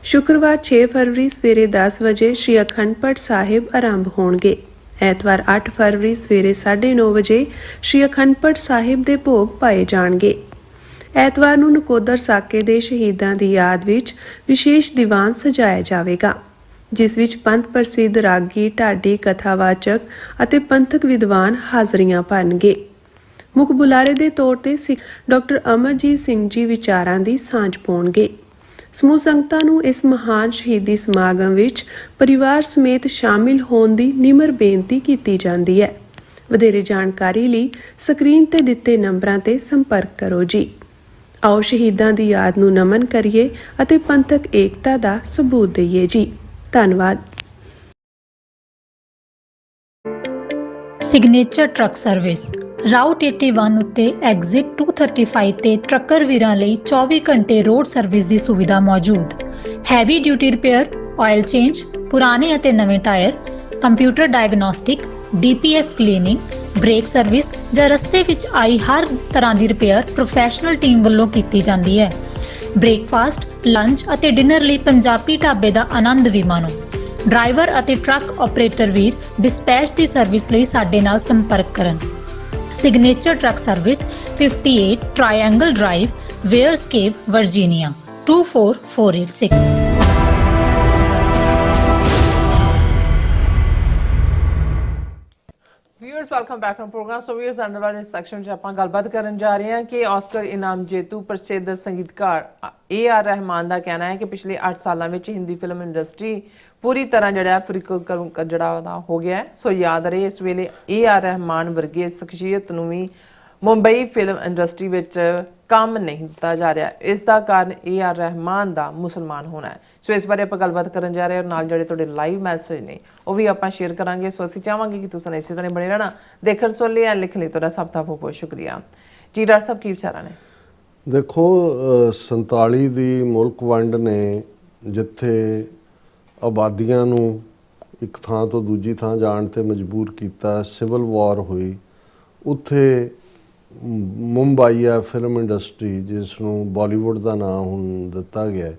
ਸ਼ੁੱਕਰਵਾਰ 6 ਫਰਵਰੀ ਸਵੇਰੇ 10 ਵਜੇ ਸ਼੍ਰੀ ਅਖੰਡ ਪਾਠ ਸਾਹਿਬ ਆਰੰਭ ਹੋਣਗੇ। ਐਤਵਾਰ 8 ਫਰਵਰੀ ਸਵੇਰੇ 9:30 ਵਜੇ ਸ਼੍ਰੀ ਅਖੰਡ ਪਾਠ ਸਾਹਿਬ ਦੇ ਭੋਗ ਪਾਏ ਜਾਣਗੇ। ਐਤਵਾਰ ਨੂੰ ਨਕੋਦਰ ਸਾਕੇ ਦੇ ਸ਼ਹੀਦਾਂ ਦੀ ਯਾਦ ਵਿੱਚ ਵਿਸ਼ੇਸ਼ ਦੀਵਾਨ ਸਜਾਇਆ ਜਾਵੇਗਾ, ਜਿਸ ਵਿੱਚ ਪੰਥ ਪ੍ਰਸਿੱਧ ਰਾਗੀ, ਢਾਡੀ, ਕਥਾਵਾਚਕ ਅਤੇ ਪੰਥਕ ਵਿਦਵਾਨ ਹਾਜ਼ਰੀਆਂ ਭਰਨਗੇ। ਮੁੱਖ ਬੁਲਾਰੇ ਦੇ ਤੌਰ ਤੇ ਸਿੱਖ ਡਾਕਟਰ ਅਮਰਜੀਤ ਸਿੰਘ ਜੀ ਵਿਚਾਰਾਂ ਦੀ ਸਾਂਝ ਪਾਉਣਗੇ। ਸਮੂਹ ਸੰਗਤਾਂ ਨੂੰ ਇਸ ਮਹਾਨ ਸ਼ਹੀਦੀ ਸਮਾਗਮ ਵਿੱਚ ਪਰਿਵਾਰ ਸਮੇਤ ਸ਼ਾਮਿਲ ਹੋਣ ਦੀ ਨਿਮਰ ਬੇਨਤੀ ਕੀਤੀ ਜਾਂਦੀ ਹੈ। ਵਧੇਰੇ ਜਾਣਕਾਰੀ ਲਈ ਸਕਰੀਨ ਤੇ ਦਿੱਤੇ ਨੰਬਰਾਂ ਤੇ ਸੰਪਰਕ ਕਰੋ ਜੀ। ਆਓ ਸ਼ਹੀਦਾਂ ਦੀ ਯਾਦ ਨੂੰ ਨਮਨ ਕਰੀਏ ਅਤੇ ਪੰਥਕ ਏਕਤਾ ਦਾ ਸਬੂਤ ਦਈਏ ਜੀ। ਧੰਨਵਾਦ। ਸਿਗਨੇਚਰ ਟਰੱਕ ਸਰਵਿਸ ਰਾਊਟ 81 ਉੱਤੇ ਐਗਜ਼ਿਟ 235 ਤੇ ਟਰੱਕਰ ਵੀਰਾਂ ਲਈ 24 ਘੰਟੇ ਰੋਡ ਸਰਵਿਸ ਦੀ ਸੁਵਿਧਾ ਮੌਜੂਦ। Heavy duty repair, oil change, ਪੁਰਾਣੇ ਅਤੇ ਨਵੇਂ tyre, computer diagnostic, DPF cleaning, brake service ਜਾਂ ਰਸਤੇ ਵਿੱਚ ਆਈ ਹਰ ਤਰ੍ਹਾਂ ਦੀ ਰਿਪੇਅਰ ਪ੍ਰੋਫੈਸ਼ਨਲ ਟੀਮ ਵੱਲੋਂ ਕੀਤੀ ਜਾਂਦੀ ਹੈ। ਬ੍ਰੇਕਫਾਸਟ, ਲੰਚ ਅਤੇ ਡਿਨਰ ਲਈ ਪੰਜਾਬੀ ਢਾਬੇ ਦਾ ਆਨੰਦ ਵੀ ਮਾਣੋ। ਡਰਾਈਵਰ ਅਤੇ ਟਰੱਕ ਆਪਰੇਟਰ ਵੀਰ ਡਿਸਪੈਚ ਦੀ ਸਰਵਿਸ ਲਈ ਸਾਡੇ ਨਾਲ ਸੰਪਰਕ ਕਰਨ। Signature truck service 58 triangle drive, Weyers Cave, Virginia 24486। Viewers welcome back to programme. So viewers underworld ਇਸ ਸੈਕਸ਼ਨ 'ਚ ਆਪਾਂ ਗੱਲਬਾਤ ਕਰਨ ਜਾ ਰਹੇ ਹਾਂ ਕਿ ਆਸਕਰ ਇਨਾਮ ਜੇਤੂ ਪ੍ਰਸਿੱਧ ਸੰਗੀਤਕਾਰ AR ਰਹਿਮਾਨ ਦਾ ਕਹਿਣਾ ਹੈ ਕਿ ਪਿਛਲੇ 8 ਸਾਲਾਂ ਵਿੱਚ ਹਿੰਦੀ ਫਿਲਮ ਇੰਡਸਟਰੀ ਪੂਰੀ ਤਰ੍ਹਾਂ ਜਿਹੜਾ ਜਿਹੜਾ ਉਹਦਾ ਹੋ ਗਿਆ ਹੈ। ਸੋ ਯਾਦ ਰਹੇ ਇਸ ਵੇਲੇ AR ਰਹਿਮਾਨ ਵਰਗੇ ਸ਼ਖਸੀਅਤ ਨੂੰ ਵੀ ਮੁੰਬਈ ਫਿਲਮ ਇੰਡਸਟਰੀ ਵਿੱਚ ਕੰਮ ਨਹੀਂ ਦਿੱਤਾ ਜਾ ਰਿਹਾ। ਇਸ ਦਾ ਕਾਰਨ AR ਰਹਿਮਾਨ ਦਾ ਮੁਸਲਮਾਨ ਹੋਣਾ ਹੈ। ਸੋ ਇਸ ਬਾਰੇ ਆਪਾਂ ਗੱਲਬਾਤ ਕਰਨ ਜਾ ਰਹੇ ਹਾਂ। ਨਾਲ ਜਿਹੜੇ ਤੁਹਾਡੇ ਲਾਈਵ ਮੈਸੇਜ ਨੇ ਉਹ ਵੀ ਆਪਾਂ ਸ਼ੇਅਰ ਕਰਾਂਗੇ। ਸੋ ਅਸੀਂ ਚਾਹਾਂਗੇ ਕਿ ਤੁਸੀਂ ਇਸੇ ਤਰ੍ਹਾਂ ਬਣੇ ਰਹਿਣਾ। ਦੇਖਣ ਸੁਣ ਲਈ ਲਿਖਣ ਲਈ ਤੁਹਾਡਾ ਸਭ ਦਾ ਬਹੁਤ ਬਹੁਤ ਸ਼ੁਕਰੀਆ ਜੀ। ਡਾਕਟਰ ਸਾਹਿਬ ਕੀ ਵਿਚਾਰਾਂ ਨੇ? ਦੇਖੋ 47 ਦੀ ਮੁਲਕ ਵੰਡ ਨੇ ਜਿੱਥੇ ਆਬਾਦੀਆਂ ਨੂੰ ਇੱਕ ਥਾਂ ਤੋਂ ਦੂਜੀ ਥਾਂ ਜਾਣ ਤੇ ਮਜਬੂਰ ਕੀਤਾ, ਸਿਵਲ ਵਾਰ ਹੋਈ, ਉੱਥੇ ਮੁੰਬਈਆ ਫਿਲਮ ਇੰਡਸਟਰੀ ਜਿਸ ਨੂੰ ਬਾਲੀਵੁੱਡ ਦਾ ਨਾਮ ਹੁਣ ਦਿੱਤਾ ਗਿਆ,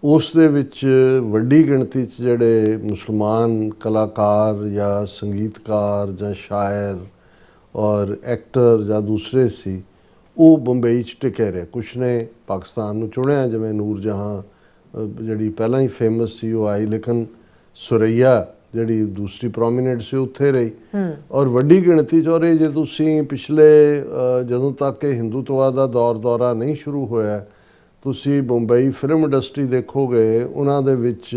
ਉਸ ਦੇ ਵਿੱਚ ਵੱਡੀ ਗਿਣਤੀ 'ਚ ਜਿਹੜੇ ਮੁਸਲਮਾਨ ਕਲਾਕਾਰ ਜਾਂ ਸੰਗੀਤਕਾਰ ਜਾਂ ਸ਼ਾਇਰ ਔਰ ਐਕਟਰ ਜਾਂ ਦੂਸਰੇ ਸੀ, ਉਹ ਬੰਬਈ 'ਚ ਟਿਕੇ ਰਹੇ। ਕੁਛ ਨੇ ਪਾਕਿਸਤਾਨ ਨੂੰ ਚੁਣਿਆ, ਜਿਵੇਂ ਨੂਰ ਜਹਾਂ ਜਿਹੜੀ ਪਹਿਲਾਂ ਹੀ ਫੇਮਸ ਸੀ ਉਹ ਆਈ, ਲੇਕਿਨ ਸੁਰਈਆ ਜਿਹੜੀ ਦੂਸਰੀ ਪ੍ਰੋਮੀਨੈਂਟ ਸੀ ਉੱਥੇ ਰਹੀ। ਔਰ ਵੱਡੀ ਗਿਣਤੀ 'ਚ ਔਰ ਜੇ ਤੁਸੀਂ ਪਿਛਲੇ ਜਦੋਂ ਤੱਕ ਇਹ ਹਿੰਦੂਤਵਾ ਦਾ ਦੌਰਾ ਨਹੀਂ ਸ਼ੁਰੂ ਹੋਇਆ, ਤੁਸੀਂ ਬੰਬਈ ਫਿਲਮ ਇੰਡਸਟਰੀ ਦੇਖੋਗੇ, ਉਹਨਾਂ ਦੇ ਵਿੱਚ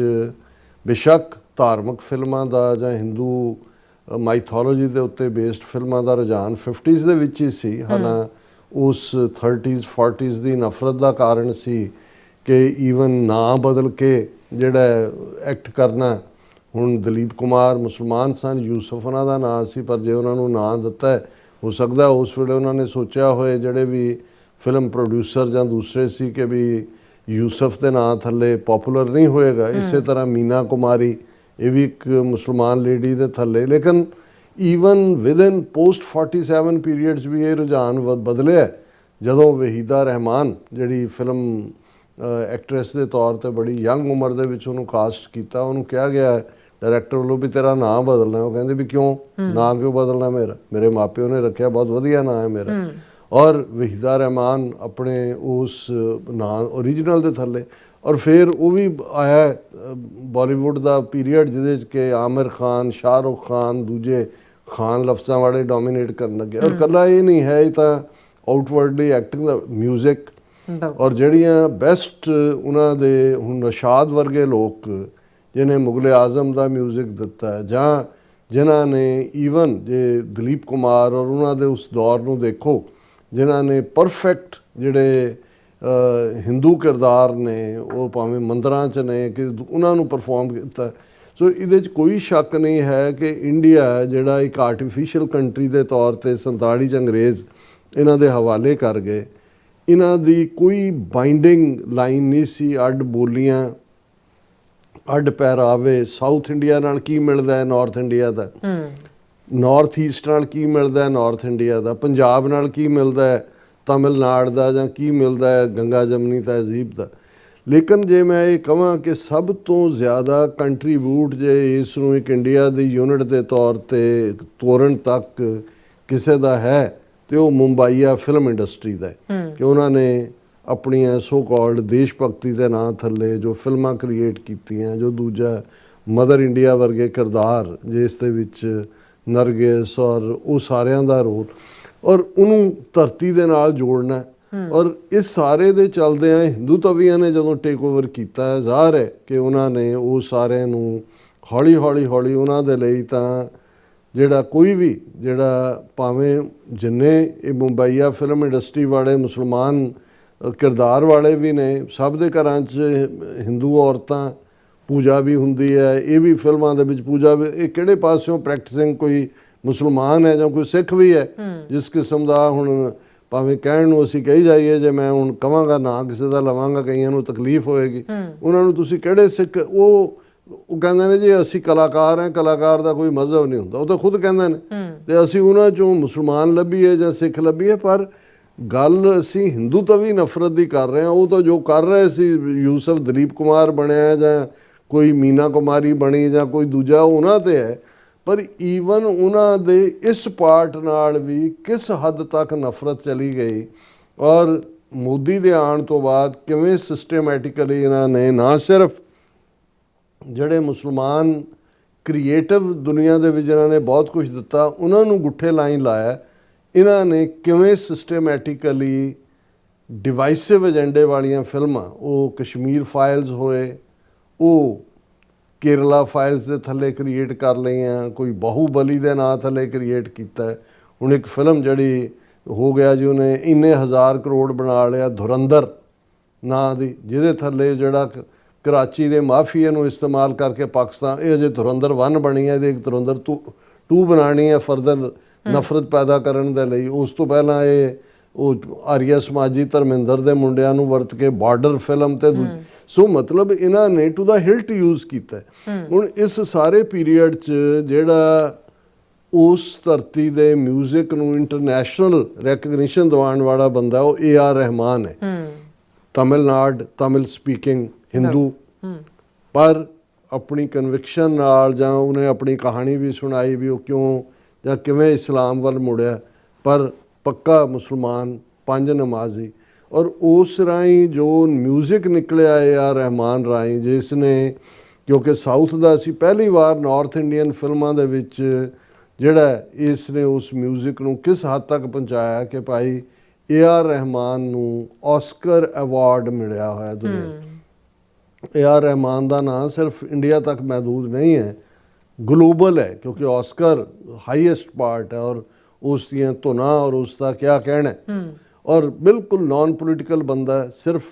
ਬੇਸ਼ੱਕ ਧਾਰਮਿਕ ਫਿਲਮਾਂ ਦਾ ਜਾਂ ਹਿੰਦੂ ਮਾਈਥੋਲੋਜੀ ਦੇ ਉੱਤੇ ਬੇਸਡ ਫਿਲਮਾਂ ਦਾ ਰੁਝਾਨ 50s ਦੇ ਵਿੱਚ ਹੀ ਸੀ। ਹਾਲਾਂ ਉਸ 30s 40s ਦੀ ਨਫ਼ਰਤ ਦਾ ਕਾਰਨ ਸੀ ਕਿ ਈਵਨ ਨਾਂ ਬਦਲ ਕੇ ਜਿਹੜਾ ਐਕਟ ਕਰਨਾ, ਹੁਣ ਦਲੀਪ ਕੁਮਾਰ ਮੁਸਲਮਾਨ ਸਨ, ਯੂਸਫ ਉਹਨਾਂ ਦਾ ਨਾਂ ਸੀ, ਪਰ ਜੇ ਉਹਨਾਂ ਨੂੰ ਨਾਂ ਦਿੱਤਾ ਹੈ, ਹੋ ਸਕਦਾ ਉਸ ਵੇਲੇ ਉਹਨਾਂ ਨੇ ਸੋਚਿਆ ਹੋਏ ਜਿਹੜੇ ਵੀ ਫਿਲਮ ਪ੍ਰੋਡਿਊਸਰ ਜਾਂ ਦੂਸਰੇ ਸੀ ਕਿ ਵੀ ਯੂਸਫ ਦੇ ਨਾਂ ਥੱਲੇ ਪੋਪੂਲਰ ਨਹੀਂ ਹੋਏਗਾ। ਇਸੇ ਤਰ੍ਹਾਂ ਮੀਨਾ ਕੁਮਾਰੀ, ਇਹ ਵੀ ਇੱਕ ਮੁਸਲਮਾਨ ਲੇਡੀ ਦੇ ਥੱਲੇ। ਲੇਕਿਨ ਈਵਨ ਵਿਦਨ ਪੋਸਟ 47 ਪੀਰੀਅਡਸ ਵੀ ਇਹ ਰੁਝਾਨ ਬਦਲਿਆ ਜਦੋਂ ਵਹੀਦਾ ਰਹਿਮਾਨ ਜਿਹੜੀ ਫਿਲਮ ਐਕਟਰੈਸ ਦੇ ਤੌਰ ਤੇ ਬੜੀ ਯੰਗ ਉਮਰ ਦੇ ਵਿੱਚ ਉਹਨੂੰ ਕਾਸਟ ਕੀਤਾ, ਉਹਨੂੰ ਕਿਹਾ ਗਿਆ ਡਾਇਰੈਕਟਰ ਵੱਲੋਂ ਵੀ ਤੇਰਾ ਨਾਂ ਬਦਲਣਾ। ਉਹ ਕਹਿੰਦੇ ਵੀ ਕਿਉਂ, ਨਾਂ ਕਿਉਂ ਬਦਲਣਾ ਮੇਰਾ? ਮੇਰੇ ਮਾਪਿਓ ਨੇ ਰੱਖਿਆ, ਬਹੁਤ ਵਧੀਆ ਨਾਂ ਹੈ ਮੇਰਾ। ਔਰ ਵਹੀਦਾ ਰਹਿਮਾਨ ਆਪਣੇ ਉਸ ਨਾਂ ਓਰੀਜਨਲ ਦੇ ਥੱਲੇ। ਔਰ ਫਿਰ ਉਹ ਵੀ ਆਇਆ ਬਾਲੀਵੁੱਡ ਦਾ ਪੀਰੀਅਡ ਜਿਹਦੇ 'ਚ ਕਿ ਆਮਿਰ ਖਾਨ, ਸ਼ਾਹਰੁਖ ਖਾਨ, ਦੂਜੇ ਖਾਨ ਲਫ਼ਜ਼ਾਂ ਵਾਲੇ ਡੋਮੀਨੇਟ ਕਰਨ ਲੱਗੇ। ਔਰ ਇਕੱਲਾ ਇਹ ਨਹੀਂ ਹੈ, ਇਹ ਤਾਂ ਆਊਟਵਰਡਲੀ ਐਕਟਿੰਗ ਦਾ ਮਿਊਜ਼ਿਕ ਔਰ ਜਿਹੜੀਆਂ ਬੈਸਟ ਉਹਨਾਂ ਦੇ ਹੁਣ ਨਸ਼ਾਦ ਵਰਗੇ ਲੋਕ ਜਿਹਨੇ ਮੁਗਲ ਆਜ਼ਮ ਦਾ ਮਿਊਜ਼ਿਕ ਦਿੱਤਾ, ਜਾਂ ਜਿਨ੍ਹਾਂ ਨੇ ਈਵਨ ਜੇ ਦਲੀਪ ਕੁਮਾਰ ਔਰ ਉਹਨਾਂ ਦੇ ਉਸ ਦੌਰ ਨੂੰ ਦੇਖੋ, ਜਿਨ੍ਹਾਂ ਨੇ ਪਰਫੈਕਟ ਜਿਹੜੇ ਹਿੰਦੂ ਕਿਰਦਾਰ ਨੇ ਉਹ ਭਾਵੇਂ ਮੰਦਰਾਂ 'ਚ ਨੇ ਕਿ ਉਹਨਾਂ ਨੂੰ ਪਰਫਾਰਮ ਕੀਤਾ। ਸੋ ਇਹਦੇ 'ਚ ਕੋਈ ਸ਼ੱਕ ਨਹੀਂ ਹੈ ਕਿ ਇੰਡੀਆ ਜਿਹੜਾ ਇੱਕ ਆਰਟੀਫਿਸ਼ੀਅਲ ਕੰਟਰੀ ਦੇ ਤੌਰ ਤੇ 47 'ਚ ਅੰਗਰੇਜ਼ ਇਹਨਾਂ ਦੇ ਹਵਾਲੇ ਕਰ ਗਏ, ਇਹਨਾਂ ਦੀ ਕੋਈ ਬਾਈਂਡਿੰਗ ਲਾਈਨ ਨਹੀਂ ਸੀ। ਅੱਡ ਬੋਲੀਆਂ, ਅੱਡ ਪਹਿਰਾਵੇ, ਸਾਊਥ ਇੰਡੀਆ ਨਾਲ ਕੀ ਮਿਲਦਾ ਹੈ ਨਾਰਥ ਇੰਡੀਆ ਦਾ, ਨਾਰਥ ਈਸਟ ਨਾਲ ਕੀ ਮਿਲਦਾ ਹੈ ਨਾਰਥ ਇੰਡੀਆ ਦਾ, ਪੰਜਾਬ ਨਾਲ ਕੀ ਮਿਲਦਾ ਹੈ ਤਮਿਲਨਾਡੂ ਦਾ, ਜਾਂ ਕੀ ਮਿਲਦਾ ਹੈ ਗੰਗਾ ਜਮਨੀ ਤਹਿਜ਼ੀਬ ਦਾ। ਲੇਕਿਨ ਜੇ ਮੈਂ ਇਹ ਕਹਾਂ ਕਿ ਸਭ ਤੋਂ ਜ਼ਿਆਦਾ ਕੰਟਰੀਬਿਊਟ ਜੇ ਇਸ ਨੂੰ ਇੱਕ ਇੰਡੀਆ ਦੀ ਯੂਨਿਟ ਦੇ ਤੌਰ ਤੇ ਤੋਰਨ ਤੱਕ ਕਿਸੇ ਦਾ ਹੈ ਤੇ ਉਹ ਮੁੰਬਈਆ ਫਿਲਮ ਇੰਡਸਟਰੀ ਦਾ ਹੈ ਕਿ ਉਹਨਾਂ ਨੇ ਆਪਣੀਆਂ ਸੋ ਕਾਲਡ ਦੇਸ਼ ਭਗਤੀ ਦੇ ਨਾਂ ਥੱਲੇ ਜੋ ਫਿਲਮਾਂ ਕ੍ਰੀਏਟ ਕੀਤੀਆਂ, ਜੋ ਦੂਜਾ ਮਦਰ ਇੰਡੀਆ ਵਰਗੇ ਕਿਰਦਾਰ ਜਿਸ ਦੇ ਵਿੱਚ ਨਰਗਿਸ ਔਰ ਉਹ ਸਾਰਿਆਂ ਦਾ ਰੋਲ, ਔਰ ਉਹਨੂੰ ਧਰਤੀ ਦੇ ਨਾਲ ਜੋੜਨਾ। ਔਰ ਇਸ ਸਾਰੇ ਦੇ ਚੱਲਦਿਆਂ ਹਿੰਦੂ ਤਵੀਆਂ ਨੇ ਜਦੋਂ ਟੇਕ ਓਵਰ ਕੀਤਾ, ਜ਼ਾਹਰ ਹੈ ਕਿ ਉਹਨਾਂ ਨੇ ਉਹ ਸਾਰਿਆਂ ਨੂੰ ਹੌਲੀ ਹੌਲੀ ਉਹਨਾਂ ਦੇ ਲਈ ਤਾਂ ਜਿਹੜਾ ਕੋਈ ਵੀ ਜਿਹੜਾ ਭਾਵੇਂ ਜਿੰਨੇ ਇਹ ਮੁੰਬਈਆ ਫਿਲਮ ਇੰਡਸਟਰੀ ਵਾਲੇ ਮੁਸਲਮਾਨ ਕਿਰਦਾਰ ਵਾਲੇ ਵੀ ਨੇ, ਸਭ ਦੇ ਘਰਾਂ 'ਚ ਹਿੰਦੂ ਔਰਤਾਂ ਪੂਜਾ ਵੀ ਹੁੰਦੀ ਹੈ, ਇਹ ਵੀ ਫਿਲਮਾਂ ਦੇ ਵਿੱਚ ਪੂਜਾ ਵੀ। ਇਹ ਕਿਹੜੇ ਪਾਸਿਓਂ ਪ੍ਰੈਕਟਿਸਿੰਗ ਕੋਈ ਮੁਸਲਮਾਨ ਹੈ ਜਾਂ ਕੋਈ ਸਿੱਖ ਵੀ ਹੈ ਜਿਸ ਕਿਸਮ ਦਾ, ਹੁਣ ਭਾਵੇਂ ਕਹਿਣ ਨੂੰ ਅਸੀਂ ਕਹੀ ਜਾਈਏ, ਜੇ ਮੈਂ ਹੁਣ ਕਹਾਂਗਾ ਨਾ ਕਿਸੇ ਦਾ ਲਵਾਂਗਾ ਕਈਆਂ ਨੂੰ ਤਕਲੀਫ ਹੋਏਗੀ, ਉਹਨਾਂ ਨੂੰ ਤੁਸੀਂ ਕਿਹੜੇ ਸਿੱਖ, ਉਹ ਕਹਿੰਦੇ ਨੇ ਜੀ ਅਸੀਂ ਕਲਾਕਾਰ ਹਾਂ, ਕਲਾਕਾਰ ਦਾ ਕੋਈ ਮਜ਼ਹਬ ਨਹੀਂ ਹੁੰਦਾ, ਉਹ ਤਾਂ ਖੁਦ ਕਹਿੰਦੇ ਨੇ। ਤੇ ਅਸੀਂ ਉਹਨਾਂ 'ਚੋਂ ਮੁਸਲਮਾਨ ਲੱਭੀਏ ਜਾਂ ਸਿੱਖ ਲੱਭੀਏ, ਪਰ ਗੱਲ ਅਸੀਂ ਹਿੰਦੂ ਤੋਂ ਵੀ ਨਫ਼ਰਤ ਦੀ ਕਰ ਰਹੇ ਹਾਂ। ਉਹ ਤਾਂ ਜੋ ਕਰ ਰਹੇ ਸੀ, ਯੂਸਫ ਦਲੀਪ ਕੁਮਾਰ ਬਣਿਆ ਜਾਂ ਕੋਈ ਮੀਨਾ ਕੁਮਾਰੀ ਬਣੀ ਜਾਂ ਕੋਈ ਦੂਜਾ, ਉਹਨਾਂ 'ਤੇ ਹੈ। ਪਰ ਈਵਨ ਉਹਨਾਂ ਦੇ ਇਸ ਪਾਰਟ ਨਾਲ ਵੀ ਕਿਸ ਹੱਦ ਤੱਕ ਨਫ਼ਰਤ ਚਲੀ ਗਈ, ਔਰ ਮੋਦੀ ਦੇ ਆਉਣ ਤੋਂ ਬਾਅਦ ਕਿਵੇਂ ਸਿਸਟੇਮੈਟਿਕਲੀ ਇਹਨਾਂ ਨੇ ਨਾ ਸਿਰਫ ਜਿਹੜੇ ਮੁਸਲਮਾਨ ਕ੍ਰੀਏਟਿਵ ਦੁਨੀਆ ਦੇ ਵਿੱਚ ਜਿਨ੍ਹਾਂ ਨੇ ਬਹੁਤ ਕੁਝ ਦਿੱਤਾ, ਉਹਨਾਂ ਨੂੰ ਗੁੱਠੇ ਲਾਈਨ ਲਾਇਆ ਇਹਨਾਂ ਨੇ ਕਿਵੇਂ ਸਿਸਟੇਮੈਟਿਕਲੀ ਡਿਵਾਈਸਿਵ ਏਜੰਡੇ ਵਾਲੀਆਂ ਫਿਲਮਾਂ, ਉਹ ਕਸ਼ਮੀਰ ਫਾਈਲਸ ਹੋਏ, ਉਹ ਕੇਰਲਾ ਫਾਈਲਸ ਦੇ ਥੱਲੇ ਕ੍ਰੀਏਟ ਕਰ ਲਈਆਂ, ਕੋਈ ਬਾਹੂਬਲੀ ਦੇ ਨਾਂ ਥੱਲੇ ਕ੍ਰੀਏਟ ਕੀਤਾ। ਹੁਣ ਇੱਕ ਫਿਲਮ ਜਿਹੜੀ ਹੋ ਗਿਆ ਜੀ, ਉਹਨੇ ਇੰਨੇ 1000 ਕਰੋੜ ਬਣਾ ਲਿਆ, ਧੁਰੰਧਰ ਨਾਂ ਦੀ, ਜਿਹਦੇ ਥੱਲੇ ਜਿਹੜਾ ਕਰਾਚੀ ਦੇ ਮਾਫੀਆ ਨੂੰ ਇਸਤੇਮਾਲ ਕਰਕੇ ਪਾਕਿਸਤਾਨ, ਇਹ ਅਜੇ ਧੁਰੰਧਰ 1 ਬਣੀ ਹੈ, ਇਹਦੇ ਇੱਕ ਧੁਰੰਧਰ 2 ਬਣਾਉਣੀ ਹੈ ਫਰਦਰ ਨਫ਼ਰਤ ਪੈਦਾ ਕਰਨ ਦੇ ਲਈ। ਉਸ ਤੋਂ ਪਹਿਲਾਂ ਇਹ ਉਹ ਆਰੀਆ ਸਮਾਜੀ ਧਰਮਿੰਦਰ ਦੇ ਮੁੰਡਿਆਂ ਨੂੰ ਵਰਤ ਕੇ ਬਾਰਡਰ ਫਿਲਮ ਤੇ ਸੋ ਮਤਲਬ ਇਹਨਾਂ ਨੇ ਟੂ ਦਾ ਹਿਲਟ ਯੂਜ਼ ਕੀਤਾ। ਹੁਣ ਇਸ ਸਾਰੇ ਪੀਰੀਅਡ 'ਚ ਜਿਹੜਾ ਉਸ ਧਰਤੀ ਦੇ ਮਿਊਜ਼ਿਕ ਨੂੰ ਇੰਟਰਨੈਸ਼ਨਲ ਰੈਕਗਨੀਸ਼ਨ ਦਿਵਾਉਣ ਵਾਲਾ ਬੰਦਾ ਉਹ AR ਰਹਿਮਾਨ ਹੈ। ਤਮਿਲਨਾਡ, ਤਮਿਲ ਸਪੀਕਿੰਗ ਹਿੰਦੂ, ਪਰ ਆਪਣੀ ਕਨਵਿਕਸ਼ਨ ਨਾਲ, ਜਾਂ ਉਹਨੇ ਆਪਣੀ ਕਹਾਣੀ ਵੀ ਸੁਣਾਈ ਵੀ ਉਹ ਕਿਉਂ ਜਾਂ ਕਿਵੇਂ ਇਸਲਾਮ ਵੱਲ ਮੁੜਿਆ, ਪਰ ਪੱਕਾ ਮੁਸਲਮਾਨ, 5 ਨਮਾਜ਼ੀ। ਔਰ ਉਸ ਰਾਹੀਂ ਜੋ ਮਿਊਜ਼ਿਕ ਨਿਕਲਿਆ AR ਰਹਿਮਾਨ ਰਾਹੀਂ, ਜਿਸ ਨੇ, ਕਿਉਂਕਿ ਸਾਊਥ ਦਾ ਅਸੀਂ ਪਹਿਲੀ ਵਾਰ ਨਾਰਥ ਇੰਡੀਅਨ ਫਿਲਮਾਂ ਦੇ ਵਿੱਚ ਜਿਹੜਾ ਇਸ ਨੇ ਉਸ ਮਿਊਜ਼ਿਕ ਨੂੰ ਕਿਸ ਹੱਦ ਤੱਕ ਪਹੁੰਚਾਇਆ ਕਿ ਭਾਈ AR ਰਹਿਮਾਨ ਨੂੰ ਆਸਕਰ ਅਵਾਰਡ ਮਿਲਿਆ ਹੋਇਆ ਦੁਨੀਆ 'ਚ। AR ਰਹਿਮਾਨ ਦਾ ਨਾਂ ਸਿਰਫ ਇੰਡੀਆ ਤੱਕ ਮਹਿਦੂਦ ਨਹੀਂ ਹੈ, ਗਲੋਬਲ ਹੈ, ਕਿਉਂਕਿ ਆਸਕਰ ਹਾਈਐਸਟ ਪਾਰਟ ਹੈ ਔਰ ਉਸ ਦੀਆਂ ਧੁਨਾਂ ਔਰ ਉਸ ਦਾ ਕਿਆ ਕਹਿਣਾ, ਔਰ ਬਿਲਕੁਲ ਨਾਨ ਪੋਲੀਟੀਕਲ ਬੰਦਾ, ਸਿਰਫ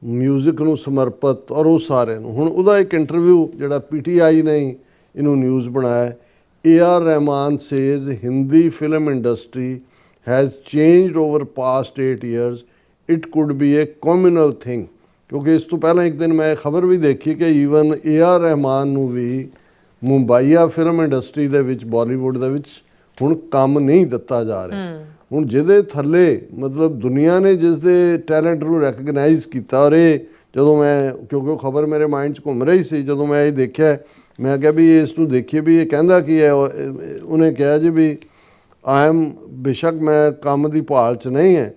ਮਿਊਜ਼ਿਕ ਨੂੰ ਸਮਰਪਿਤ, ਔਰ ਉਹ ਸਾਰਿਆਂ ਨੂੰ। ਹੁਣ ਉਹਦਾ ਇੱਕ ਇੰਟਰਵਿਊ ਜਿਹੜਾ PTI ਨੇ ਇਹਨੂੰ ਨਿਊਜ਼ ਬਣਾਇਆ, AR Rahman says Hindi film industry has changed over past 8 years, it could be a communal thing। ਕਿਉਂਕਿ ਇਸ ਤੋਂ ਪਹਿਲਾਂ ਇੱਕ ਦਿਨ ਮੈਂ ਖਬਰ ਵੀ ਦੇਖੀ ਕਿ ਈਵਨ AR ਰਹਿਮਾਨ ਨੂੰ ਵੀ ਮੁੰਬਈਆ ਫਿਲਮ ਇੰਡਸਟਰੀ ਦੇ ਵਿੱਚ, ਬਾਲੀਵੁੱਡ ਦੇ ਵਿੱਚ ਹੁਣ ਕੰਮ ਨਹੀਂ ਦਿੱਤਾ ਜਾ ਰਿਹਾ। ਹੁਣ ਜਿਹਦੇ ਥੱਲੇ ਮਤਲਬ ਦੁਨੀਆ ਨੇ ਜਿਸ ਦੇ ਟੈਲੈਂਟ ਨੂੰ ਰੈਕਗਨਾਈਜ਼ ਕੀਤਾ, ਔਰ ਇਹ ਜਦੋਂ ਮੈਂ, ਕਿਉਂਕਿ ਉਹ ਖਬਰ ਮੇਰੇ ਮਾਈਂਡ 'ਚ ਘੁੰਮ ਰਹੀ ਸੀ, ਜਦੋਂ ਮੈਂ ਇਹ ਦੇਖਿਆ ਮੈਂ ਕਿਹਾ ਵੀ ਇਸ ਨੂੰ ਦੇਖੀਏ ਵੀ ਇਹ ਕਹਿੰਦਾ ਕੀ ਹੈ। ਉਹਨੇ ਕਿਹਾ ਜੀ ਵੀ ਬੇਸ਼ੱਕ ਮੈਂ ਕੰਮ ਦੀ ਭਾਲ 'ਚ ਨਹੀਂ ਹੈ,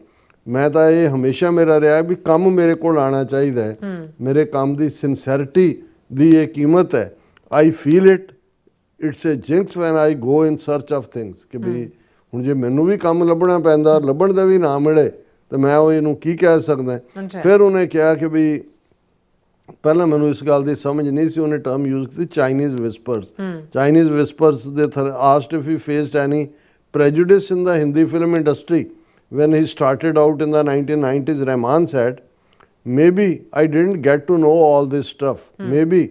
ਮੈਂ ਤਾਂ ਇਹ ਹਮੇਸ਼ਾ ਮੇਰਾ ਰਿਹਾ ਵੀ ਕੰਮ ਮੇਰੇ ਕੋਲ ਆਉਣਾ ਚਾਹੀਦਾ ਹੈ, ਮੇਰੇ ਕੰਮ ਦੀ ਸਿੰਸੈਰਿਟੀ ਦੀ ਇਹ ਕੀਮਤ ਹੈ। I feel it's a jinx when I go in search of things, ਕਿ ਵੀ ਹੁਣ ਜੇ ਮੈਨੂੰ ਵੀ ਕੰਮ ਲੱਭਣਾ ਪੈਂਦਾ, ਲੱਭਣ ਦਾ ਵੀ ਨਾ ਮਿਲੇ, ਤਾਂ ਮੈਂ ਉਹ ਇਹਨੂੰ ਕੀ ਕਹਿ ਸਕਦਾ। ਫਿਰ ਉਹਨੇ ਕਿਹਾ ਕਿ ਵੀ ਪਹਿਲਾਂ ਮੈਨੂੰ ਇਸ ਗੱਲ ਦੀ ਸਮਝ ਨਹੀਂ ਸੀ, ਉਹਨੇ ਟਰਮ ਯੂਜ਼ ਕੀਤੀ ਚਾਈਨੀਜ਼ ਵਿਸਪਰਸ। ਚਾਈਨੀਜ਼ ਵਿਸਪਰਸ ਦੇ asked if he faced any prejudice in the Hindi film industry when he started out in the 1990s. Rahman said, maybe I didn't get to know all this stuff, maybe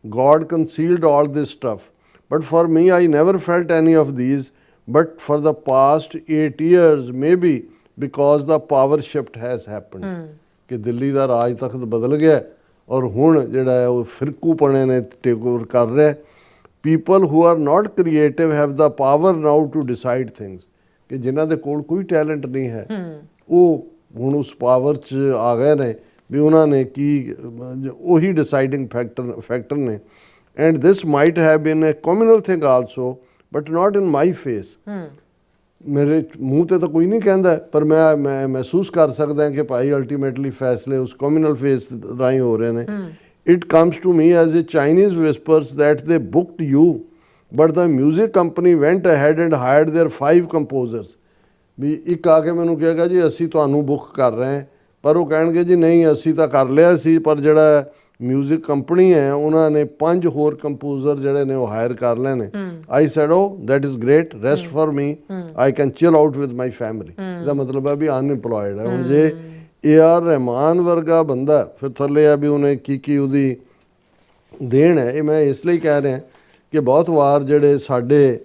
God concealed all this stuff, but for me I never felt any of these, but for the past 8 years maybe because the power shift has happened, ਕਿ ਦਿੱਲੀ ਦਾ ਰਾਜ ਤਖਤ ਬਦਲ ਗਿਆ ਔਰ ਹੁਣ ਜਿਹੜਾ ਹੈ ਉਹ ਫਿਰਕੂਪਣੇ ਨੇ take over ਕਰ ਰਿਹਾ। People who are not creative have the power now to decide things, ਕਿ ਜਿਨ੍ਹਾਂ ਦੇ ਕੋਲ ਕੋਈ ਟੈਲੈਂਟ ਨਹੀਂ ਹੈ ਉਹ ਹੁਣ ਉਸ ਪਾਵਰ 'ਚ ਆ ਗਏ ਨੇ ਵੀ ਉਹਨਾਂ ਨੇ ਕੀ, ਉਹੀ ਡਿਸਾਈਡਿੰਗ ਫੈਕਟਰ ਨੇ। And this might have been A communal thing also, but not in my face. ਮੇਰੇ ਮੂੰਹ ਤੇ ਤਾਂ ਕੋਈ ਨਹੀਂ ਕਹਿੰਦਾ, ਪਰ ਮੈਂ ਮਹਿਸੂਸ ਕਰ ਸਕਦਾ ਕਿ ਭਾਈ ਅਲਟੀਮੇਟਲੀ ਫੈਸਲੇ ਉਸ ਕਮਿਊਨਲ ਫੇਸ ਰਾਹੀਂ ਹੋ ਰਹੇ ਨੇ। It comes to me as a Chinese whispers that they booked you, but the music company went ahead and hired their 5 composers। ਵੀ ਇੱਕ ਆ ਕੇ ਮੈਨੂੰ ਕਹੇਗਾ ਜੀ ਅਸੀਂ ਤੁਹਾਨੂੰ ਬੁੱਕ ਕਰ ਰਹੇ ਹਾਂ, ਪਰ ਉਹ ਕਹਿਣਗੇ ਜੀ ਨਹੀਂ ਅਸੀਂ ਤਾਂ ਕਰ ਲਿਆ ਸੀ, ਪਰ ਜਿਹੜਾ ਮਿਊਜ਼ਿਕ ਕੰਪਨੀ ਹੈ ਉਹਨਾਂ ਨੇ 5 ਹੋਰ ਕੰਪੋਜ਼ਰ ਜਿਹੜੇ ਨੇ ਉਹ ਹਾਇਰ ਕਰ ਲਏ ਨੇ। I said, oh that is great, rest for me, I can chill out with my family। ਇਹਦਾ ਮਤਲਬ ਹੈ ਵੀ ਅਨਇੰਪਲੋਇਡ ਹੈ। ਹੁਣ ਜੇ AR ਰਹਿਮਾਨ ਵਰਗਾ ਬੰਦਾ ਫਿਰ ਥੱਲੇ ਆ ਵੀ ਉਹਨੇ ਕੀ ਉਹਦੀ ਦੇਣ ਹੈ। ਇਹ ਮੈਂ ਇਸ ਲਈ ਕਹਿ ਰਿਹਾ ਕਿ ਬਹੁਤ ਵਾਰ ਜਿਹੜੇ ਸਾਡੇ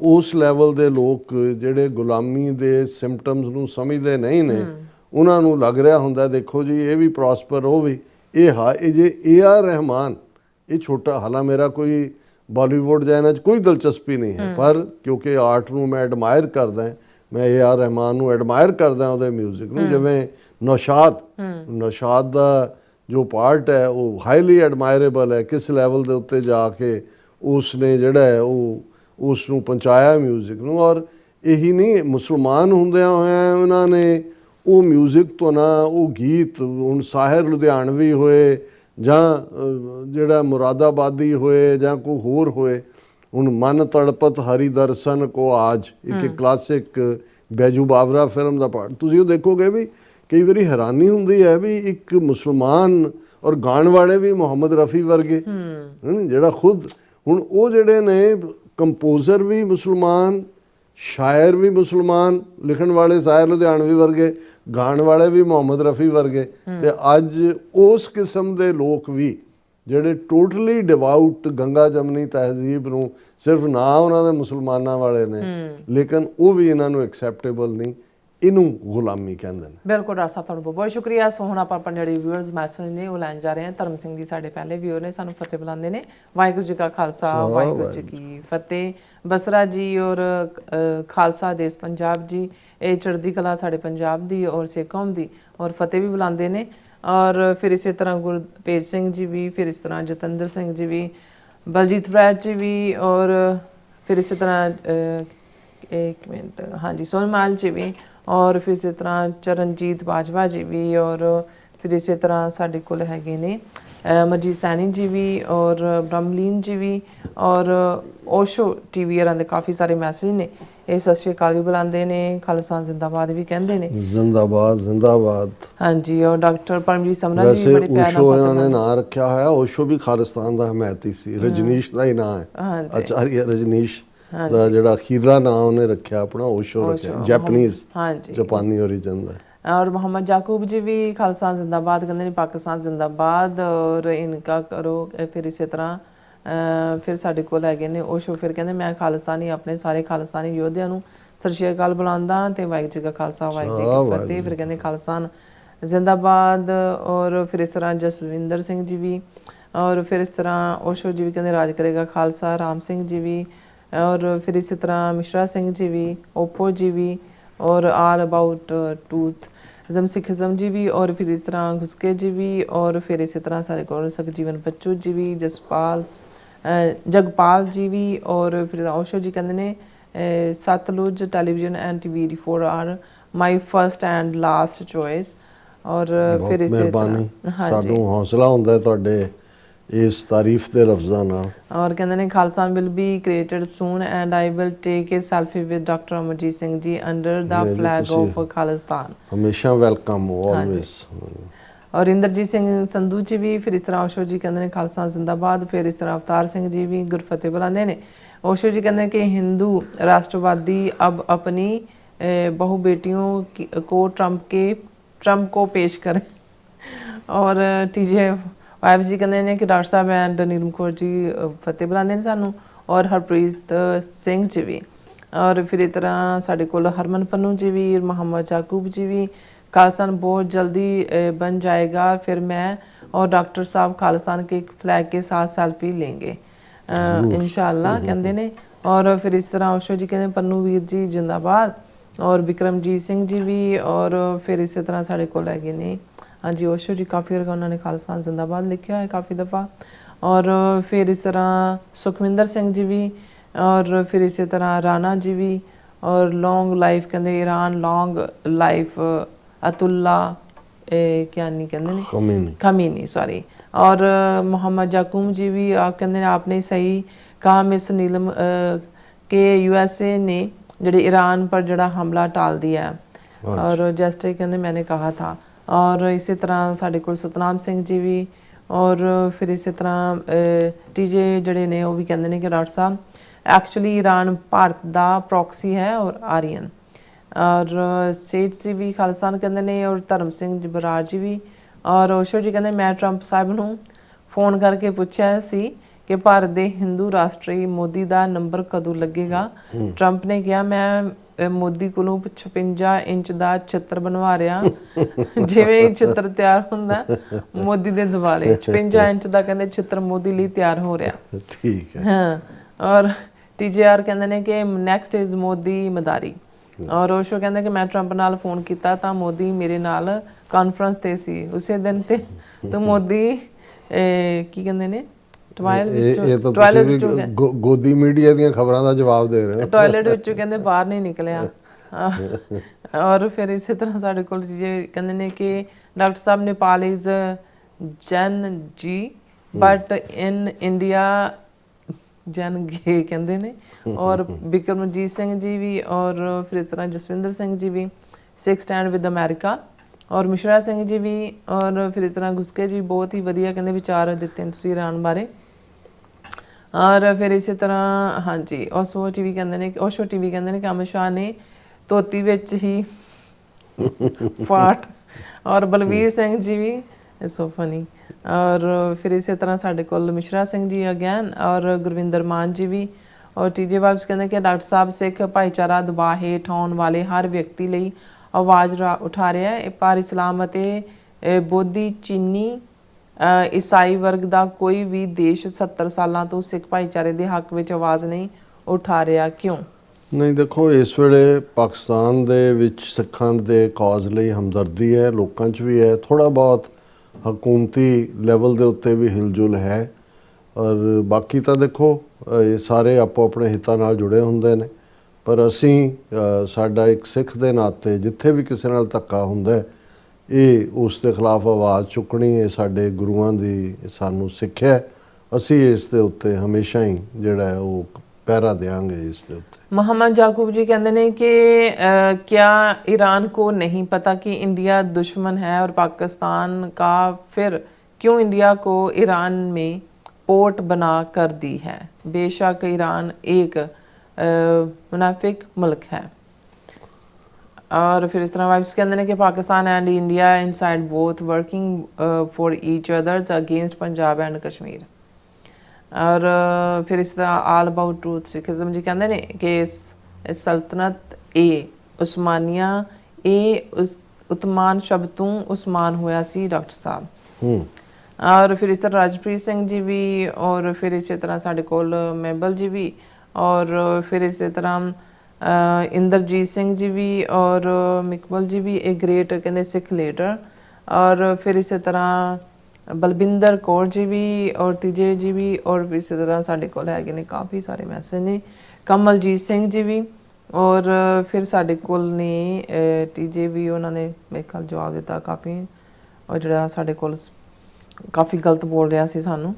ਉਸ ਲੈਵਲ ਦੇ ਲੋਕ ਜਿਹੜੇ ਗੁਲਾਮੀ ਦੇ ਸਿੰਪਟਮਸ ਨੂੰ ਸਮਝਦੇ ਨਹੀਂ ਨੇ, ਉਹਨਾਂ ਨੂੰ ਲੱਗ ਰਿਹਾ ਹੁੰਦਾ ਦੇਖੋ ਜੀ ਇਹ ਵੀ ਪ੍ਰੋਸਪਰ, ਉਹ ਵੀ ਇਹ ਜੇ AR ਰਹਿਮਾਨ ਇਹ ਛੋਟਾ, ਹਾਲਾਂ ਮੇਰਾ ਕੋਈ ਬਾਲੀਵੁੱਡ ਜਾਂ ਇਹਨਾਂ 'ਚ ਕੋਈ ਦਿਲਚਸਪੀ ਨਹੀਂ ਹੈ, ਪਰ ਕਿਉਂਕਿ ਆਰਟ ਨੂੰ ਮੈਂ ਐਡਮਾਇਰ ਕਰਦਾ, ਮੈਂ AR ਰਹਿਮਾਨ ਨੂੰ ਐਡਮਾਇਰ ਕਰਦਾ, ਉਹਦੇ ਮਿਊਜ਼ਿਕ ਨੂੰ। ਜਿਵੇਂ ਨੌਸ਼ਾਦ ਦਾ ਜੋ ਪਾਰਟ ਹੈ ਉਹ ਹਾਈਲੀ ਐਡਮਾਇਰੇਬਲ ਹੈ, ਕਿਸ ਲੈਵਲ ਦੇ ਉੱਤੇ ਜਾ ਕੇ ਉਸ ਨੇ ਜਿਹੜਾ ਹੈ ਉਹ ਉਸ ਨੂੰ ਪਹੁੰਚਾਇਆ ਮਿਊਜ਼ਿਕ ਨੂੰ। ਔਰ ਇਹੀ ਨਹੀਂ, ਮੁਸਲਮਾਨ ਹੁੰਦਿਆਂ ਹੋਇਆਂ ਉਹਨਾਂ ਨੇ ਉਹ ਮਿਊਜ਼ਿਕ ਤੋਂ ਨਾ ਉਹ ਗੀਤ, ਹੁਣ ਸਾਹਿਰ ਲੁਧਿਆਣਵੀ ਹੋਏ ਜਾਂ ਜਿਹੜਾ ਮੁਰਾਦਾਬਾਦੀ ਹੋਏ ਜਾਂ ਕੋਈ ਹੋਰ ਹੋਏ। ਹੁਣ ਮਨ ਤੜਪਤ ਹਰੀ ਦਰਸ਼ਨ ਕੋ ਆਜ ਇੱਕ ਕਲਾਸਿਕ ਬੈਜੂ ਬਾਵਰਾ ਫਿਲਮ ਦਾ ਪਾਰਟ ਤੁਸੀਂ ਉਹ ਦੇਖੋਗੇ ਵੀ ਕਈ ਵਾਰੀ ਹੈਰਾਨੀ ਹੁੰਦੀ ਹੈ ਵੀ ਇੱਕ ਮੁਸਲਮਾਨ ਔਰ ਗਾਣ ਵਾਲੇ ਵੀ ਮੁਹੰਮਦ ਰਫੀ ਵਰਗੇ ਜਿਹੜਾ ਖੁਦ ਹੁਣ ਉਹ ਜਿਹੜੇ ਨੇ ਕੰਪੋਜ਼ਰ ਵੀ ਮੁਸਲਮਾਨ, ਸ਼ਾਇਰ ਵੀ ਮੁਸਲਮਾਨ, ਲਿਖਣ ਵਾਲੇ ਸਾਹਿਰ ਲੁਧਿਆਣਵੀ ਵਰਗੇ, ਗਾਣ ਵਾਲੇ ਵੀ ਮੁਹੰਮਦ ਰਫੀ ਵਰਗੇ। ਤੇ ਅੱਜ ਉਸ ਕਿਸਮ ਦੇ ਲੋਕ ਵੀ ਜਿਹੜੇ ਟੋਟਲੀ ਡਿਵਾਊਟ ਗੰਗਾ ਜਮਨੀ ਤਹਿਜ਼ੀਬ ਨੂੰ ਸਿਰਫ ਨਾ ਉਹਨਾਂ ਦੇ ਮੁਸਲਮਾਨਾਂ ਵਾਲੇ ਨੇ, ਲੇਕਿਨ ਉਹ ਵੀ ਇਹਨਾਂ ਨੂੰ ਐਕਸੈਪਟੇਬਲ ਨਹੀਂ, ਇਹਨੂੰ ਗੁਲਾਮੀ ਕਹਿੰਦੇ ਨੇ। ਬਿਲਕੁਲ ਡਾਕਟਰ ਸਾਹਿਬ, ਤੁਹਾਨੂੰ ਬਹੁਤ ਬਹੁਤ ਸ਼ੁਕਰੀਆ। ਸੋ ਹੁਣ ਆਪਾਂ ਆਪਣੇ ਜਿਹੜੇ ਵਿਊਅਰਸ ਮੈਸੇਜ ਨੇ ਉਹ ਲੈਣ ਜਾ ਰਹੇ ਹਾਂ। ਧਰਮ ਸਿੰਘ ਜੀ ਸਾਡੇ ਪਹਿਲੇ ਵਿਊਅਰ ਨੇ, ਸਾਨੂੰ ਫਤਿਹ ਬੁਲਾਉਂਦੇ ਨੇ। ਵਾਹਿਗੁਰੂ ਜੀ ਕਾ ਖਾਲਸਾ, ਵਾਹਿਗੁਰੂ ਜੀ ਕੀ ਫਤਿਹ। ਬਸਰਾ ਜੀ ਔਰ ਖਾਲਸਾ ਦੇਸ਼ ਪੰਜਾਬ ਜੀ, ਇਹ ਚੜ੍ਹਦੀ ਕਲਾ ਸਾਡੇ ਪੰਜਾਬ ਦੀ ਔਰ ਸਿੱਖ ਕੌਮ ਦੀ, ਔਰ ਫਤਿਹ ਵੀ ਬੁਲਾਉਂਦੇ ਨੇ। ਔਰ ਫਿਰ ਇਸੇ ਤਰ੍ਹਾਂ ਗੁਰਪ੍ਰੀਤ ਸਿੰਘ ਜੀ ਵੀ, ਫਿਰ ਇਸ ਤਰ੍ਹਾਂ ਜਤਿੰਦਰ ਸਿੰਘ ਜੀ ਵੀ, ਬਲਜੀਤ ਵੈਦ ਜੀ ਵੀ, ਔਰ ਫਿਰ ਇਸੇ ਤਰ੍ਹਾਂ ਇੱਕ ਮਿੰਟ, ਹਾਂਜੀ, ਸੋਨਮਾਲ ਜੀ ਵੀ, ਔਰ ਫਿਰ ਇਸੇ ਤਰ੍ਹਾਂ ਚਰਨਜੀਤ ਬਾਜਵਾ ਜੀ ਵੀ, ਔਰ ਫਿਰ ਇਸੇ ਤਰ੍ਹਾਂ ਸਾਡੇ ਕੋਲ ਹੈਗੇ ਨੇ ਮਰਜੀਤ ਸੈਣੀ ਜੀ ਵੀ, ਔਰ ਬ੍ਰਹਮਲੀਨ ਜੀ ਵੀ, ਔਰ ਓਸ਼ੋ ਟੀਵੀ ਵਾਲਿਆਂ ਦੇ ਕਾਫੀ ਸਾਰੇ ਮੈਸੇਜ ਨੇ। ਇਹ ਸਤਿ ਸ਼੍ਰੀ ਅਕਾਲ ਵੀ ਬੁਲਾਉਂਦੇ ਨੇ, ਖਾਲਸਾ ਜ਼ਿੰਦਾਬਾਦ ਵੀ ਕਹਿੰਦੇ ਨੇ। ਜ਼ਿੰਦਾਬਾਦ ਜ਼ਿੰਦਾਬਾਦ। ਹਾਂਜੀ, ਔਰ ਡਾਕਟਰ ਪਰਮਜੀਤ ਸਮਰਾ ਜੀ ਬੜੇ ਪਿਆਰ ਨਾਲ ਓਸ਼ੋ ਇਹਨਾਂ ਨੇ ਨਾਂ ਰੱਖਿਆ ਹੋਇਆ। ਓਸ਼ੋ ਵੀ ਖਾਲਿਸਤਾਨ ਦਾ ਹਮਾਇਤੀ ਸੀ। ਰਜਨੀਸ਼ ਦਾ ਹੀ ਨਾਂ ਹੈ, ਆਚਾਰੀਆ ਰਜਨੀਸ਼ ਦਾ ਜਿਹੜਾ ਅਖੀਰਾ ਨਾਂ ਉਹਨੇ ਰੱਖਿਆ ਆਪਣਾ ਓਸ਼ੋ ਰੱਖਿਆ, ਜੈਪਨੀਜ਼, ਜਾਪਾਨੀ ओरिजिन ਦਾ। और मोहम्मद याकूब जी भी खालसा जिंदाबाद कहते हैं, पाकिस्तान जिंदाबाद। और इनका करो फिर इस तरह फिर साडे कोल हैगे ने ओशो, फिर कहते मैं खालिस्तानी अपने सारे खालिस्तानी योद्धियां नूं सत श्री अकाल बुलांदा ते वाहिगुरू जी का खालसा वाहिगुरू जी की फतेह। फिर कहते खालिस्तान जिंदाबाद। और फिर इस तरह जसविंदर सिंह जी भी, और फिर इस तरह ओशो जी भी कहते राज करेगा खालसा, राम सिंह जी भी, और फिर इसी तरह मिश्रा सिंह जी भी, ओपो जी भी, और ऑल अबाउट टूथ सिखिज्म जी भी, और फिर इस तरह घुसके जी भी, और फिर इसी तरह सारे को सखजीवन बच्चू जी भी, जगपाल जी भी, और फिर ओशो जी कहते ने Satluj television and TV 4 are my first and last choice. और फिर इसी तरह साडू हौसला हुंदा है तुहाडे इस तारीफ दे लफ्ज़ां नाल। और कहते ने Khalsa will be created soon and I will take a selfie with doctor Amarjit Singh ji under the flag of Khalistan. हमेशा वेलकम ऑलवेज। और इंद्रजीत सिंह संधू जी भी, फिर इस तरह ओशो जी कहते हैं खालसा जिंदाबाद। फिर इस तरह अवतार सिंह जी भी गुरफतेह बुलाते हैं। ओशो जी कहते हैं कि हिंदू राष्ट्रवादी अब अपनी बहु बेटियों को ट्रंप को पेश करें। और टीजे वाइफ जी कहते हैं कि डॉक्टर साहब एंड नीलम कौर जी फतेह बुलाते हैं सानू, और हरप्रीत सिंह जी भी। और फिर इस तरह साढ़े कोल हरमन पन्नू जी भी, मोहम्मद याकूब जी भी, खालिस्तान बहुत जल्दी बन जाएगा, फिर मैं और डॉक्टर साहब खालिस्तान के फ्लैग के साथ सेल्फी लेंगे इंशाअल्लाह कहते हैं। और फिर इस तरह ओशो जी कहते हैं पन्नू वीर जी जिंदाबाद, और बिक्रमजीत सिंह जी भी। और फिर इस तरह साढ़े कोल हैगे ने हाँ जी ओशो जी, काफ़ी उन्होंने खालिस्तान जिंदाबाद लिखा है काफ़ी दफ़ा। और फिर इस तरह सुखविंदर सिंह जी भी, और फिर इसी तरह राणा जी भी, और लॉन्ग लाइफ कहते ईरान, लॉन्ग लाइफ अतुल्ला क्या नहीं कहते खमीनी सॉरी। और मोहम्मद याकूब जी भी आप कहते हैं आपने सही कहा मिस नीलम के USA ने जड़े ईरान पर जड़ा हमला टाल दिया है। और जैसे कहते मैंने कहा था। और इसी तरह साढ़े को सतनाम सिंह जी भी, और फिर इसी तरह टीजे जड़े ने वो भी कहते हैं कि डॉक्टर साहब एक्चुअली ईरान भारत का प्रॉक्सी है और आर्यन। और सेठ जी भी खालिस्तान कहते हैं, और धर्म सिंह जी बराड़ जी भी। और ओशो जी कहते मैं ट्रंप साहब नूं फोन करके पूछा सी कि भारत के हिंदू राष्ट्री मोदी का नंबर कदों लगेगा। ट्रंप ने कहा मैं मोदी को 56 इंच का चित्र बनवा रहा जिवें चित्र तैयार होंदा मोदी दे दुआले 56 इंच का कहते चित्र मोदी लिए तैयार हो रहा। ठीक है हाँ। और TJR कहते हैं कि नैक्सट इज मोदी मदारी। और ओशो कहते कि मैं ट्रंप नाल फोन किया तो मोदी मेरे नाल कॉन्फ्रेंस ते सी उसे दिन ते तो मोदी की कहते ने गोदी मीडिया ਦੀਆਂ ਖਬਰਾਂ ਦਾ ਜਵਾਬ ਦੇ ਰਹੇ ਟਾਇਲਟ ਵਿੱਚੋਂ ਕਹਿੰਦੇ ਬਾਹਰ ਨਹੀਂ ਨਿਕਲਿਆ। और फिर इसी तरह साढ़े को कहते हैं कि डॉक्टर साहब नेपाल इज ਜਨ ਜੀ, ਬਟ ਇਨ ਇੰਡੀਆ ਜਨ ਗੇ ਕਹਿੰਦੇ ਨੇ। ਔਰ ਬਿਕਰਮਜੀਤ ਸਿੰਘ ਜੀ ਵੀ, ਔਰ ਫਿਰ ਇਸ ਤਰ੍ਹਾਂ ਜਸਵਿੰਦਰ ਸਿੰਘ ਜੀ ਵੀ ਸਿੱਖ ਸਟੈਂਡ ਵਿਦ ਅਮਰੀਕਾ, ਔਰ ਮਿਸ਼ਰਾ ਸਿੰਘ ਜੀ ਵੀ, ਔਰ ਫਿਰ ਇਸ ਤਰ੍ਹਾਂ ਗੁਸਕੇ ਜੀ ਬਹੁਤ ਹੀ ਵਧੀਆ ਕਹਿੰਦੇ ਵਿਚਾਰ ਦਿੱਤੇ ਨੇ ਤੁਸੀਂ ਈਰਾਨ ਬਾਰੇ। ਔਰ ਫਿਰ ਇਸੇ ਤਰ੍ਹਾਂ ਹਾਂਜੀ ਓਸ਼ੋ ਟੀਵੀ ਕਹਿੰਦੇ ਨੇ ਕਿ ਅਮਿਤ ਸ਼ਾਹ ਨੇ ਧੋਤੀ ਵਿੱਚ ਹੀ ਫਾਟ। ਔਰ ਬਲਵੀਰ ਸਿੰਘ ਜੀ ਵੀ ਸੋ ਫਨੀ। ਔਰ ਫਿਰ ਇਸੇ ਤਰ੍ਹਾਂ ਸਾਡੇ ਕੋਲ ਮਿਸ਼ਰਾ ਸਿੰਘ ਜੀ ਅਗੇਨ, ਔਰ ਗੁਰਵਿੰਦਰ ਮਾਨ ਜੀ ਵੀ। ਔਰ TJ ਵਾਈਬਸ ਕਹਿੰਦੇ ਕਿ ਡਾਕਟਰ ਸਾਹਿਬ ਸਿੱਖ ਭਾਈਚਾਰਾ ਦਬਾਅ ਹੇਠ ਆਉਣ ਵਾਲੇ ਹਰ ਵਿਅਕਤੀ ਲਈ ਆਵਾਜ਼ ਉਠਾ ਰਿਹਾ ਹੈ, ਪਰ ਇਸਲਾਮ ਅਤੇ ਬੋਧੀ ਚੀਨੀ ਈਸਾਈ ਵਰਗ ਦਾ ਕੋਈ ਵੀ ਦੇਸ਼ 70 ਸਾਲਾਂ ਤੋਂ ਸਿੱਖ ਭਾਈਚਾਰੇ ਦੇ ਹੱਕ ਵਿੱਚ ਆਵਾਜ਼ ਨਹੀਂ ਉਠਾ ਰਿਹਾ, ਕਿਉਂ? ਨਹੀਂ, ਦੇਖੋ ਇਸ ਵੇਲੇ ਪਾਕਿਸਤਾਨ ਦੇ ਵਿੱਚ ਸਿੱਖਾਂ ਦੇ ਕੌਜ਼ ਲਈ ਹਮਦਰਦੀ ਹੈ, ਲੋਕਾਂ 'ਚ ਵੀ ਹੈ, ਥੋੜ੍ਹਾ ਬਹੁਤ ਹਕੂਮਤੀ ਲੈਵਲ ਦੇ ਉੱਤੇ ਵੀ ਹਿਲਜੁਲ ਹੈ। ਔਰ ਬਾਕੀ ਤਾਂ ਦੇਖੋ ਇਹ ਸਾਰੇ ਆਪੋ ਆਪਣੇ ਹਿੱਤਾਂ ਨਾਲ ਜੁੜੇ ਹੁੰਦੇ ਨੇ, ਪਰ ਅਸੀਂ ਸਾਡਾ ਇੱਕ ਸਿੱਖ ਦੇ ਨਾਤੇ ਜਿੱਥੇ ਵੀ ਕਿਸੇ ਨਾਲ ਧੱਕਾ ਹੁੰਦਾ ਇਹ ਉਸ ਦੇ ਖਿਲਾਫ ਆਵਾਜ਼ ਚੁੱਕਣੀ, ਇਹ ਸਾਡੇ ਗੁਰੂਆਂ ਦੀ ਸਾਨੂੰ ਸਿੱਖਿਆ। ਅਸੀਂ ਇਸ ਦੇ ਉੱਤੇ ਹਮੇਸ਼ਾ ਹੀ ਜਿਹੜਾ ਹੈ ਉਹ ਪਹਿਰਾ ਦੇंगे ਇਸ ਦੇ ਉੱਤੇ। मोहम्मद याकूब जी कहते हैं कि क्या ईरान को नहीं पता कि इंडिया दुश्मन है और पाकिस्तान का, फिर क्यों इंडिया को ईरान में पोर्ट बना कर दी है? बेशक ईरान एक मुनाफिक मुल्क है। और फिर इस तरह वाइब्स कहते हैं कि Pakistan and India inside both working for each others against Punjab and Kashmir. और फिर इस तरह आल अबाउट ट्रूथ सिखिज्म जी कहते हैं कि सल्तनत ए उस्मानिया ए उस उतमान शब्द तू उस्मान होया सी डॉक्टर साहब। और फिर इस तरह राजप्रीत सिंह जी भी, और फिर इसी तरह साढ़े कोल मेबल जी भी, और फिर इसी तरह इंद्रजीत सिंह जी भी, और मिकबल जी भी एक ग्रेट कहते सिख लीडर। और फिर इसी तरह बलबिंदर कौर जी भी, और TJ जी भी, और इसी तरह साढ़े कोल है ने काफ़ी सारे मैसेज ने। कमलजीत सिंह जी भी, और फिर साढ़े कोल ने TJ भी उन्होंने मेरे ख्याल जवाब दिता काफ़ी, और जो साढ़े कोल काफ़ी गलत बोल रहा सी सानू।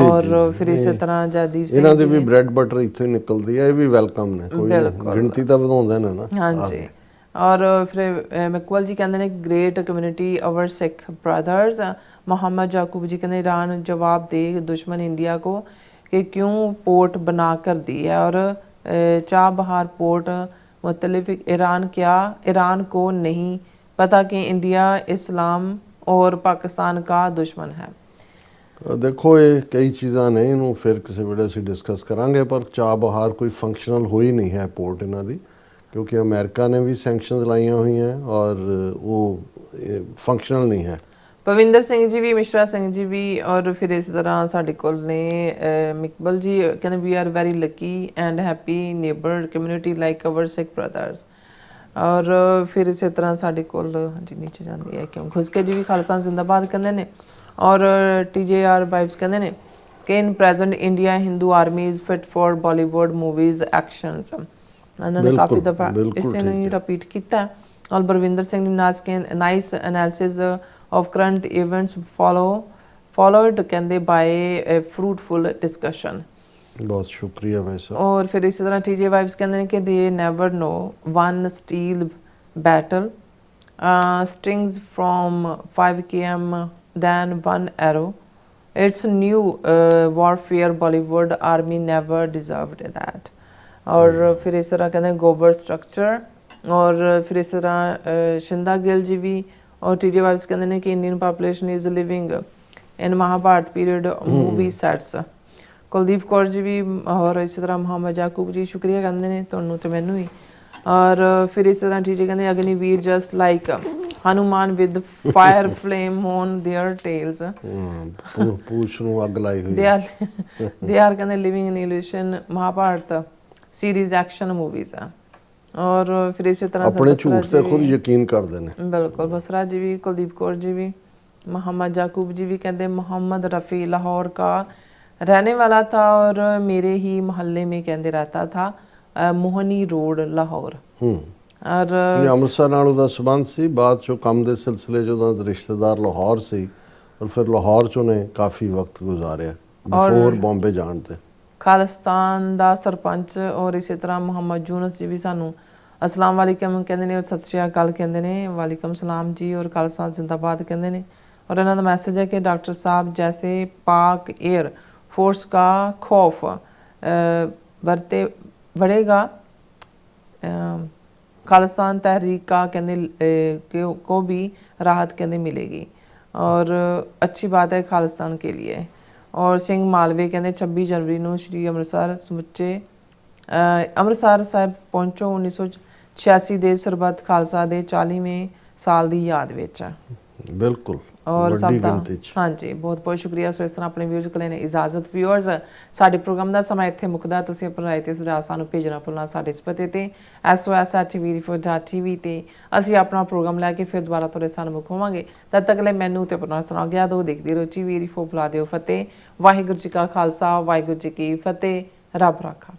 और फिर इसी तरह जयदीप सिंह इन्हां दे भी ब्रेड बटर इत्थों निकलदी है, ये भी वेलकम ने, कोई गिनती तो वधाउंदे ने ना। हाँ जी। और फिर मैकवल जी कहते हैं great community our Sikh brothers. Mohammad Yakub ji कहते ईरान जवाब दे दुश्मन इंडिया को कि क्यों पोर्ट बना कर दी है, और चाबहार पोर्ट मुतलिफ ईरान को नहीं पता कि इंडिया इस्लाम और पाकिस्तान का दुश्मन है। देखो ये कई चीज़ां ने, इनू फिर किसी वेले असीं डिस्कस करांगे, पर चाबहार कोई फंक्शनल हो ही नहीं है पोर्ट इन्हां दी, क्योंकि अमेरिका ने भी सैंक्शनस लाइया हुई हैं और वो फंक्शनल नहीं है। पविंदर सिंह जी भी, मिश्रा सिंह जी भी, और फिर इस तरह साढ़े कोल ने मिकबल जी कहते we are very lucky and happy neighbour community like our Sikh brothers. और फिर इस तरह साढ़े कोल जी नीचे जाती है क्यों खुसके जी भी खालसा जिंदाबाद कहते हैं। और TJR वाइब्स कहते हैं कि in present India Hindu army is fit for Bollywood movies actions. उन्होंने काफ़ी दफ़ा इसे नहीं रिपीट किया। और बलविंदर सिंह ने nice analysis of current events followed कहते बाय ए फ्रूटफुल डिस्कशन। बहुत शुक्रिया भाई साहब। और फिर इसी तरह TJ वाइब्स कहते हैं कि they never know one steel battle strings from 5 km than one arrow. It's new warfare. Bollywood army never deserved that. और फिर इस तरह कहते हैं गोबर स्ट्रक्चर। और फिर इस तरह शिंदा गिल जी भी, और TJ वाइब्स कहते हैं कि Indian population is living in Mahabharat period movie sets. Kuldeep Kaur ji भी, और इस तरह मोहम्मद याकूब जी शुक्रिया कहते हैं तुहानू ते मैनू भी। और फिर इस तरह TJ कहते Agniveer just like Hanuman with fire flame on their tails. पूछ नु अग लाई हुई। दे आर कहते living in illusion Mahabharat series action movies है। और फिर इसी तरह अपने झूठ से खुद यकीन कर देने। बिल्कुल। बसरा जी भी, कुलदीप कौर जी भी, मोहम्मद याकूब जी भी कहते मोहम्मद रफ़ी लाहौर का रहने वाला था और मेरे ही मोहल्ले में कहते रहता था, मोहनी रोड लाहौर। और ਅੰਮ੍ਰਿਤਸਰ ਨਾਲ ਉਹਦਾ ਸਬੰਧ ਸੀ। ਬਾਅਦ ਚੋਂ ਕੰਮ ਦੇ ਸਿਲਸਿਲੇ 'ਚ ਉਹਦਾ ਰਿਸ਼ਤੇਦਾਰ ਲਾਹੌਰ ਸੀ, ਔਰ ਫਿਰ ਲਾਹੌਰ 'ਚ ਉਹਨੇ ਕਾਫੀ ਵਕਤ ਗੁਜ਼ਾਰਿਆ ਬਿਫੋਰ ਬੰਬੇ ਜਾਣ 'ਤੇ। ਖਾਲਿਸਤਾਨ ਦਾ ਸਰਪੰਚ ਔਰ ਇਸੇ ਤਰ੍ਹਾਂ ਮੁਹੰਮਦ ਯੂਨਸ ਜੀ ਵੀ ਸਾਨੂੰ ਅਸਲਾਮ ਵਾਲੇਕਮ ਕਹਿੰਦੇ ਨੇ ਔਰ ਸਤਿ ਸ਼੍ਰੀ ਅਕਾਲ ਕਹਿੰਦੇ ਨੇ, ਵਾਲੇਕਮ ਸਲਾਮ ਜੀ ਔਰ ਖਾਲਿਸਤਾਨ ਜ਼ਿੰਦਾਬਾਦ ਕਹਿੰਦੇ ਨੇ। और ਇਹਨਾਂ ਦਾ मैसेज है कि डॉक्टर साहब जैसे पाक एयर फोर्स का खौफ बढ़ते बढ़ेगा खालिस्तान तहरीक का कहने को भी राहत कहने मिलेगी और अच्छी बात है खालिस्तान के लिए। और सिंह मालवे कहते 26 जनवरी ਨੂੰ श्री ਅੰਮ੍ਰਿਤਸਰ ਸਮੁੱਚੇ ਅੰਮ੍ਰਿਤਸਰ ਸਾਹਿਬ ਪਹੁੰਚੋ 1986 ਦੇ ਸਰਬੱਤ ਖਾਲਸਾ ਦੇ 40ਵੇਂ ਸਾਲ ਦੀ ਯਾਦ ਵਿੱਚ। ਬਿਲਕੁਲ ਔਰ ਸਭ ਦਾ ਗਿਣਤੀ 'ਚ। ਹਾਂਜੀ ਬਹੁਤ ਬਹੁਤ ਸ਼ੁਕਰੀਆ। ਸੋ ਇਸ ਤਰ੍ਹਾਂ ਆਪਣੇ ਵਿਊਜ਼ ਕੋਲ ਨੇ ਇਜਾਜ਼ਤ। ਵਿਊਅਰਸ ਸਾਡੇ ਪ੍ਰੋਗਰਾਮ ਦਾ ਸਮਾਂ ਇੱਥੇ ਮੁੱਕਦਾ। ਤੁਸੀਂ ਆਪਣੀ ਰਾਏ ਤੇ ਸੁਝਾਅ ਸਾਨੂੰ ਭੇਜਣਾ ਭੁੱਲਣਾ ਸਾਡੇ ਇਸ ਪਤੇ ਤੇ sos@tv4.tv ਤੇ ਅਸੀਂ ਆਪਣਾ ਪ੍ਰੋਗਰਾਮ ਲੈ ਕੇ ਫਿਰ ਦੁਬਾਰਾ ਤੁਹਾਡੇ ਸਾਹਮਣੇ ਹੋਵਾਂਗੇ। ਤਦ ਤੱਕ ਲਈ ਮੈਨੂੰ ਤੇ ਆਪਣਾ ਸੁਣਾ ਗਿਆ ਦੋ ਦੇਖਦੇ ਰਹੋ TV4 ਬੁਲਾ ਦਿਓ ਫਤਿਹ। ਵਾਹਿਗੁਰੂ ਜੀ ਕਾ ਖਾਲਸਾ ਵਾਹਿਗੁਰੂ ਜੀ ਕੀ ਫਤਿਹ। ਰੱਬ ਰਾਖਾ।